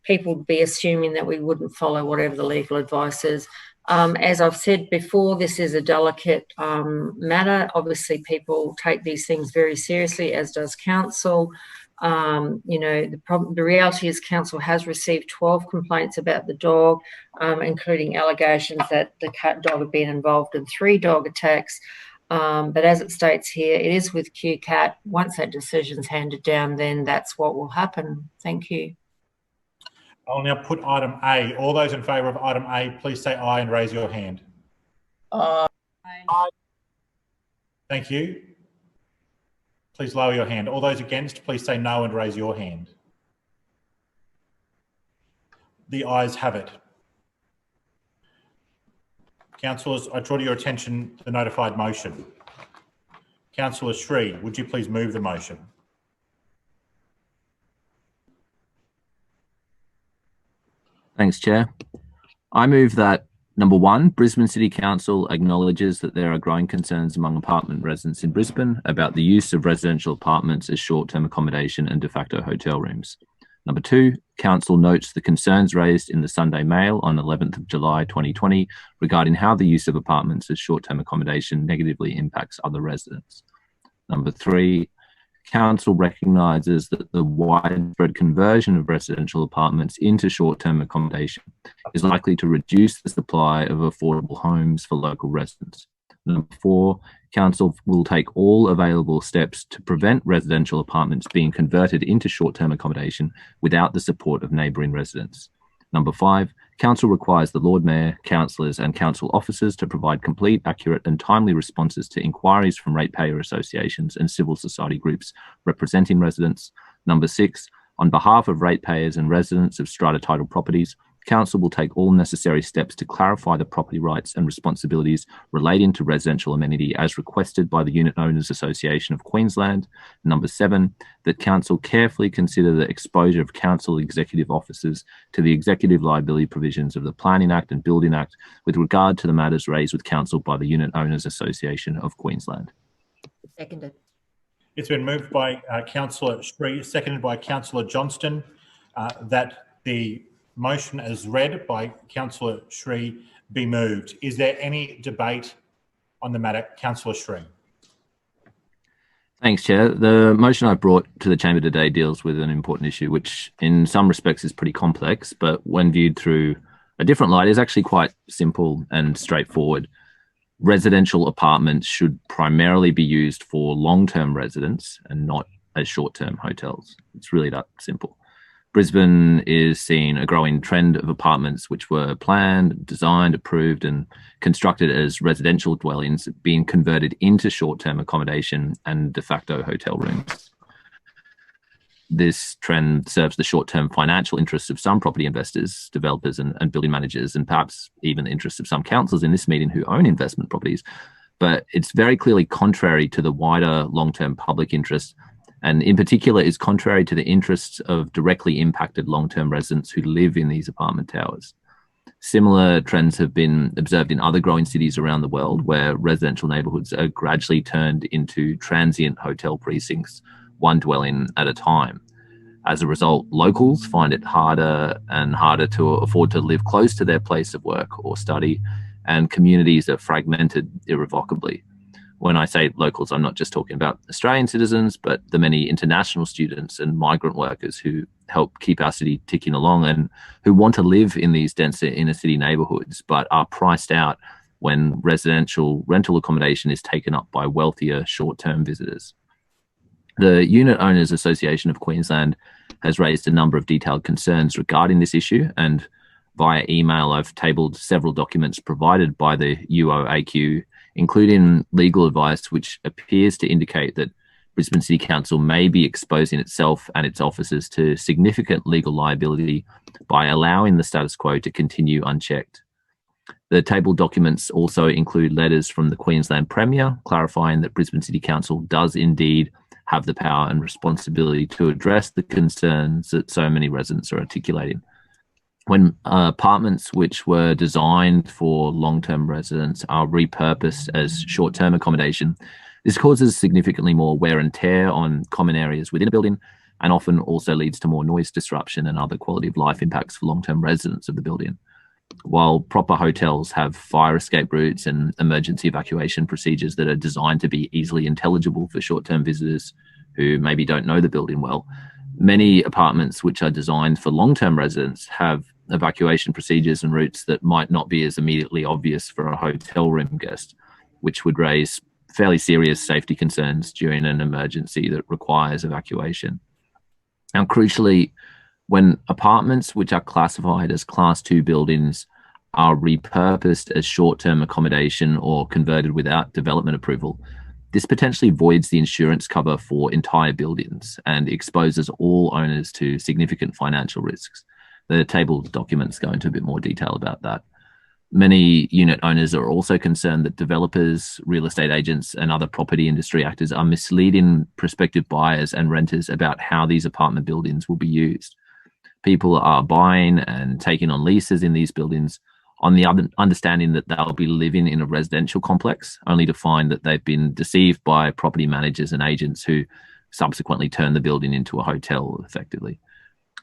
people would be assuming that we wouldn't follow whatever the legal advice is. As I've said before, this is a delicate matter. Obviously, people take these things very seriously, as does council. You know, the reality is council has received 12 complaints about the dog, including allegations that the dog had been involved in 3 dog attacks. But as it states here, it is with QCAT. Once that decision's handed down, then that's what will happen. Thank you. I'll now put item A. All those in favour of item A, please say aye and raise your hand. Aye. Thank you. Please lower your hand. All those against, please say no and raise your hand. The ayes have it. Councillors, I draw to your attention the notified motion. Councillor Sri, would you please move the motion? Thanks, Chair. I move that, number 1, Brisbane City Council acknowledges that there are growing concerns among apartment residents in Brisbane about the use of residential apartments as short-term accommodation and de facto hotel rooms. Number 2, Council notes the concerns raised in the Sunday Mail on 11th of July 2020 regarding how the use of apartments as short-term accommodation negatively impacts other residents. Number 3, Council recognises that the widespread conversion of residential apartments into short-term accommodation is likely to reduce the supply of affordable homes for local residents. Number 4, Council will take all available steps to prevent residential apartments being converted into short-term accommodation without the support of neighbouring residents. Number 5, Council requires the Lord Mayor, councillors and council officers to provide complete, accurate and timely responses to inquiries from ratepayer associations and civil society groups representing residents. Number 6, on behalf of ratepayers and residents of strata title properties, Council will take all necessary steps to clarify the property rights and responsibilities relating to residential amenity as requested by the Unit Owners Association of Queensland. Number 7, that Council carefully consider the exposure of council executive officers to the executive liability provisions of the Planning Act and Building Act with regard to the matters raised with Council by the Unit Owners Association of Queensland. Seconded. It's been moved by Councillor Sri, seconded by Councillor Johnston, that the motion as read by Councillor Sri be moved. Is there any debate on the matter? Councillor Sri. Thanks, Chair. The motion I brought to the Chamber today deals with an important issue, which in some respects is pretty complex, but when viewed through a different light is actually quite simple and straightforward. Residential apartments should primarily be used for long-term residents and not as short-term hotels. It's really that simple. Brisbane is seeing a growing trend of apartments which were planned, designed, approved and constructed as residential dwellings being converted into short-term accommodation and de facto hotel rooms. This trend serves the short-term financial interests of some property investors, developers and building managers, and perhaps even the interests of some councils in this meeting who own investment properties. But it's very clearly contrary to the wider long-term public interest, and in particular is contrary to the interests of directly impacted long-term residents who live in these apartment towers. Similar trends have been observed in other growing cities around the world where residential neighbourhoods are gradually turned into transient hotel precincts, one dwelling at a time. As a result, locals find it harder and harder to afford to live close to their place of work or study, and communities are fragmented irrevocably. When I say locals, I'm not just talking about Australian citizens, but the many international students and migrant workers who help keep our city ticking along and who want to live in these denser inner city neighbourhoods but are priced out when residential rental accommodation is taken up by wealthier short-term visitors. The Unit Owners Association of Queensland has raised a number of detailed concerns regarding this issue, and via email I've tabled several documents provided by the UOAQ, including legal advice which appears to indicate that Brisbane City Council may be exposing itself and its officers to significant legal liability by allowing the status quo to continue unchecked. The tabled documents also include letters from the Queensland Premier clarifying that Brisbane City Council does indeed have the power and responsibility to address the concerns that so many residents are articulating. When apartments which were designed for long-term residents are repurposed as short-term accommodation, this causes significantly more wear and tear on common areas within a building and often also leads to more noise disruption and other quality of life impacts for long-term residents of the building. While proper hotels have fire escape routes and emergency evacuation procedures that are designed to be easily intelligible for short-term visitors who maybe don't know the building well, many apartments which are designed for long-term residents have evacuation procedures and routes that might not be as immediately obvious for a hotel room guest, which would raise fairly serious safety concerns during an emergency that requires evacuation. Now, crucially, when apartments which are classified as Class 2 buildings are repurposed as short-term accommodation or converted without development approval, this potentially voids the insurance cover for entire buildings and exposes all owners to significant financial risks. The tabled documents go into a bit more detail about that. Many unit owners are also concerned that developers, real estate agents, and other property industry actors are misleading prospective buyers and renters about how these apartment buildings will be used. People are buying and taking on leases in these buildings on the understanding that they'll be living in a residential complex, only to find that they've been deceived by property managers and agents who subsequently turn the building into a hotel effectively.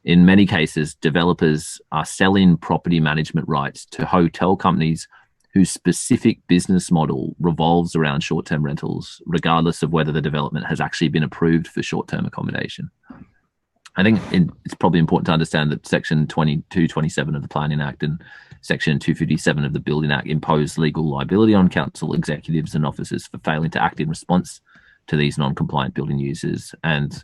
In many cases, developers are selling property management rights to hotel companies whose specific business model revolves around short-term rentals, regardless of whether the development has actually been approved for short-term accommodation. I think it's probably important to understand that Section 2227 of the Planning Act and Section 257 of the Building Act impose legal liability on council executives and officers for failing to act in response to these non-compliant building users. And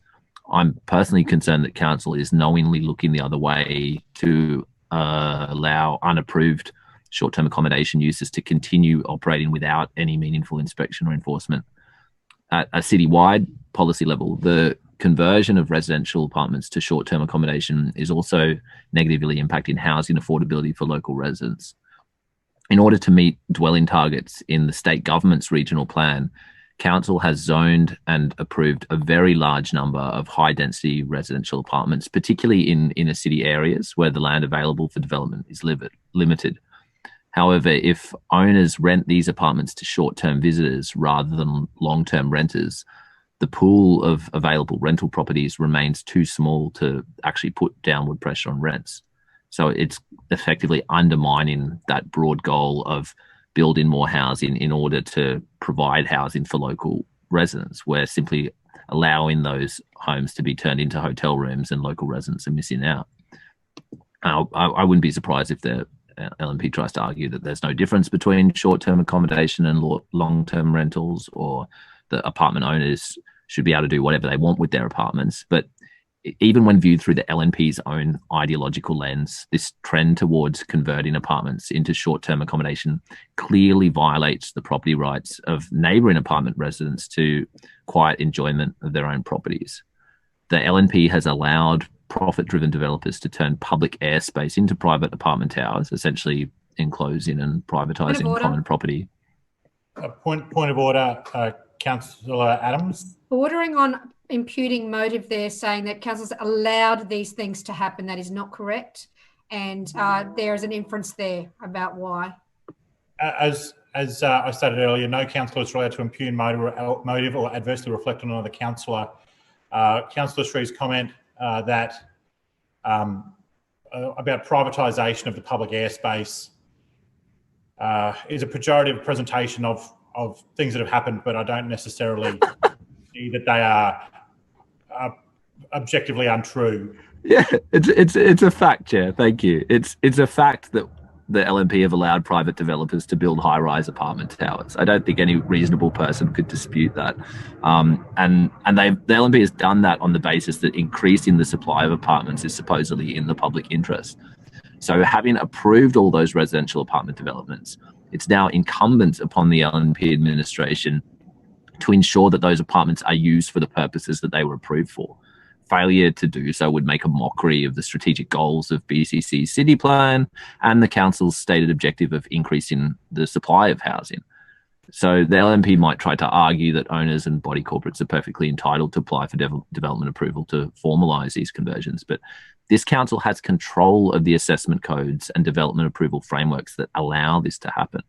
I'm personally concerned that council is knowingly looking the other way to allow unapproved short-term accommodation users to continue operating without any meaningful inspection or enforcement. At a citywide policy level, the conversion of residential apartments to short-term accommodation is also negatively impacting housing affordability for local residents. In order to meet dwelling targets in the state government's regional plan, council has zoned and approved a very large number of high-density residential apartments, particularly in inner city areas where the land available for development is limited. However, if owners rent these apartments to short-term visitors rather than long-term renters, the pool of available rental properties remains too small to actually put downward pressure on rents. So it's effectively undermining that broad goal of building more housing in order to provide housing for local residents. We're simply allowing those homes to be turned into hotel rooms and local residents are missing out. I wouldn't be surprised if the LNP tries to argue that there's no difference between short-term accommodation and long-term rentals, or the apartment owners should be able to do whatever they want with their apartments. But even when viewed through the LNP's own ideological lens, this trend towards converting apartments into short-term accommodation clearly violates the property rights of neighbouring apartment residents to quiet enjoyment of their own properties. The LNP has allowed profit-driven developers to turn public airspace into private apartment towers, essentially enclosing and privatising common property. Point of order, Councillor Adams. Bordering on imputing motive there, saying that council's allowed these things to happen. That is not correct. And there is an inference there about why. As I stated earlier, no councillor is allowed to impugn motive or adversely reflect on another councillor. Councillor Shree's comment that about privatisation of the public airspace is a pejorative presentation of things that have happened, but I don't necessarily see that they are objectively untrue. Yeah, it's a fact, Chair. Thank you. It's a fact that the LNP have allowed private developers to build high-rise apartment towers. I don't think any reasonable person could dispute that. And the LNP has done that on the basis that increasing the supply of apartments is supposedly in the public interest. So having approved all those residential apartment developments, it's now incumbent upon the LNP administration to ensure that those apartments are used for the purposes that they were approved for. Failure to do so would make a mockery of the strategic goals of BCC's city plan and the council's stated objective of increasing the supply of housing. So the LNP might try to argue that owners and body corporates are perfectly entitled to apply for development approval to formalise these conversions, but this council has control of the assessment codes and development approval frameworks that allow this to happen.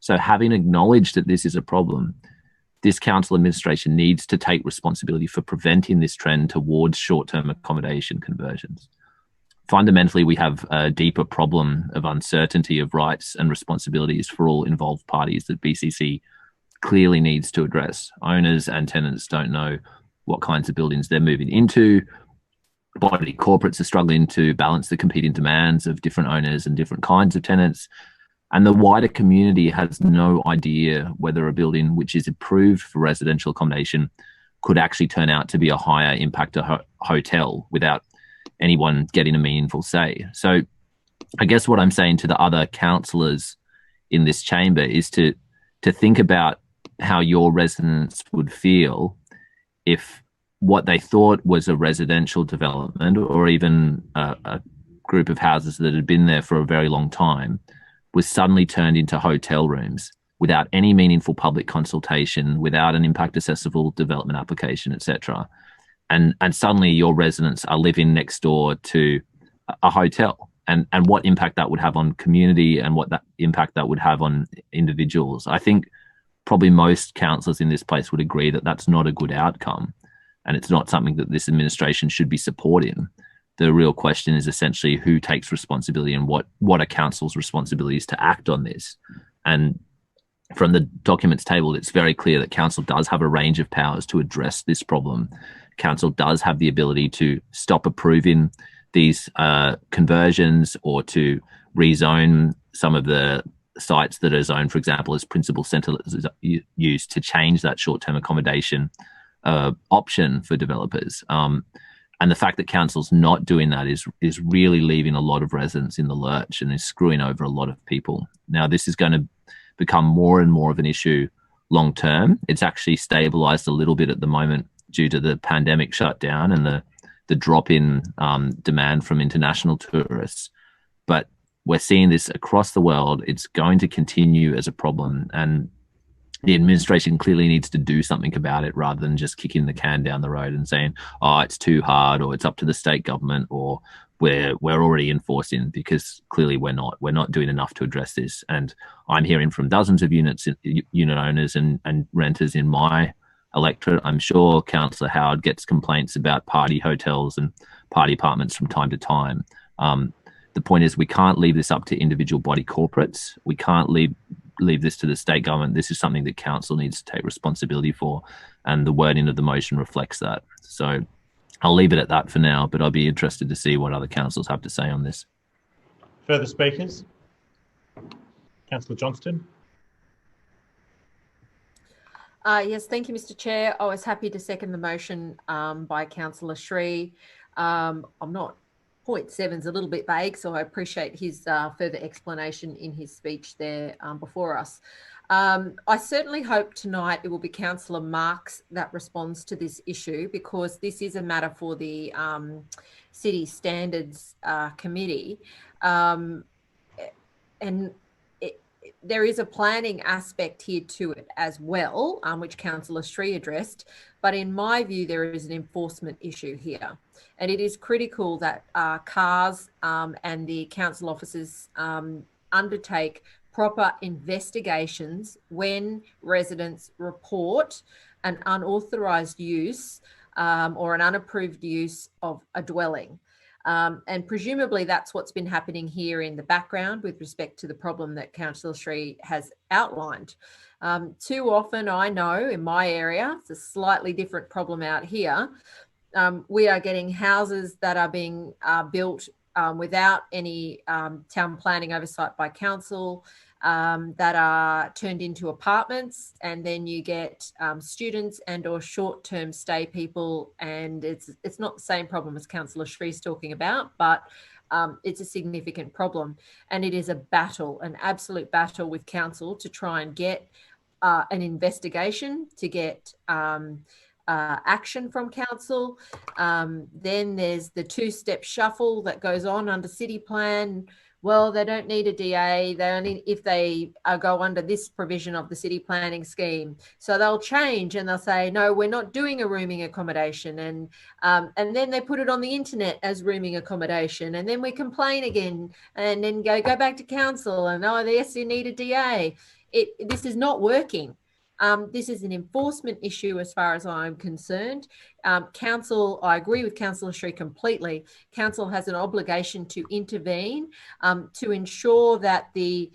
So having acknowledged that this is a problem, this council administration needs to take responsibility for preventing this trend towards short-term accommodation conversions. Fundamentally, we have a deeper problem of uncertainty of rights and responsibilities for all involved parties that BCC clearly needs to address. Owners and tenants don't know what kinds of buildings they're moving into. Body corporates are struggling to balance the competing demands of different owners and different kinds of tenants. And the wider community has no idea whether a building which is approved for residential accommodation could actually turn out to be a higher impact hotel without anyone getting a meaningful say. So I guess what I'm saying to the other councillors in this chamber is to think about how your residents would feel if what they thought was a residential development or even a group of houses that had been there for a very long time was suddenly turned into hotel rooms without any meaningful public consultation, without an impact assessable development application, etc. And suddenly your residents are living next door to a hotel, and what impact that would have on community and what that impact that would have on individuals. I think probably most councillors in this place would agree that that's not a good outcome, and it's not something that this administration should be supporting. The real question is essentially who takes responsibility and what are council's responsibilities to act on this. And from the documents tabled, it's very clear that council does have a range of powers to address this problem. Council does have the ability to stop approving these conversions or to rezone some of the sites that are zoned, for example, as principal centre use, to change that short-term accommodation option for developers. And the fact that council's not doing that is really leaving a lot of residents in the lurch and is screwing over a lot of people. Now, this is going to become more and more of an issue long term. It's actually stabilized a little bit at the moment due to the pandemic shutdown and the drop in demand from international tourists. But we're seeing this across the world. It's going to continue as a problem, and the administration clearly needs to do something about it rather than just kicking the can down the road and saying, oh, it's too hard, or it's up to the state government, or we're already enforcing, because clearly we're not doing enough to address this. And I'm hearing from dozens of unit owners and renters in my electorate. I'm sure Councillor Howard gets complaints about party hotels and party apartments from time to time. The point is, we can't leave this up to individual body corporates. We can't leave this to the state government. This is something that council needs to take responsibility for, and the wording of the motion reflects that. So I'll leave it at that for now, but I'll be interested to see what other councils have to say on this. Further speakers? Councillor Johnston. Yes, thank you, Mr. Chair. I was happy to second the motion by Councillor Sri. I'm not, 0.7's a little bit vague, so I appreciate his further explanation in his speech there before us. I certainly hope tonight it will be Councillor Marks that responds to this issue, because this is a matter for the City Standards Committee. And there is a planning aspect here to it as well, which Councillor Sri addressed. But in my view, there is an enforcement issue here. And it is critical that CARS and the council officers undertake proper investigations when residents report an unauthorised use or an unapproved use of a dwelling. And presumably that's what's been happening here in the background with respect to the problem that Councillor Sri has outlined. Too often, I know in my area, it's a slightly different problem out here, we are getting houses that are being built without any town planning oversight by council, that are turned into apartments, and then you get students and or short-term stay people, and it's not the same problem as Councillor Shree's talking about, but it's a significant problem, and it is a battle, an absolute battle with council to try and get an investigation, to get action from council. Then there's the two-step shuffle that goes on under city plan. Well, they don't need a DA. They only if they go under this provision of the city planning scheme. So they'll change and they'll say, no, we're not doing a rooming accommodation. And then they put it on the internet as rooming accommodation. And then we complain again and then go back to council and, oh, yes, you need a DA. This is not working. This is an enforcement issue as far as I'm concerned. Council, I agree with Councillor Shree completely. Council has an obligation to intervene to ensure that the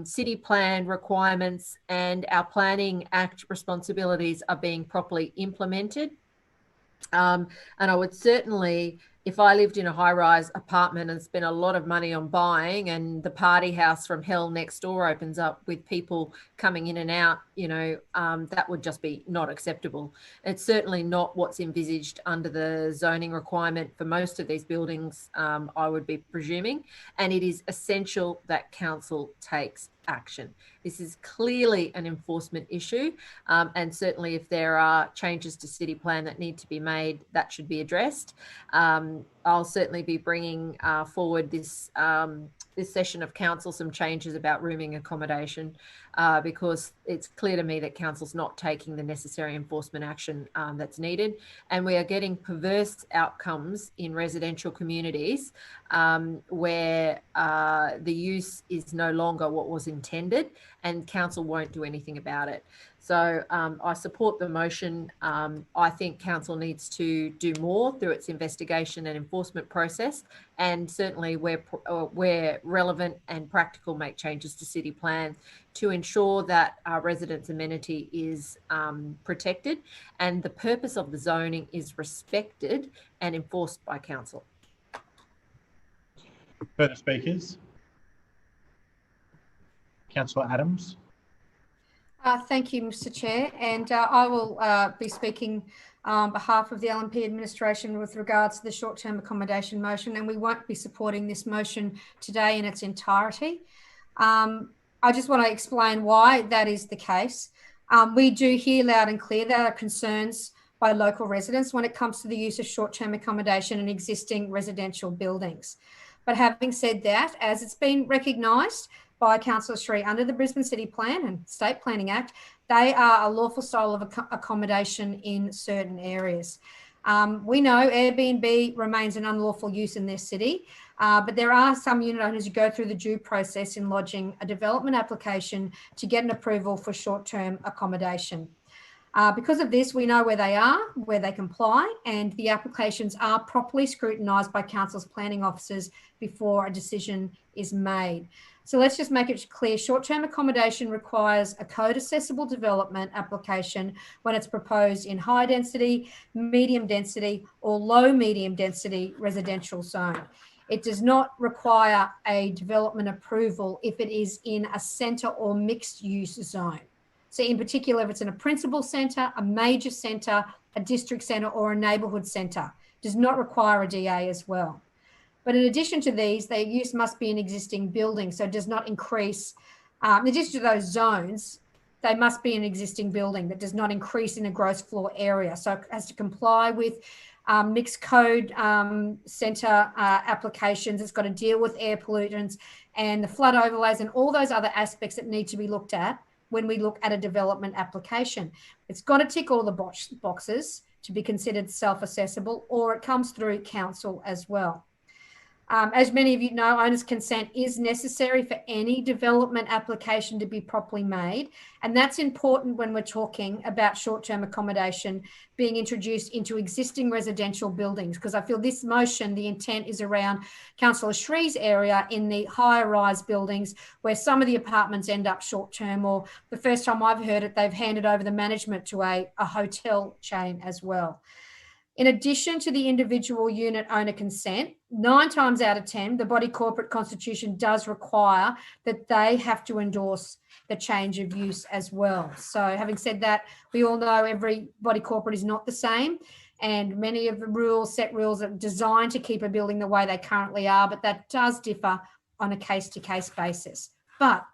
city plan requirements and our Planning Act responsibilities are being properly implemented. And I would certainly, if I lived in a high-rise apartment and spent a lot of money on buying, and the party house from hell next door opens up with people coming in and out, that would just be not acceptable. It's certainly not what's envisaged under the zoning requirement for most of these buildings, I would be presuming, and it is essential that council takes action. This is clearly an enforcement issue, and certainly if there are changes to city plan that need to be made, that should be addressed. I'll certainly be bringing forward this session of council some changes about rooming accommodation, because it's clear to me that council's not taking the necessary enforcement action that's needed, and we are getting perverse outcomes in residential communities where the use is no longer what was intended, and council won't do anything about it. So I support the motion. I think council needs to do more through its investigation and enforcement process, and certainly where relevant and practical, make changes to city plan to ensure that our residents' amenity is protected and the purpose of the zoning is respected and enforced by council. Further speakers? Councillor Adams. Thank you, Mr. Chair, and I will be speaking on behalf of the LNP administration with regards to the short-term accommodation motion, and we won't be supporting this motion today in its entirety. I just want to explain why that is the case. We do hear loud and clear there are concerns by local residents when it comes to the use of short-term accommodation in existing residential buildings. But having said that, as it's been recognised by Councillor Shree under the Brisbane City Plan and State Planning Act, they are a lawful style of accommodation in certain areas. We know Airbnb remains an unlawful use in this city, but there are some unit owners who go through the due process in lodging a development application to get an approval for short-term accommodation. Because of this, we know where they are, where they comply, and the applications are properly scrutinised by council's planning officers before a decision is made. So let's just make it clear, short-term accommodation requires a code-accessible development application when it's proposed in high density, medium density, or low medium density residential zone. It does not require a development approval if it is in a centre or mixed use zone. So in particular, if it's in a principal centre, a major centre, a district centre, or a neighbourhood centre, does not require a DA as well. But in addition to these, their use must be in existing buildings, so it does not increase. In addition to those zones, they must be an existing building that does not increase in the gross floor area. So it has to comply with mixed code centre applications. It's got to deal with air pollutants and the flood overlays and all those other aspects that need to be looked at when we look at a development application. It's got to tick all the boxes to be considered self-assessable, or it comes through council as well. As many of you know, owner's consent is necessary for any development application to be properly made. And that's important when we're talking about short-term accommodation being introduced into existing residential buildings, because I feel this motion, the intent is around Councillor Shree's area in the higher rise buildings where some of the apartments end up short-term, or the first time I've heard it, they've handed over the management to a hotel chain as well. In addition to the individual unit owner consent, 9 times out of 10, the body corporate constitution does require that they have to endorse the change of use as well. So having said that, we all know every body corporate is not the same, and many of the set rules are designed to keep a building the way they currently are, but that does differ on a case-to-case basis. But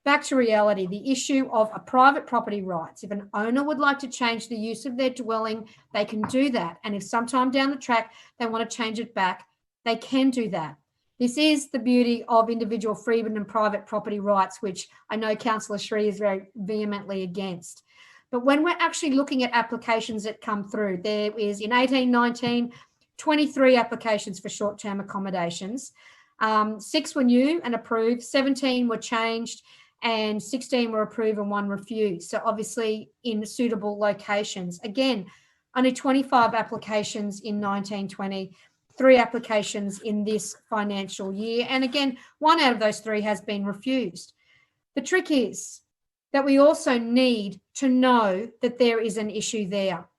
back to reality, the issue of a private property rights. If an owner would like to change the use of their dwelling, they can do that. And if sometime down the track they want to change it back, they can do that. This is the beauty of individual freedom and private property rights, which I know Councillor Sri is very vehemently against. But when we're actually looking at applications that come through, there is in 1819, 23 applications for short-term accommodations. 6 were new and approved, 17 were changed, and 16 were approved and 1 refused. So obviously in suitable locations. Again, only 25 applications in 1920, 3 applications in this financial year. And again, 1 out of those 3 has been refused. The trick is that we also need to know that there is an issue there.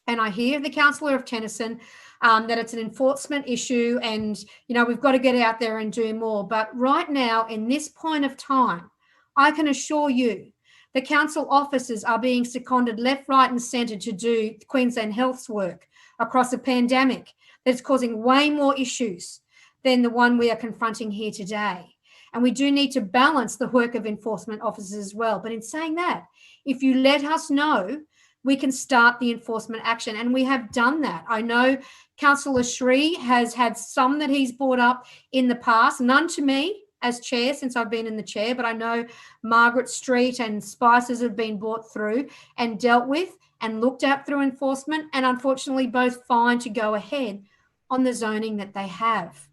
And I hear the Councillor of Tennyson that it's an enforcement issue and, you know, we've got to get out there and do more. But right now, in this point of time, I can assure you the council officers are being seconded left, right and centre to do Queensland Health's work across a pandemic that's causing way more issues than the one we are confronting here today. And we do need to balance the work of enforcement officers as well. But in saying that, if you let us know, we can start the enforcement action. And we have done that. I know Councillor Sri has had some that he's brought up in the past, none to me as chair since I've been in the chair, but I know Margaret Street and Spices have been brought through and dealt with and looked at through enforcement, and unfortunately both fined to go ahead on the zoning that they have.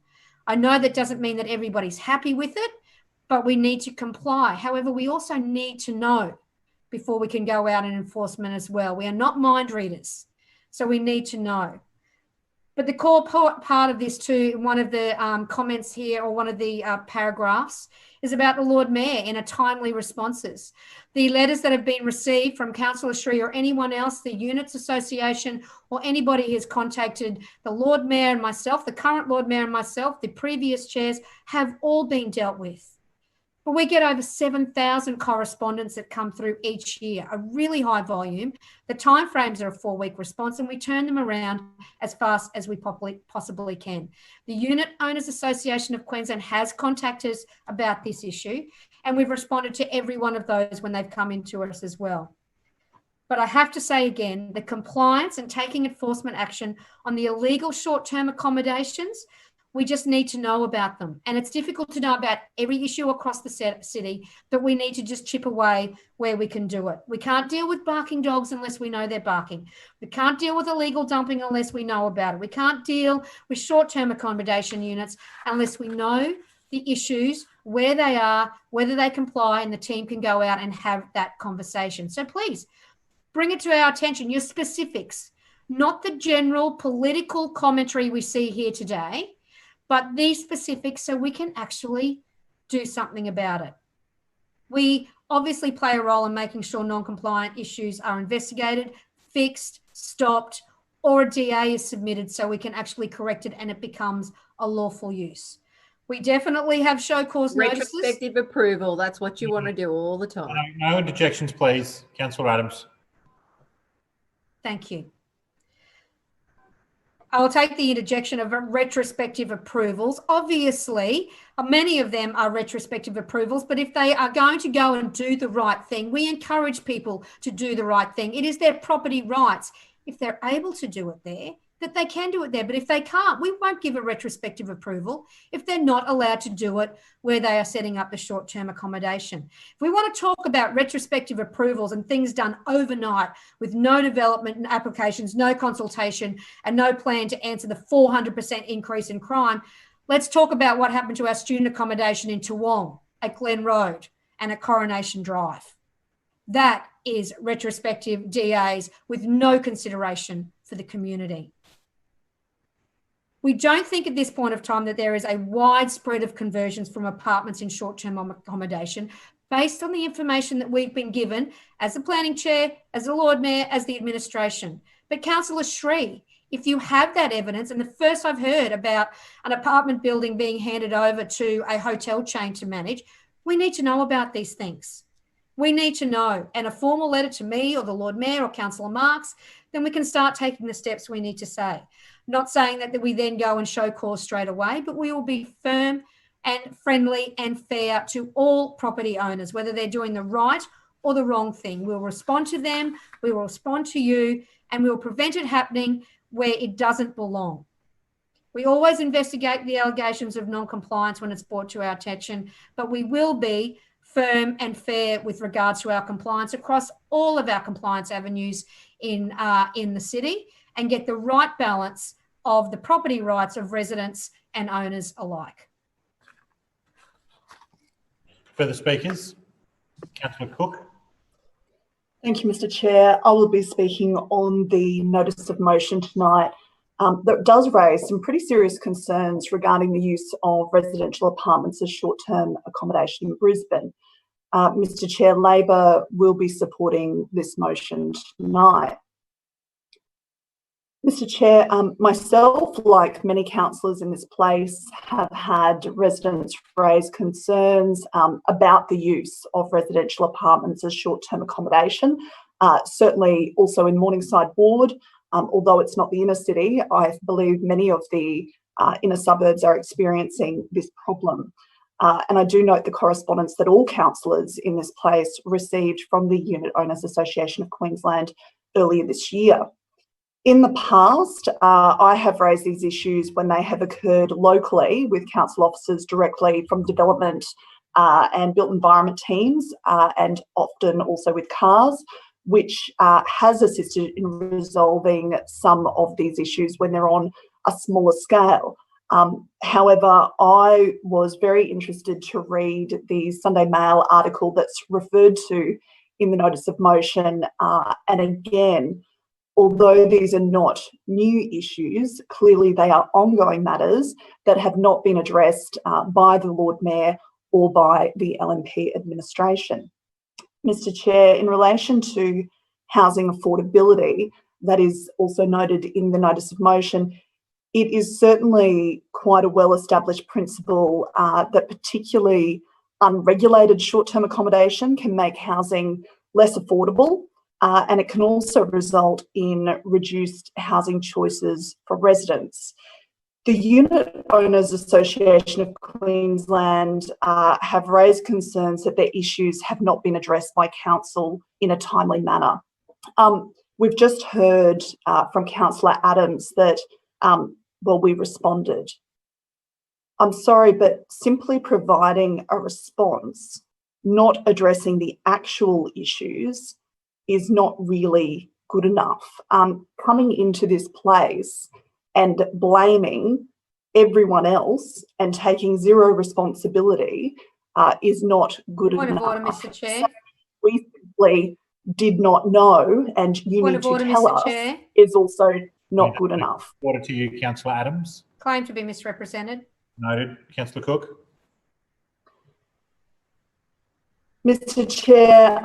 I know that doesn't mean that everybody's happy with it, but we need to comply. However, we also need to know before we can go out in enforcement as well. We are not mind readers, so we need to know. But the core part of this too, one of the comments here or one of the paragraphs is about the Lord Mayor in a timely responses. The letters that have been received from Councillor Sri or anyone else, the Units Association or anybody who has contacted the Lord Mayor and myself, the current Lord Mayor and myself, the previous chairs have all been dealt with. But we get over 7,000 correspondence that come through each year, a really high volume. The timeframes are a 4-week response and we turn them around as fast as we possibly can. The Unit Owners Association of Queensland has contacted us about this issue and we've responded to every one of those when they've come into us as well. But I have to say again, the compliance and taking enforcement action on the illegal short-term accommodations, we just need to know about them. And it's difficult to know about every issue across the city, but we need to just chip away where we can do it. We can't deal with barking dogs unless we know they're barking. We can't deal with illegal dumping unless we know about it. We can't deal with short-term accommodation units unless we know the issues, where they are, whether they comply, and the team can go out and have that conversation. So please bring it to our attention, your specifics, not the general political commentary we see here today, but these specifics so we can actually do something about it. We obviously play a role in making sure non-compliant issues are investigated, fixed, stopped, or a DA is submitted so we can actually correct it and it becomes a lawful use. We definitely have show cause notices. Retrospective approval, that's what you want to do all the time. No interjections, please. Councillor Adams. Thank you. I will take the interjection of retrospective approvals. Obviously, many of them are retrospective approvals, but if they are going to go and do the right thing, we encourage people to do the right thing. It is their property rights. If they're able to do it there, that they can do it there. But if they can't, we won't give a retrospective approval if they're not allowed to do it where they are setting up the short-term accommodation. If we want to talk about retrospective approvals and things done overnight with no development and applications, no consultation, and no plan to answer the 400% increase in crime, let's talk about what happened to our student accommodation in Toowong, at Glen Road, and at Coronation Drive. That is retrospective DAs with no consideration for the community. We don't think at this point of time that there is a widespread of conversions from apartments in short-term accommodation based on the information that we've been given as the planning chair, as the Lord Mayor, as the administration. But Councillor Sri, If you have that evidence, and the first I've heard about an apartment building being handed over to a hotel chain to manage, we need to know about these things. We need to know. And a formal letter to me or the Lord Mayor or Councillor Marks, then we can start taking the steps we need to say. Not saying that we then go and show cause straight away, but we will be firm and friendly and fair to all property owners, whether they're doing the right or the wrong thing. We'll respond to them, we will respond to you, and we will prevent it happening where it doesn't belong. We always investigate the allegations of non-compliance when it's brought to our attention, but we will be firm and fair with regards to our compliance across all of our compliance avenues in the city, and get the right balance of the property rights of residents and owners alike. Further speakers? Councillor Cook. Thank you, Mr. Chair. I will be speaking on the notice of motion tonight that does raise some pretty serious concerns regarding the use of residential apartments as short-term accommodation in Brisbane. Mr. Chair, Labor will be supporting this motion tonight. Mr. Chair, myself, like many councillors in this place, have had residents raise concerns about the use of residential apartments as short-term accommodation. Certainly also in Morningside Ward, although it's not the inner city, I believe many of the inner suburbs are experiencing this problem. And I do note the correspondence that all councillors in this place received from the Unit Owners Association of Queensland earlier this year. In the past, I have raised these issues when they have occurred locally with council officers directly from development and built environment teams, and often also with CARS, which has assisted in resolving some of these issues when they're on a smaller scale. However, I was very interested to read the Sunday Mail article that's referred to in the notice of motion, and again, although these are not new issues, clearly they are ongoing matters that have not been addressed by the Lord Mayor or by the LNP administration. Mr. Chair, in relation to housing affordability, that is also noted in the notice of motion, it is certainly quite a well-established principle that particularly unregulated short-term accommodation can make housing less affordable. And it can also result in reduced housing choices for residents. The Unit Owners Association of Queensland have raised concerns that their issues have not been addressed by council in a timely manner. We've just heard from Councillor Adams that, well, we responded. I'm sorry, but simply providing a response, not addressing the actual issues, is not really good enough. Coming into this place and blaming everyone else and taking zero responsibility is not good enough. Point of order, Mr. Chair. We simply did not know, and you need to tell us, is also not good enough. Order to you, Councillor Adams. Claim to be misrepresented. Noted. Councillor Cook. Mr. Chair,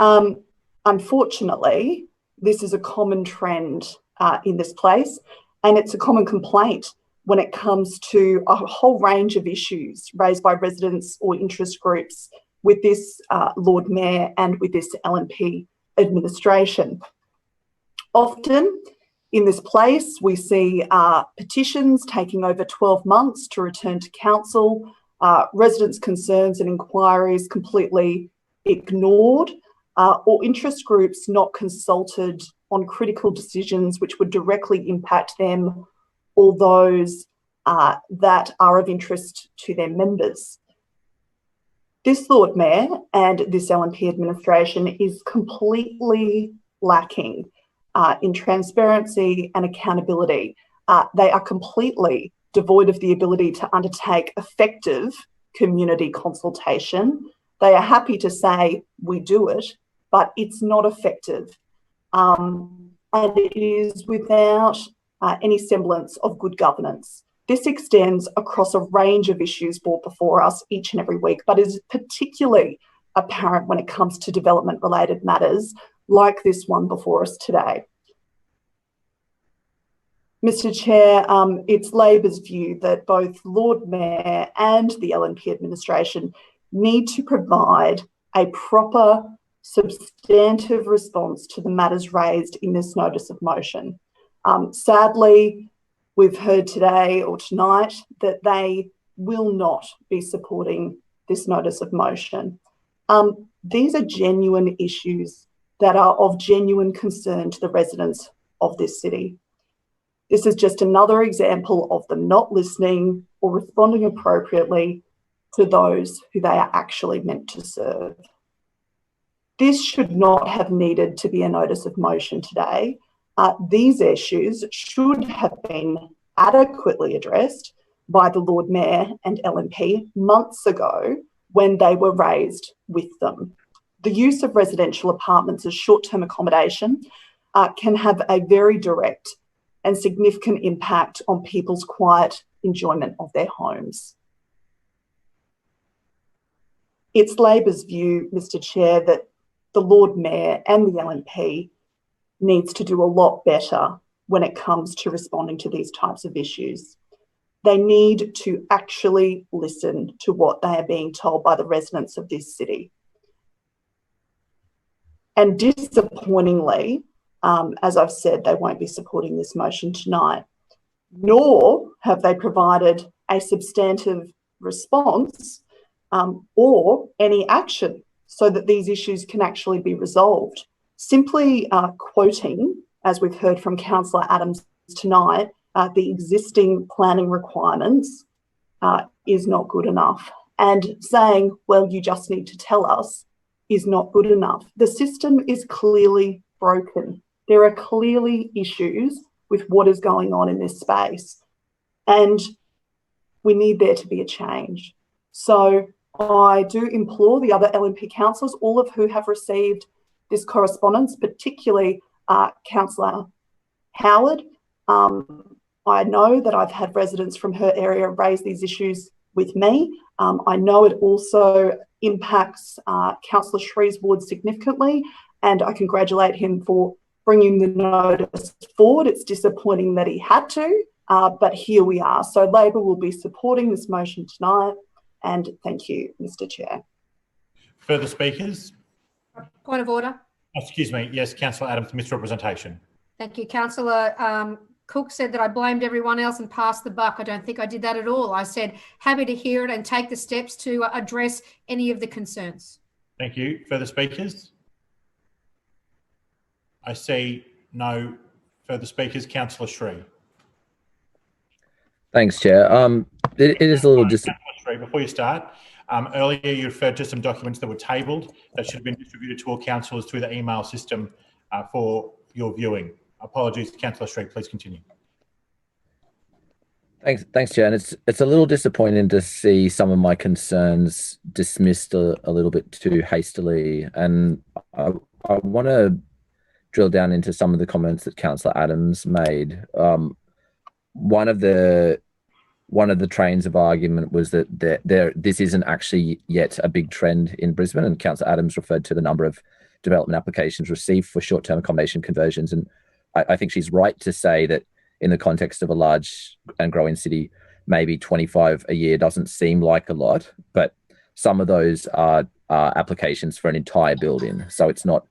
unfortunately, this is a common trend in this place, and it's a common complaint when it comes to a whole range of issues raised by residents or interest groups with this Lord Mayor and with this LNP administration. Often in this place, we see petitions taking over 12 months to return to council, residents' concerns and inquiries completely ignored, or interest groups not consulted on critical decisions which would directly impact them or those that are of interest to their members. This Lord Mayor and this LNP administration is completely lacking in transparency and accountability. They are completely devoid of the ability to undertake effective community consultation. They are happy to say, we do it, but it's not effective. And it is without any semblance of good governance. This extends across a range of issues brought before us each and every week, but is particularly apparent when it comes to development-related matters like this one before us today. Mr Chair, it's Labor's view that both Lord Mayor and the LNP administration need to provide a proper, substantive response to the matters raised in this notice of motion. Sadly, we've heard today or tonight that they will not be supporting this notice of motion. These are genuine issues that are of genuine concern to the residents of this city. This is just another example of them not listening or responding appropriately to those who they are actually meant to serve. This should not have needed to be a notice of motion today. These issues should have been adequately addressed by the Lord Mayor and LNP months ago when they were raised with them. The use of residential apartments as short-term accommodation can have a very direct and significant impact on people's quiet enjoyment of their homes. It's Labor's view, Mr Chair, that the Lord Mayor and the LNP needs to do a lot better when it comes to responding to these types of issues. They need to actually listen to what they are being told by the residents of this city. And disappointingly, as I've said, they won't be supporting this motion tonight, nor have they provided a substantive response or any action so that these issues can actually be resolved. Simply quoting, as we've heard from Councillor Adams tonight, the existing planning requirements is not good enough. And saying, well, you just need to tell us is not good enough. The system is clearly broken. There are clearly issues with what is going on in this space. And we need there to be a change. So I do implore the other LNP councillors, all of who have received this correspondence, particularly Councillor Howard. I know that I've had residents from her area raise these issues with me. I know it also impacts Councillor Shree's ward significantly, and I congratulate him for bringing the notice forward. It's disappointing that he had to, but here we are. So Labor will be supporting this motion tonight, and thank you, Mr Chair. Further speakers? Point of order. Excuse me. Yes, Councillor Adams, misrepresentation. Thank you. Councillor Cook said that I blamed everyone else and passed the buck. I don't think I did that at all. I said happy to hear it and take the steps to address any of the concerns. Thank you. Further speakers? I see no further speakers. Councillor Shree. Thanks, Chair. It is a little Councillor Shree, before you start, earlier you referred to some documents that were tabled that should have been distributed to all councillors through the email system for your viewing. Apologies, Councillor Shree, please continue. Thanks, Chair. And it's a little disappointing to see some of my concerns dismissed a little bit too hastily. And I want to drill down into some of the comments that Councillor Adams made. One of the trains of argument was that this isn't actually yet a big trend in Brisbane, and Councillor Adams referred to the number of development applications received for short-term accommodation conversions. And I think she's right to say that in the context of a large and growing city, maybe 25 a year doesn't seem like a lot, but some of those are applications for an entire building. So it's not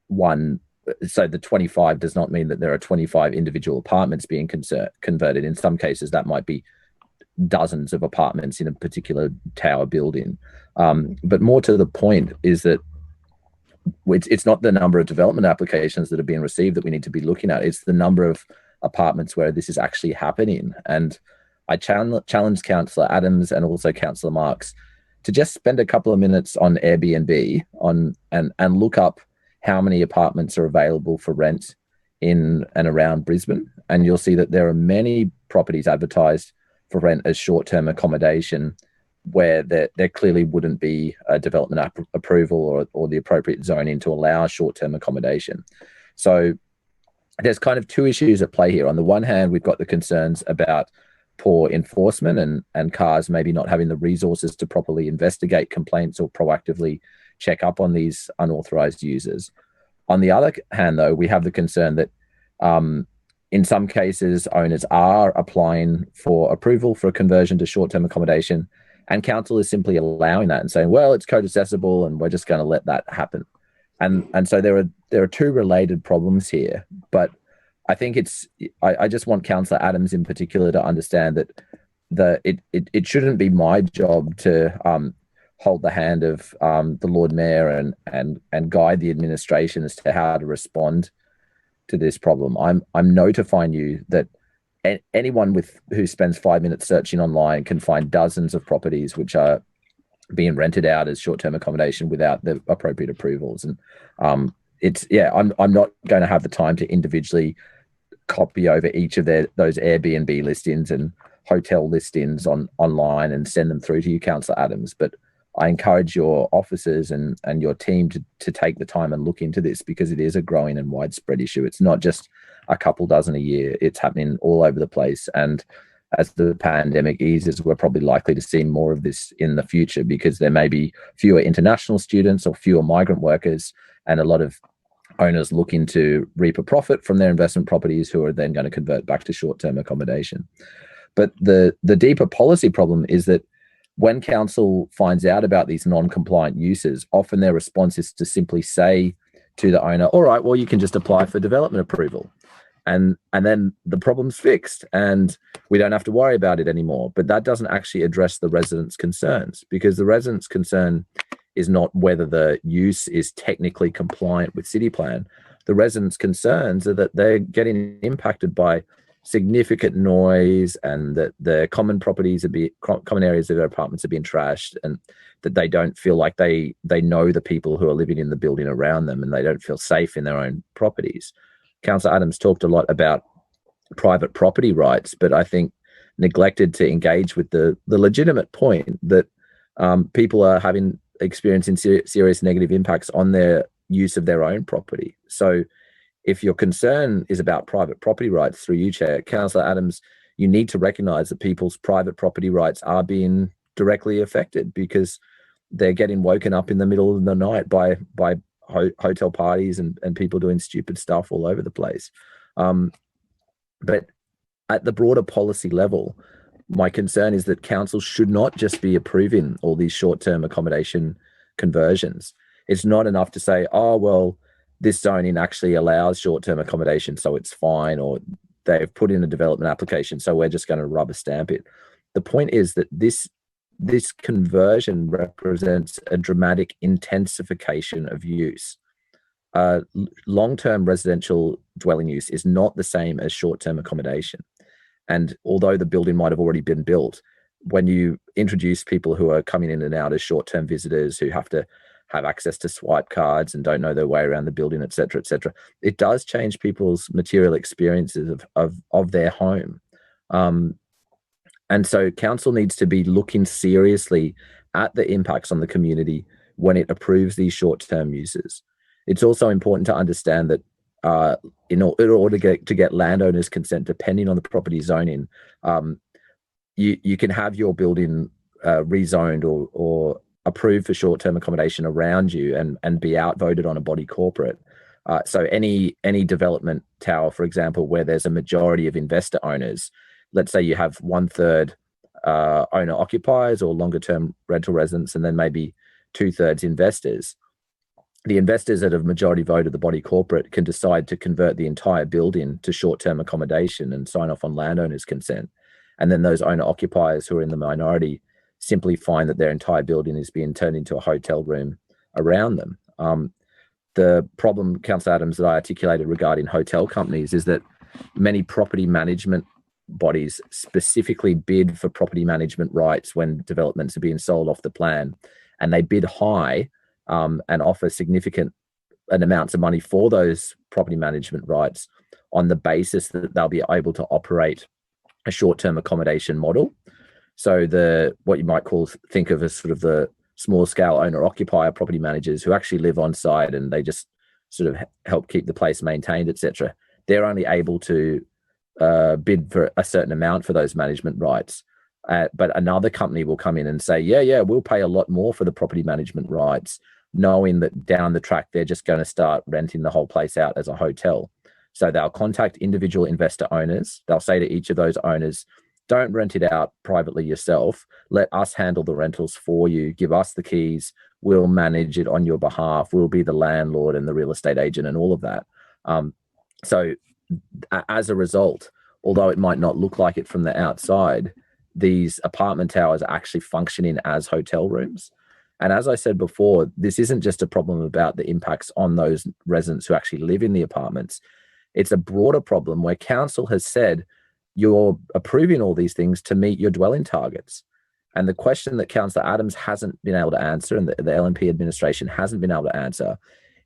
one. So the 25 does not mean that there are 25 individual apartments being converted. In some cases, that might be dozens of apartments in a particular tower building. But more to the point is that it's not the number of development applications that are being received that we need to be looking at. It's the number of apartments where this is actually happening. And I challenge Councillor Adams and also Councillor Marks to just spend a couple of minutes on Airbnb and look up how many apartments are available for rent in and around Brisbane. And you'll see that there are many properties advertised for rent as short-term accommodation where there clearly wouldn't be a development approval or the appropriate zoning to allow short-term accommodation. So there's kind of two issues at play here. On the one hand, we've got the concerns about poor enforcement and cars maybe not having the resources to properly investigate complaints or proactively check up on these unauthorized users. On the other hand, though, we have the concern that In some cases, owners are applying for approval for a conversion to short-term accommodation, and council is simply allowing that and saying, well, it's code accessible and we're just going to let that happen. And so there are two related problems here. But I think I just want Councillor Adams in particular to understand that it shouldn't be my job to hold the hand of the Lord Mayor and guide the administration as to how to respond to this problem. I'm notifying you that anyone who spends 5 minutes searching online can find dozens of properties which are being rented out as short-term accommodation without the appropriate approvals. And I'm not going to have the time to individually copy over each of those Airbnb listings and hotel listings online and send them through to you, Councillor Adams. But I encourage your officers and your team to take the time and look into this, because it is a growing and widespread issue. It's not just a couple dozen a year. It's happening all over the place. And as the pandemic eases, we're probably likely to see more of this in the future, because there may be fewer international students or fewer migrant workers, and a lot of owners looking to reap a profit from their investment properties who are then going to convert back to short-term accommodation. But the deeper policy problem is that when council finds out about these non-compliant uses, often their response is to simply say to the owner, all right, well, you can just apply for development approval. And then the problem's fixed and we don't have to worry about it anymore. But that doesn't actually address the residents' concerns, because the residents' concern is not whether the use is technically compliant with city plan. The residents' concerns are that they're getting impacted by significant noise, and that the common areas of their apartments are being trashed, and that they don't feel like they know the people who are living in the building around them, and they don't feel safe in their own properties. Councillor Adams talked a lot about private property rights, but I think neglected to engage with the legitimate point that people are experiencing serious negative impacts on their use of their own property. So if your concern is about private property rights, through you, Chair, Councillor Adams, you need to recognise that people's private property rights are being directly affected, because they're getting woken up in the middle of the night by hotel parties and people doing stupid stuff all over the place. But at the broader policy level, my concern is that council should not just be approving all these short-term accommodation conversions. It's not enough to say, oh, well, this zoning actually allows short-term accommodation, so it's fine, or they've put in a development application, so we're just going to rubber stamp it. The point is that this conversion represents a dramatic intensification of use. Long-term residential dwelling use is not the same as short-term accommodation. And although the building might have already been built, when you introduce people who are coming in and out as short-term visitors who have to have access to swipe cards and don't know their way around the building, et cetera, it does change people's material experiences of their home. And so council needs to be looking seriously at the impacts on the community when it approves these short-term uses. It's also important to understand that in order to get landowners' consent, depending on the property zoning, you can have your building rezoned or approved for short-term accommodation around you and be outvoted on a body corporate. So any development tower, for example, where there's a majority of investor owners, let's say you have 1/3 owner occupiers or longer-term rental residents, and then maybe 2/3 investors. The investors that have majority voted the body corporate can decide to convert the entire building to short-term accommodation and sign off on landowners' consent. And then those owner occupiers who are in the minority simply find that their entire building is being turned into a hotel room around them. The problem, Councillor Adams, that I articulated regarding hotel companies is that many property management bodies specifically bid for property management rights when developments are being sold off the plan, and they bid high and offer significant amounts of money for those property management rights on the basis that they'll be able to operate a short-term accommodation model. So what you might think of as sort of the small-scale owner-occupier property managers who actually live on site and they just sort of help keep the place maintained, etc. They're only able to bid for a certain amount for those management rights. But another company will come in and say, yeah, we'll pay a lot more for the property management rights, knowing that down the track, they're just going to start renting the whole place out as a hotel. So they'll contact individual investor owners. They'll say to each of those owners, don't rent it out privately yourself. Let us handle the rentals for you. Give us the keys. We'll manage it on your behalf. We'll be the landlord and the real estate agent and all of that. So as a result, although it might not look like it from the outside, these apartment towers are actually functioning as hotel rooms. And as I said before, this isn't just a problem about the impacts on those residents who actually live in the apartments. It's a broader problem where council has said you're approving all these things to meet your dwelling targets. And the question that Councillor Adams hasn't been able to answer, and the LNP administration hasn't been able to answer,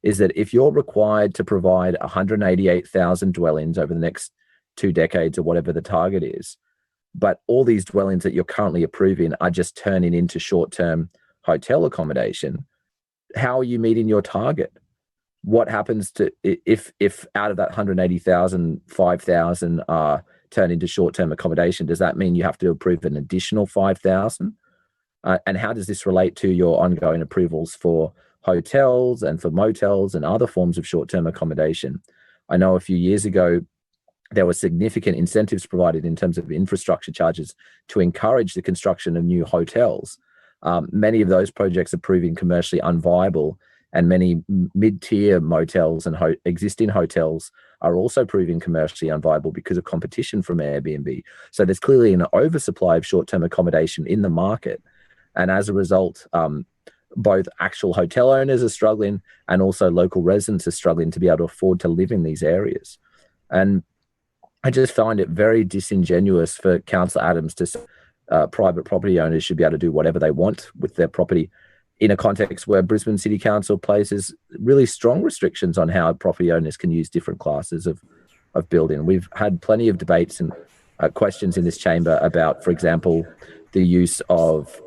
is that if you're required to provide 188,000 dwellings over the next 2 decades or whatever the target is, but all these dwellings that you're currently approving are just turning into short-term hotel accommodation, how are you meeting your target? What happens to if out of that 180,000, 5,000 are turned into short-term accommodation? Does that mean you have to approve an additional 5,000? And how does this relate to your ongoing approvals for hotels and for motels and other forms of short-term accommodation? I know a few years ago, there were significant incentives provided in terms of infrastructure charges to encourage the construction of new hotels. Many of those projects are proving commercially unviable, and many mid-tier motels and existing hotels are also proving commercially unviable because of competition from Airbnb. So there's clearly an oversupply of short-term accommodation in the market. And as a result, both actual hotel owners are struggling and also local residents are struggling to be able to afford to live in these areas. And I just find it very disingenuous for Councillor Adams to say private property owners should be able to do whatever they want with their property in a context where Brisbane City Council places really strong restrictions on how property owners can use different classes of building. We've had plenty of debates and questions in this chamber about, for example, the use of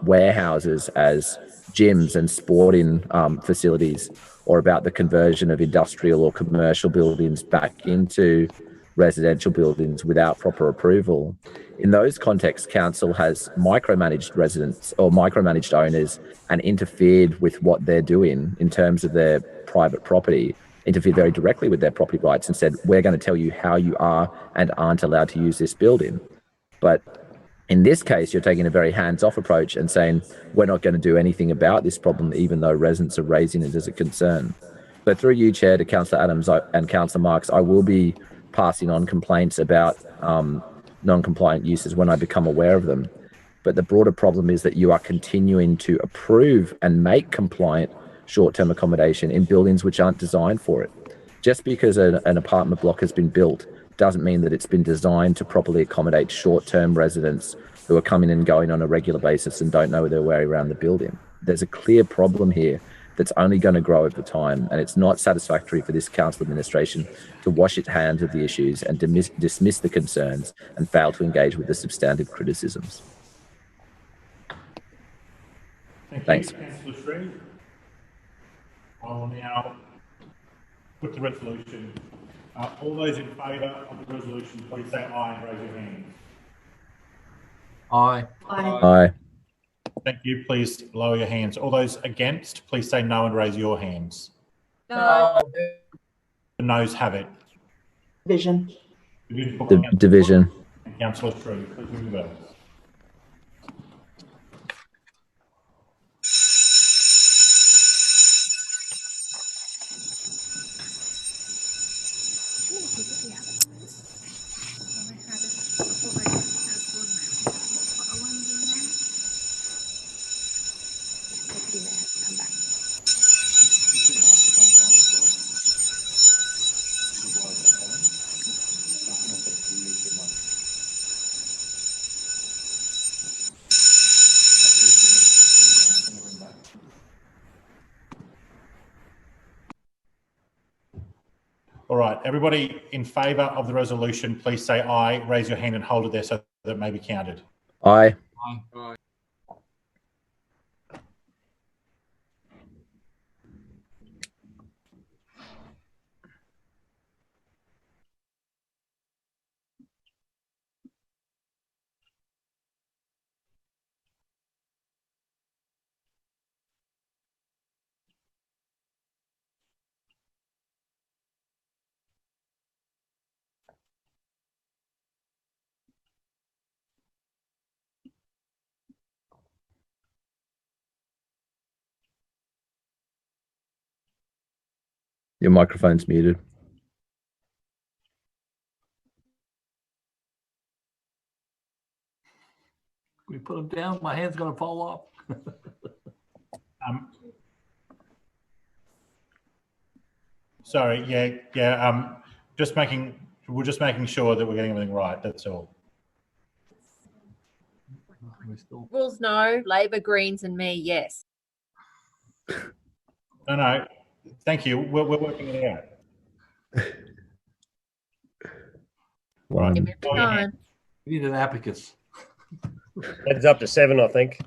warehouses as gyms and sporting facilities, or about the conversion of industrial or commercial buildings back into residential buildings without proper approval. In those contexts, council has micromanaged residents or micromanaged owners and interfered with what they're doing in terms of their private property, interfered very directly with their property rights and said, we're going to tell you how you are and aren't allowed to use this building. But in this case, you're taking a very hands-off approach and saying, we're not going to do anything about this problem, even though residents are raising it as a concern. But through you, Chair, to Councillor Adams and Councillor Marks, I will be passing on complaints about non-compliant uses when I become aware of them. But the broader problem is that you are continuing to approve and make compliant short-term accommodation in buildings which aren't designed for it. Just because an apartment block has been built doesn't mean that it's been designed to properly accommodate short-term residents who are coming and going on a regular basis and don't know their way around the building. There's a clear problem here that's only going to grow over time, and it's not satisfactory for this council administration to wash its hands of the issues and dismiss the concerns and fail to engage with the substantive criticisms. Thanks. Councillor Shree. I will now put the resolution. All those in favour of the resolution, please say aye and raise your hands. Aye. Aye. Thank you. Please lower your hands. All those against, please say no and raise your hands. No. The noes have it. Division. Division. Councillor Shree, please ring the bells. All right, everybody in favour of the resolution, please say aye, raise your hand and hold it there so that it may be counted. Aye. Aye. Your microphone's muted. We put them down. My hand's going to fall off. Sorry. Yeah. We're just making sure that we're getting everything right. That's all. Rules no, Labor, Greens and me, yes. No. Thank you. We're working it out. One. We need an abacus. Heads up to 7, I think.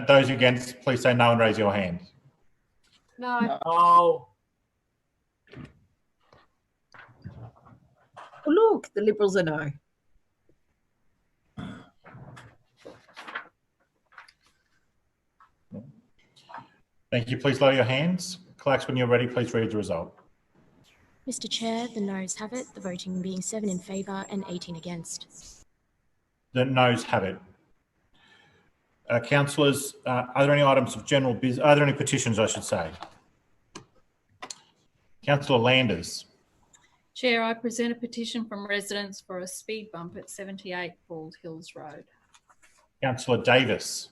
Those against, please say no and raise your hand. No. Oh. Well, look, the Liberals are no. Thank you. Please lower your hands. Clerks, when you're ready, please read the result. Mr. Chair, the noes have it, the voting being 7 in favour and 18 against. The noes have it. Councillors, are there any items of general business? Are there any petitions, I should say? Councillor Landers. Chair, I present a petition from residents for a speed bump at 78 Bald Hills Road. Councillor Davis.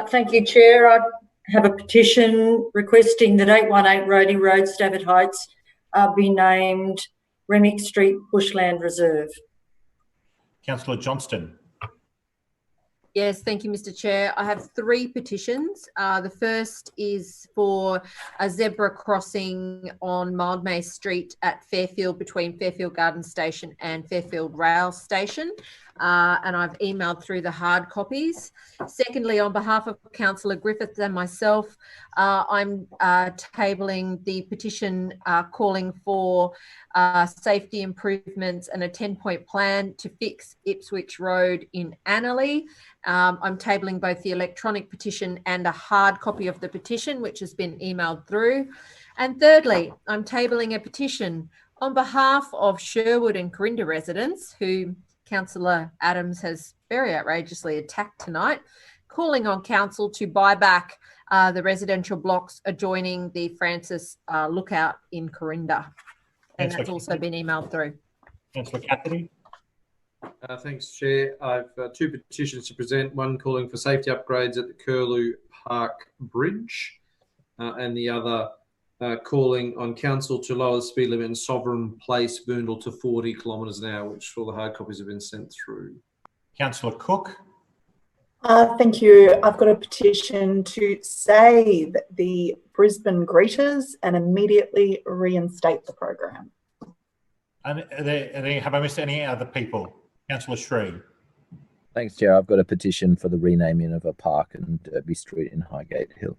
Thank you, Chair. I have a petition requesting that 818 Rhodey Road, Stafford Heights, be named Remick Street Bushland Reserve. Councillor Johnston. Yes, thank you, Mr. Chair. I have 3 petitions. The first is for a zebra crossing on Mildmay Street at Fairfield between Fairfield Garden Station and Fairfield Rail Station. And I've emailed through the hard copies. Secondly, on behalf of Councillor Griffiths and myself, I'm tabling the petition calling for safety improvements and a 10-point plan to fix Ipswich Road in Annerley. I'm tabling both the electronic petition and a hard copy of the petition, which has been emailed through. And thirdly, I'm tabling a petition on behalf of Sherwood and Corinda residents who Councillor Adams has very outrageously attacked tonight, calling on council to buy back the residential blocks adjoining the Francis Lookout in Corinda. And that's also been emailed through. Councillor Cassidy. Thanks, Chair. I've 2 petitions to present, one calling for safety upgrades at the Curlew Park Bridge and the other calling on council to lower the speed limit in Sovereign Place, Boondall to 40 kilometres an hour, which all the hard copies have been sent through. Councillor Cook. Thank you. I've got a petition to save the Brisbane Greeters and immediately reinstate the program. And have I missed any other people? Councillor Shree. Thanks, Chair. I've got a petition for the renaming of a park in Derby Street in Highgate Hill.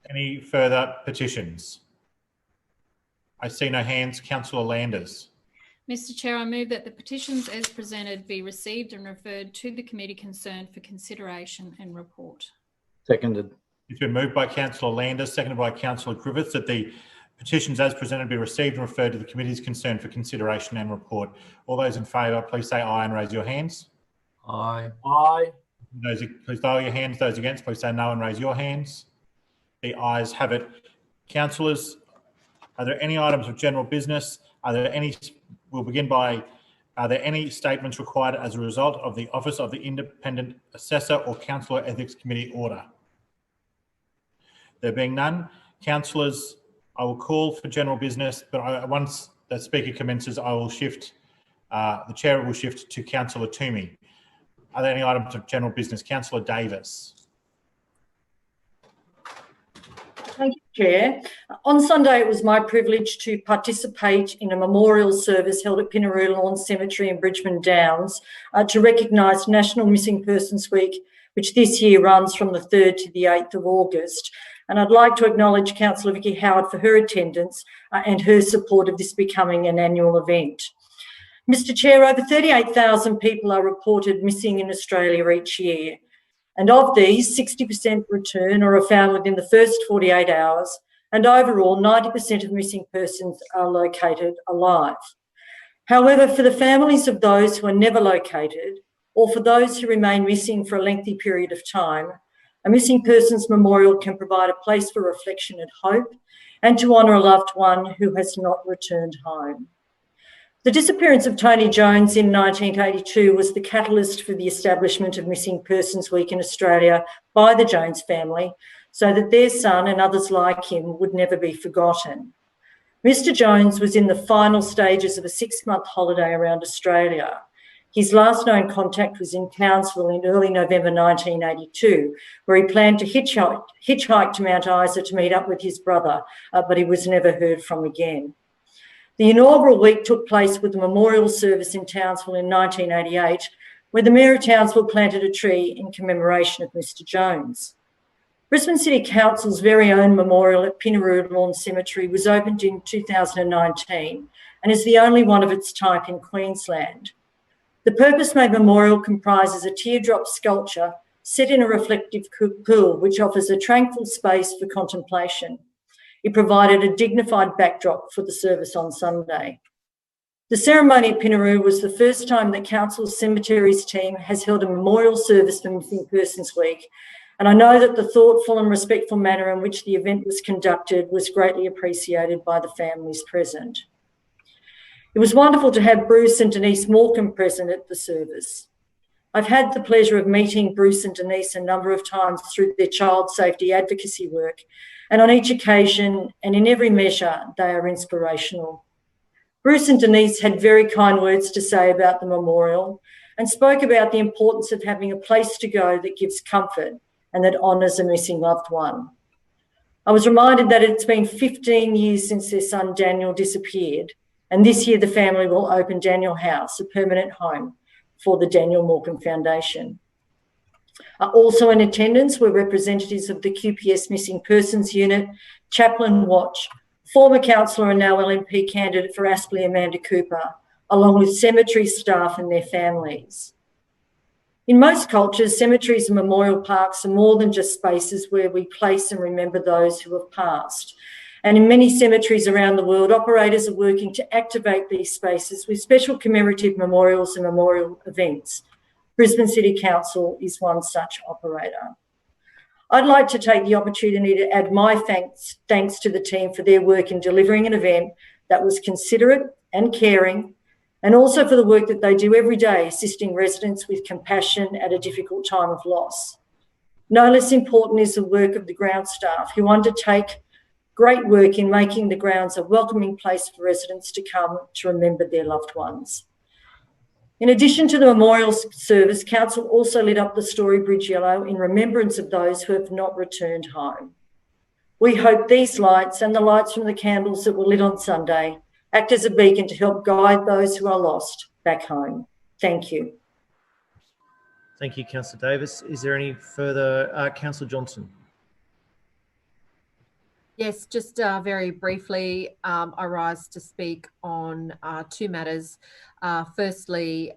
Any further petitions? I see no hands. Councillor Landers. Mr. Chair, I move that the petitions as presented be received and referred to the committee concerned for consideration and report. Seconded. It's been moved by Councillor Landers, seconded by Councillor Griffiths, that the petitions as presented be received and referred to the committee's concerned for consideration and report. All those in favour, please say aye and raise your hands. Aye. Aye. Those, please lower your hands. Those against, please say no and raise your hands. The ayes have it. Councillors, are there any items of general business? Are there any, we'll begin by, are there any statements required as a result of the Office of the Independent Assessor or Councillor Ethics Committee order? There being none, councillors, I will call for general business, but once the speaker commences, I will shift, the chair will shift to Councillor Toomey. Are there any items of general business? Councillor Davis. Thank you, Chair. On Sunday, it was my privilege to participate in a memorial service held at Pinaroo Lawn Cemetery in Bridgman Downs to recognise National Missing Persons Week, which this year runs from the 3rd to the 8th of August. And I'd like to acknowledge Councillor Vicky Howard for her attendance and her support of this becoming an annual event. Mr. Chair, over 38,000 people are reported missing in Australia each year. And of these, 60% return or are found within the first 48 hours, and overall 90% of missing persons are located alive. However, for the families of those who are never located, or for those who remain missing for a lengthy period of time, A missing persons memorial can provide a place for reflection and hope, and to honour a loved one who has not returned home. The disappearance of Tony Jones in 1982 was the catalyst for the establishment of Missing Persons Week in Australia by the Jones family, so that their son and others like him would never be forgotten. Mr. Jones was in the final stages of a 6-month holiday around Australia. His last known contact was in Townsville in early November 1982, where he planned to hitchhike to Mount Isa to meet up with his brother, but he was never heard from again. The inaugural week took place with a memorial service in Townsville in 1988, where the Mayor of Townsville planted a tree in commemoration of Mr. Jones. Brisbane City Council's very own memorial at Pinaroo Lawn Cemetery was opened in 2019 and is the only one of its type in Queensland. The purpose-made memorial comprises a teardrop sculpture set in a reflective pool, which offers a tranquil space for contemplation. It provided a dignified backdrop for the service on Sunday. The ceremony at Pinaroo was the first time that Council's Cemeteries team has held a memorial service for Missing Persons Week, and I know that the thoughtful and respectful manner in which the event was conducted was greatly appreciated by the families present. It was wonderful to have Bruce and Denise Morecambe present at the service. I've had the pleasure of meeting Bruce and Denise a number of times through their child safety advocacy work, and on each occasion and in every measure, they are inspirational. Bruce and Denise had very kind words to say about the memorial and spoke about the importance of having a place to go that gives comfort and that honours a missing loved one. I was reminded that it's been 15 years since their son Daniel disappeared, and this year the family will open Daniel House, a permanent home for the Daniel Morecambe Foundation. Also in attendance were representatives of the QPS Missing Persons Unit, Chaplain Watch, former councillor and now LNP candidate for Aspley Amanda Cooper, along with cemetery staff and their families. In most cultures, cemeteries and memorial parks are more than just spaces where we place and remember those who have passed. And in many cemeteries around the world, operators are working to activate these spaces with special commemorative memorials and memorial events. Brisbane City Council is one such operator. I'd like to take the opportunity to add my thanks to the team for their work in delivering an event that was considerate and caring, and also for the work that they do every day, assisting residents with compassion at a difficult time of loss. No less important is the work of the ground staff, who undertake great work in making the grounds a welcoming place for residents to come to remember their loved ones. In addition to the memorial service, Council also lit up the Story Bridge yellow in remembrance of those who have not returned home. We hope these lights and the lights from the candles that were lit on Sunday act as a beacon to help guide those who are lost back home. Thank you. Thank you, Councillor Davis. Is there any further? Councillor Johnson. Yes, just very briefly, I rise to speak on two matters. Firstly,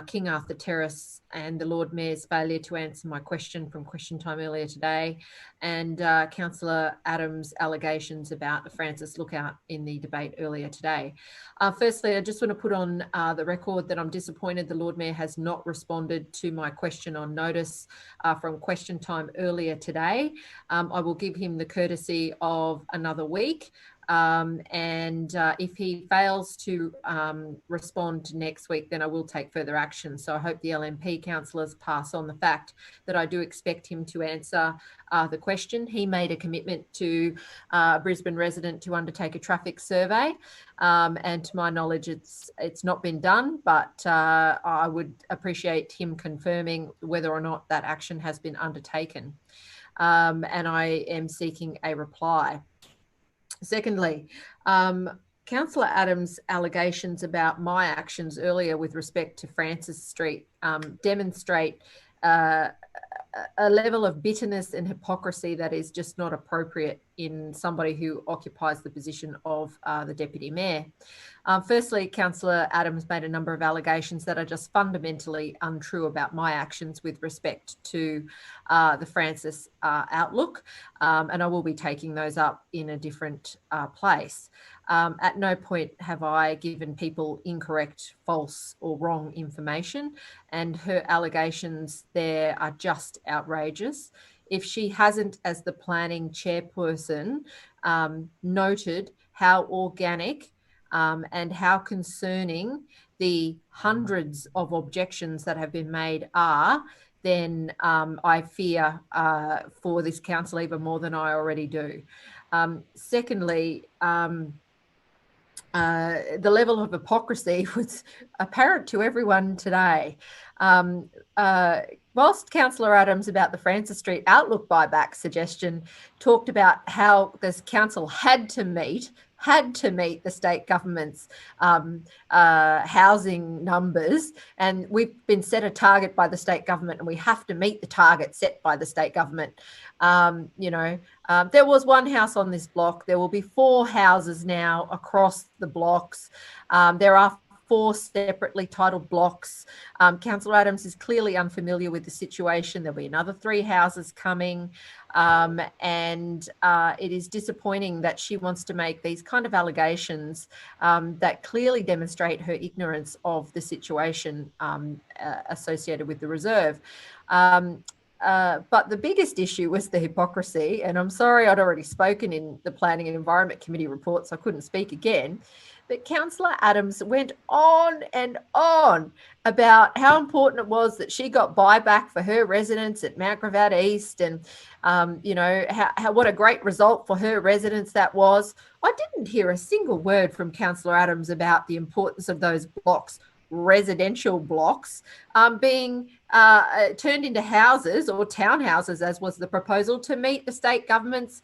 King Arthur Terrace and the Lord Mayor's failure to answer my question from question time earlier today, and Councillor Adams' allegations about the Francis Lookout in the debate earlier today. Firstly, I just want to put on the record that I'm disappointed the Lord Mayor has not responded to my question on notice from question time earlier today. I will give him the courtesy of another week. If he fails to respond next week, then I will take further action. So I hope the LNP councillors pass on the fact that I do expect him to answer the question. He made a commitment to a Brisbane resident to undertake a traffic survey, and to my knowledge, it's not been done, but I would appreciate him confirming whether or not that action has been undertaken. And I am seeking a reply. Secondly, Councillor Adams' allegations about my actions earlier with respect to Francis Street demonstrate a level of bitterness and hypocrisy that is just not appropriate in somebody who occupies the position of the Deputy Mayor. Firstly, Councillor Adams made a number of allegations that are just fundamentally untrue about my actions with respect to the Francis outlook, and I will be taking those up in a different place. At no point have I given people incorrect, false or wrong information, and her allegations there are just outrageous. if she hasn't, as the planning chairperson, noted how organic and how concerning the hundreds of objections that have been made are, then I fear for this council even more than I already do. Secondly, the level of hypocrisy was apparent to everyone today. Whilst Councillor Adams about the Francis Street Outlook buyback suggestion talked about how this council had to meet the state government's housing numbers, and we've been set a target by the state government and we have to meet the target set by the state government. There was one house on this block. There will be 4 houses now across the blocks. There are 4 separately titled blocks. Councillor Adams is clearly unfamiliar with the situation. There'll be another 3 houses coming. And it is disappointing that she wants to make these kind of allegations that clearly demonstrate her ignorance of the situation associated with the reserve. But the biggest issue was the hypocrisy. And I'm sorry, I'd already spoken in the Planning and Environment Committee report, so I couldn't speak again. But Councillor Adams went on and on about how important it was that she got buyback for her residents at Mount Gravatt East, and how what a great result for her residents that was. I didn't hear a single word from Councillor Adams about the importance of those blocks, residential blocks, being turned into houses or townhouses, as was the proposal, to meet the state government's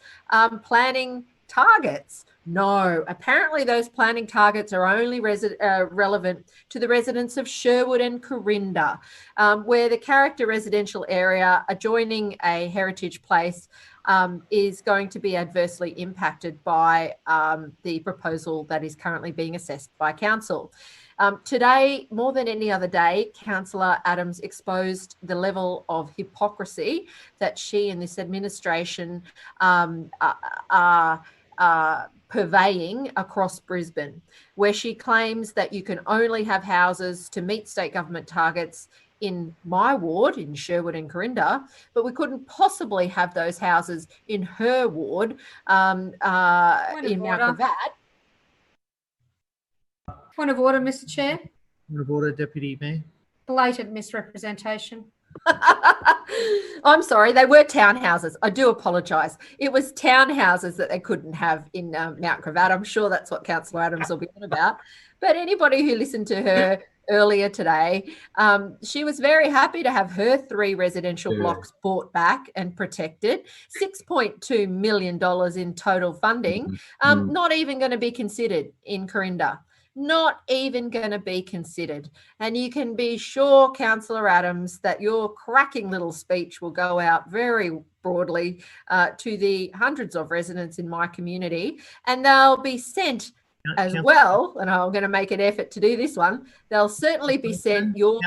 planning targets. No, apparently those planning targets are only relevant to the residents of Sherwood and Corinda, where the character residential area adjoining a heritage place is going to be adversely impacted by the proposal that is currently being assessed by council. Today, more than any other day, Councillor Adams exposed the level of hypocrisy that she and this administration are purveying across Brisbane, where she claims that you can only have houses to meet state government targets in my ward, in Sherwood and Corinda, but we couldn't possibly have those houses in her ward in Mount Gravatt. Point of order, Mr. Chair. Point of order, Deputy Mayor. Blatant misrepresentation. I'm sorry, they were townhouses. I do apologise. It was townhouses that they couldn't have in Mount Gravatt. I'm sure that's what Councillor Adams will be on about. But anybody who listened to her earlier today, she was very happy to have her 3 residential blocks bought back and protected. $6.2 million in total funding, not even going to be considered in Corinda. Not even going to be considered. And you can be sure, Councillor Adams, that your cracking little speech will go out very broadly to the hundreds of residents in my community, and they'll be sent as well, and I'm going to make an effort to do this one, they'll certainly be sent your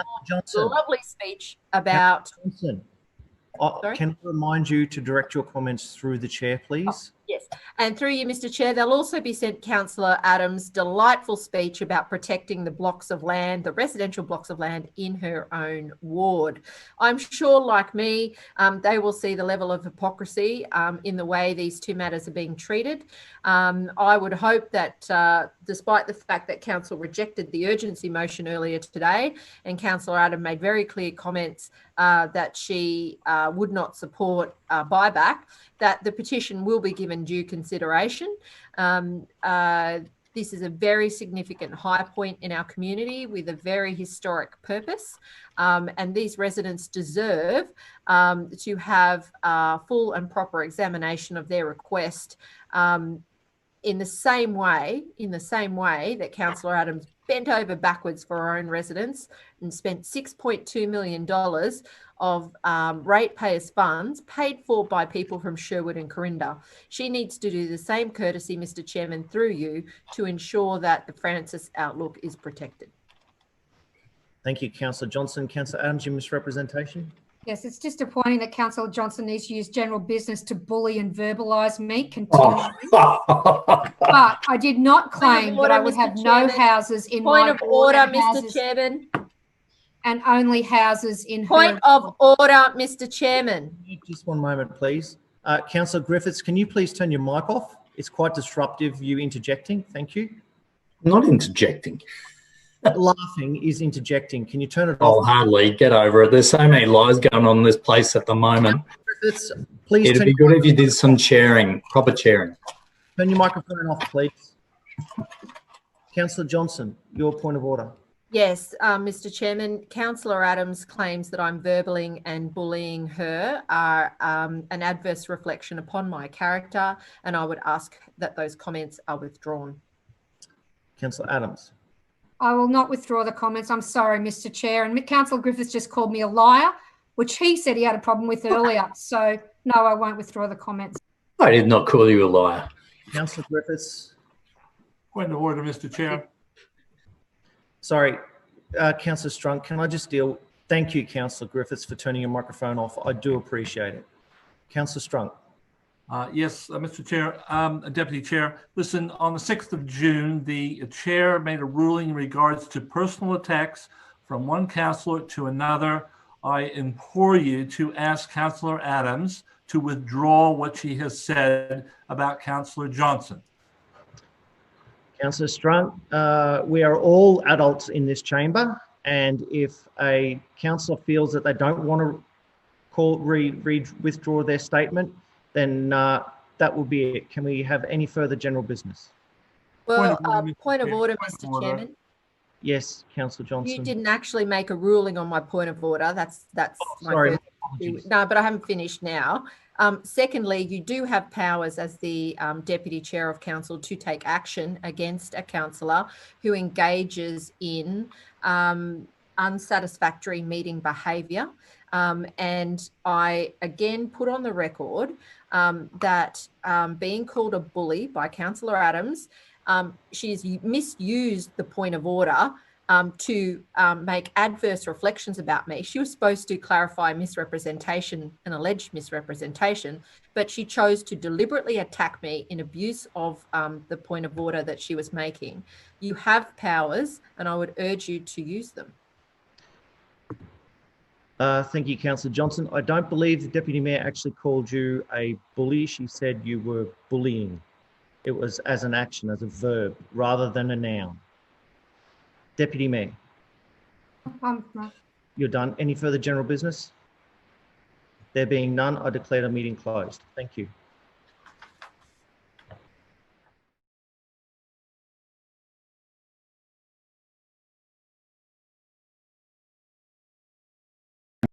lovely speech about... Can I remind you to direct your comments through the chair, please? Yes, and through you, Mr. Chair, they'll also be sent Councillor Adams' delightful speech about protecting the blocks of land, the residential blocks of land in her own ward. I'm sure, like me, they will see the level of hypocrisy in the way these 2 matters are being treated. I would hope that despite the fact that Council rejected the urgency motion earlier today, and Councillor Adams made very clear comments that she would not support buyback, that the petition will be given due consideration. This is a very significant high point in our community with a very historic purpose, and these residents deserve to have full and proper examination of their request in the same way that Councillor Adams bent over backwards for her own residents and spent $6.2 million of ratepayers' funds paid for by people from Sherwood and Corinda. She needs to do the same courtesy, Mr. Chairman, through you, to ensure that the Francis Outlook is protected. Thank you, Councillor Johnson. Councillor Adams, your misrepresentation? Yes, it's disappointing that Councillor Johnson needs to use general business to bully and verbalise me continually. But I did not claim that I would have no houses in my Point of order, Mr. Chairman. and only houses in Point of order, Mr. Chairman. Just one moment, please. Councillor Griffiths, can you please turn your mic off? It's quite disruptive, you interjecting. Thank you. Not interjecting. Laughing is interjecting. Can you turn it Oh, off? hardly. Get over it. There's so many lies going on in this place at the moment. Griffiths, please It'd turn be good if you did some chairing, proper chairing. your microphone off, please. Councillor Johnson, your point of order. Yes, Mr. Chairman, Councillor Adams claims that I'm verbaling and bullying her are an adverse reflection upon my character, and I would ask that those comments are withdrawn. Councillor Adams. I will not withdraw the comments. I'm sorry, Mr. Chair. And Councillor Griffiths just called me a liar, which he said he had a problem with earlier. So, no, I won't withdraw the comments. I did not call you a liar. Councillor Griffiths. Point of order, Mr. Chair. Sorry, Councillor Strunk, can I just deal? Thank you, Councillor Griffiths, for turning your microphone off. I do appreciate it. Councillor Strunk. Yes, Mr. Chair, Deputy Chair. Listen, on the 6th of June, the Chair made a ruling in regards to personal attacks from one councillor to another. I implore you to ask Councillor Adams to withdraw what she has said about Councillor Johnson. Councillor Strunk, we are all adults in this chamber, and if a councillor feels that they don't want to withdraw their statement, then that will be it. Can we have any further general business? Well, point of order, Mr. Chairman. Yes, Councillor Johnson. You didn't actually make a ruling on my point of order. That's my sorry. first. No, but I haven't finished now. Secondly, you do have powers as the Deputy Chair of Council to take action against a councillor who engages in unsatisfactory meeting behaviour. And I again put on the record that being called a bully by Councillor Adams, she's misused the point of order to make adverse reflections about me. She was supposed to clarify misrepresentation, an alleged misrepresentation, but she chose to deliberately attack me in abuse of the point of order that she was making. You have powers, and I would urge you to use them. Thank you, Councillor Johnson. I don't believe the Deputy Mayor actually called you a bully. She said you were bullying. It was as an action, as a verb, rather than a noun. Deputy Mayor. You're done. Any further general business? There being none, I declare the meeting closed. Thank you.